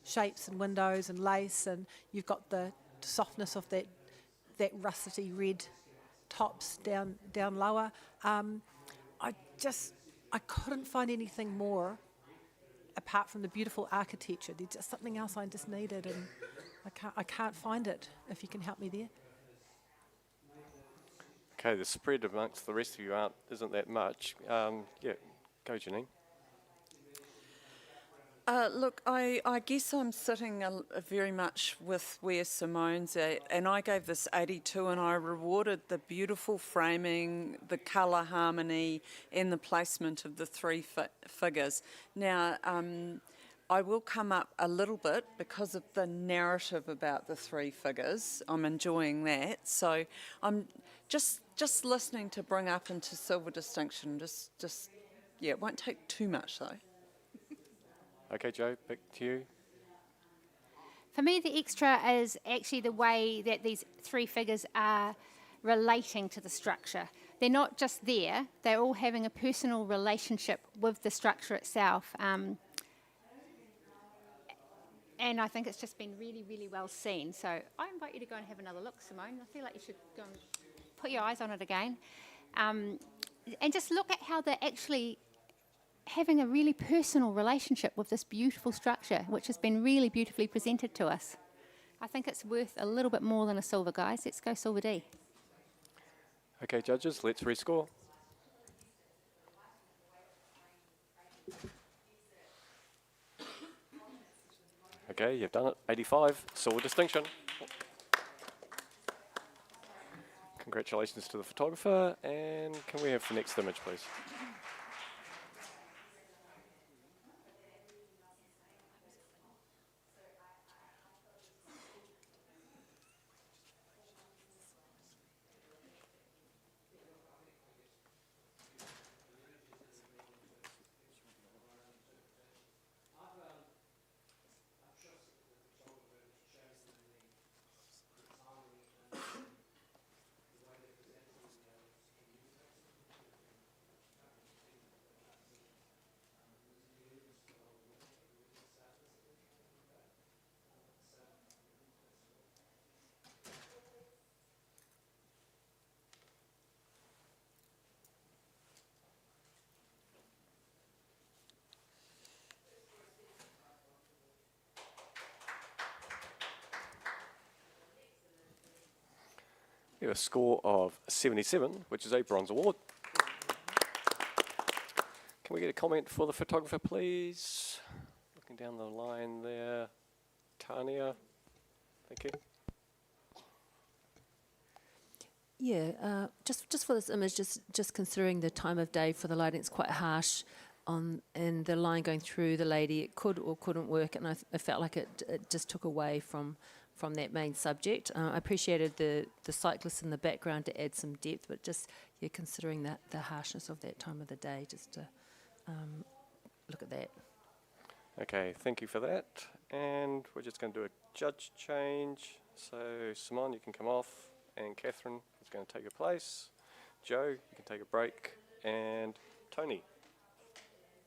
shapes and windows and lace, and you've got the softness of that russety red tops down lower. I couldn't find anything more apart from the beautiful architecture. There's just something else I just needed, and I can't find it. If you can help me there. Okay, the spread amongst the rest of you isn't that much. Yeah, go Janine. Look, I guess I'm sitting very much with where Simone's at, and I gave this 82, and I rewarded the beautiful framing, the colour harmony, and the placement of the three figures. Now, I will come up a little bit because of the narrative about the three figures. I'm enjoying that, so I'm just listening to bring up into silver distinction. Yeah, it won't take too much though. Okay, Joe, back to you. For me, the extra is actually the way that these three figures are relating to the structure. They're not just there, they're all having a personal relationship with the structure itself. And I think it's just been really, really well seen. So I invite you to go and have another look, Simone. I feel like you should go and put your eyes on it again. And just look at how they're actually having a really personal relationship with this beautiful structure, which has been really beautifully presented to us. I think it's worth a little bit more than a silver, guys. Let's go silver D. Okay, judges, let's rescore. Okay, you've done it. 85, silver distinction. Congratulations to the photographer, and can we have the next image, please? You have a score of 77, which is a bronze award. Can we get a comment for the photographer, please? Looking down the line there. Tanya, thank you. Yeah, just for this image, just considering the time of day for the lighting, it's quite harsh and the line going through the lady, it could or couldn't work, and I felt like it just took away from that main subject. I appreciated the cyclist in the background to add some depth, but just considering the harshness of that time of the day, just to look at that. Okay, thank you for that. And we're just going to do a judge change. So Simone, you can come off, and Catherine is going to take your place. Joe, you can take a break, and Tony,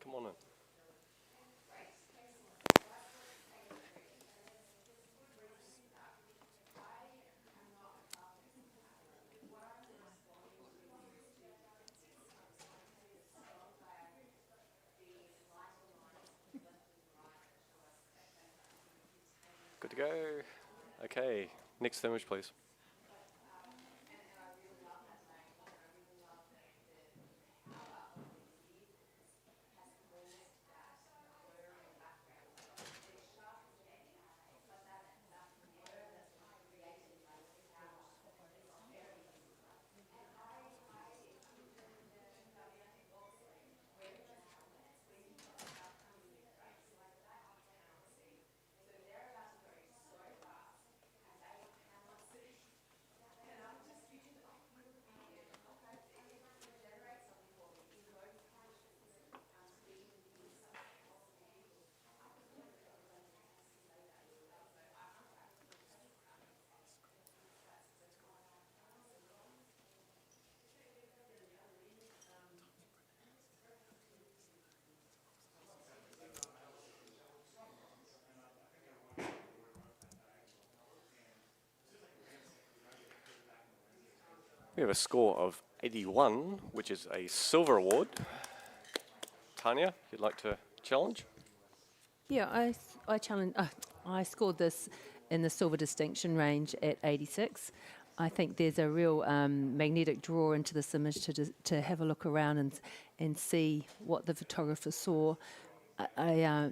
come on in. Good to go. Okay, next image, please. We have a score of 81, which is a silver award. Tanya, if you'd like to challenge? Yeah, I challenge. I scored this in the silver distinction range at 86. I think there's a real magnetic draw into this image to have a look around and see what the photographer saw. I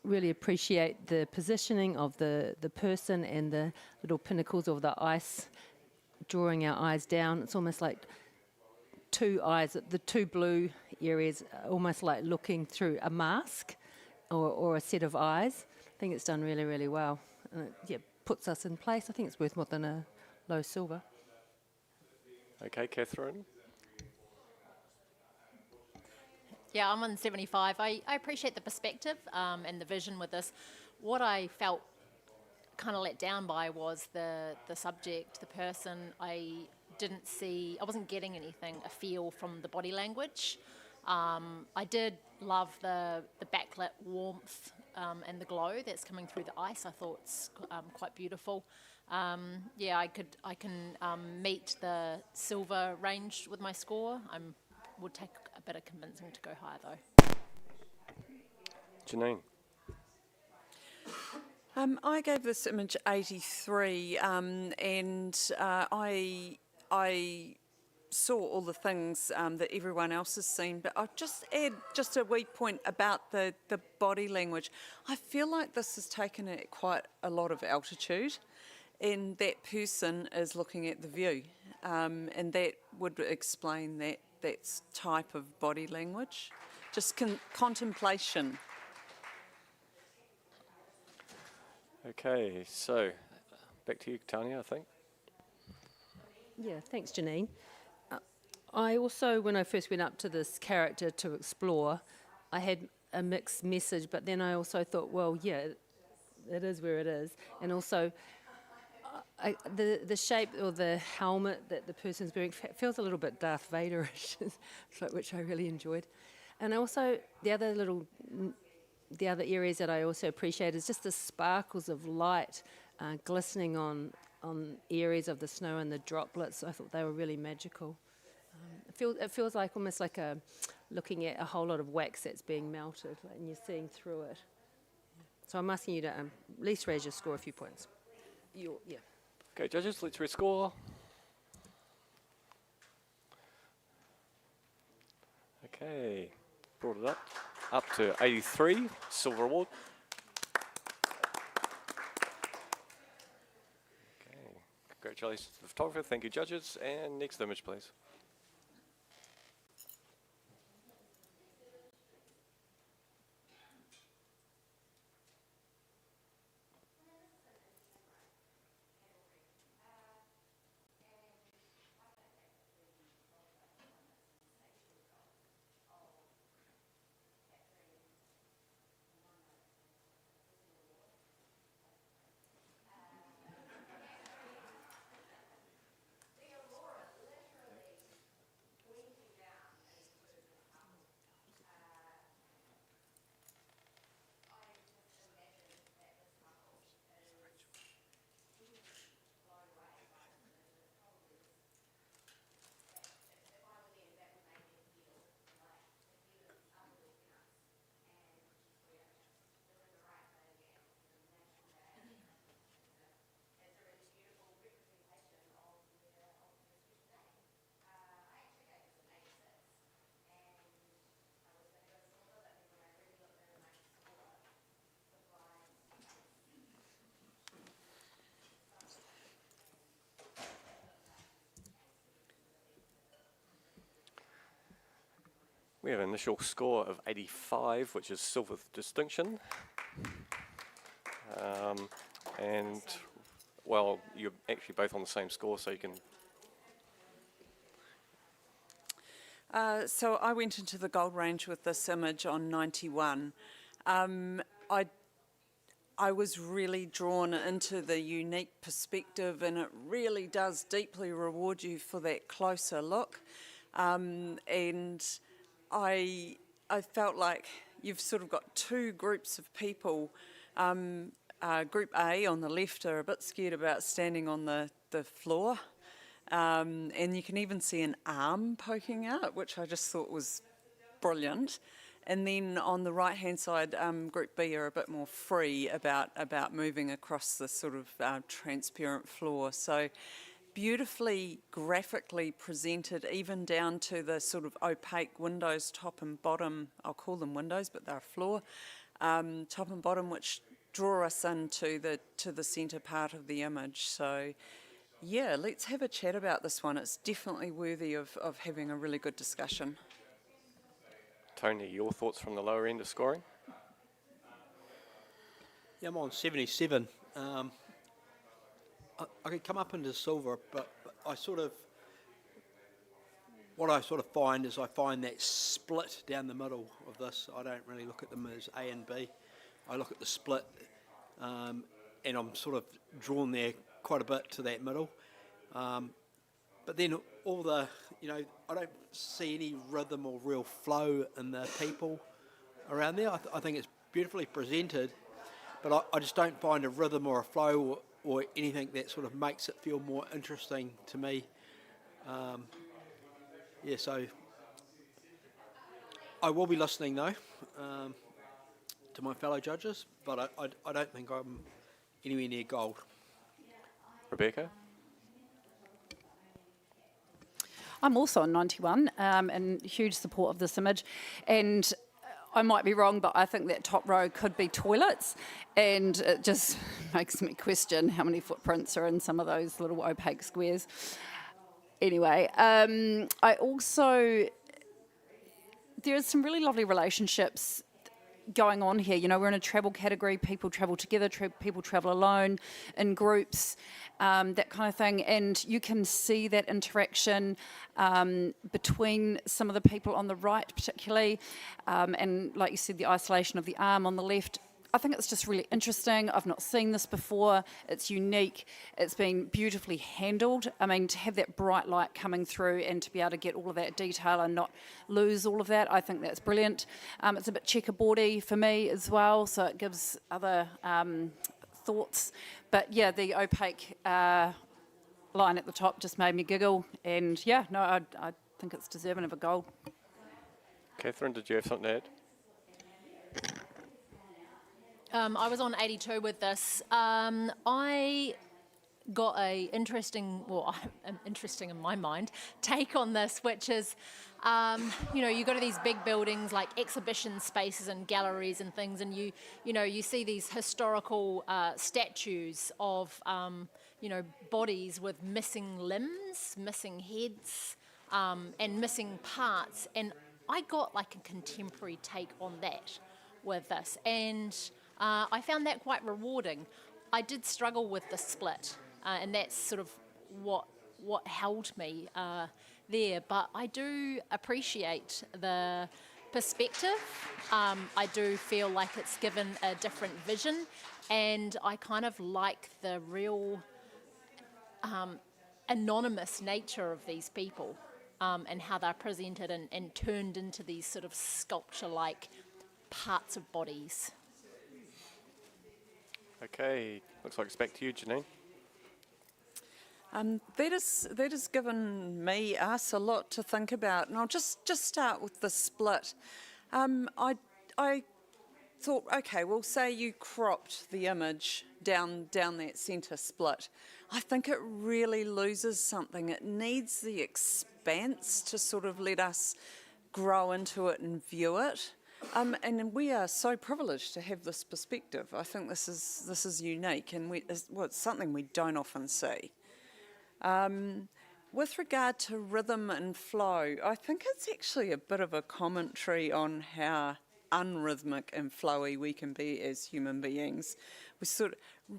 really appreciate the positioning of the person and the little pinnacles of the ice drawing our eyes down. It's almost like two eyes, the two blue areas, almost like looking through a mask or a set of eyes. I think it's done really, really well. And it puts us in place. I think it's worth more than a low silver. Okay, Catherine. Yeah, I'm on 75. I appreciate the perspective and the vision with this. What I felt kind of let down by was the subject, the person. I wasn't getting anything, a feel from the body language. I did love the backlit warmth and the glow that's coming through the ice. I thought it's quite beautiful. I can meet the silver range with my score. Would take a bit of convincing to go higher though. Janine. I gave this image 83, and I saw all the things that everyone else has seen, but I'll just add just a wee point about the body language. I feel like this is taken at quite a lot of altitude, and that person is looking at the view, and that would explain that type of body language, just contemplation. Okay, so back to you, Tanya, I think. Yeah, thanks, Janine. I also, when I first went up to this character to explore, I had a mixed message, but then I also thought, well, yeah, it is where it is. And also, the shape or the helmet that the person's wearing feels a little bit Darth Vader-ish, which I really enjoyed. And also, the other areas that I also appreciate is just the sparkles of light glistening on areas of the snow and the droplets. I thought they were really magical. It feels like almost like looking at a whole lot of wax that's being melted, and you're seeing through it. So I'm asking you to at least raise your score a few points. Yeah. Okay, judges, let's rescore. Okay, brought it up to 83, silver award. Okay, congratulations to the photographer. Thank you, judges. And next image, please. We have an initial score of 85, which is silver distinction. And, well, you're actually both on the same score, so you can... So I went into the gold range with this image on 91. I was really drawn into the unique perspective, and it really does deeply reward you for that closer look. And I felt like you've sort of got two groups of people. Group A on the left are a bit scared about standing on the floor. And you can even see an arm poking out, which I just thought was brilliant. And then on the right-hand side, Group B are a bit more free about moving across the sort of transparent floor. So beautifully graphically presented, even down to the sort of opaque windows, top and bottom. I'll call them windows, but they're floor. Top and bottom, which draw us into the centre part of the image. So yeah, let's have a chat about this one. It's definitely worthy of having a really good discussion. Tony, your thoughts from the lower end of scoring? Yeah, I'm on 77. I could come up into silver, but what I sort of find is I find that split down the middle of this. I don't really look at them as A and B. I look at the split, and I'm sort of drawn there quite a bit to that middle. But then all the, I don't see any rhythm or real flow in the people around there. I think it's beautifully presented, but I just don't find a rhythm or a flow or anything that sort of makes it feel more interesting to me. So I will be listening though to my fellow judges, but I don't think I'm anywhere near gold. Rebecca? I'm also on 91 and huge support of this image. And I might be wrong, but I think that top row could be toilets. And it just makes me question how many footprints are in some of those little opaque squares. Anyway, I also, there's some really lovely relationships going on here. You know, we're in a travel category, people travel together, people travel alone, in groups, that kind of thing. And you can see that interaction between some of the people on the right particularly, and like you said, the isolation of the arm on the left. I think it's just really interesting. I've not seen this before. It's unique. It's been beautifully handled. I mean, to have that bright light coming through and to be able to get all of that detail and not lose all of that, I think that's brilliant. It's a bit checkerboardy for me as well, so it gives other thoughts. But yeah, the opaque line at the top just made me giggle. And yeah, no, I think it's deserving of a gold. Catherine, did you have something to add? I was on 82 with this. I got a interesting, well, interesting in my mind, take on this, which is, you know, you go to these big buildings like exhibition spaces and galleries and things, and you know, you see these historical statues of, you know, bodies with missing limbs, missing heads, and missing parts, and I got like a contemporary take on that with this, and I found that quite rewarding. I did struggle with the split, and that's sort of what held me there. But I do appreciate the perspective. I do feel like it's given a different vision, and I kind of like the real anonymous nature of these people, and how they're presented and turned into these sort of sculpture-like parts of bodies. Okay, looks like it's back to you, Janine. That has given us a lot to think about, and I'll just start with the split. I thought, okay, well, say you cropped the image down that centre split. I think it really loses something. It needs the expanse to sort of let us grow into it and view it. And we are so privileged to have this perspective. I think this is unique, and it's something we don't often see. With regard to rhythm and flow, I think it's actually a bit of a commentary on how unrhythmic and flowy we can be as human beings.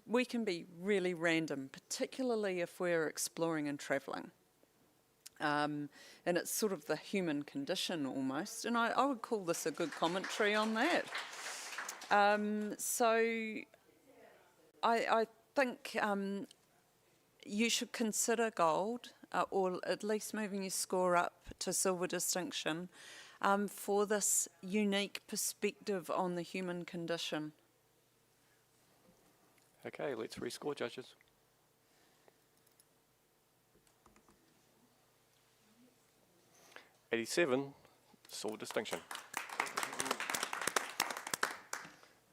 We can be really random, particularly if we're exploring and travelling. And it's sort of the human condition almost, and I would call this a good commentary on that. So I think you should consider gold, or at least moving your score up to silver distinction, for this unique perspective on the human condition. Okay, let's rescore, judges. '87, silver distinction.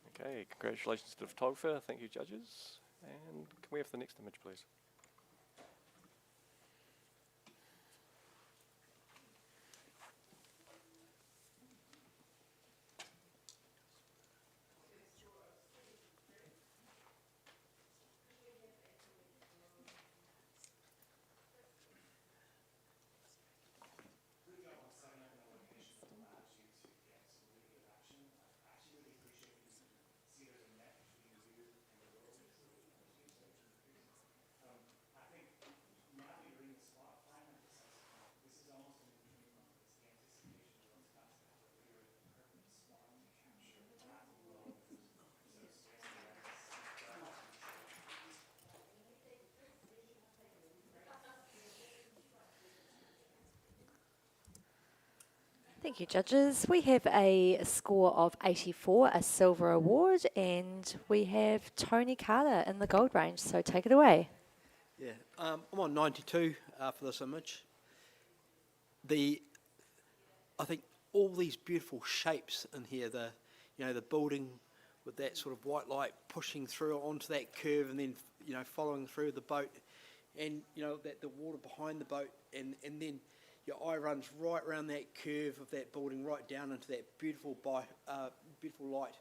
Okay, congratulations to the photographer. Thank you, judges. And can we have the next image, please? Thank you, judges. We have a score of 84, a silver award, and we have Tony Carter in the gold range, so take it away. Yeah, I'm on 92 for this image. I think all these beautiful shapes in here, the building with that sort of white light pushing through onto that curve and then, following through the boat, and, that the water behind the boat, and then, your eye runs right around that curve of that building, right down into that beautiful light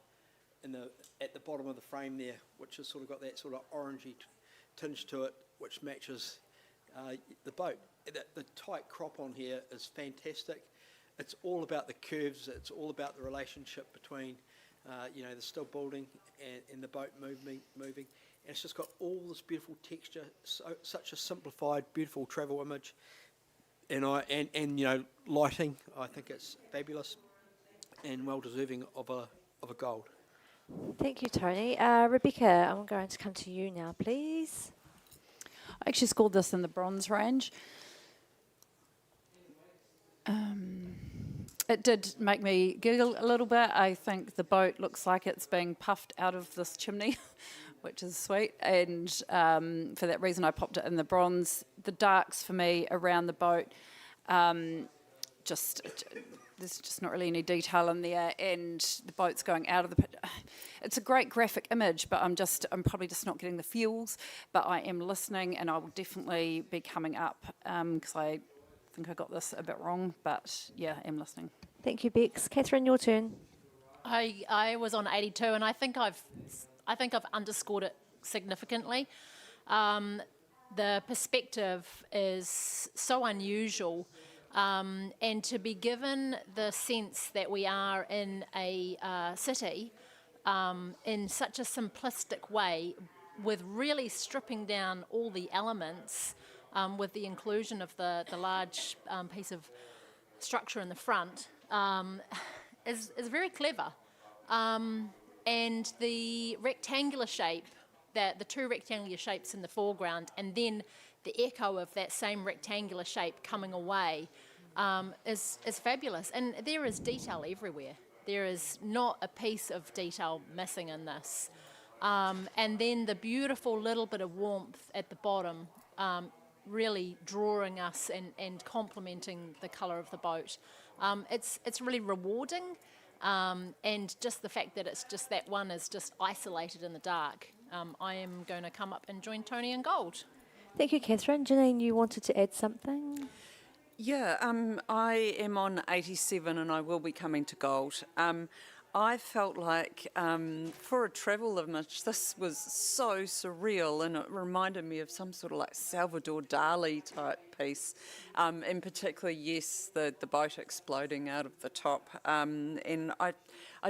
at the bottom of the frame there, which has sort of got that sort of orangey tinge to it, which matches the boat. The tight crop on here is fantastic. It's all about the curves. It's all about the relationship between, the still building and the boat moving. And it's just got all this beautiful texture, such a simplified, beautiful travel image. And lighting. I think it's fabulous and well deserving of a gold. Thank you, Tony. Rebecca, I'm going to come to you now, please. I actually scored this in the bronze range. It did make me giggle a little bit. I think the boat looks like it's being puffed out of this chimney, which is sweet. And for that reason, I popped it in the bronze. The darks for me around the boat, there's just not really any detail in there, and the boat's going out of the pit. It's a great graphic image, but I'm probably just not getting the feels. But I am listening, and I will definitely be coming up because I think I got this a bit wrong. But yeah, I'm listening. Thank you, Bex. Catherine, your turn. I was on 82, and I think I've underscored it significantly. The perspective is so unusual. And to be given the sense that we are in a city in such a simplistic way, with really stripping down all the elements, with the inclusion of the large piece of structure in the front, is very clever. And the rectangular shape, the two rectangular shapes in the foreground, and then the echo of that same rectangular shape coming away is fabulous. And there is detail everywhere. There is not a piece of detail missing in this. And then the beautiful little bit of warmth at the bottom, really drawing us and complementing the colour of the boat. It's really rewarding, and just the fact that it's just that one is just isolated in the dark. I am going to come up and join Tony in gold. Thank you, Catherine. Janine, you wanted to add something? Yeah, I am on 87 and I will be coming to gold. I felt like for a travel image, this was so surreal, and it reminded me of some sort of like Salvador Dali type piece. In particular, yes, the boat exploding out of the top. And I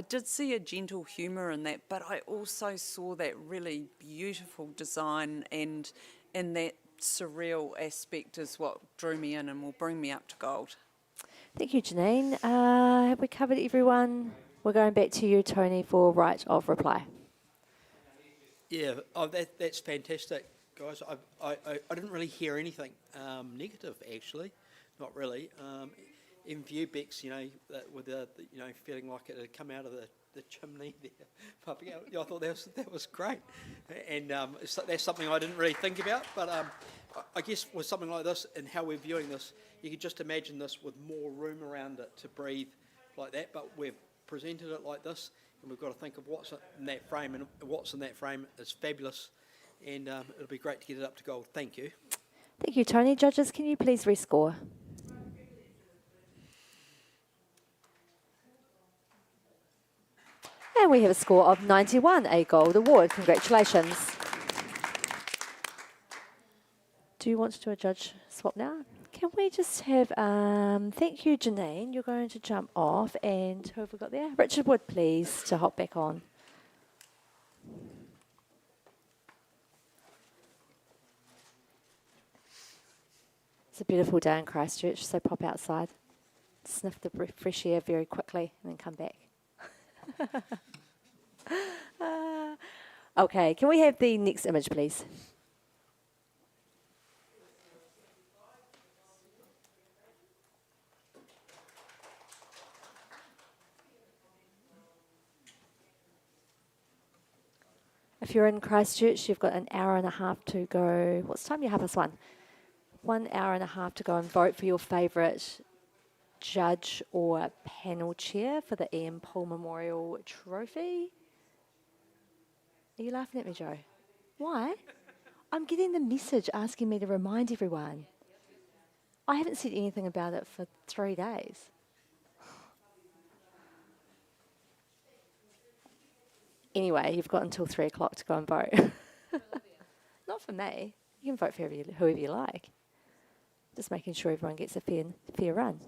did see a gentle humour in that, but I also saw that really beautiful design, and in that surreal aspect is what drew me in and will bring me up to gold. Thank you, Janine. Have we covered everyone? We're going back to you, Tony, for right of reply. Yeah, that's fantastic, guys. I didn't really hear anything negative, actually, not really. In view, Bex, with the feeling like it had come out of the chimney there, popping out. I thought that was great, and that's something I didn't really think about. But I guess with something like this and how we're viewing this, you could just imagine this with more room around it to breathe like that. But we've presented it like this, and we've got to think of what's in that frame, and what's in that frame is fabulous, and it'll be great to get it up to gold. Thank you. Thank you, Tony. Judges, can you please rescore? And we have a score of 91, a gold award. Congratulations. Do you want to do a judge swap now? Can we just have, thank you, Janine. You're going to jump off, and who have we got there? Richard Wood, please, to hop back on. It's a beautiful day in Christchurch, so pop outside, sniff the fresh air very quickly, and then come back. Okay, can we have the next image, please? If you're in Christchurch, you've got an hour and a half to go. What's time? You have us 1 hour and a half to go and vote for your favourite judge or panel chair for the Ian Paul Memorial Trophy. Are you laughing at me, Joe? Why? I'm getting the message asking me to remind everyone. I haven't said anything about it for 3 days. Anyway, you've got until 3 o'clock to go and vote. Not for me. You can vote for whoever you like. Just making sure everyone gets a fair run.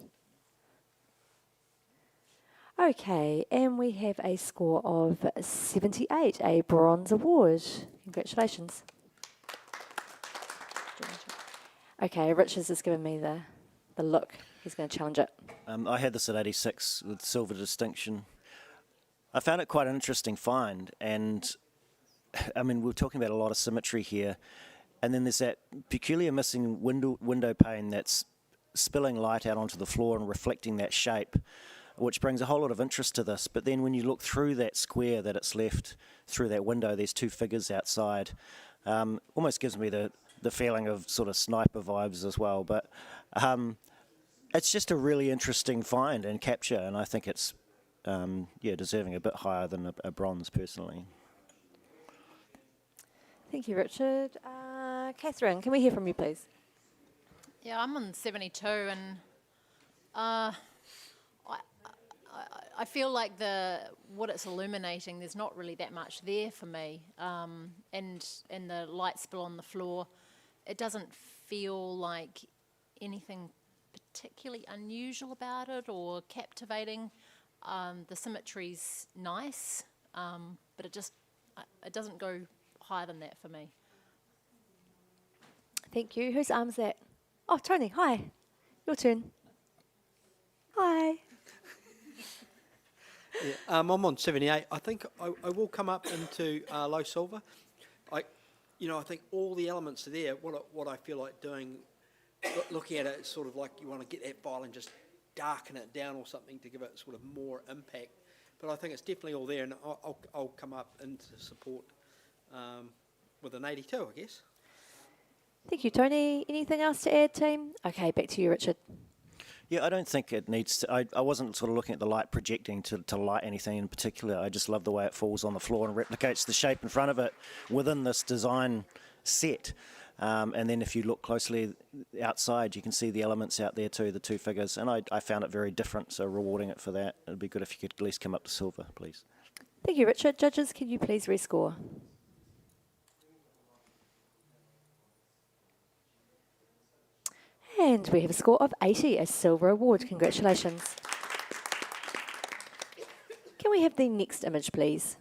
Okay, and we have a score of 78, a bronze award. Congratulations. Okay, Richard's just given me the look. He's going to challenge it. I had this at 86 with silver distinction. I found it quite an interesting find, and I mean, we're talking about a lot of symmetry here, and then there's that peculiar missing window pane that's spilling light out onto the floor and reflecting that shape, which brings a whole lot of interest to this. But then when you look through that square that it's left through that window, there's 2 figures outside. Almost gives me the feeling of sort of sniper vibes as well. But it's just a really interesting find and capture, and I think it's deserving a bit higher than a bronze personally. Thank you, Richard. Catherine, can we hear from you, please? Yeah, I'm on 72, and I feel like what it's illuminating, there's not really that much there for me, and the light spill on the floor, it doesn't feel like anything particularly unusual about it or captivating. The symmetry's nice, but it doesn't go higher than that for me. Thank you. Whose arm's that? Oh, Tony, hi. Your turn. Hi. Yeah, I'm on 78. I think I will come up into low silver. I think all the elements are there. What I feel like doing, looking at it, it's sort of like you want to get that file and just darken it down or something to give it sort of more impact. But I think it's definitely all there, and I'll come up into support with an 82, I guess. Thank you, Tony. Anything else to add, team? Okay, back to you, Richard. Yeah, I don't think it needs to. I wasn't sort of looking at the light projecting to light anything in particular. I just love the way it falls on the floor and replicates the shape in front of it within this design set. And then if you look closely outside, you can see the elements out there too, the 2 figures. And I found it very different, so rewarding it for that. It would be good if you could at least come up to silver, please. Thank you, Richard. Judges, can you please rescore? And we have a score of 80, a silver award. Congratulations. Can we have the next image, please?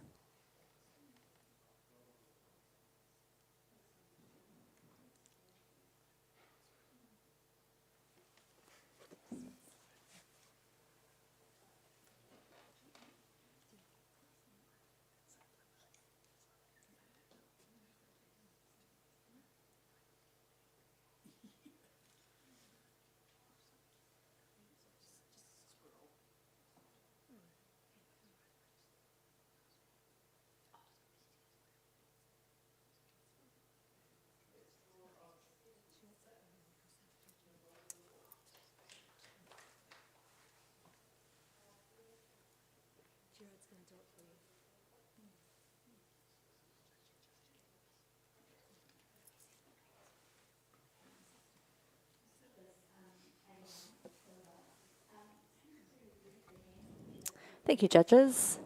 Thank you, judges.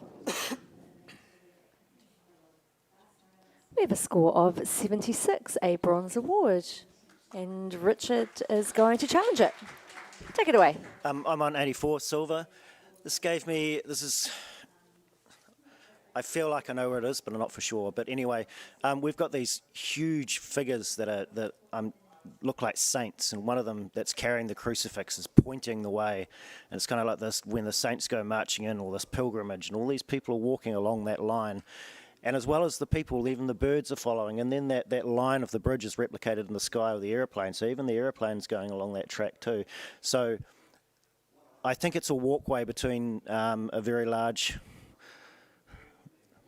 We have a score of 76, a bronze award. And Richard is going to challenge it. Take it away. I'm on 84 silver. I feel like I know where it is, but I'm not for sure. But anyway, we've got these huge figures that look like saints, and one of them that's carrying the crucifix is pointing the way. And it's kind of like this when the saints go marching in, or this pilgrimage, and all these people are walking along that line. And as well as the people, even the birds are following. And then that line of the bridge is replicated in the sky of the aeroplane. So even the aeroplane's going along that track too. So I think it's a walkway between a very large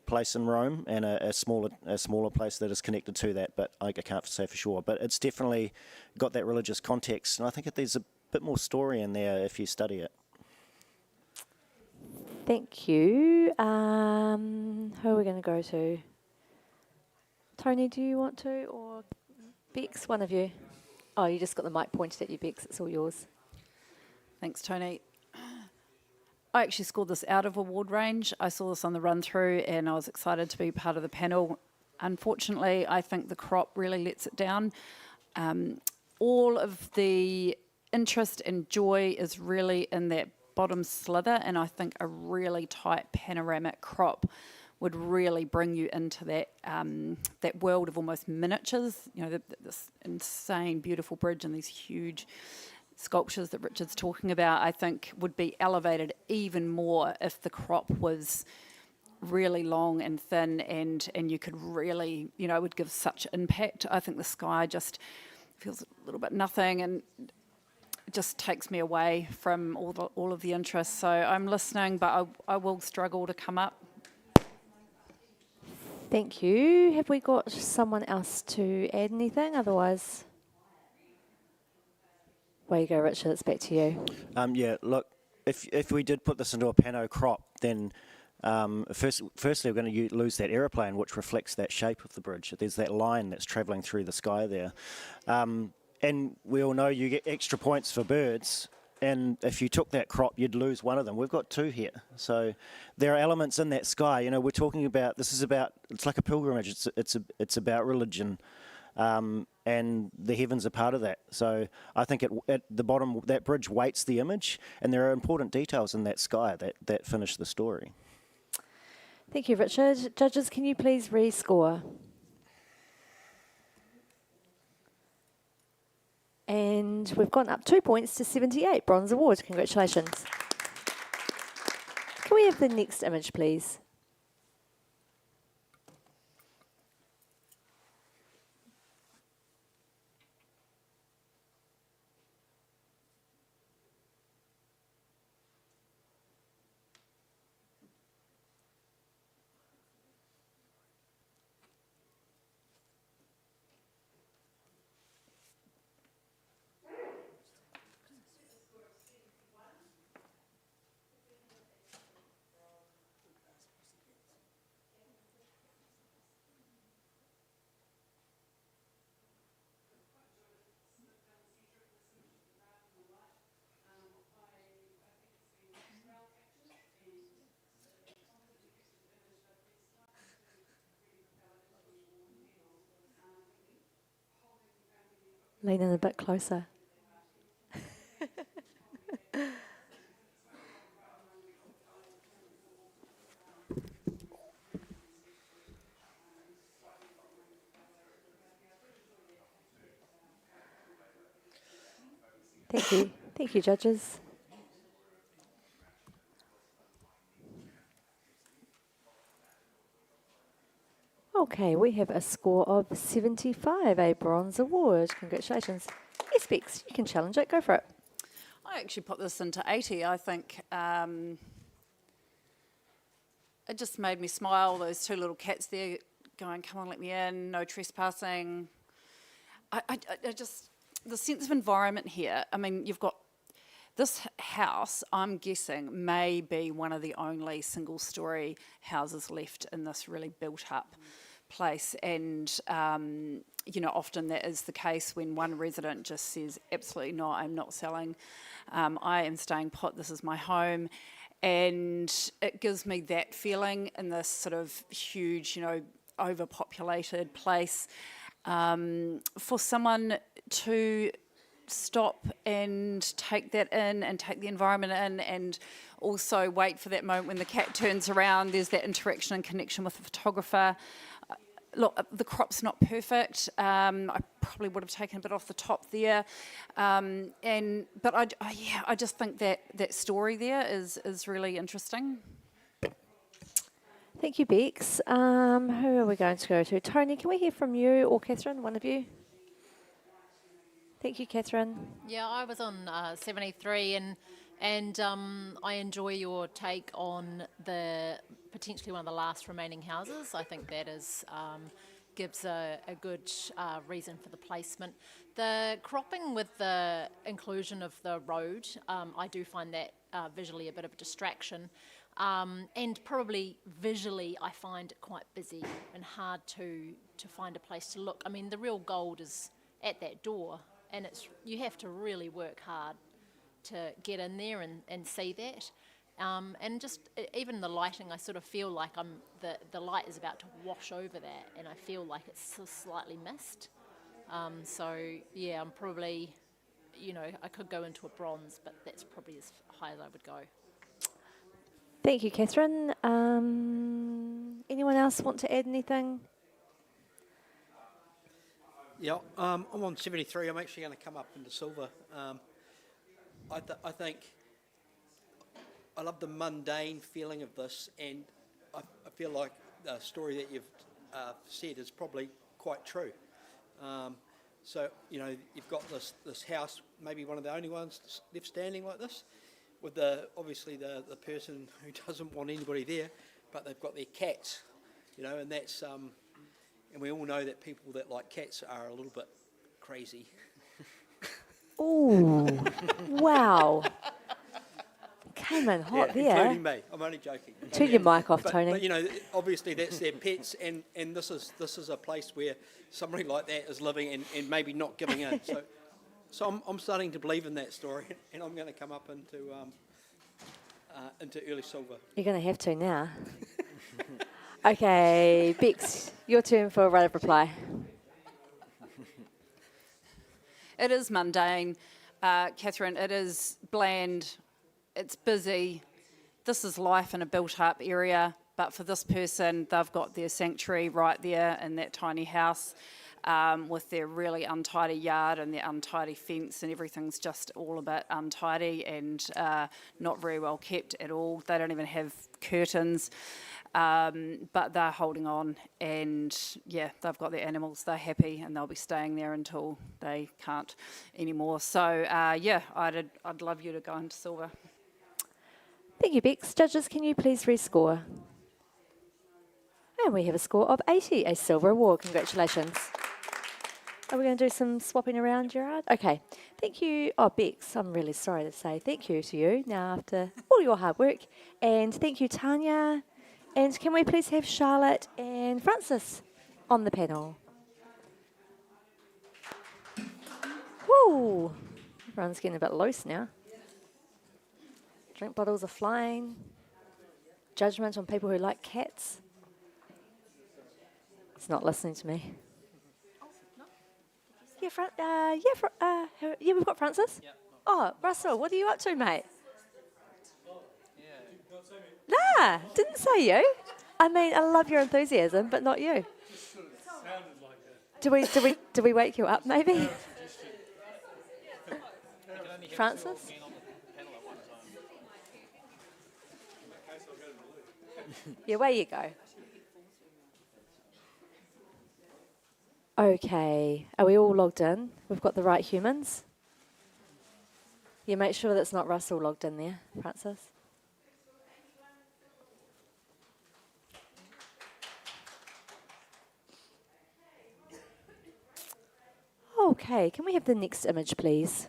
place in Rome and a smaller place that is connected to that, but I can't say for sure. But it's definitely got that religious context, and I think there's a bit more story in there if you study it. Thank you. Who are we going to go to? Tony, do you want to, or Bex, one of you? Oh, you just got the mic pointed at you, Bex. It's all yours. Thanks, Tony. I actually scored this out of award range. I saw this on the run through and I was excited to be part of the panel. Unfortunately, I think the crop really lets it down. All of the interest and joy is really in that bottom slither, and I think a really tight panoramic crop would really bring you into that that world of almost miniatures. You know, this insane, beautiful bridge and these huge sculptures that Richard's talking about, I think would be elevated even more if the crop was really long and thin and you could really, you know, would give such impact. I think the sky just feels a little bit nothing and it just takes me away from all of the interest. So I'm listening, but I will struggle to come up. Thank you. Have we got someone else to add anything? Otherwise, way you go, Richard. It's back to you. Yeah, look, if we did put this into a pano crop, then firstly we're going to lose that aeroplane, which reflects that shape of the bridge. There's that line that's travelling through the sky there. And we all know you get extra points for birds, and if you took that crop, you'd lose one of them. We've got two here. So there are elements in that sky. You know, we're talking about, it's like a pilgrimage. It's about religion. And the heavens are part of that. So I think at the bottom, that bridge weights the image, and there are important details in that sky that finish the story. Thank you, Richard. Judges, can you please rescore? And we've gone up 2 points to 78, Bronze Award. Congratulations. Can we have the next image, please? Lean in a bit closer. Thank you. Thank you, judges. Okay, we have a score of 75, a Bronze Award. Congratulations. Yes, Bex, you can challenge it. Go for it. I actually put this into 80. I think it just made me smile. Those two little cats there going, come on, let me in, no trespassing. I just, the sense of environment here, I mean, you've got this house, I'm guessing, may be one of the only single-storey houses left in this really built-up place. And, you know, often that is the case when one resident just says, absolutely not, I'm not selling. I am staying put, this is my home. And it gives me that feeling in this sort of huge, you know, overpopulated place. For someone to stop and take that in and take the environment in and also wait for that moment when the cat turns around, there's that interaction and connection with the photographer. Look, the crop's not perfect. I probably would have taken a bit off the top there. But I just think that story there is really interesting. Thank you, Bex. Who are we going to go to? Tony, can we hear from you or Catherine, one of you? Thank you, Catherine. Yeah, I was on 73 and I enjoy your take on the potentially one of the last remaining houses. I think that is gives a good reason for the placement. The cropping with the inclusion of the road, I do find that visually a bit of a distraction. And probably visually I find it quite busy and hard to find a place to look. I mean, the real gold is at that door and you have to really work hard to get in there and see that. And just even the lighting, I sort of feel like the light is about to wash over that, and I feel like it's slightly missed. So yeah, I'm probably, I could go into a bronze, but that's probably as high as I would go. Thank you, Catherine. Anyone else want to add anything? Yeah, I'm on 73. I'm actually going to come up into silver. I think I love the mundane feeling of this, and I feel like the story that you've said is probably quite true. So, you've got this house, maybe one of the only ones left standing like this, with obviously the person who doesn't want anybody there, but they've got their cats, and that's, and we all know that people that like cats are a little bit crazy. Ooh, wow. Came in hot there. Including me. I'm only joking. Turn your mic off, Tony. But obviously that's their pets, and this is a place where somebody like that is living and maybe not giving in. So I'm starting to believe in that story, and I'm going to come up into early silver. You're going to have to now. Okay, Bex, your turn for a right of reply. It is mundane, Catherine. It is bland. It's busy. This is life in a built-up area, but for this person, they've got their sanctuary right there in that tiny house, with their really untidy yard and their untidy fence, and everything's just all a bit untidy and not very well kept at all. They don't even have curtains. But they're holding on, and yeah, they've got their animals, they're happy, and they'll be staying there until they can't anymore. So yeah, I'd love you to go into silver. Thank you, Bex. Judges, can you please rescore? And we have a score of 80, a silver award. Congratulations. Are we going to do some swapping around, Gerard? Okay. Thank you. Oh, Bex, I'm really sorry to say thank you to you now after all your hard work. And thank you, Tanya. And can we please have Charlotte and Francis on the panel? Woo! Everyone's getting a bit loose now. Drink bottles are flying. Judgment on people who like cats. It's not listening to me. Yeah, we've got Francis. Yep. Oh, Russell, what are you up to, mate? Nah, didn't say you. I mean, I love your enthusiasm, but not you. Do we wake you up, maybe? Francis? Yeah, away you go. Okay, are we all logged in? We've got the right humans? Yeah, make sure that's not Russell logged in there, Francis. Okay, can we have the next image, please?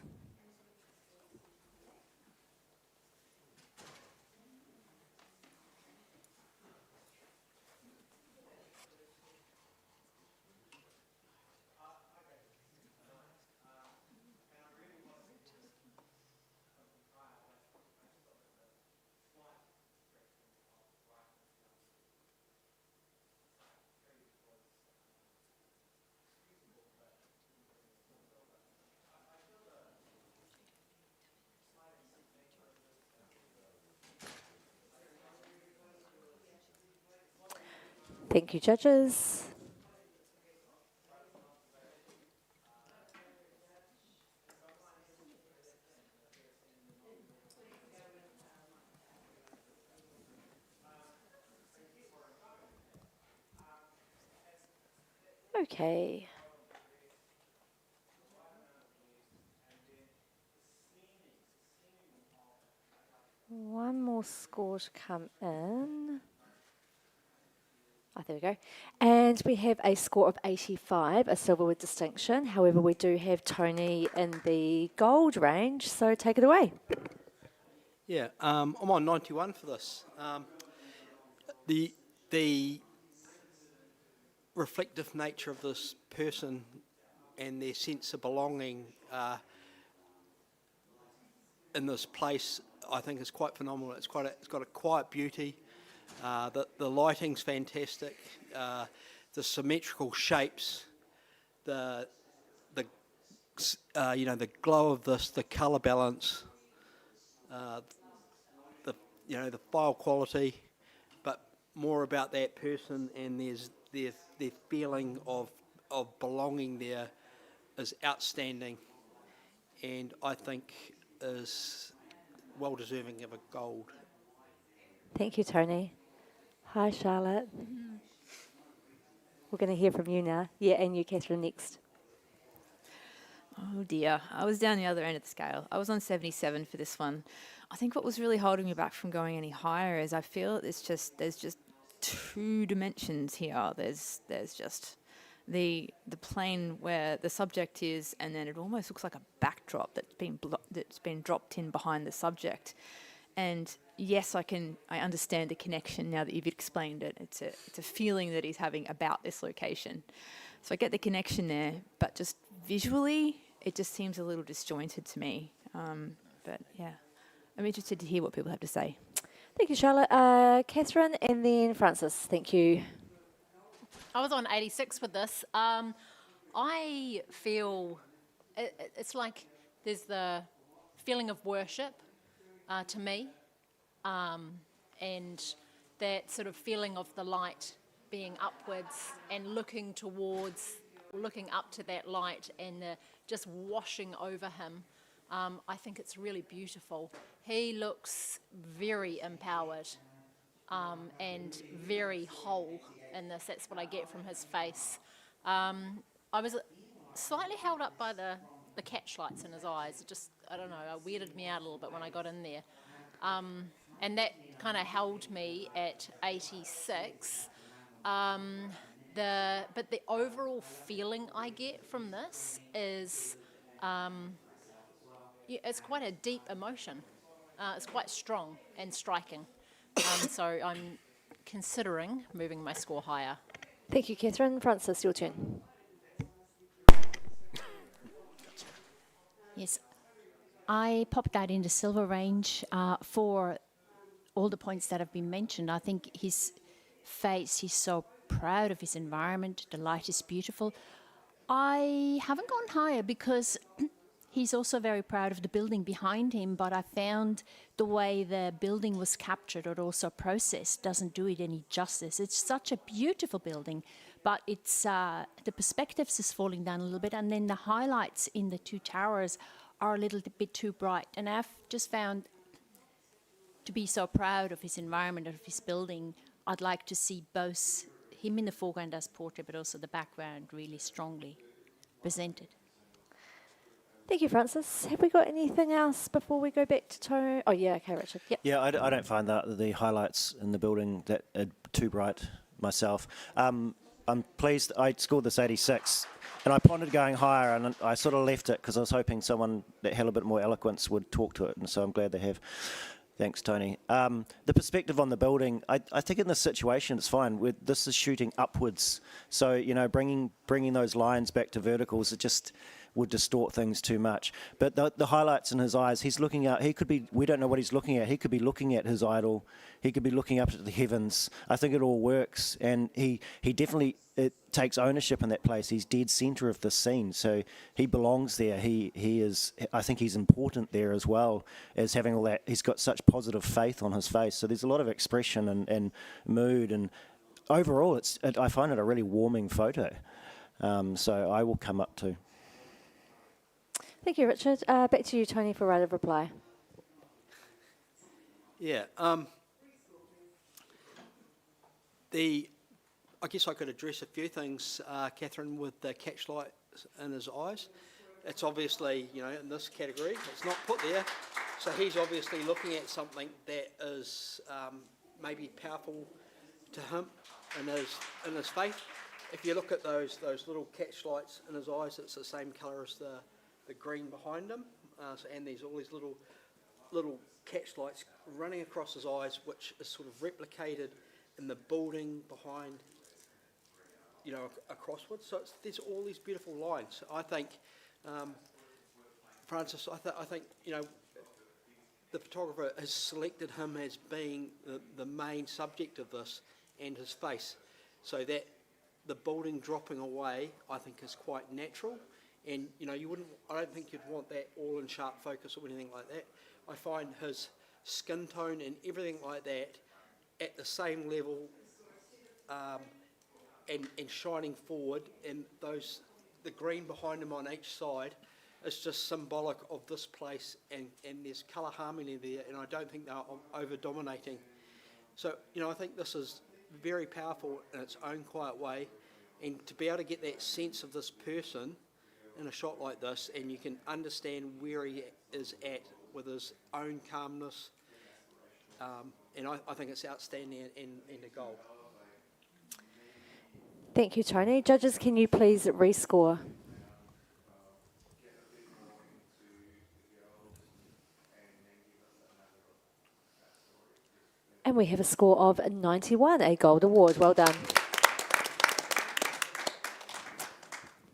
Thank you, judges. Okay. One more score to come in. Oh, there we go. And we have a score of 85, a silver with distinction. However, we do have Tony in the gold range, so take it away. Yeah, I'm on 91 for this. The reflective nature of this person and their sense of belonging in this place, I think, is quite phenomenal. It's got a quiet beauty. The lighting's fantastic. The symmetrical shapes, the glow of this, the colour balance, the file quality, but more about that person and their feeling of belonging there is outstanding, and I think is well deserving of a gold. Thank you, Tony. Hi, Charlotte. We're going to hear from you now. Yeah, and you, Catherine, next. Oh dear, I was down the other end of the scale. I was on 77 for this one. I think what was really holding me back from going any higher is I feel there's just two dimensions here. There's just the plane where the subject is, and then it almost looks like a backdrop that's been dropped in behind the subject. And yes, I understand the connection now that you've explained it. It's a feeling that he's having about this location. So I get the connection there, but just visually, it just seems a little disjointed to me. But yeah, I'm interested to hear what people have to say. Thank you, Charlotte. Catherine, and then Francis. Thank you. I was on 86 with this. I feel it's like there's the feeling of worship to me, and that sort of feeling of the light being upwards and looking up to that light and just washing over him. I think it's really beautiful. He looks very empowered and very whole in this. That's what I get from his face. I was slightly held up by the catchlights in his eyes. It just, I don't know, it weirded me out a little bit when I got in there. And that kind of held me at 86. But the overall feeling I get from this is it's quite a deep emotion. It's quite strong and striking. So I'm considering moving my score higher. Thank you, Catherine. Francis, your turn. Yes, I popped that in the silver range for all the points that have been mentioned. I think his face, he's so proud of his environment. The light is beautiful. I haven't gone higher because he's also very proud of the building behind him, but I found the way the building was captured or also processed doesn't do it any justice. It's such a beautiful building, but it's the perspectives is falling down a little bit, and then the highlights in the two towers are a little bit too bright. And I've just found to be so proud of his environment, of his building, I'd like to see both him in the foreground as portrait, but also the background really strongly presented. Thank you, Francis. Have we got anything else before we go back to Tony? Oh, yeah, okay, Richard. Yep. Yeah, I don't find the highlights in the building that are too bright myself. I'm pleased I scored this 86, and I pondered going higher, and I sort of left it because I was hoping someone that had a bit more eloquence would talk to it, and so I'm glad they have. Thanks, Tony. The perspective on the building, I think in this situation it's fine. This is shooting upwards, so you know, bringing those lines back to verticals, it just would distort things too much. But the highlights in his eyes, he's looking out. He could be. We don't know what he's looking at. He could be looking at his idol. He could be looking up at the heavens. I think it all works, and he definitely takes ownership in that place. He's dead centre of the scene, so he belongs there. He is. I think he's important there as well as having all that. He's got such positive faith on his face. So there's a lot of expression and mood, and overall, I find it a really warming photo. So I will come up to. Thank you, Richard. Back to you, Tony, for right of reply. Yeah. I guess I could address a few things, Catherine, with the catchlight in his eyes. It's obviously, you know, in this category. It's not put there. So he's obviously looking at something that is maybe powerful to him in his faith. If you look at those little catchlights in his eyes, it's the same colour as the green behind him, and there's all these little catchlights running across his eyes, which is sort of replicated in the building behind. you know, acrosswards. So there's all these beautiful lines. I think, Francis, I think, you know, the photographer has selected him as being the main subject of this and his face, so that the building dropping away, I think, is quite natural. And, you know, I don't think you'd want that all in sharp focus or anything like that. I find his skin tone and everything like that at the same level, and shining forward, and the green behind him on each side is just symbolic of this place, and there's colour harmony there, and I don't think they're over dominating. So, you know, I think this is very powerful in its own quiet way, and to be able to get that sense of this person in a shot like this, and you can understand where he is at with his own calmness, and I think it's outstanding and a goal. Thank you, Tony. Judges, can you please rescore? And we have a score of 91, a gold award. Well done.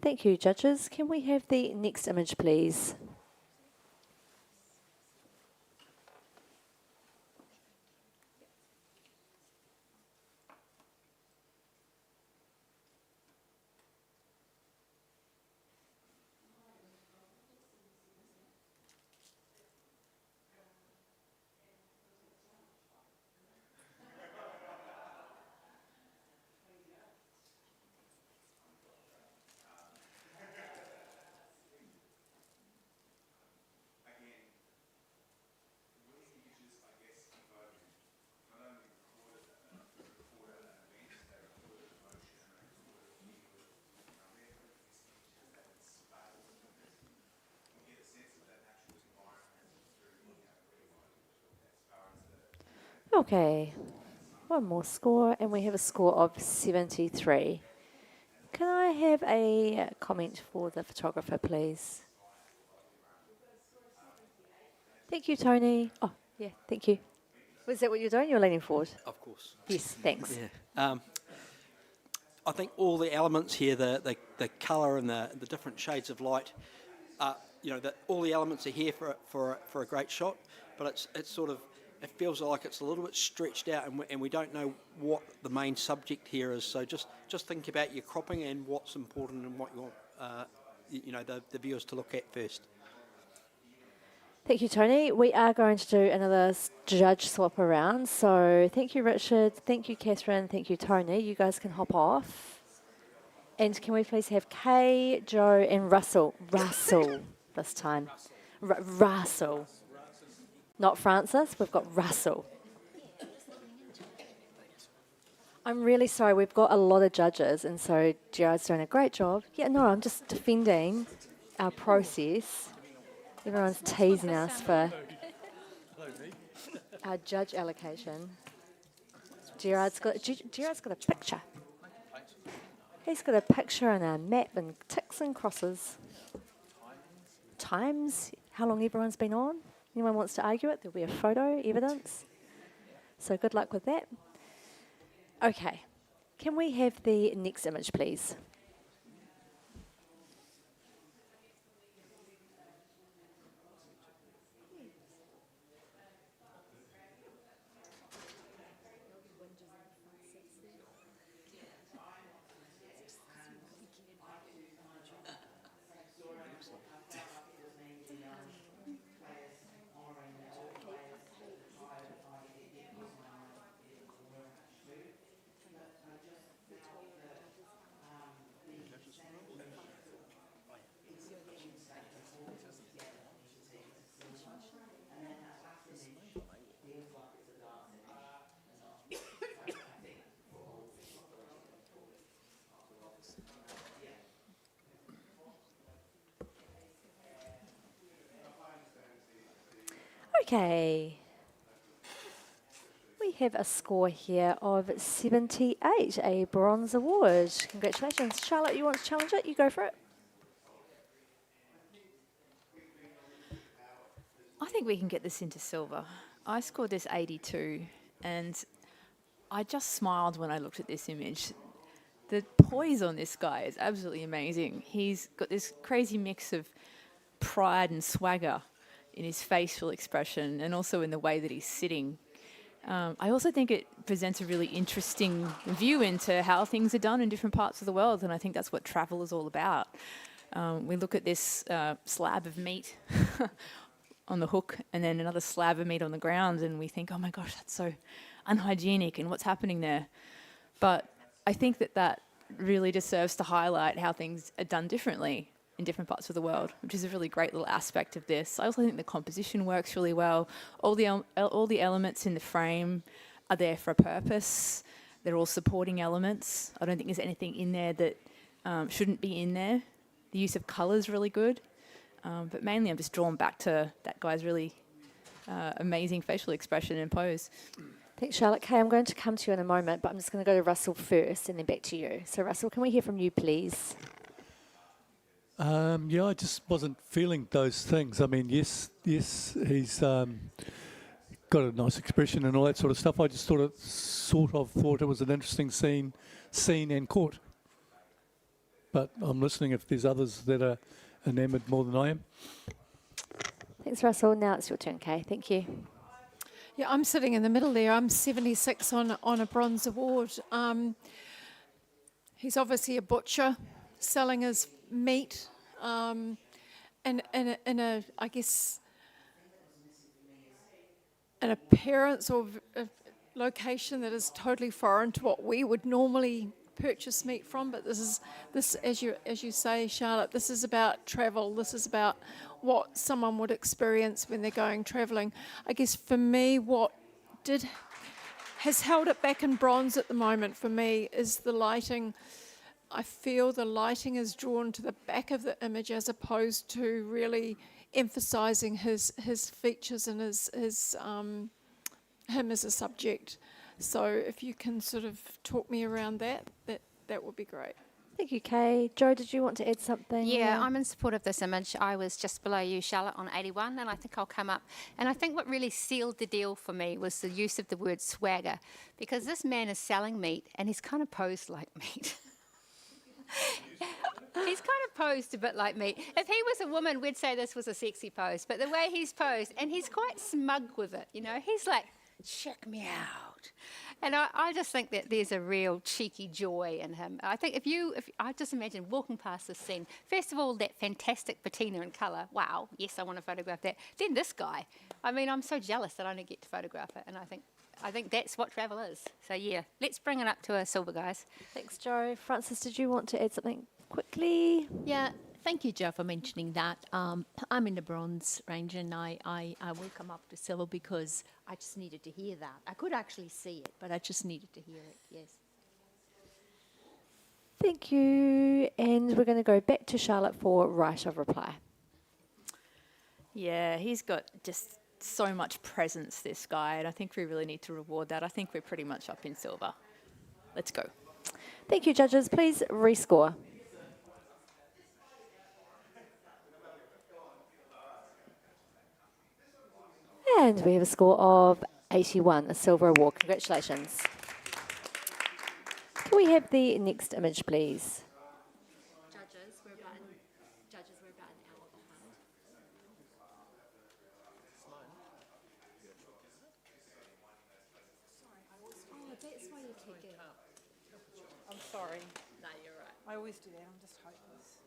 Thank you, judges. Can we have the next image, please? Okay, one more score, and we have a score of 73. Can I have a comment for the photographer, please? Thank you, Tony. Oh, yeah, thank you. Was that what you're doing? You're leaning forward? Of course. Yes, thanks. Yeah. I think all the elements here, the colour and the different shades of light, you know, all the elements are here for a great shot, but it's sort of, it feels like it's a little bit stretched out, and we don't know what the main subject here is. So just think about your cropping and what's important and what you want, you know, the viewers to look at first. Thank you, Tony. We are going to do another judge swap around. So thank you, Richard. Thank you, Catherine. Thank you, Tony. You guys can hop off. And can we please have Kay, Joe, and Russell? Russell this time. Russell. Not Francis. We've got Russell. I'm really sorry. We've got a lot of judges, and so Gerard's doing a great job. Yeah, no, I'm just defending our process. Everyone's teasing us for our judge allocation. Gerard's got a picture. He's got a picture and a map and ticks and crosses. Times, how long everyone's been on. Anyone wants to argue it, there'll be a photo, evidence. So good luck with that. Okay, can we have the next image, please? Okay. We have a score here of 78, a bronze award. Congratulations. Charlotte, you want to challenge it? You go for it. I think we can get this into silver. I scored this 82, and I just smiled when I looked at this image. the poise on this guy is absolutely amazing. He's got this crazy mix of pride and swagger in his facial expression and also in the way that he's sitting. I also think it presents a really interesting view into how things are done in different parts of the world, and I think that's what travel is all about. We look at this slab of meat on the hook and then another slab of meat on the ground, and we think, oh my gosh, that's so unhygienic, and what's happening there? But I think that really just serves to highlight how things are done differently in different parts of the world, which is a really great little aspect of this. I also think the composition works really well. All the elements in the frame are there for a purpose. They're all supporting elements. I don't think there's anything in there that shouldn't be in there. The use of colour is really good, but mainly I'm just drawn back to that guy's really amazing facial expression and pose. Thanks, Charlotte. Kay, I'm going to come to you in a moment, but I'm just going to go to Russell first and then back to you. So, Russell, can we hear from you, please? Yeah, I just wasn't feeling those things. I mean, yes, he's got a nice expression and all that sort of stuff. I just thought it was an interesting scene and caught. But I'm listening if there's others that are enamoured more than I am. Thanks, Russell. Now it's your turn, Kay. Thank you. Yeah, I'm sitting in the middle there. I'm 76 on a bronze award. He's obviously a butcher selling his meat in a I guess an appearance or a location that is totally foreign to what we would normally purchase meat from. But this as you say, Charlotte, this is about travel. This is about what someone would experience when they're going travelling. I guess for me, what has held it back in bronze at the moment for me is the lighting. I feel the lighting is drawn to the back of the image as opposed to really emphasising his features and him as a subject. So if you can sort of talk me around that would be great. Thank you, Kay. Jo, did you want to add something? Yeah, I'm in support of this image. I was just below you, Charlotte, on 81, and I think I'll come up. And I think what really sealed the deal for me was the use of the word swagger, because this man is selling meat, and he's kind of posed like meat. He's kind of posed a bit like me. If he was a woman, we'd say this was a sexy pose. But the way he's posed, and he's quite smug with it, he's like, check me out. And I just think that there's a real cheeky joy in him. I think if I just imagine walking past this scene, first of all, that fantastic patina in colour. Wow, yes, I want to photograph that. Then this guy. I mean, I'm so jealous that I don't get to photograph it. And I think that's what travel is. So, yeah, let's bring it up to a silver, guys. Thanks, Jo. Francis, did you want to add something quickly? Yeah, thank you, Jo, for mentioning that. I'm in the bronze range, and I will come up to silver because I just needed to hear that. I could actually see it, but I just needed to hear it, yes. Thank you. And we're going to go back to Charlotte for right of reply. Yeah, he's got just so much presence, this guy, and I think we really need to reward that. I think we're pretty much up in silver. Let's go. Thank you, judges. Please rescore. And we have a score of 81, a silver award. Congratulations. Can we have the next image, please? Judges, we're about an hour behind. Oh, that's why you take it. I'm sorry. No, you're right. I always do that. I'm just hopeless.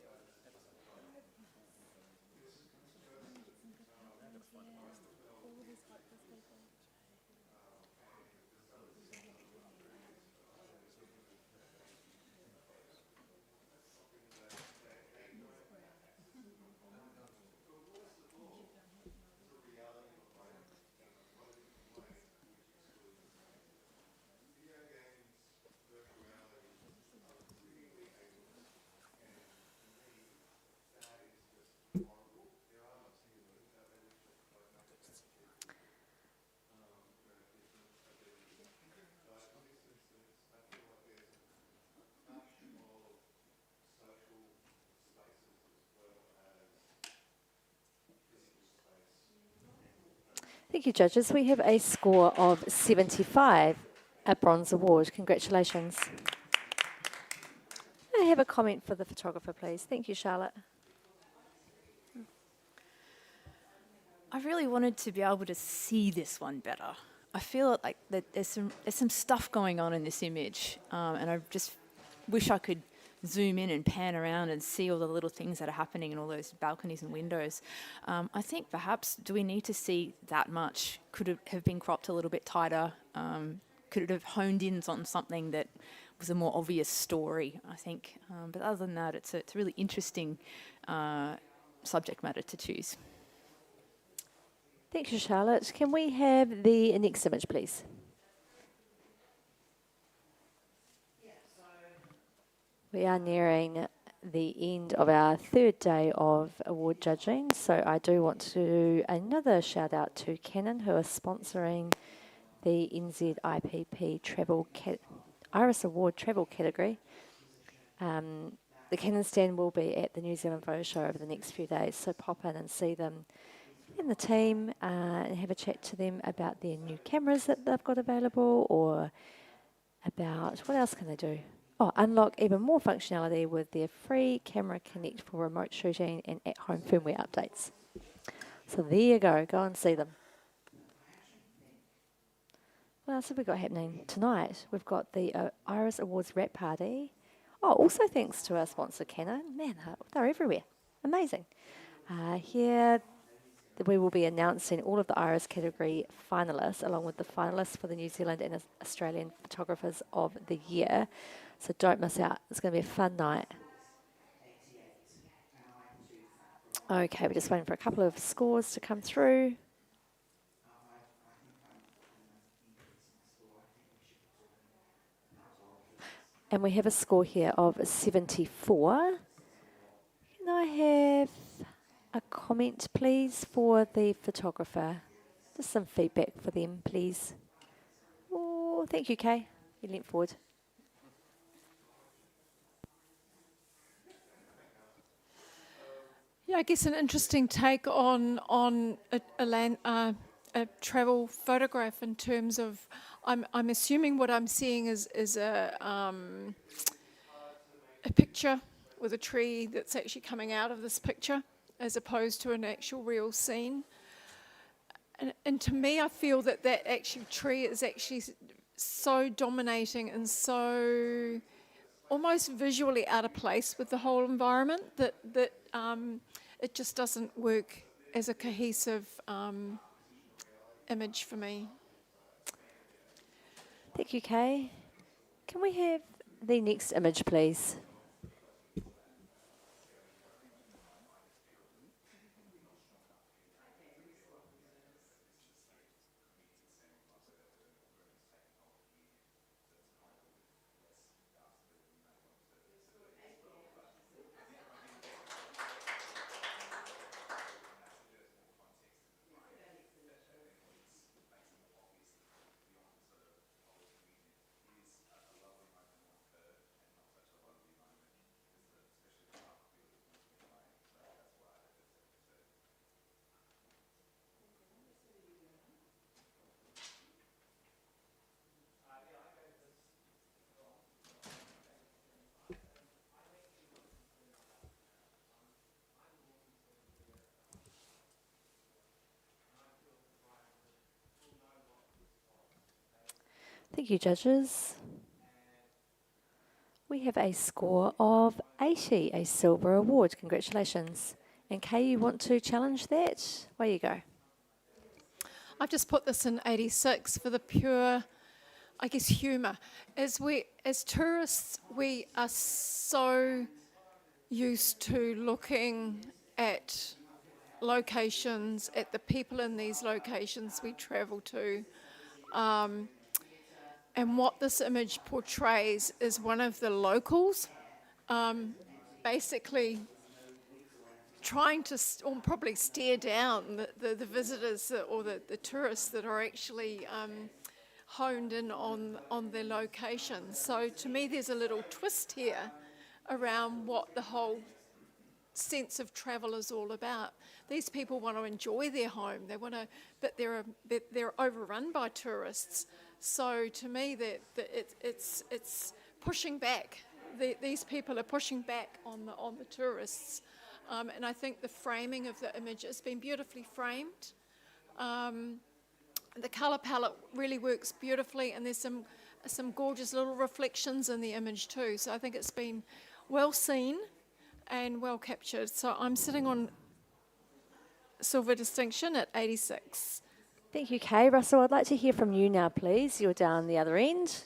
Thank you, judges. We have a score of 75, a bronze award. Congratulations. have a comment for the photographer, please? Thank you, Charlotte. I really wanted to be able to see this one better. I feel like that there's some stuff going on in this image, and I just wish I could zoom in and pan around and see all the little things that are happening in all those balconies and windows. I think perhaps, do we need to see that much? Could it have been cropped a little bit tighter? Could it have honed in on something that was a more obvious story, I think. But other than that, it's a really interesting subject matter to choose. Thank you, Charlotte. Can we have the next image, please? We are nearing the end of our third day of award judging, so I do want to do another shout out to Canon, who are sponsoring the NZIPP Travel Iris Award Travel category. The Canon stand will be at the New Zealand Photo Show over the next few days, so pop in and see them and the team and have a chat to them about their new cameras that they've got available, or about what else can they do? Oh, unlock even more functionality with their free Camera Connect for remote shooting and at-home firmware updates. So there you go. Go and see them. What else have we got happening tonight? We've got the Iris Awards wrap party. Oh, also thanks to our sponsor Canon. Man, they're everywhere. Amazing. Here we will be announcing all of the Iris category finalists, along with the finalists for the New Zealand and Australian Photographers of the Year. So don't miss out. It's going to be a fun night. Okay, we're just waiting for a couple of scores to come through. And we have a score here of 74. Can I have a comment, please, for the photographer? Just some feedback for them, please. Oh, thank you, Kay. You leant forward. Yeah, I guess an interesting take on a travel photograph in terms of, I'm assuming what I'm seeing is a picture with a tree that's actually coming out of this picture, as opposed to an actual real scene. And to me, I feel that actual tree is actually so dominating and so almost visually out of place with the whole environment that it just doesn't work as a cohesive image for me. Thank you, Kay. Can we have the next image, please? Thank you, judges. We have a score of 80, a silver award. Congratulations. And Kay, you want to challenge that? Away you go. I've just put this in 86 for the pure, I guess, humour. As tourists, we are so used to looking at locations, at the people in these locations we travel to. And what this image portrays is one of the locals basically trying to, or probably stare down the visitors or the tourists that are actually honed in on their location. So to me, there's a little twist here around what the whole sense of travel is all about. These people want to enjoy their home. They want to, but they're overrun by tourists. So to me, that it's pushing back these people are pushing back on the tourists, and I think the framing of the image has been beautifully framed. The colour palette really works beautifully, and there's some gorgeous little reflections in the image too. So I think it's been well seen and well captured. So I'm sitting on silver distinction at 86. Thank you, Kay. Russell, I'd like to hear from you now, please. You're down the other end.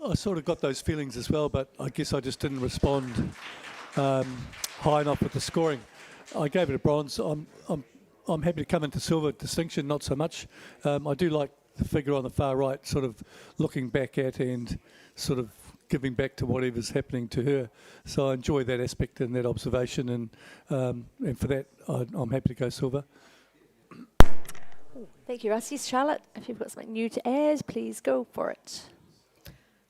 I sort of got those feelings as well, but I guess I just didn't respond high enough with the scoring. I gave it a bronze. I'm happy to come into silver distinction, not so much. I do like the figure on the far right, sort of looking back at and sort of giving back to whatever's happening to her. So I enjoy that aspect and that observation, and for that, I'm happy to go silver. Thank you, Russ. Yes, Charlotte, if you've got something new to add, please go for it.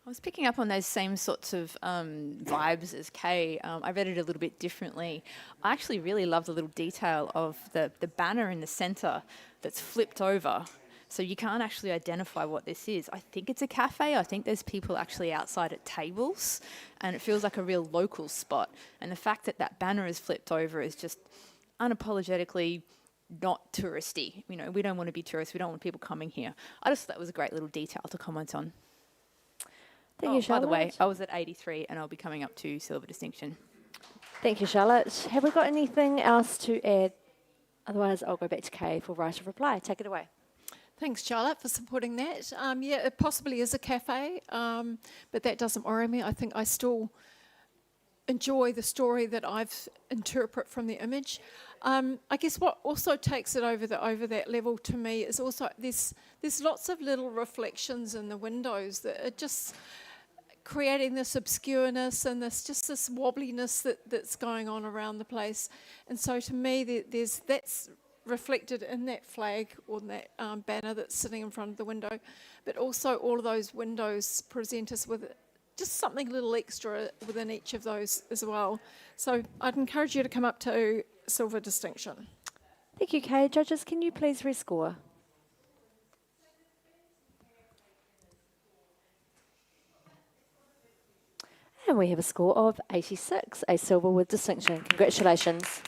I was picking up on those same sorts of vibes as Kay. I read it a little bit differently. I actually really love the little detail of the banner in the centre that's flipped over. So you can't actually identify what this is. I think it's a cafe. I think there's people actually outside at tables, and it feels like a real local spot. And the fact that that banner is flipped over is just unapologetically not touristy. You know, we don't want to be tourists. We don't want people coming here. I just thought that was a great little detail to comment on. Thank you, Charlotte. By the way, I was at 83 and I'll be coming up to silver distinction. Thank you, Charlotte. Have we got anything else to add? Otherwise, I'll go back to Kay for right of reply. Take it away. Thanks, Charlotte, for supporting that. Yeah, it possibly is a cafe, but that doesn't worry me. I think I still enjoy the story that I've interpret from the image. I guess what also takes it over that level to me is also there's lots of little reflections in the windows that are just creating this obscureness and this wobbliness that's going on around the place. And so to me, that's reflected in that flag or in that banner that's sitting in front of the window, but also all of those windows present us with just something a little extra within each of those as well. So I'd encourage you to come up to silver distinction. Thank you, Kay. Judges, can you please rescore? And we have a score of 86, a silver with distinction. Congratulations.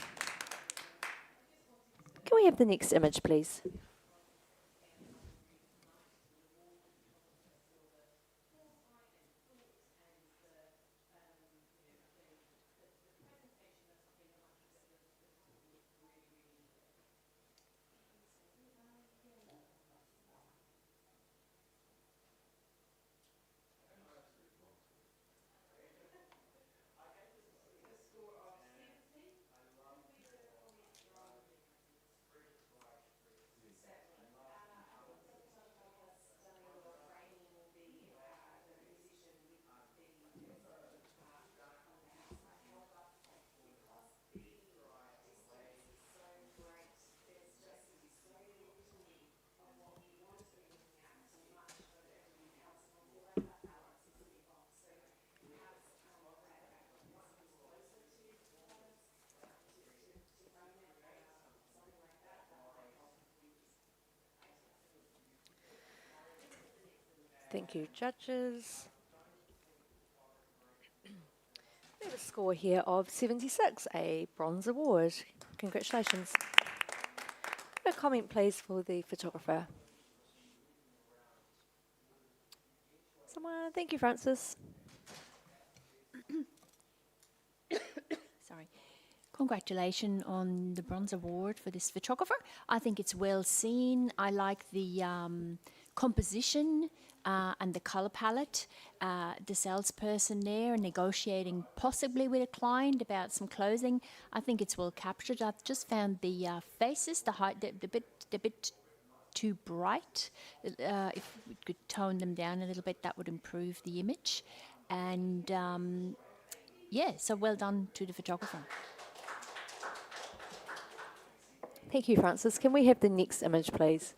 Can we have the next image, please? Thank you, judges. We have a score here of 76, a bronze award. Congratulations. A comment, please, for the photographer. Someone, thank you, Francis. Sorry. Congratulations on the bronze award for this photographer. I think it's well seen. I like the composition and the color palette. The salesperson there negotiating possibly with a client about some clothing. I think it's well captured. I've just found the faces, the height, the bit too bright. If we could tone them down a little bit, that would improve the image. And yeah, so well done to the photographer. Thank you, Francis. Can we have the next image, please?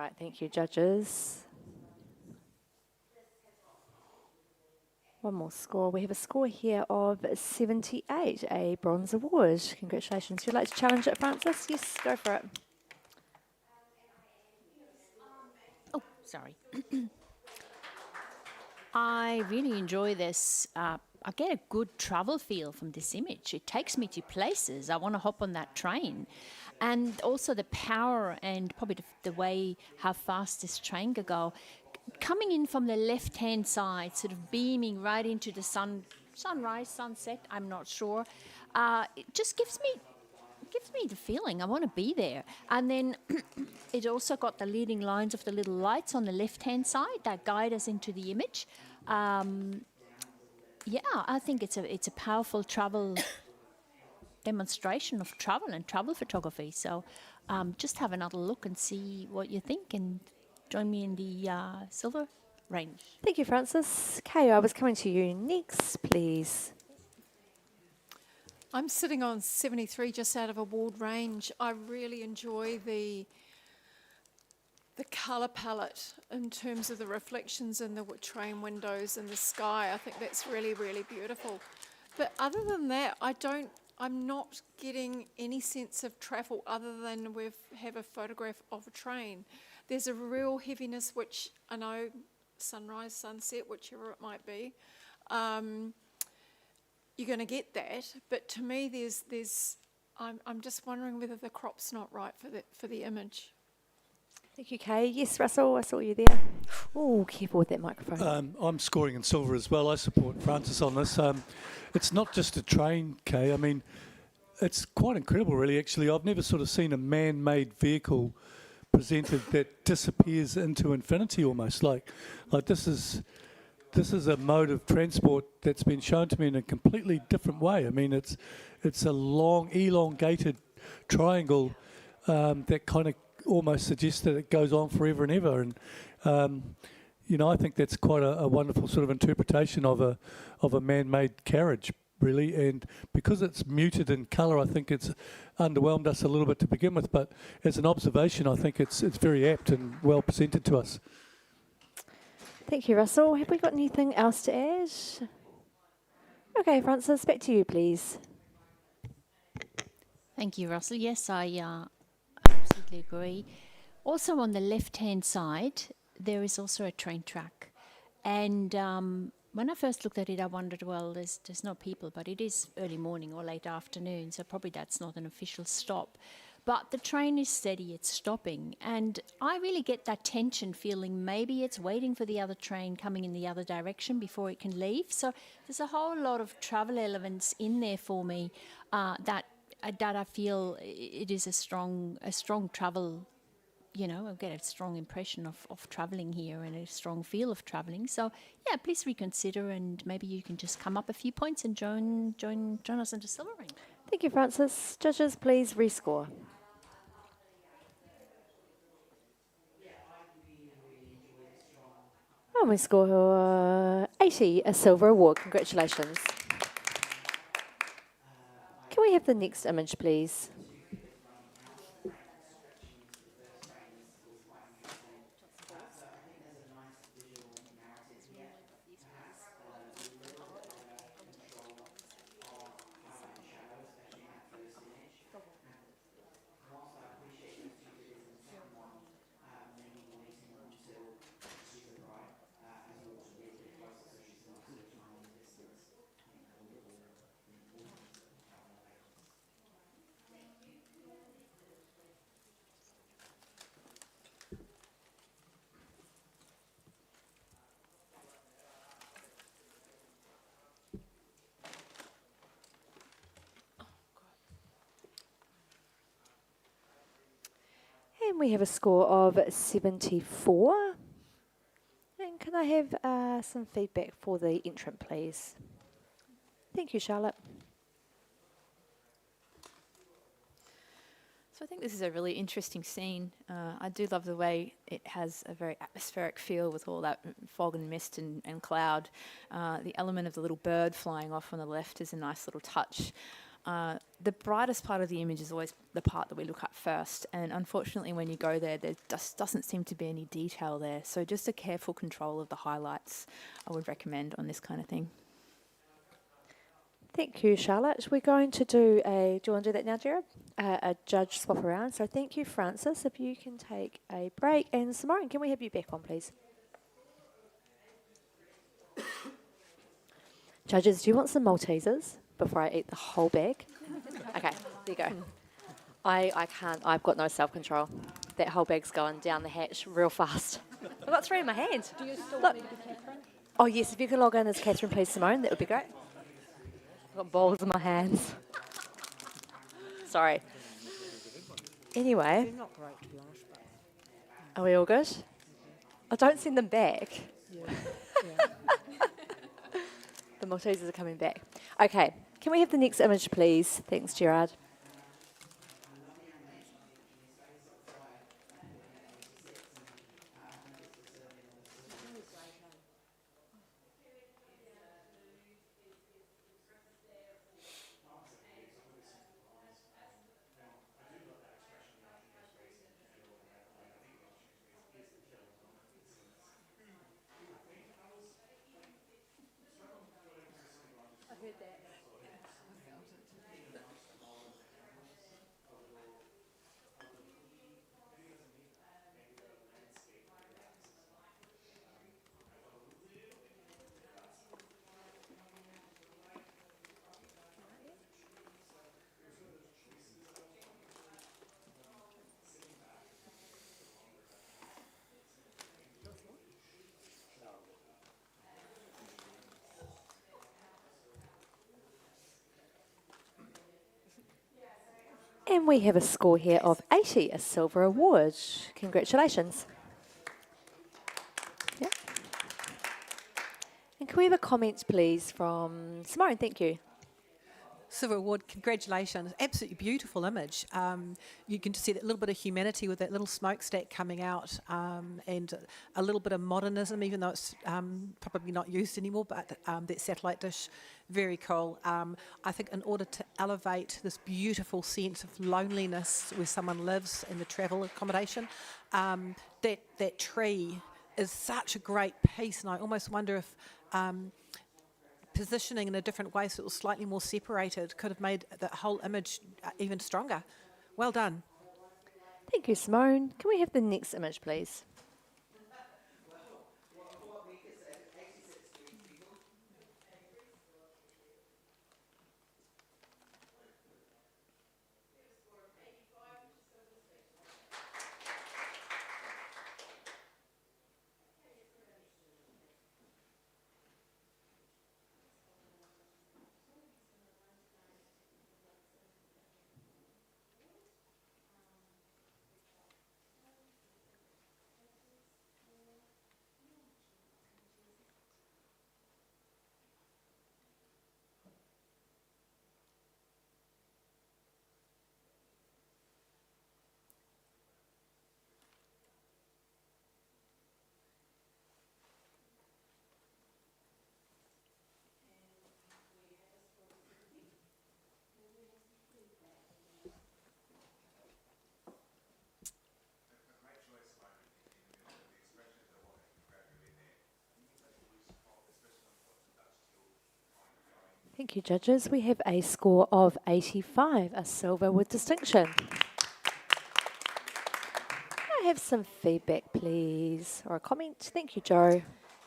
Right, thank you, judges. One more score. We have a score here of 78, a bronze award. Congratulations. Would you like to challenge it, Francis? Yes, go for it. Oh, sorry. I really enjoy this. I get a good travel feel from this image. It takes me to places. I want to hop on that train. And also the power and probably the way how fast this train can go. Coming in from the left-hand side, sort of beaming right into the sunrise, sunset, I'm not sure. It just gives me the feeling I want to be there. And then it also got the leading lines of the little lights on the left-hand side that guide us into the image. Yeah, I think it's a powerful travel demonstration of travel and travel photography. So just have another look and see what you think, and join me in the silver range. Thank you, Francis. Kay, I was coming to you next, please. I'm sitting on 73, just out of award range. I really enjoy the colour palette in terms of the reflections in the train windows and the sky. I think that's really, really beautiful. But other than that, I'm not getting any sense of travel other than we have a photograph of a train. There's a real heaviness, which I know, sunrise, sunset, whichever it might be. You're going to get that, but to me, I'm just wondering whether the crop's not right for the image. Thank you, Kay. Yes, Russell, I saw you there. Oh, careful with that microphone. I'm scoring in silver as well. I support Francis on this. It's not just a train, Kay. I mean, it's quite incredible, really, actually. I've never sort of seen a man-made vehicle presented that disappears into infinity almost. Like this is a mode of transport that's been shown to me in a completely different way. I mean, it's a long, elongated triangle that kind of almost suggests that it goes on forever and ever. And I think that's quite a wonderful sort of interpretation of a man-made carriage, really. And because it's muted in colour, I think it's underwhelmed us a little bit to begin with. But as an observation, I think it's very apt and well presented to us. Thank you, Russell. Have we got anything else to add? Okay, Francis, back to you, please. Thank you, Russell. Yes, I absolutely agree. Also on the left-hand side, there is also a train track. And when I first looked at it, I wondered, well, there's no people, but it is early morning or late afternoon, so probably that's not an official stop. But the train is steady, it's stopping. And I really get that tension feeling maybe it's waiting for the other train coming in the other direction before it can leave. So there's a whole lot of travel elements in there for me that I feel it is a strong travel, I get a strong impression of travelling here and a strong feel of travelling. So yeah, please reconsider, and maybe you can just come up a few points and join us into silver ring. Thank you, Francis. Judges, please rescore. And we score 80, a silver award. Congratulations. Can we have the next image, please? And we have a score of 74. And can I have some feedback for the entrant, please? Thank you, Charlotte. So I think this is a really interesting scene. I do love the way it has a very atmospheric feel with all that fog and mist and cloud. The element of the little bird flying off on the left is a nice little touch. The brightest part of the image is always the part that we look at first, and unfortunately when you go there just doesn't seem to be any detail there. So just a careful control of the highlights I would recommend on this kind of thing. Thank you, Charlotte. We're going to do do you want to do that now, Jared? A judge swap around. So thank you, Francis. If you can take a break. And Simone, can we have you back on, please? Judges, do you want some Maltesers before I eat the whole bag? Okay, there you go. I can't. I've got no self-control. That whole bag's going down the hatch real fast. I've got 3 in my hand. Do you still Look. want me to be Catherine? Oh, yes, if you can log in as Catherine, please, Simone, that would be great. I've got balls in my hands. Sorry. Anyway. They're not great, to be honest. Are we all good? Oh, don't send them back. Yeah. The Maltesers are coming back. Okay, can we have the next image, please? Thanks, Gerard. And we have a score here of 80, a silver award. Congratulations. Yep. And can we have a comment, please, from Simone? Thank you. Silver Award, congratulations. Absolutely beautiful image. You can just see that little bit of humanity with that little smokestack coming out and a little bit of modernism, even though it's probably not used anymore, but that satellite dish, very cool. I think in order to elevate this beautiful sense of loneliness where someone lives in the travel accommodation, that tree is such a great piece, and I almost wonder if positioning in a different way so it was slightly more separated could have made the whole image even stronger. Well done. Thank you, Simone. Can we have the next image, please? Thank you, judges. We have a score of 85, a silver with distinction. Can I have some feedback, please, or a comment? Thank you, Joe.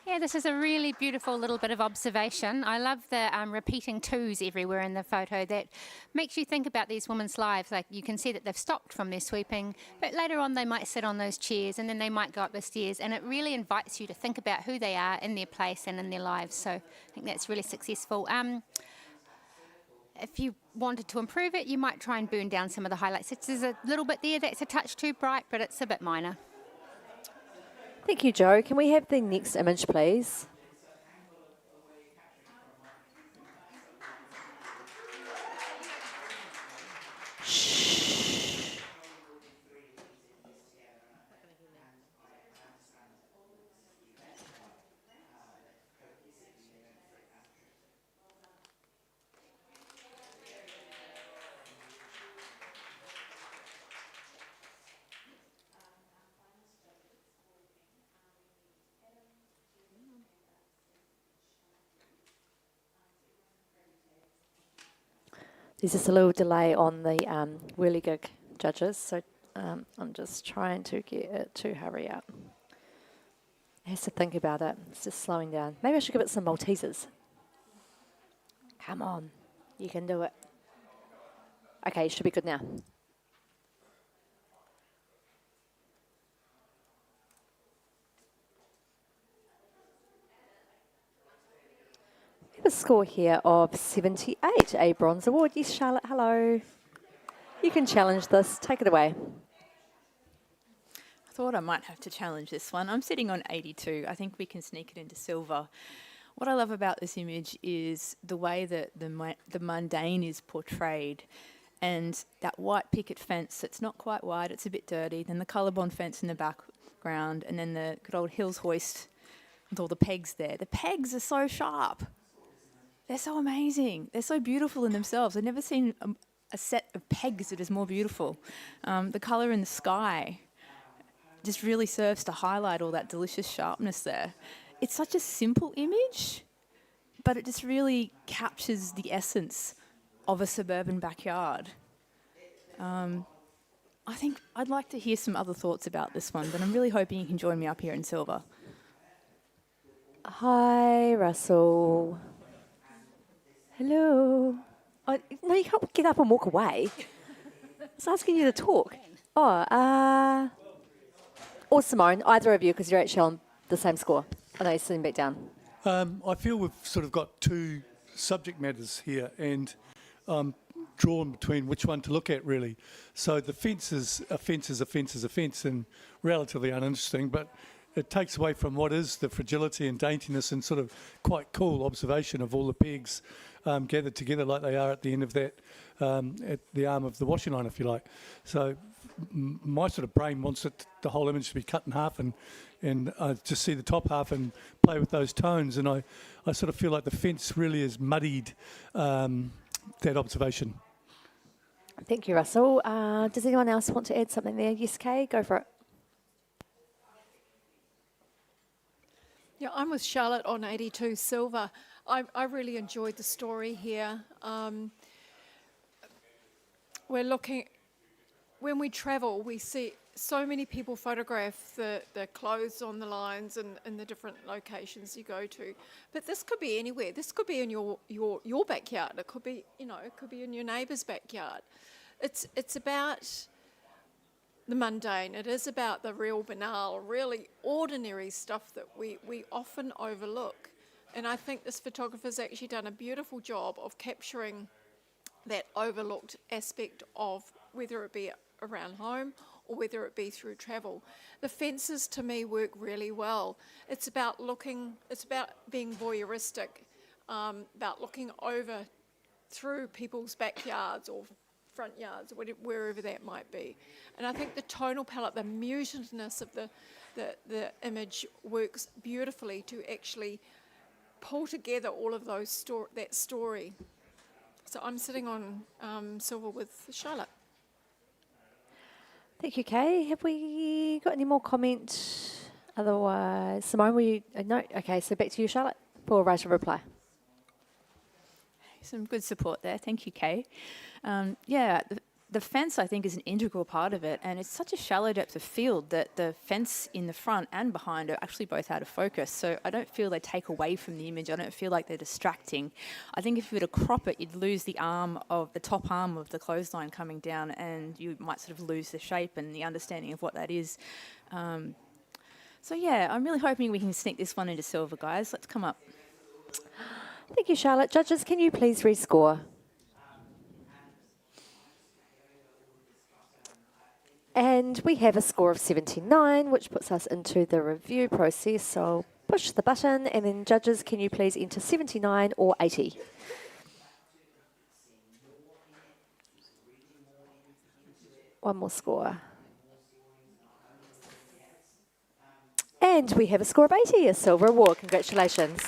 Yeah, this is a really beautiful little bit of observation. I love the repeating twos everywhere in the photo. That makes you think about these women's lives. Like, you can see that they've stopped from their sweeping, but later on they might sit on those chairs and then they might go up the stairs, and it really invites you to think about who they are in their place and in their lives. So I think that's really successful. If you wanted to improve it, you might try and burn down some of the highlights. There's a little bit there that's a touch too bright, but it's a bit minor. Thank you, Joe. Can we have the next image, please? Shh. There's just a little delay on the whirligig judges, so I'm just trying to get it to hurry up. It has to think about it. It's just slowing down. Maybe I should give it some Maltesers. Come on. You can do it. Okay, should be good now. We have a score here of 78, a bronze award. Yes, Charlotte, hello. You can challenge this. Take it away. I thought I might have to challenge this one. I'm sitting on 82. I think we can sneak it into silver. What I love about this image is the way that the mundane is portrayed, and that white picket fence that's not quite wide, it's a bit dirty, then the colorbond fence in the background, and then the good old hills hoist with all the pegs there. The pegs are so sharp. They're so amazing. They're so beautiful in themselves. I've never seen a set of pegs that is more beautiful. The colour in the sky just really serves to highlight all that delicious sharpness there. It's such a simple image, but it just really captures the essence of a suburban backyard. I think I'd like to hear some other thoughts about this one, but I'm really hoping you can join me up here in silver. Hi, Russell. Hello. Oh, no, you can't get up and walk away. I was asking you to talk. Oh, or Simone, either of you, because you're actually on the same score. I know you're sitting back down. I feel we've sort of got two subject matters here, and drawn between which one to look at, really. So the fence is a fence, and relatively uninteresting, but it takes away from what is the fragility and daintiness and sort of quite cool observation of all the pegs gathered together like they are at the end of that, at the arm of the washing line, if you like. So my sort of brain wants the whole image to be cut in half, and I just see the top half and play with those tones, and I sort of feel like the fence really has muddied that observation. Thank you, Russell. Does anyone else want to add something there? Yes, Kay, go for it. Yeah, I'm with Charlotte on 82 silver. I really enjoyed the story here. We're looking, when we travel, we see so many people photograph the clothes on the lines and the different locations you go to. But this could be anywhere. This could be in your backyard. It could be, it could be in your neighbour's backyard. It's about the mundane. It is about the real banal, really ordinary stuff that we often overlook. And I think this photographer's actually done a beautiful job of capturing that overlooked aspect of whether it be around home or whether it be through travel. The fences to me work really well. It's about looking, it's about being voyeuristic, about looking over through people's backyards or front yards, or wherever that might be. And I think the tonal palette, the mutedness of the image works beautifully to actually pull together all of those that story. So I'm sitting on silver with Charlotte. Thank you, Kay. Have we got any more comment? Otherwise, Simone, will you? No? Okay, so back to you, Charlotte, for a right of reply. Some good support there. Thank you, Kay. Yeah, the fence, I think, is an integral part of it, and it's such a shallow depth of field that the fence in the front and behind are actually both out of focus. So I don't feel they take away from the image. I don't feel like they're distracting. I think if you were to crop it, you'd lose the top arm of the clothesline coming down, and you might sort of lose the shape and the understanding of what that is. So yeah, I'm really hoping we can sneak this one into silver, guys. Let's come up. Thank you, Charlotte. Judges, can you please rescore? And we have a score of 79, which puts us into the review process. So push the button, and then judges, can you please enter 79 or 80? One more score. And we have a score of 80, a silver award. Congratulations.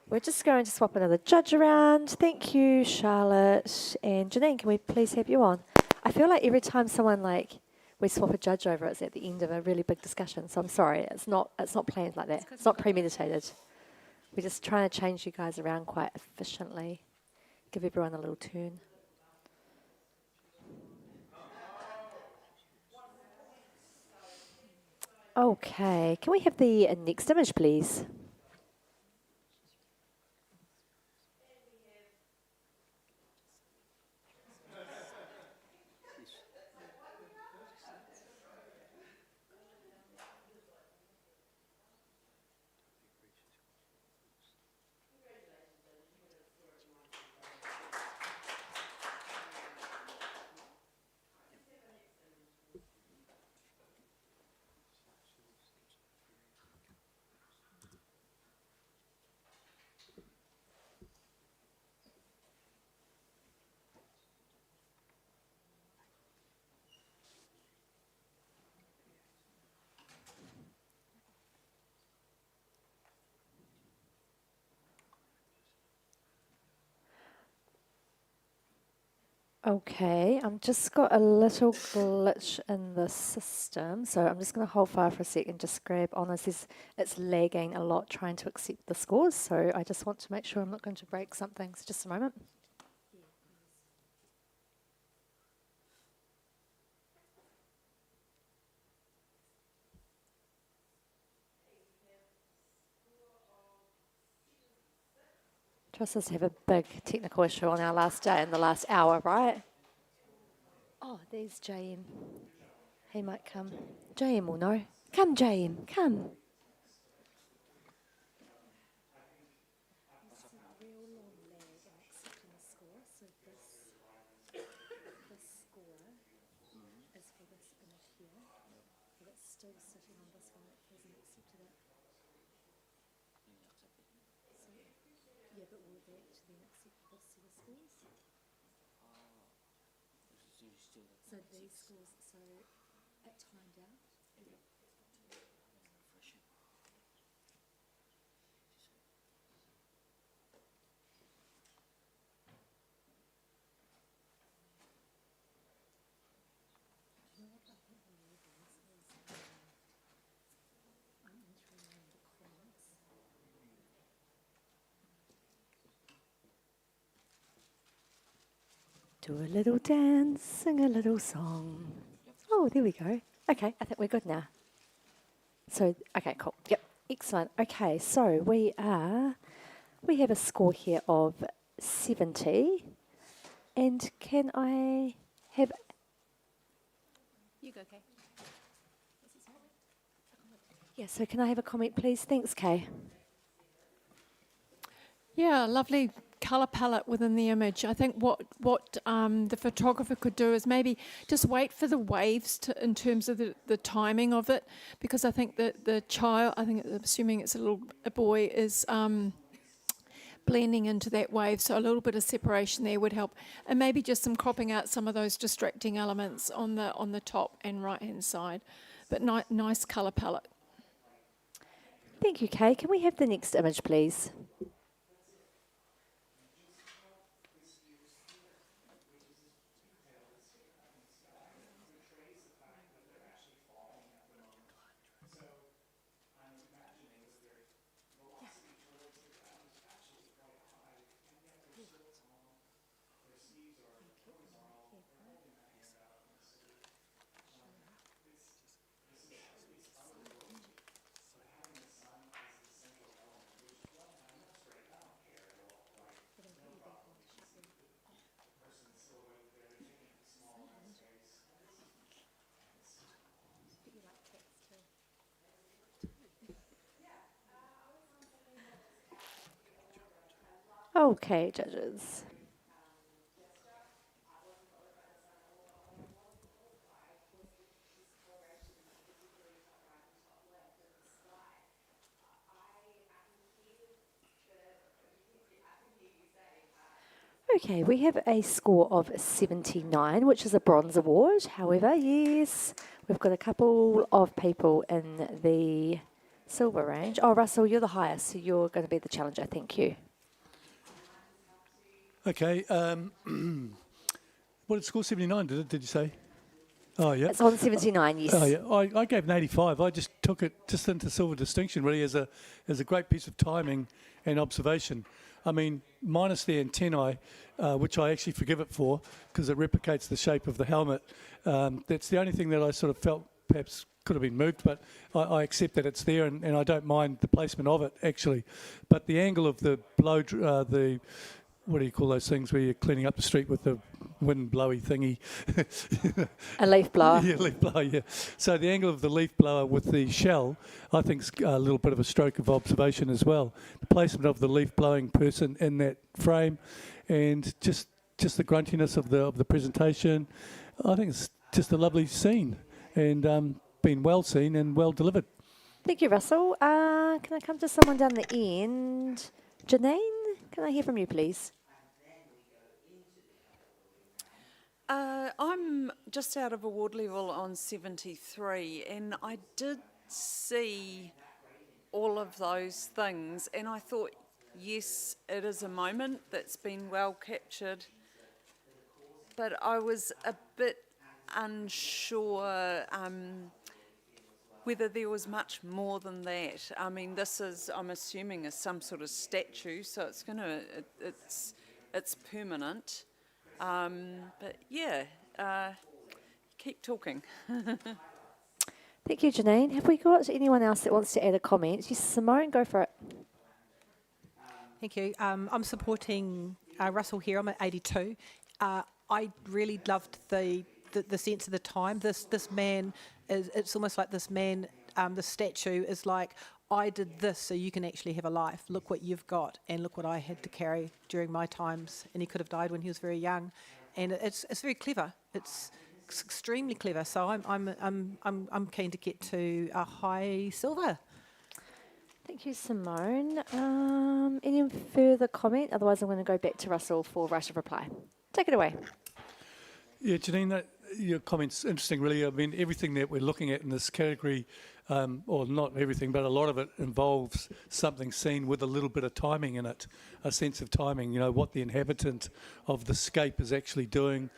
We're just going to swap another judge around. Thank you, Charlotte. And Janine, can we please have you on? I feel like every time we swap a judge over, it's at the end of a really big discussion. So I'm sorry, it's not planned like that. It's not premeditated. We're just trying to change you guys around quite efficiently. give everyone a little turn. Okay, can we have the next image, please? Okay, I've just got a little glitch in the system, so I'm just going to hold fire for a second, just grab on this. It's lagging a lot trying to accept the scores, so I just want to make sure I'm not going to break something. So just a moment. Trust us to have a big technical issue on our last day in the last hour, right? Oh, there's JM. He might come. JM will know. Come, JM, come. So these scores, so it timed out. Do a little dance, sing a little song. Oh, there we go. Okay, I think we're good now. So, okay, cool. Yep, excellent. Okay, so we have a score here of 70. And can I have... You go, Kay. Yeah, so can I have a comment, please? Thanks, Kay. Yeah, lovely colour palette within the image. I think what the photographer could do is maybe just wait for the waves in terms of the timing of it, because I think that the child, assuming it's a boy, is blending into that wave, so a little bit of separation there would help, and maybe just some cropping out some of those distracting elements on the top and right hand side, but nice colour palette. Thank you, Kay. Can we have the next image, please? Okay, judges. Okay, we have a score of 79, which is a bronze award. However, yes, we've got a couple of people in the silver range. Oh, Russell, you're the highest, so you're going to be the challenger. Thank you. Okay. What did score 79? Did you say? Oh yeah. It's on 79. Yes. Oh yeah. I gave an 85. I just took it just into silver distinction really as a great piece of timing and observation. I mean, minus the antennae, which I actually forgive it for because it replicates the shape of the helmet. That's the only thing that I sort of felt perhaps could have been moved, but I accept that it's there, and I don't mind the placement of it actually. But the angle of the blow, the what do you call those things where you're cleaning up the street with the wind blowy thingy? A leaf blower. Yeah, leaf blower, yeah. So the angle of the leaf blower with the shell, I think is a little bit of a stroke of observation as well. The placement of the leaf blowing person in that frame, and just the gruntiness of the presentation. I think it's just a lovely scene, and been well seen and well delivered. Thank you, Russell. Can I come to someone down the end? Janine, can I hear from you, please? I'm just out of award level on 73, and I did see all of those things, and I thought, yes, it is a moment that's been well captured, but I was a bit unsure whether there was much more than that. I mean, this is, I'm assuming, is some sort of statue, so it's it's permanent. But yeah, keep talking. Thank you, Janine. Have we got anyone else that wants to add a comment? Yes, Simone, go for it. Thank you. I'm supporting Russell here. I'm at 82. I really loved the sense of the time. This man is. It's almost like this man. The statue is like, I did this so you can actually have a life. Look what you've got, and look what I had to carry during my times. And he could have died when he was very young, and it's very clever. It's extremely clever. So I'm keen to get to a high silver. Thank you, Simone. Any further comment? Otherwise, I'm going to go back to Russell for right of reply. Take it away. Yeah, Janine, your comment's interesting, really. I mean, everything that we're looking at in this category, or not everything, but a lot of it involves something seen with a little bit of timing in it, a sense of timing, you know, what the inhabitant of the scape is actually doing,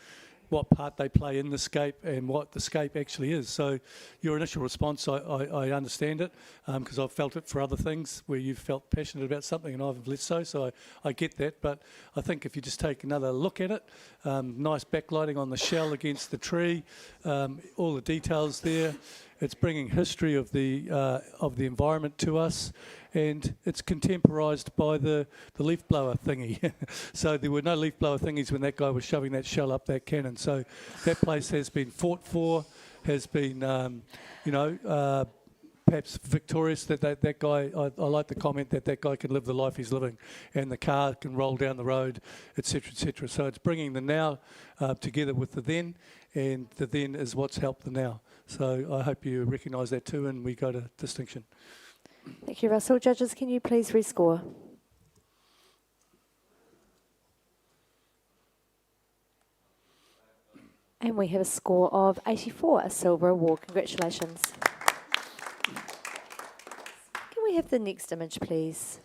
what part they play in the scape, and what the scape actually is. So your initial response, I understand it, because I've felt it for other things where you've felt passionate about something and I've less so I get that. But I think if you just take another look at it, nice backlighting on the shell against the tree, all the details there, it's bringing history of the environment to us, and it's contemporised by the leaf blower thingy. So there were no leaf blower thingies when that guy was shoving that shell up that cannon. So that place has been fought for, has been, perhaps victorious. That guy, I like the comment that guy can live the life he's living, and the car can roll down the road, etc., etc. So it's bringing the now together with the then, and the then is what's helped the now. So I hope you recognise that too, and we go to distinction. Thank you, Russell. Judges, can you please rescore? And we have a score of 84, a silver award. Congratulations. Can we have the next image, please?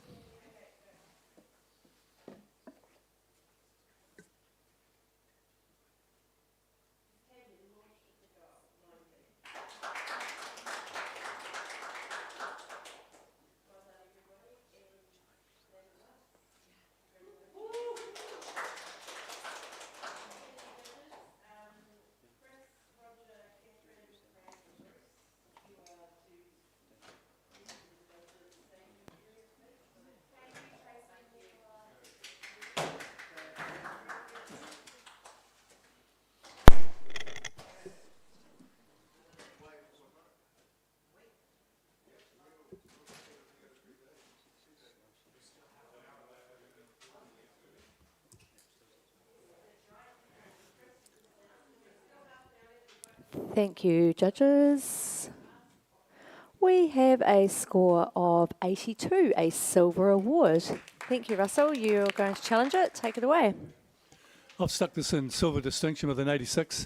Thank you, judges. We have a score of 82, a silver award. Thank you, Russell. You're going to challenge it. Take it away. I've stuck this in silver distinction with an 86.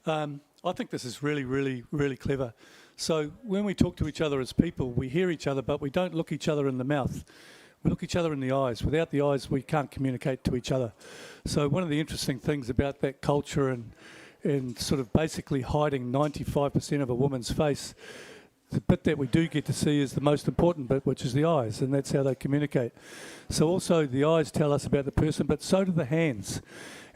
I think this is really, really, really clever. So when we talk to each other as people, we hear each other, but we don't look each other in the mouth. We look each other in the eyes. Without the eyes, we can't communicate to each other. So one of the interesting things about that culture and sort of basically hiding 95% of a woman's face, the bit that we do get to see is the most important bit, which is the eyes, and that's how they communicate. So also the eyes tell us about the person, but so do the hands.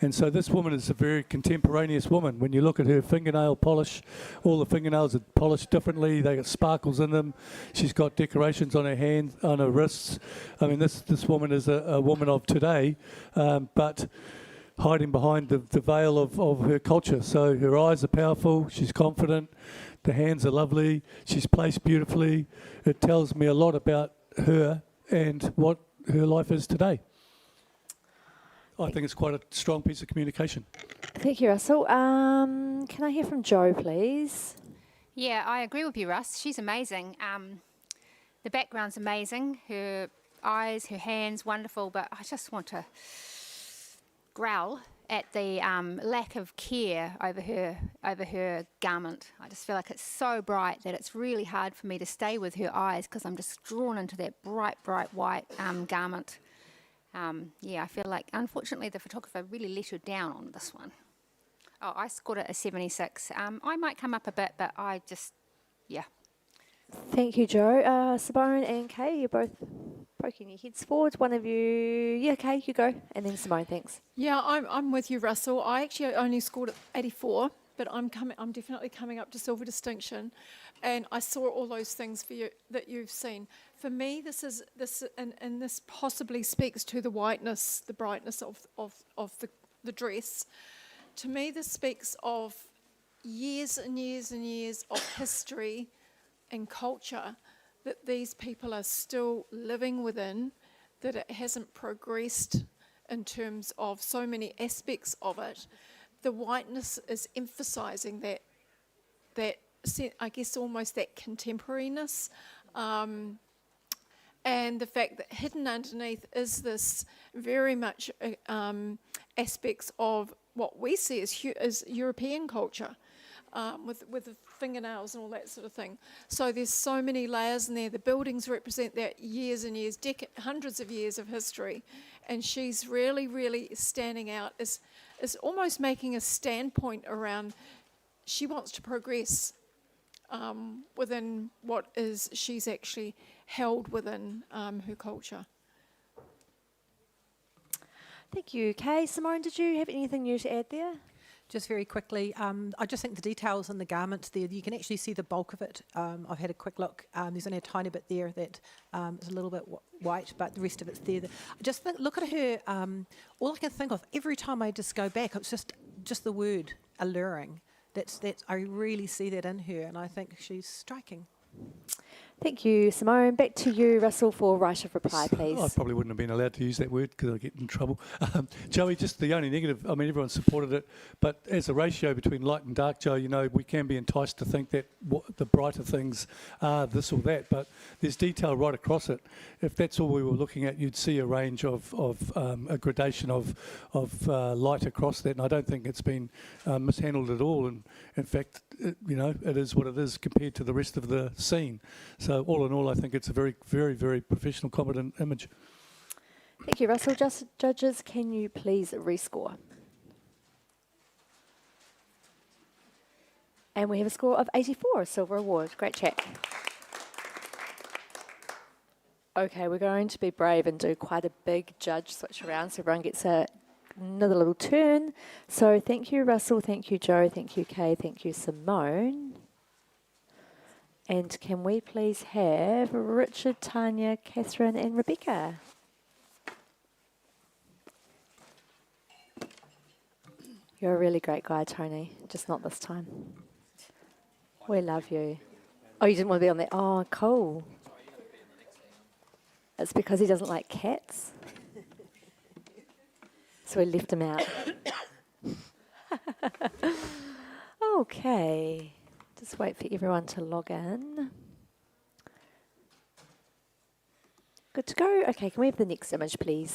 And so this woman is a very contemporaneous woman. When you look at her fingernail polish, all the fingernails are polished differently. They got sparkles in them. She's got decorations on her hands, on her wrists. I mean, this woman is a woman of today, but hiding behind the veil of her culture. So her eyes are powerful. She's confident. The hands are lovely. She's placed beautifully. It tells me a lot about her and what her life is today. I think it's quite a strong piece of communication. Thank you, Russell. Can I hear from Jo, please? Yeah, I agree with you, Russ. She's amazing. The background's amazing. Her eyes, her hands, wonderful. But I just want to growl at the lack of care over her garment. I just feel like it's so bright that it's really hard for me to stay with her eyes because I'm just drawn into that bright white garment. Yeah, I feel like, unfortunately, the photographer really let her down on this one. Oh, I scored it a 76. I might come up a bit, but I just, yeah. Thank you, Jo. Simone and Kay, you're both poking your heads forward. One of you, yeah, Kay, you go. And then Simone, thanks. Yeah, I'm with you, Russell. I actually only scored 84, but I'm definitely coming up to silver distinction, and I saw all those things for you that you've seen. For me, this possibly speaks to the whiteness, the brightness of the dress. To me, this speaks of years and years and years of history and culture that these people are still living within, that it hasn't progressed in terms of so many aspects of it. The whiteness is emphasising that I guess almost that contemporariness, and the fact that hidden underneath is this very much aspects of what we see as European culture, with the fingernails and all that sort of thing. So there's so many layers in there. The buildings represent that years and years, hundreds of years of history, and she's really, really standing out as almost making a standpoint around. She wants to progress within what is she's actually held within her culture. Thank you, Kay. Simone, did you have anything new to add there? Just very quickly, I just think the details in the garment there, you can actually see the bulk of it. I've had a quick look. There's only a tiny bit there that is a little bit white, but the rest of it's there. Just look at her. All I can think of every time I just go back, it's just the word alluring. That's I really see that in her, and I think she's striking. Thank you, Simone. Back to you, Russell, for right of reply, please. I probably wouldn't have been allowed to use that word because I get in trouble. Joey, just the only negative, I mean, everyone supported it, but as a ratio between light and dark, Joe, you know, we can be enticed to think that the brighter things are this or that, but there's detail right across it. If that's all we were looking at, you'd see a range of a gradation of light across that, and I don't think it's been mishandled at all. And in fact, it is what it is compared to the rest of the scene. So all in all, I think it's a very, very, very professional, competent image. Thank you, Russell. Judges, can you please rescore? And we have a score of 84, a silver award. Great chat. Okay, we're going to be brave and do quite a big judge switch around so everyone gets another little turn. So thank you, Russell. Thank you, Joe. Thank you, Kay. Thank you, Simone. And can we please have Richard, Tanya, Catherine and Rebecca? You're a really great guy, Tony, just not this time. We love you. Oh, you didn't want to be on that? Oh, cool. It's because he doesn't like cats. So we left him out. Okay. Just wait for everyone to log in. Good to go. Okay, can we have the next image, please?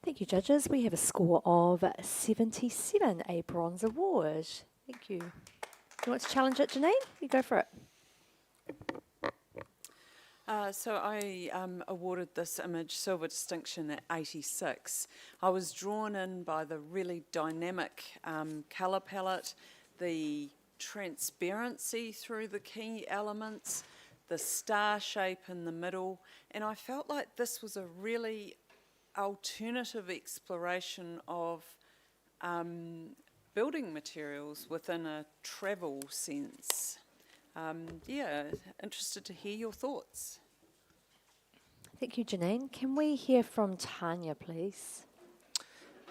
Thank you, judges. We have a score of 77, a bronze award. Thank you. You want to challenge it, Janine? You go for it. So I awarded this image silver distinction at 86. I was drawn in by the really dynamic colour palette, the transparency through the key elements, the star shape in the middle, and I felt like this was a really alternative exploration of building materials within a travel sense. Yeah, interested to hear your thoughts. Thank you, Janine. Can we hear from Tanya, please?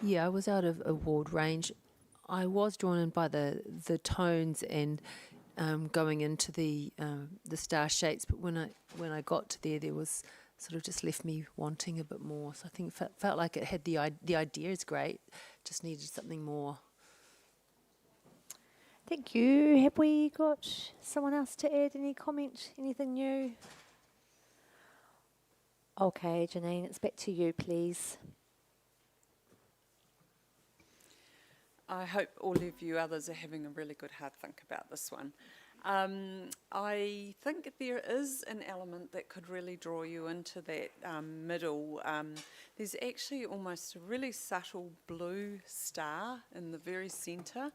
Yeah, I was out of award range. I was drawn in by the tones and going into the star shapes, but when I got to there was sort of just left me wanting a bit more. So I think it felt like it had the idea is great, just needed something more. Thank you. Have we got someone else to add any comment, anything new? Okay, Janine, it's back to you, please. I hope all of you others are having a really good hard think about this one. I think there is an element that could really draw you into that middle. There's actually almost a really subtle blue star in the very centre.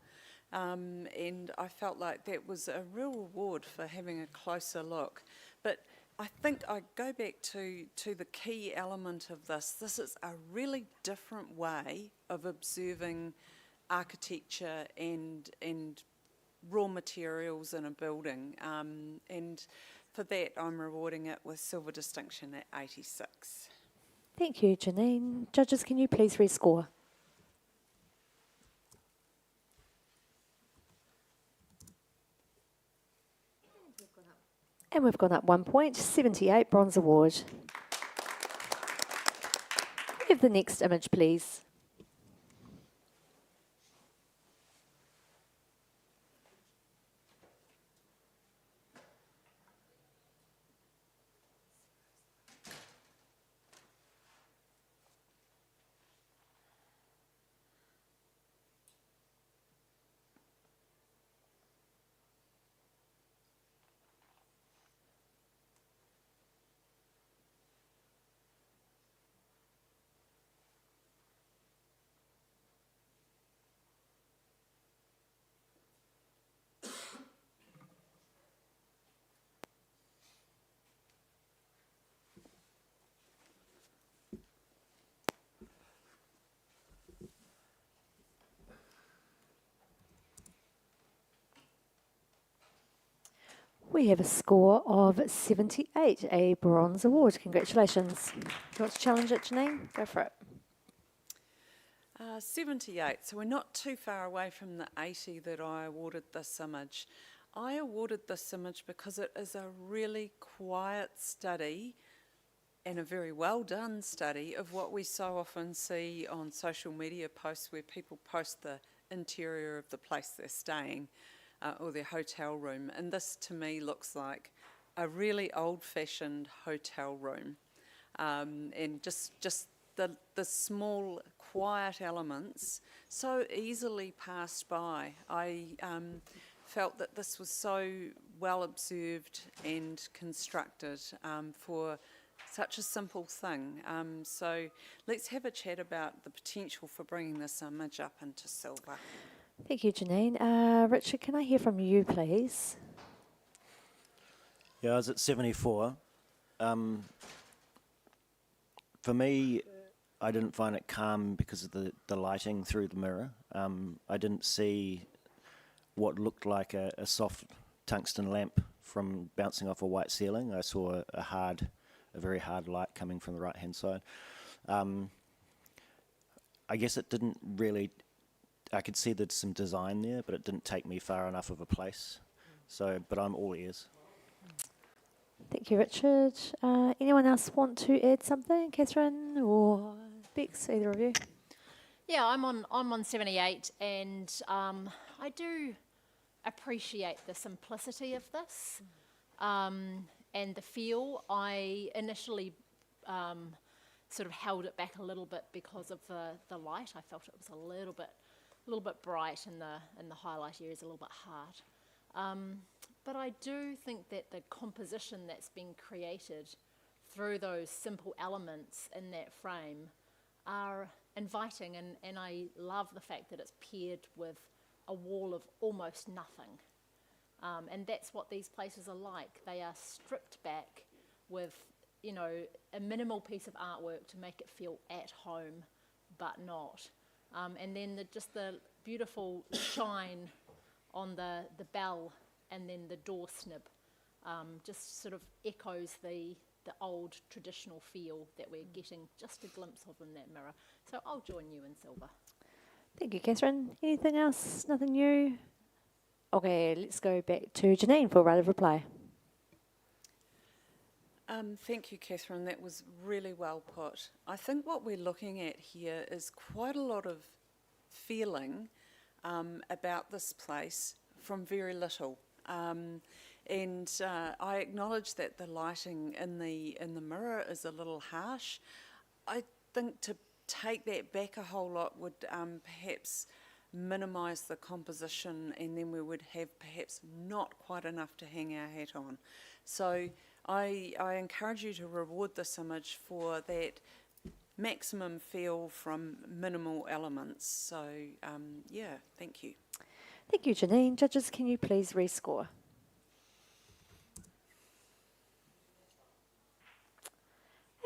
And I felt like that was a real reward for having a closer look. But I think I go back to the key element of this. This is a really different way of observing architecture and raw materials in a building. And for that, I'm rewarding it with silver distinction at 86. Thank you, Janine. Judges, can you please rescore? And we've gone up 1 point, 78, bronze award. Give the next image, please. We have a score of 78, a bronze award. Congratulations. Do you want to challenge it, Janine? Go for it. 78, so we're not too far away from the 80 that I awarded this image. I awarded this image because it is a really quiet study and a very well done study of what we so often see on social media posts where people post the interior of the place they're staying or their hotel room. And this to me looks like a really old-fashioned hotel room. And just the small quiet elements so easily passed by. I felt that this was so well observed and constructed for such a simple thing. So let's have a chat about the potential for bringing this image up into silver. Thank you, Janine. Richard, can I hear from you, please? Yeah, I was at 74. For me, I didn't find it calm because of the lighting through the mirror. I didn't see what looked like a soft tungsten lamp from bouncing off a white ceiling. I saw a very hard light coming from the right-hand side. I guess it didn't really, I could see there's some design there, but it didn't take me far enough of a place. So, but I'm all ears. Thank you, Richard. Anyone else want to add something? Catherine or Bex, either of you? Yeah, I'm on 78, and I do appreciate the simplicity of this and the feel. I initially sort of held it back a little bit because of the light. I felt it was a little bit bright, and the highlight area is a little bit hard. But I do think that the composition that's been created through those simple elements in that frame are inviting, and I love the fact that it's paired with a wall of almost nothing. And that's what these places are like. They are stripped back with, you know, a minimal piece of artwork to make it feel at home, but not. And then just the beautiful shine on the bell, and then the door snib just sort of echoes the old traditional feel that we're getting just a glimpse of in that mirror. So I'll join you in silver. Thank you, Catherine. Anything else? Nothing new? Okay, let's go back to Janine for a right of reply. Thank you, Catherine. That was really well put. I think what we're looking at here is quite a lot of feeling about this place from very little. And I acknowledge that the lighting in the mirror is a little harsh. I think to take that back a whole lot would perhaps minimise the composition, and then we would have perhaps not quite enough to hang our hat on. So I encourage you to reward this image for that maximum feel from minimal elements. So yeah, thank you. Thank you, Janine. Judges, can you please rescore?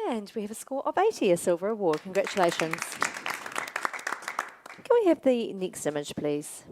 And we have a score of 80, a silver award. Congratulations. Can we have the next image, please?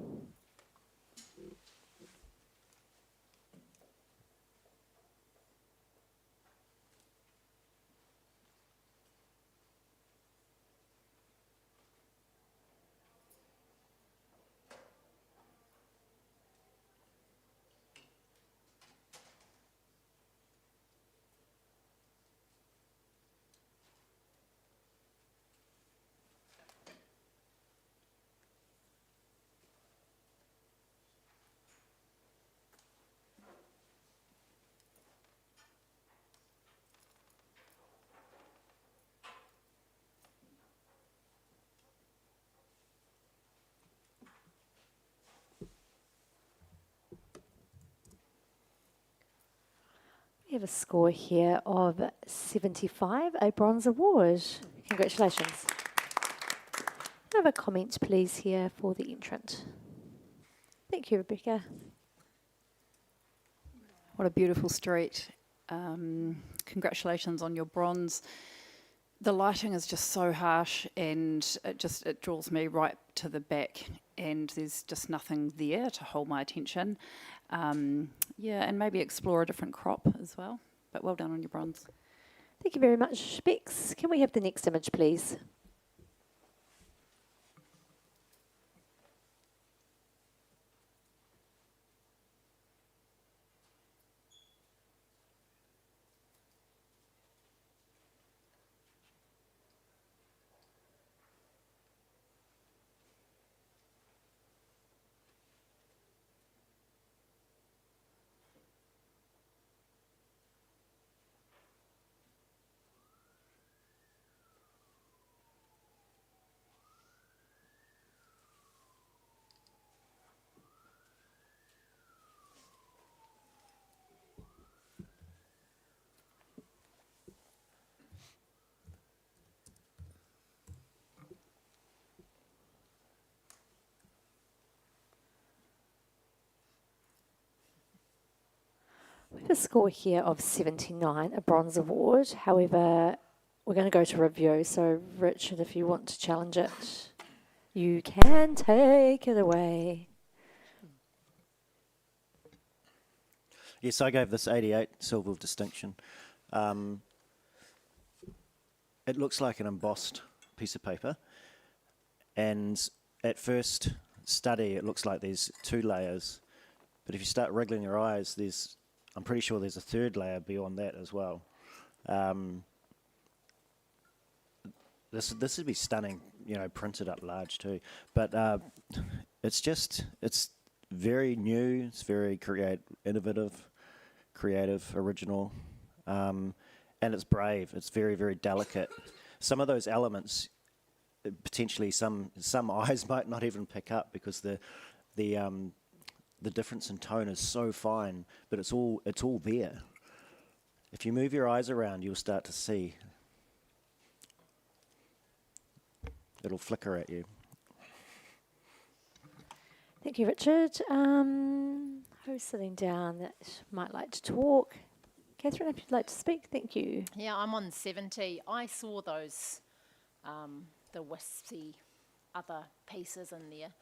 We have a score here of 75, a bronze award. Congratulations. I have a comment, please, here for the entrant. Thank you, Rebecca. What a beautiful street. Congratulations on your bronze. The lighting is just so harsh, and it draws me right to the back, and there's just nothing there to hold my attention. Yeah, and maybe explore a different crop as well. But well done on your bronze. Thank you very much, Bex. Can we have the next image, please? We have a score here of 79, a bronze award. However, we're going to go to review. So, Richard, if you want to challenge it, you can take it away. Yes, I gave this 88, silver with distinction. It looks like an embossed piece of paper, and at first study it looks like there's 2 layers, but if you start wriggling your eyes, I'm pretty sure there's a 3rd layer beyond that as well. This would be stunning, you know, printed up large too. But it's very new. It's very innovative, creative, original, and it's brave. It's very, very delicate. some of those elements, potentially some eyes might not even pick up because the difference in tone is so fine, but it's all there. If you move your eyes around, you'll start to see. It'll flicker at you. Thank you, Richard. Who's sitting down that might like to talk? Catherine, if you'd like to speak, thank you. Yeah, I'm on 70. I saw those, the wispy other pieces in there,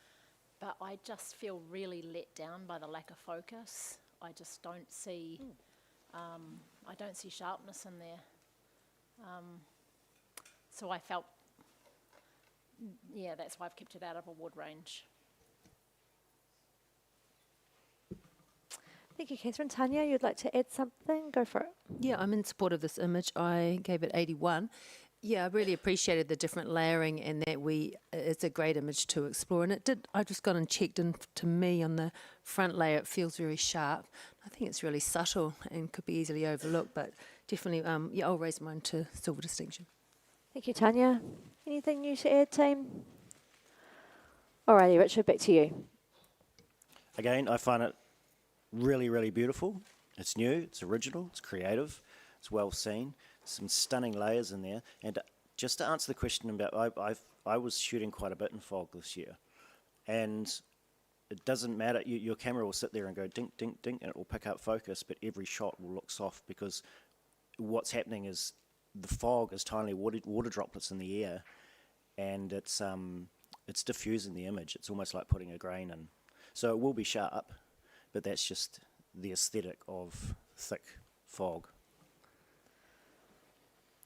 but I just feel really let down by the lack of focus. I just don't see, I don't see sharpness in there. So I felt, yeah, that's why I've kept it out of award range. Thank you, Catherine. Tanya, you'd like to add something? Go for it. Yeah, I'm in support of this image. I gave it 81. Yeah, I really appreciated the different layering and that it's a great image to explore. And I just got and checked, and to me on the front layer it feels very sharp. I think it's really subtle and could be easily overlooked, but definitely, yeah, I'll raise mine to silver distinction. Thank you, Tanya. Anything new to add, team? Alrighty, Richard, back to you. Again, I find it really, really beautiful. It's new, it's original, it's creative, it's well seen. Some stunning layers in there. And just to answer the question about, I was shooting quite a bit in fog this year, and it doesn't matter. Your camera will sit there and go dink, dink, dink, and it will pick up focus, but every shot will look soft because what's happening is the fog is tiny water droplets in the air, and it's diffusing the image. It's almost like putting a grain in. So it will be sharp, but that's just the aesthetic of thick fog.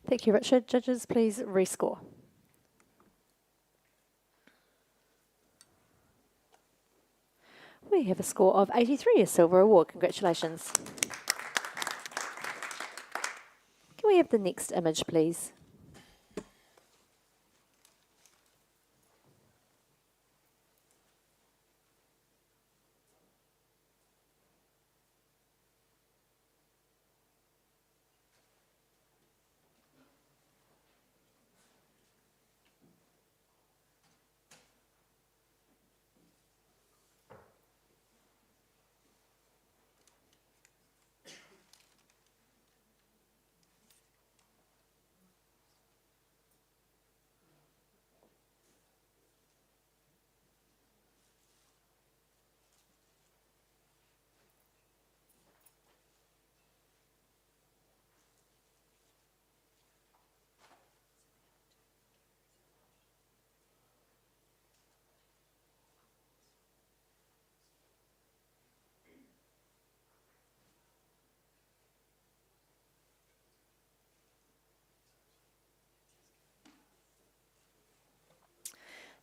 Thank you, Richard. Judges, please rescore. We have a score of 83, a silver award. Congratulations. Can we have the next image, please?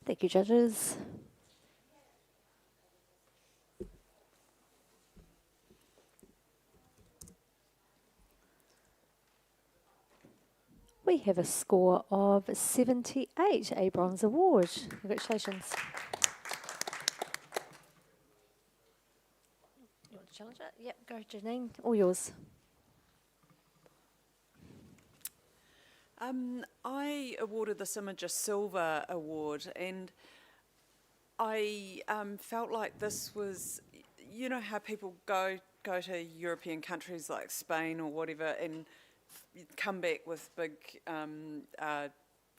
Thank you, judges. We have a score of 78, a bronze award. Congratulations. You want to challenge it? Yep, go Janine, all yours. I awarded this image a silver award, and I felt like this was, you know how people go to European countries like Spain or whatever and come back with big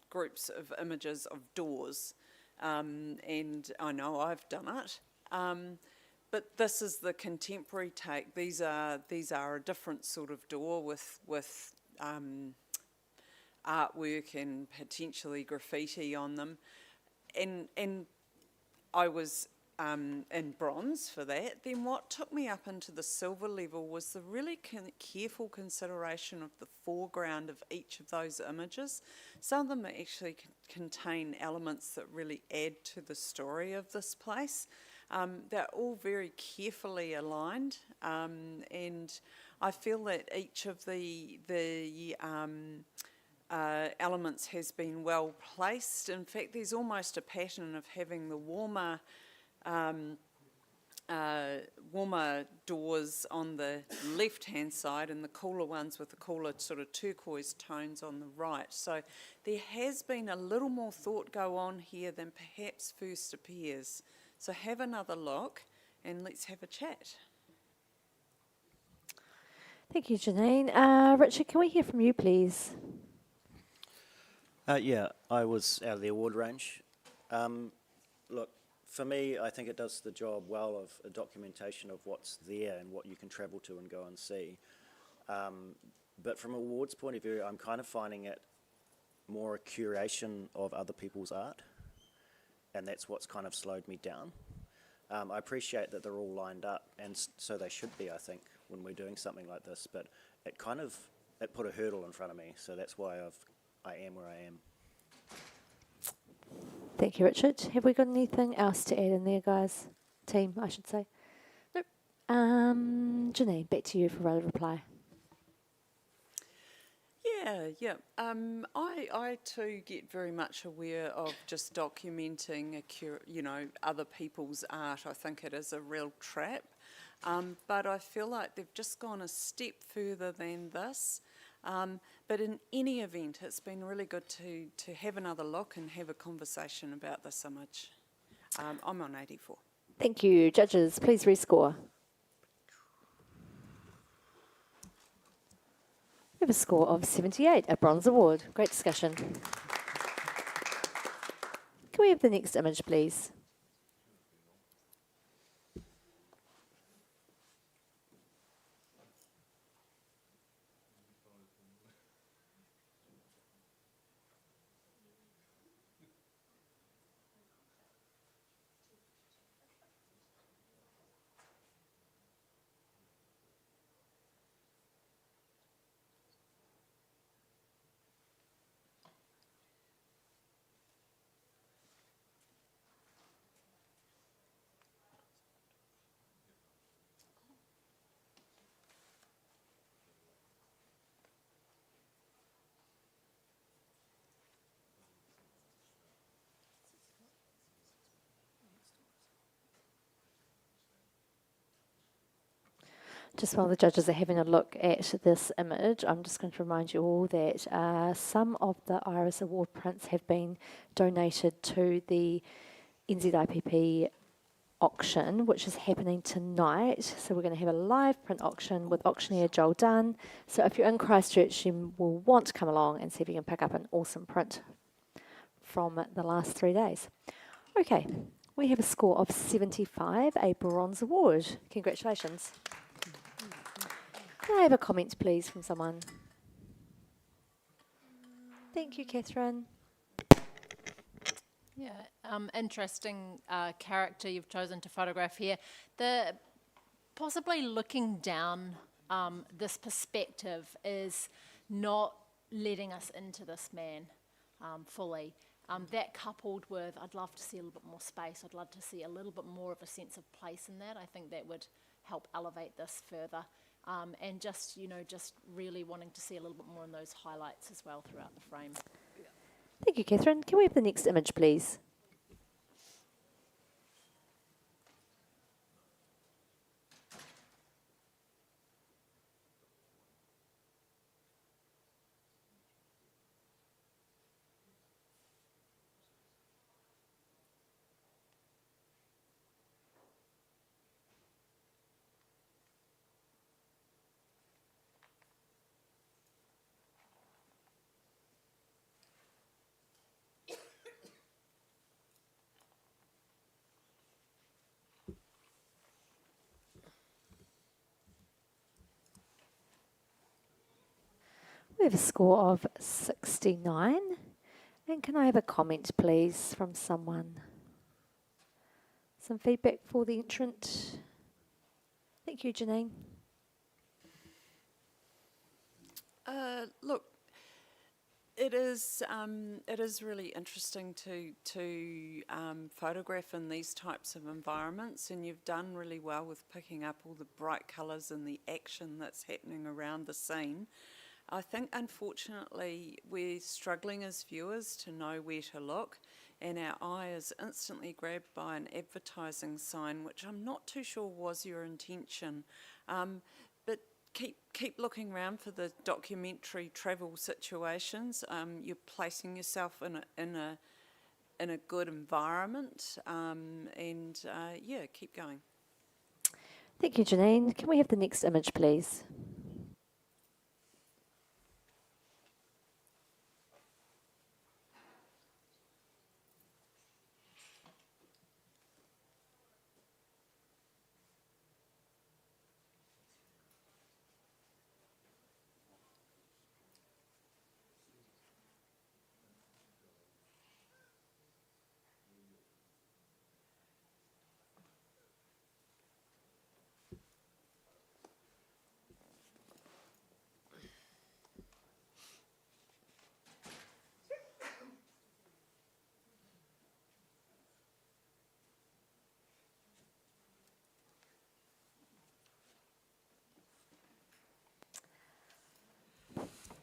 groups of images of doors, and I know I've done it. But this is the contemporary take. These are a different sort of door with artwork and potentially graffiti on them, and I was in bronze for that. Then what took me up into the silver level was the really careful consideration of the foreground of each of those images. Some of them actually contain elements that really add to the story of this place. They're all very carefully aligned, and I feel that each of the elements has been well placed. In fact, there's almost a pattern of having the warmer warmer doors on the left-hand side and the cooler ones with the cooler sort of turquoise tones on the right. So there has been a little more thought go on here than perhaps first appears. So have another look and let's have a chat. Thank you, Janine. Richard, can we hear from you, please? Yeah, I was out of the award range. Look, for me, I think it does the job well of a documentation of what's there and what you can travel to and go and see. But from an awards point of view, I'm kind of finding it more a curation of other people's art, and that's what's kind of slowed me down. I appreciate that they're all lined up, and so they should be, I think, when we're doing something like this, but it put a hurdle in front of me, so that's why I am where I am. Thank you, Richard. Have we got anything else to add in there, guys? Team, I should say. Nope. Janine, back to you for a reply. Yeah. I too get very much aware of just documenting other people's art. I think it is a real trap, but I feel like they've just gone a step further than this. But in any event, it's been really good to have another look and have a conversation about this image. I'm on 84. Thank you. Judges, please rescore. We have a score of 78, a bronze award. Great discussion. Can we have the next image, please? Just while the judges are having a look at this image, I'm just going to remind you all that some of the Iris Award prints have been donated to the NZIPP auction, which is happening tonight. So we're going to have a live print auction with auctioneer Joel Dunn. So if you're in Christchurch, you will want to come along and see if you can pick up an awesome print from the last 3 days. Okay, we have a score of 75, a bronze award. Congratulations. Can I have a comment, please, from someone? Thank you, Catherine. Yeah, interesting character you've chosen to photograph here. The possibly looking down this perspective is not letting us into this man fully. That coupled with, I'd love to see a little bit more space. I'd love to see a little bit more of a sense of place in that. I think that would help elevate this further. And just really wanting to see a little bit more in those highlights as well throughout the frame. Thank you, Catherine. Can we have the next image, please? We have a score of 69. And can I have a comment, please, from someone? Some feedback for the entrant. Thank you, Janine. Look, it is really interesting to photograph in these types of environments, and you've done really well with picking up all the bright colours and the action that's happening around the scene. I think, unfortunately, we're struggling as viewers to know where to look, and our eye is instantly grabbed by an advertising sign, which I'm not too sure was your intention. But keep looking around for the documentary travel situations. You're placing yourself in a good environment, and yeah, keep going. Thank you, Janine. Can we have the next image, please?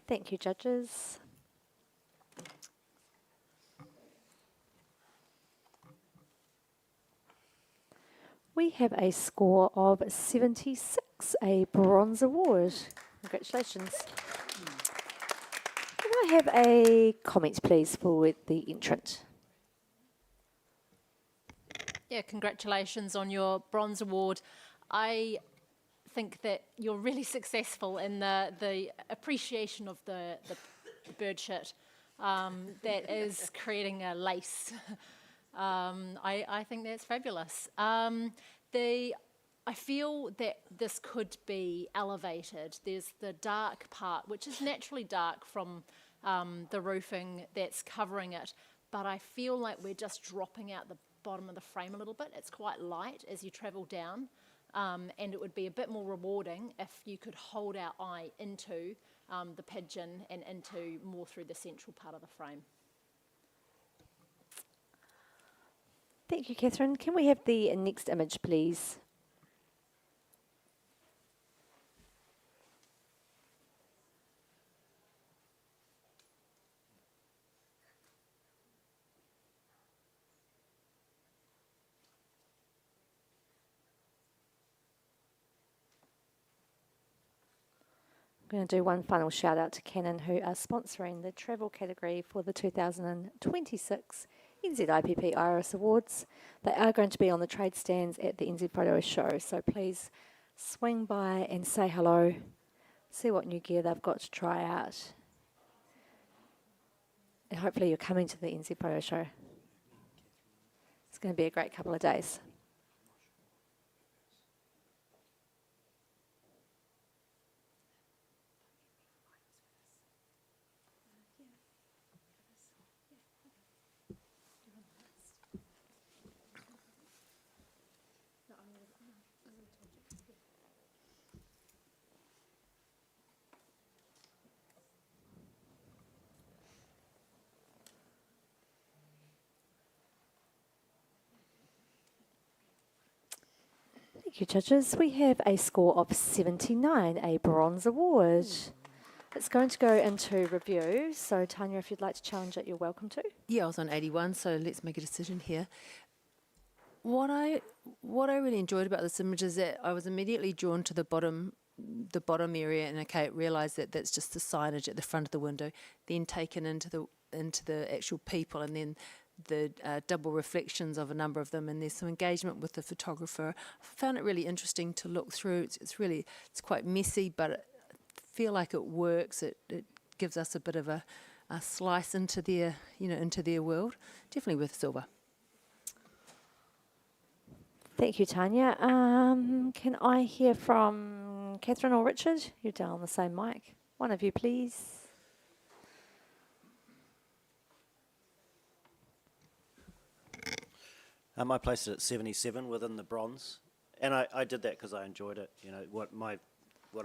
Thank you, judges. We have a score of 76, a bronze award. Congratulations. Can I have a comment, please, for the entrant? Yeah, congratulations on your bronze award. I think that you're really successful in the appreciation of the bird shit that is creating a lace. I think that's fabulous. I feel that this could be elevated. There's the dark part, which is naturally dark from the roofing that's covering it, but I feel like we're just dropping out the bottom of the frame a little bit. It's quite light as you travel down, and it would be a bit more rewarding if you could hold our eye into the pigeon and into more through the central part of the frame. Thank you, Catherine. Can we have the next image, please? I'm going to do one final shout out to Canon, who are sponsoring the travel category for the 2026 NZIPP Iris Awards. They are going to be on the trade stands at the NZ Photo Show, so please swing by and say hello, see what new gear they've got to try out. And hopefully you're coming to the NZ Photo Show. It's going to be a great couple of days. Thank you, judges. We have a score of 79, a bronze award. It's going to go into review, so Tanya, if you'd like to challenge it, you're welcome to. Yeah, I was on 81, so let's make a decision here. What I really enjoyed about this image is that I was immediately drawn to the bottom area, and okay, realised that that's just the signage at the front of the window, then taken into the actual people, and then the double reflections of a number of them, and there's some engagement with the photographer. I found it really interesting to look through. It's quite messy, but I feel like it works. It gives us a bit of a slice into their world. Definitely worth silver. Thank you, Tanya. Can I hear from Catherine or Richard? You're down on the same mic. One of you, please. I placed it at 77 within the bronze, and I did that because I enjoyed it. You know, what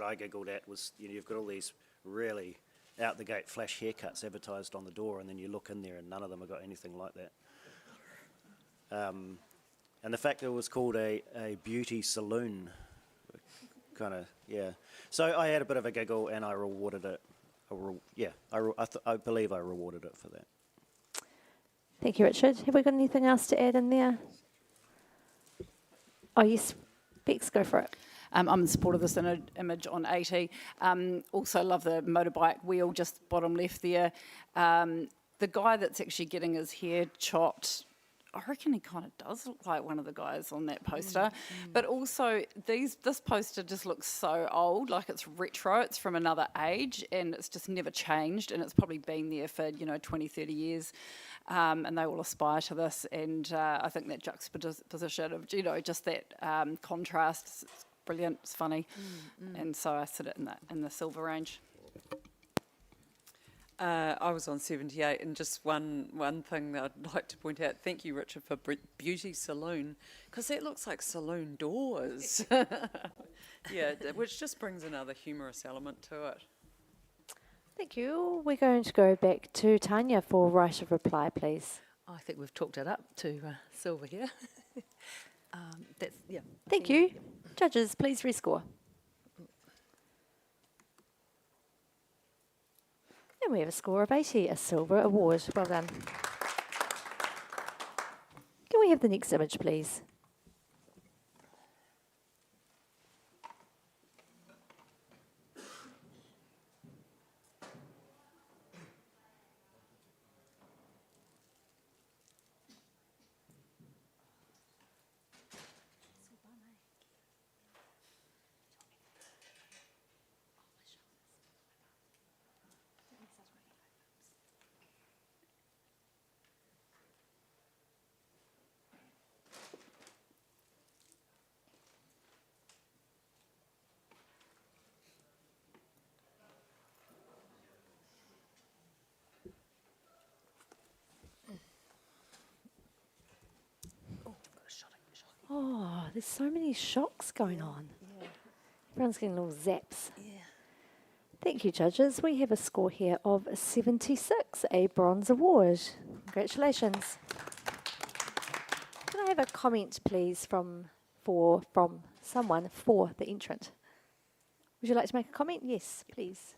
I giggled at was, you know, you've got all these really out the gate flash haircuts advertised on the door, and then you look in there and none of them have got anything like that. And the fact that it was called a beauty saloon, kind of, yeah. So I had a bit of a giggle and I rewarded it. I believe I rewarded it for that. Thank you, Richard. Have we got anything else to add in there? Oh, yes. Bex, go for it. I'm in support of this image on 80. Also love the motorbike wheel just bottom left there. The guy that's actually getting his hair chopped, I reckon he kind of does look like one of the guys on that poster. But also, this poster just looks so old, like it's retro, it's from another age, and it's just never changed, and it's probably been there for, 20, 30 years. And they all aspire to this, and I think that juxtaposition of, just that contrast, it's brilliant, it's funny. And so I sit it in the silver range. I was on 78, and just one thing that I'd like to point out, thank you, Richard, for Beauty Saloon, because that looks like saloon doors. Yeah, which just brings another humorous element to it. Thank you. We're going to go back to Tanya for right of reply, please. I think we've talked it up to silver here. Thank you. Judges, please rescore. And we have a score of 80, a silver award. Well done. Can we have the next image, please? Oh, there's so many shocks going on. Everyone's getting little zaps. Thank you, judges. We have a score here of 76, a bronze award. Congratulations. Can I have a comment, please, from someone for the entrant? Would you like to make a comment? Yes, please.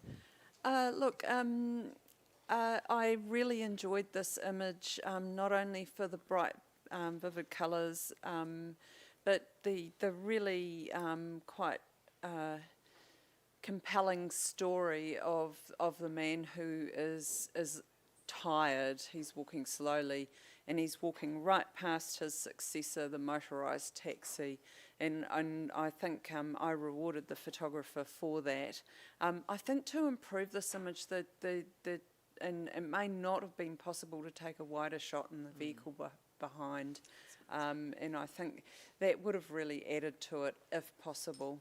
Look, I really enjoyed this image, not only for the bright, vivid colours, but the really quite compelling story of the man who is tired. He's walking slowly, and he's walking right past his successor, the motorised taxi. And I think I rewarded the photographer for that. I think to improve this image, and it may not have been possible to take a wider shot in the vehicle behind, and I think that would have really added to it if possible.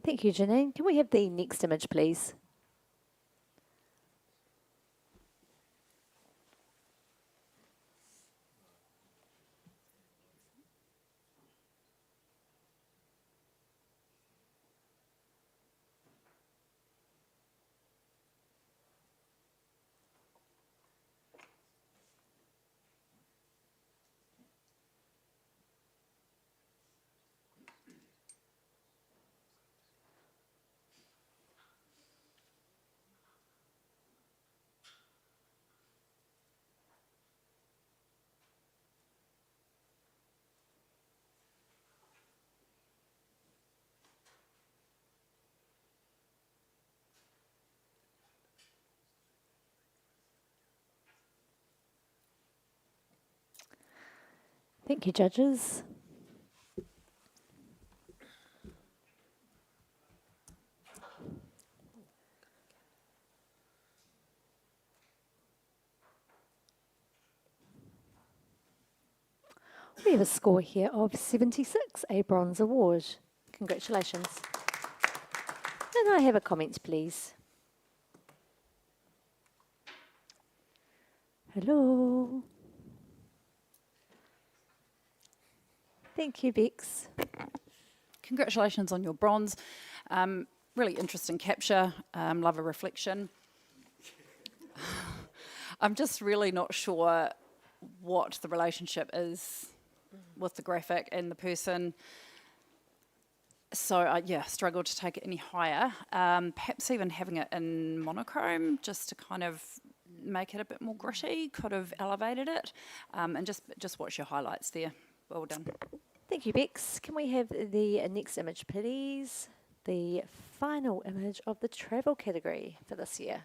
Thank you, Janine. Can we have the next image, please? Thank you, judges. We have a score here of 76, a bronze award. Congratulations. And I have a comment, please. Hello. Thank you, Bex. Congratulations on your bronze. Really interesting capture. Love a reflection. I'm just really not sure what the relationship is with the graphic and the person. So I struggled to take it any higher. Perhaps even having it in monochrome just to kind of make it a bit more gritty, could have elevated it, and just watch your highlights there. Well done. Thank you, Bex. Can we have the next image, please? The final image of the travel category for this year.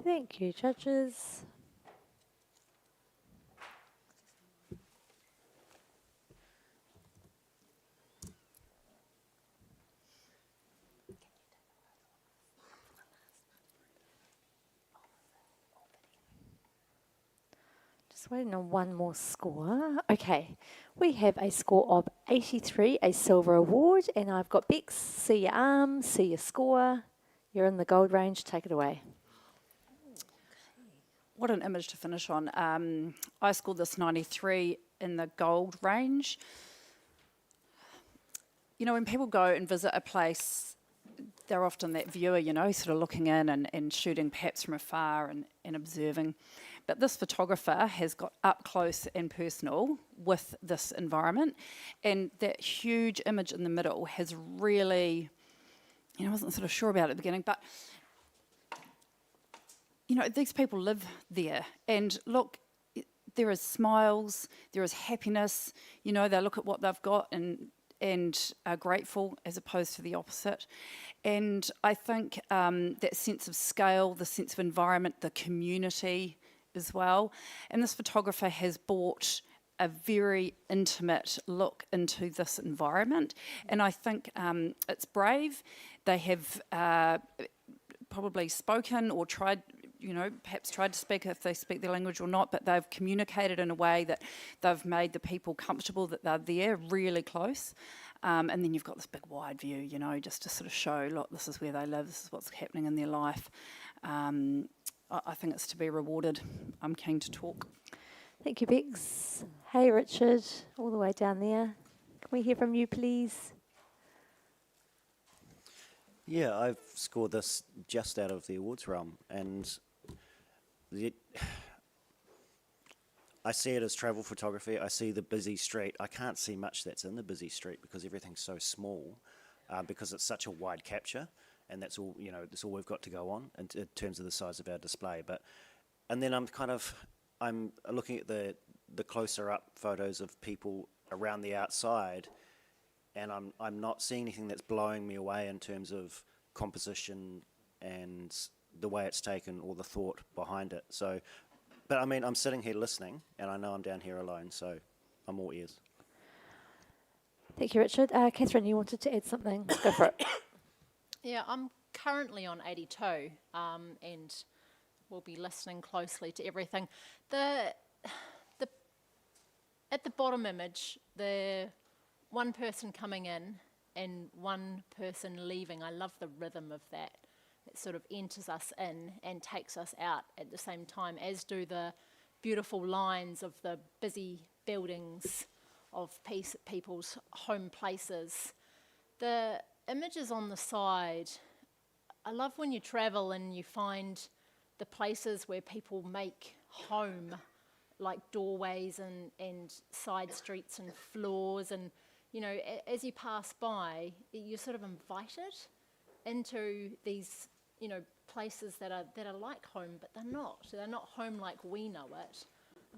Thank you, judges. Just waiting on one more score. Okay, we have a score of 83, a silver award, and I've got Bex. See your arm, see your score. You're in the gold range. Take it away. What an image to finish on. I scored this 93 in the gold range. You know, when people go and visit a place, they're often that viewer, you know, sort of looking in and shooting perhaps from afar and observing. But this photographer has got up close and personal with this environment. And that huge image in the middle has really, you know, I wasn't sort of sure about it at the beginning, but you know, these people live there, and look, there is smiles, there is happiness, you know, they look at what they've got and are grateful as opposed to the opposite. And I think that sense of scale, the sense of environment, the community as well. And this photographer has brought a very intimate look into this environment. And I think it's brave. They have probably spoken or tried, you know, perhaps tried to speak if they speak their language or not, but they've communicated in a way that they've made the people comfortable that they're there, really close. And then you've got this big wide view, you know, just to sort of show, look, this is where they live, this is what's happening in their life. I think it's to be rewarded. I'm keen to talk. Thank you, Bex. Hey, Richard, all the way down there. Can we hear from you, please? Yeah, I've scored this just out of the awards realm, and I see it as travel photography. I see the busy street. I can't see much that's in the busy street because everything's so small, because it's such a wide capture, and that's all, you know, that's all we've got to go on in terms of the size of our display. And then I'm looking at the closer up photos of people around the outside, and I'm not seeing anything that's blowing me away in terms of composition and the way it's taken or the thought behind it. So, but I mean, I'm sitting here listening, and I know I'm down here alone, so I'm all ears. Thank you, Richard. Catherine, you wanted to add something? Go for it. Yeah, I'm currently on 82, and we'll be listening closely to everything. At the bottom image, the one person coming in and one person leaving, I love the rhythm of that. It sort of enters us in and takes us out at the same time, as do the beautiful lines of the busy buildings of people's home places. The images on the side, I love when you travel and you find the places where people make home, like doorways and side streets and floors, and you know, as you pass by, you're sort of invited into these, you know, places that are like home, but they're not. They're not home like we know it.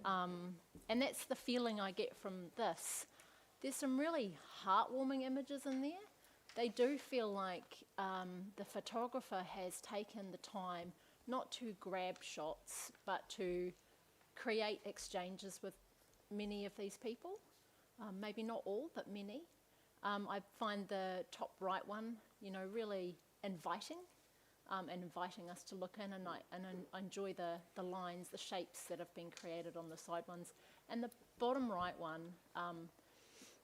And that's the feeling I get from this. There's some really heartwarming images in there. they do feel like the photographer has taken the time not to grab shots, but to create exchanges with many of these people. Maybe not all, but many. I find the top right one, really inviting, and inviting us to look in, and I enjoy the lines, the shapes that have been created on the side ones. And the bottom right one,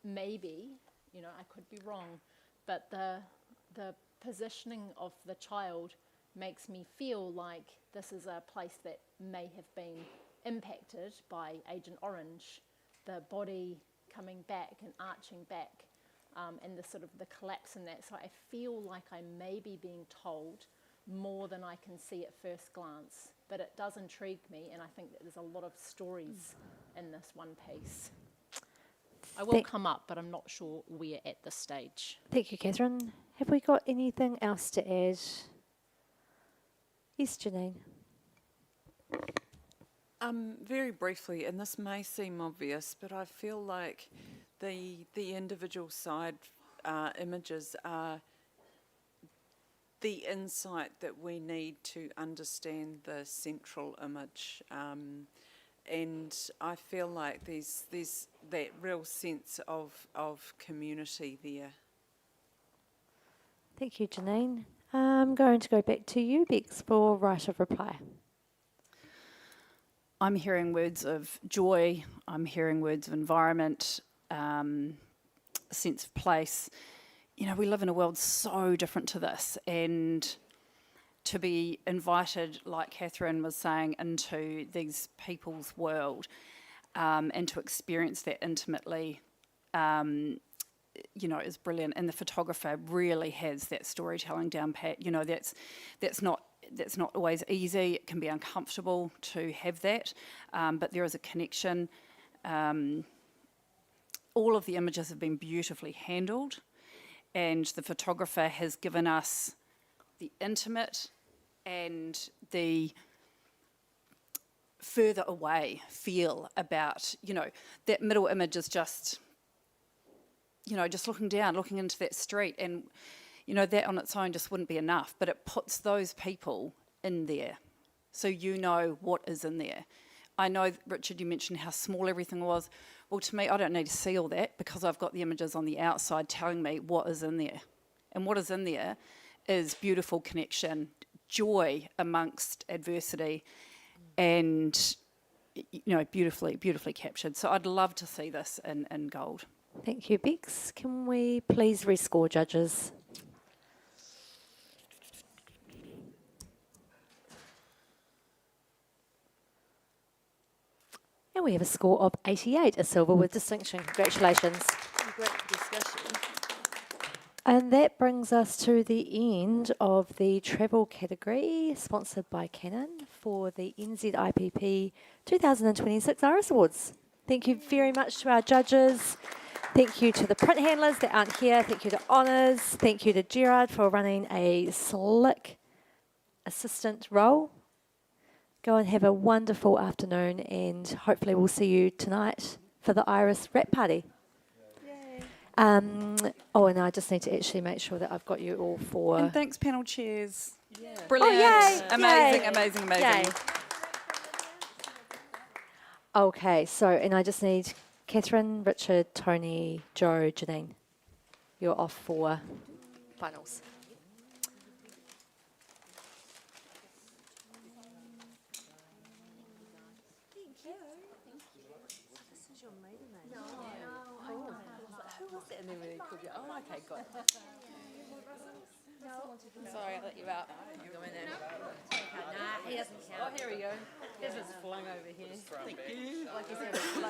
maybe, I could be wrong, but the positioning of the child makes me feel like this is a place that may have been impacted by Agent Orange, the body coming back and arching back, and the sort of the collapse in that. So I feel like I may be being told more than I can see at first glance, but it does intrigue me, and I think that there's a lot of stories in this one piece. I will come up, but I'm not sure where at this stage. Thank you, Catherine. Have we got anything else to add? Yes, Janine. Very briefly, and this may seem obvious, but I feel like the individual side images are the insight that we need to understand the central image. And I feel like there's that real sense of community there. Thank you, Janine. I'm going to go back to you, Bex, for right of reply. I'm hearing words of joy, I'm hearing words of environment, sense of place. We live in a world so different to this, and to be invited, like Catherine was saying, into these people's world, and to experience that intimately, is brilliant. And the photographer really has that storytelling down pat. That's not always easy. It can be uncomfortable to have that, but there is a connection. All of the images have been beautifully handled, and the photographer has given us the intimate and the further away feel about, that middle image is just, just looking down, looking into that street, and that on its own just wouldn't be enough, but it puts those people in there. So what is in there. I know, Richard, you mentioned how small everything was. Well, to me, I don't need to see all that because I've got the images on the outside telling me what is in there. And what is in there is beautiful connection, joy amongst adversity, and, beautifully, beautifully captured. So I'd love to see this in gold. Thank you, Bex. Can we please rescore, judges? And we have a score of 88, a silver with distinction. Congratulations. Great discussion. And that brings us to the end of the travel category, sponsored by Canon, for the NZIPP 2026 Iris Awards. Thank you very much to our judges. Thank you to the print handlers that aren't here. Thank you to Honours. Thank you to Gerard for running a slick assistant role. Go and have a wonderful afternoon, and hopefully we'll see you tonight for the Iris wrap party. Yay. And I just need to actually make sure that I've got you all for... And thanks, panel chairs. Yeah. Brilliant. Oh, yay. Amazing, Yay. amazing, amazing. Yay. Okay, and I just need Catherine, Richard, Tony, Joe, Janine. You're off for finals. And then we called you. Oh, okay, got it. Sorry, I let you out. Go in there. Nah, he doesn't count. Oh, here we go. His is flung over here. Thank you. Like he's, he's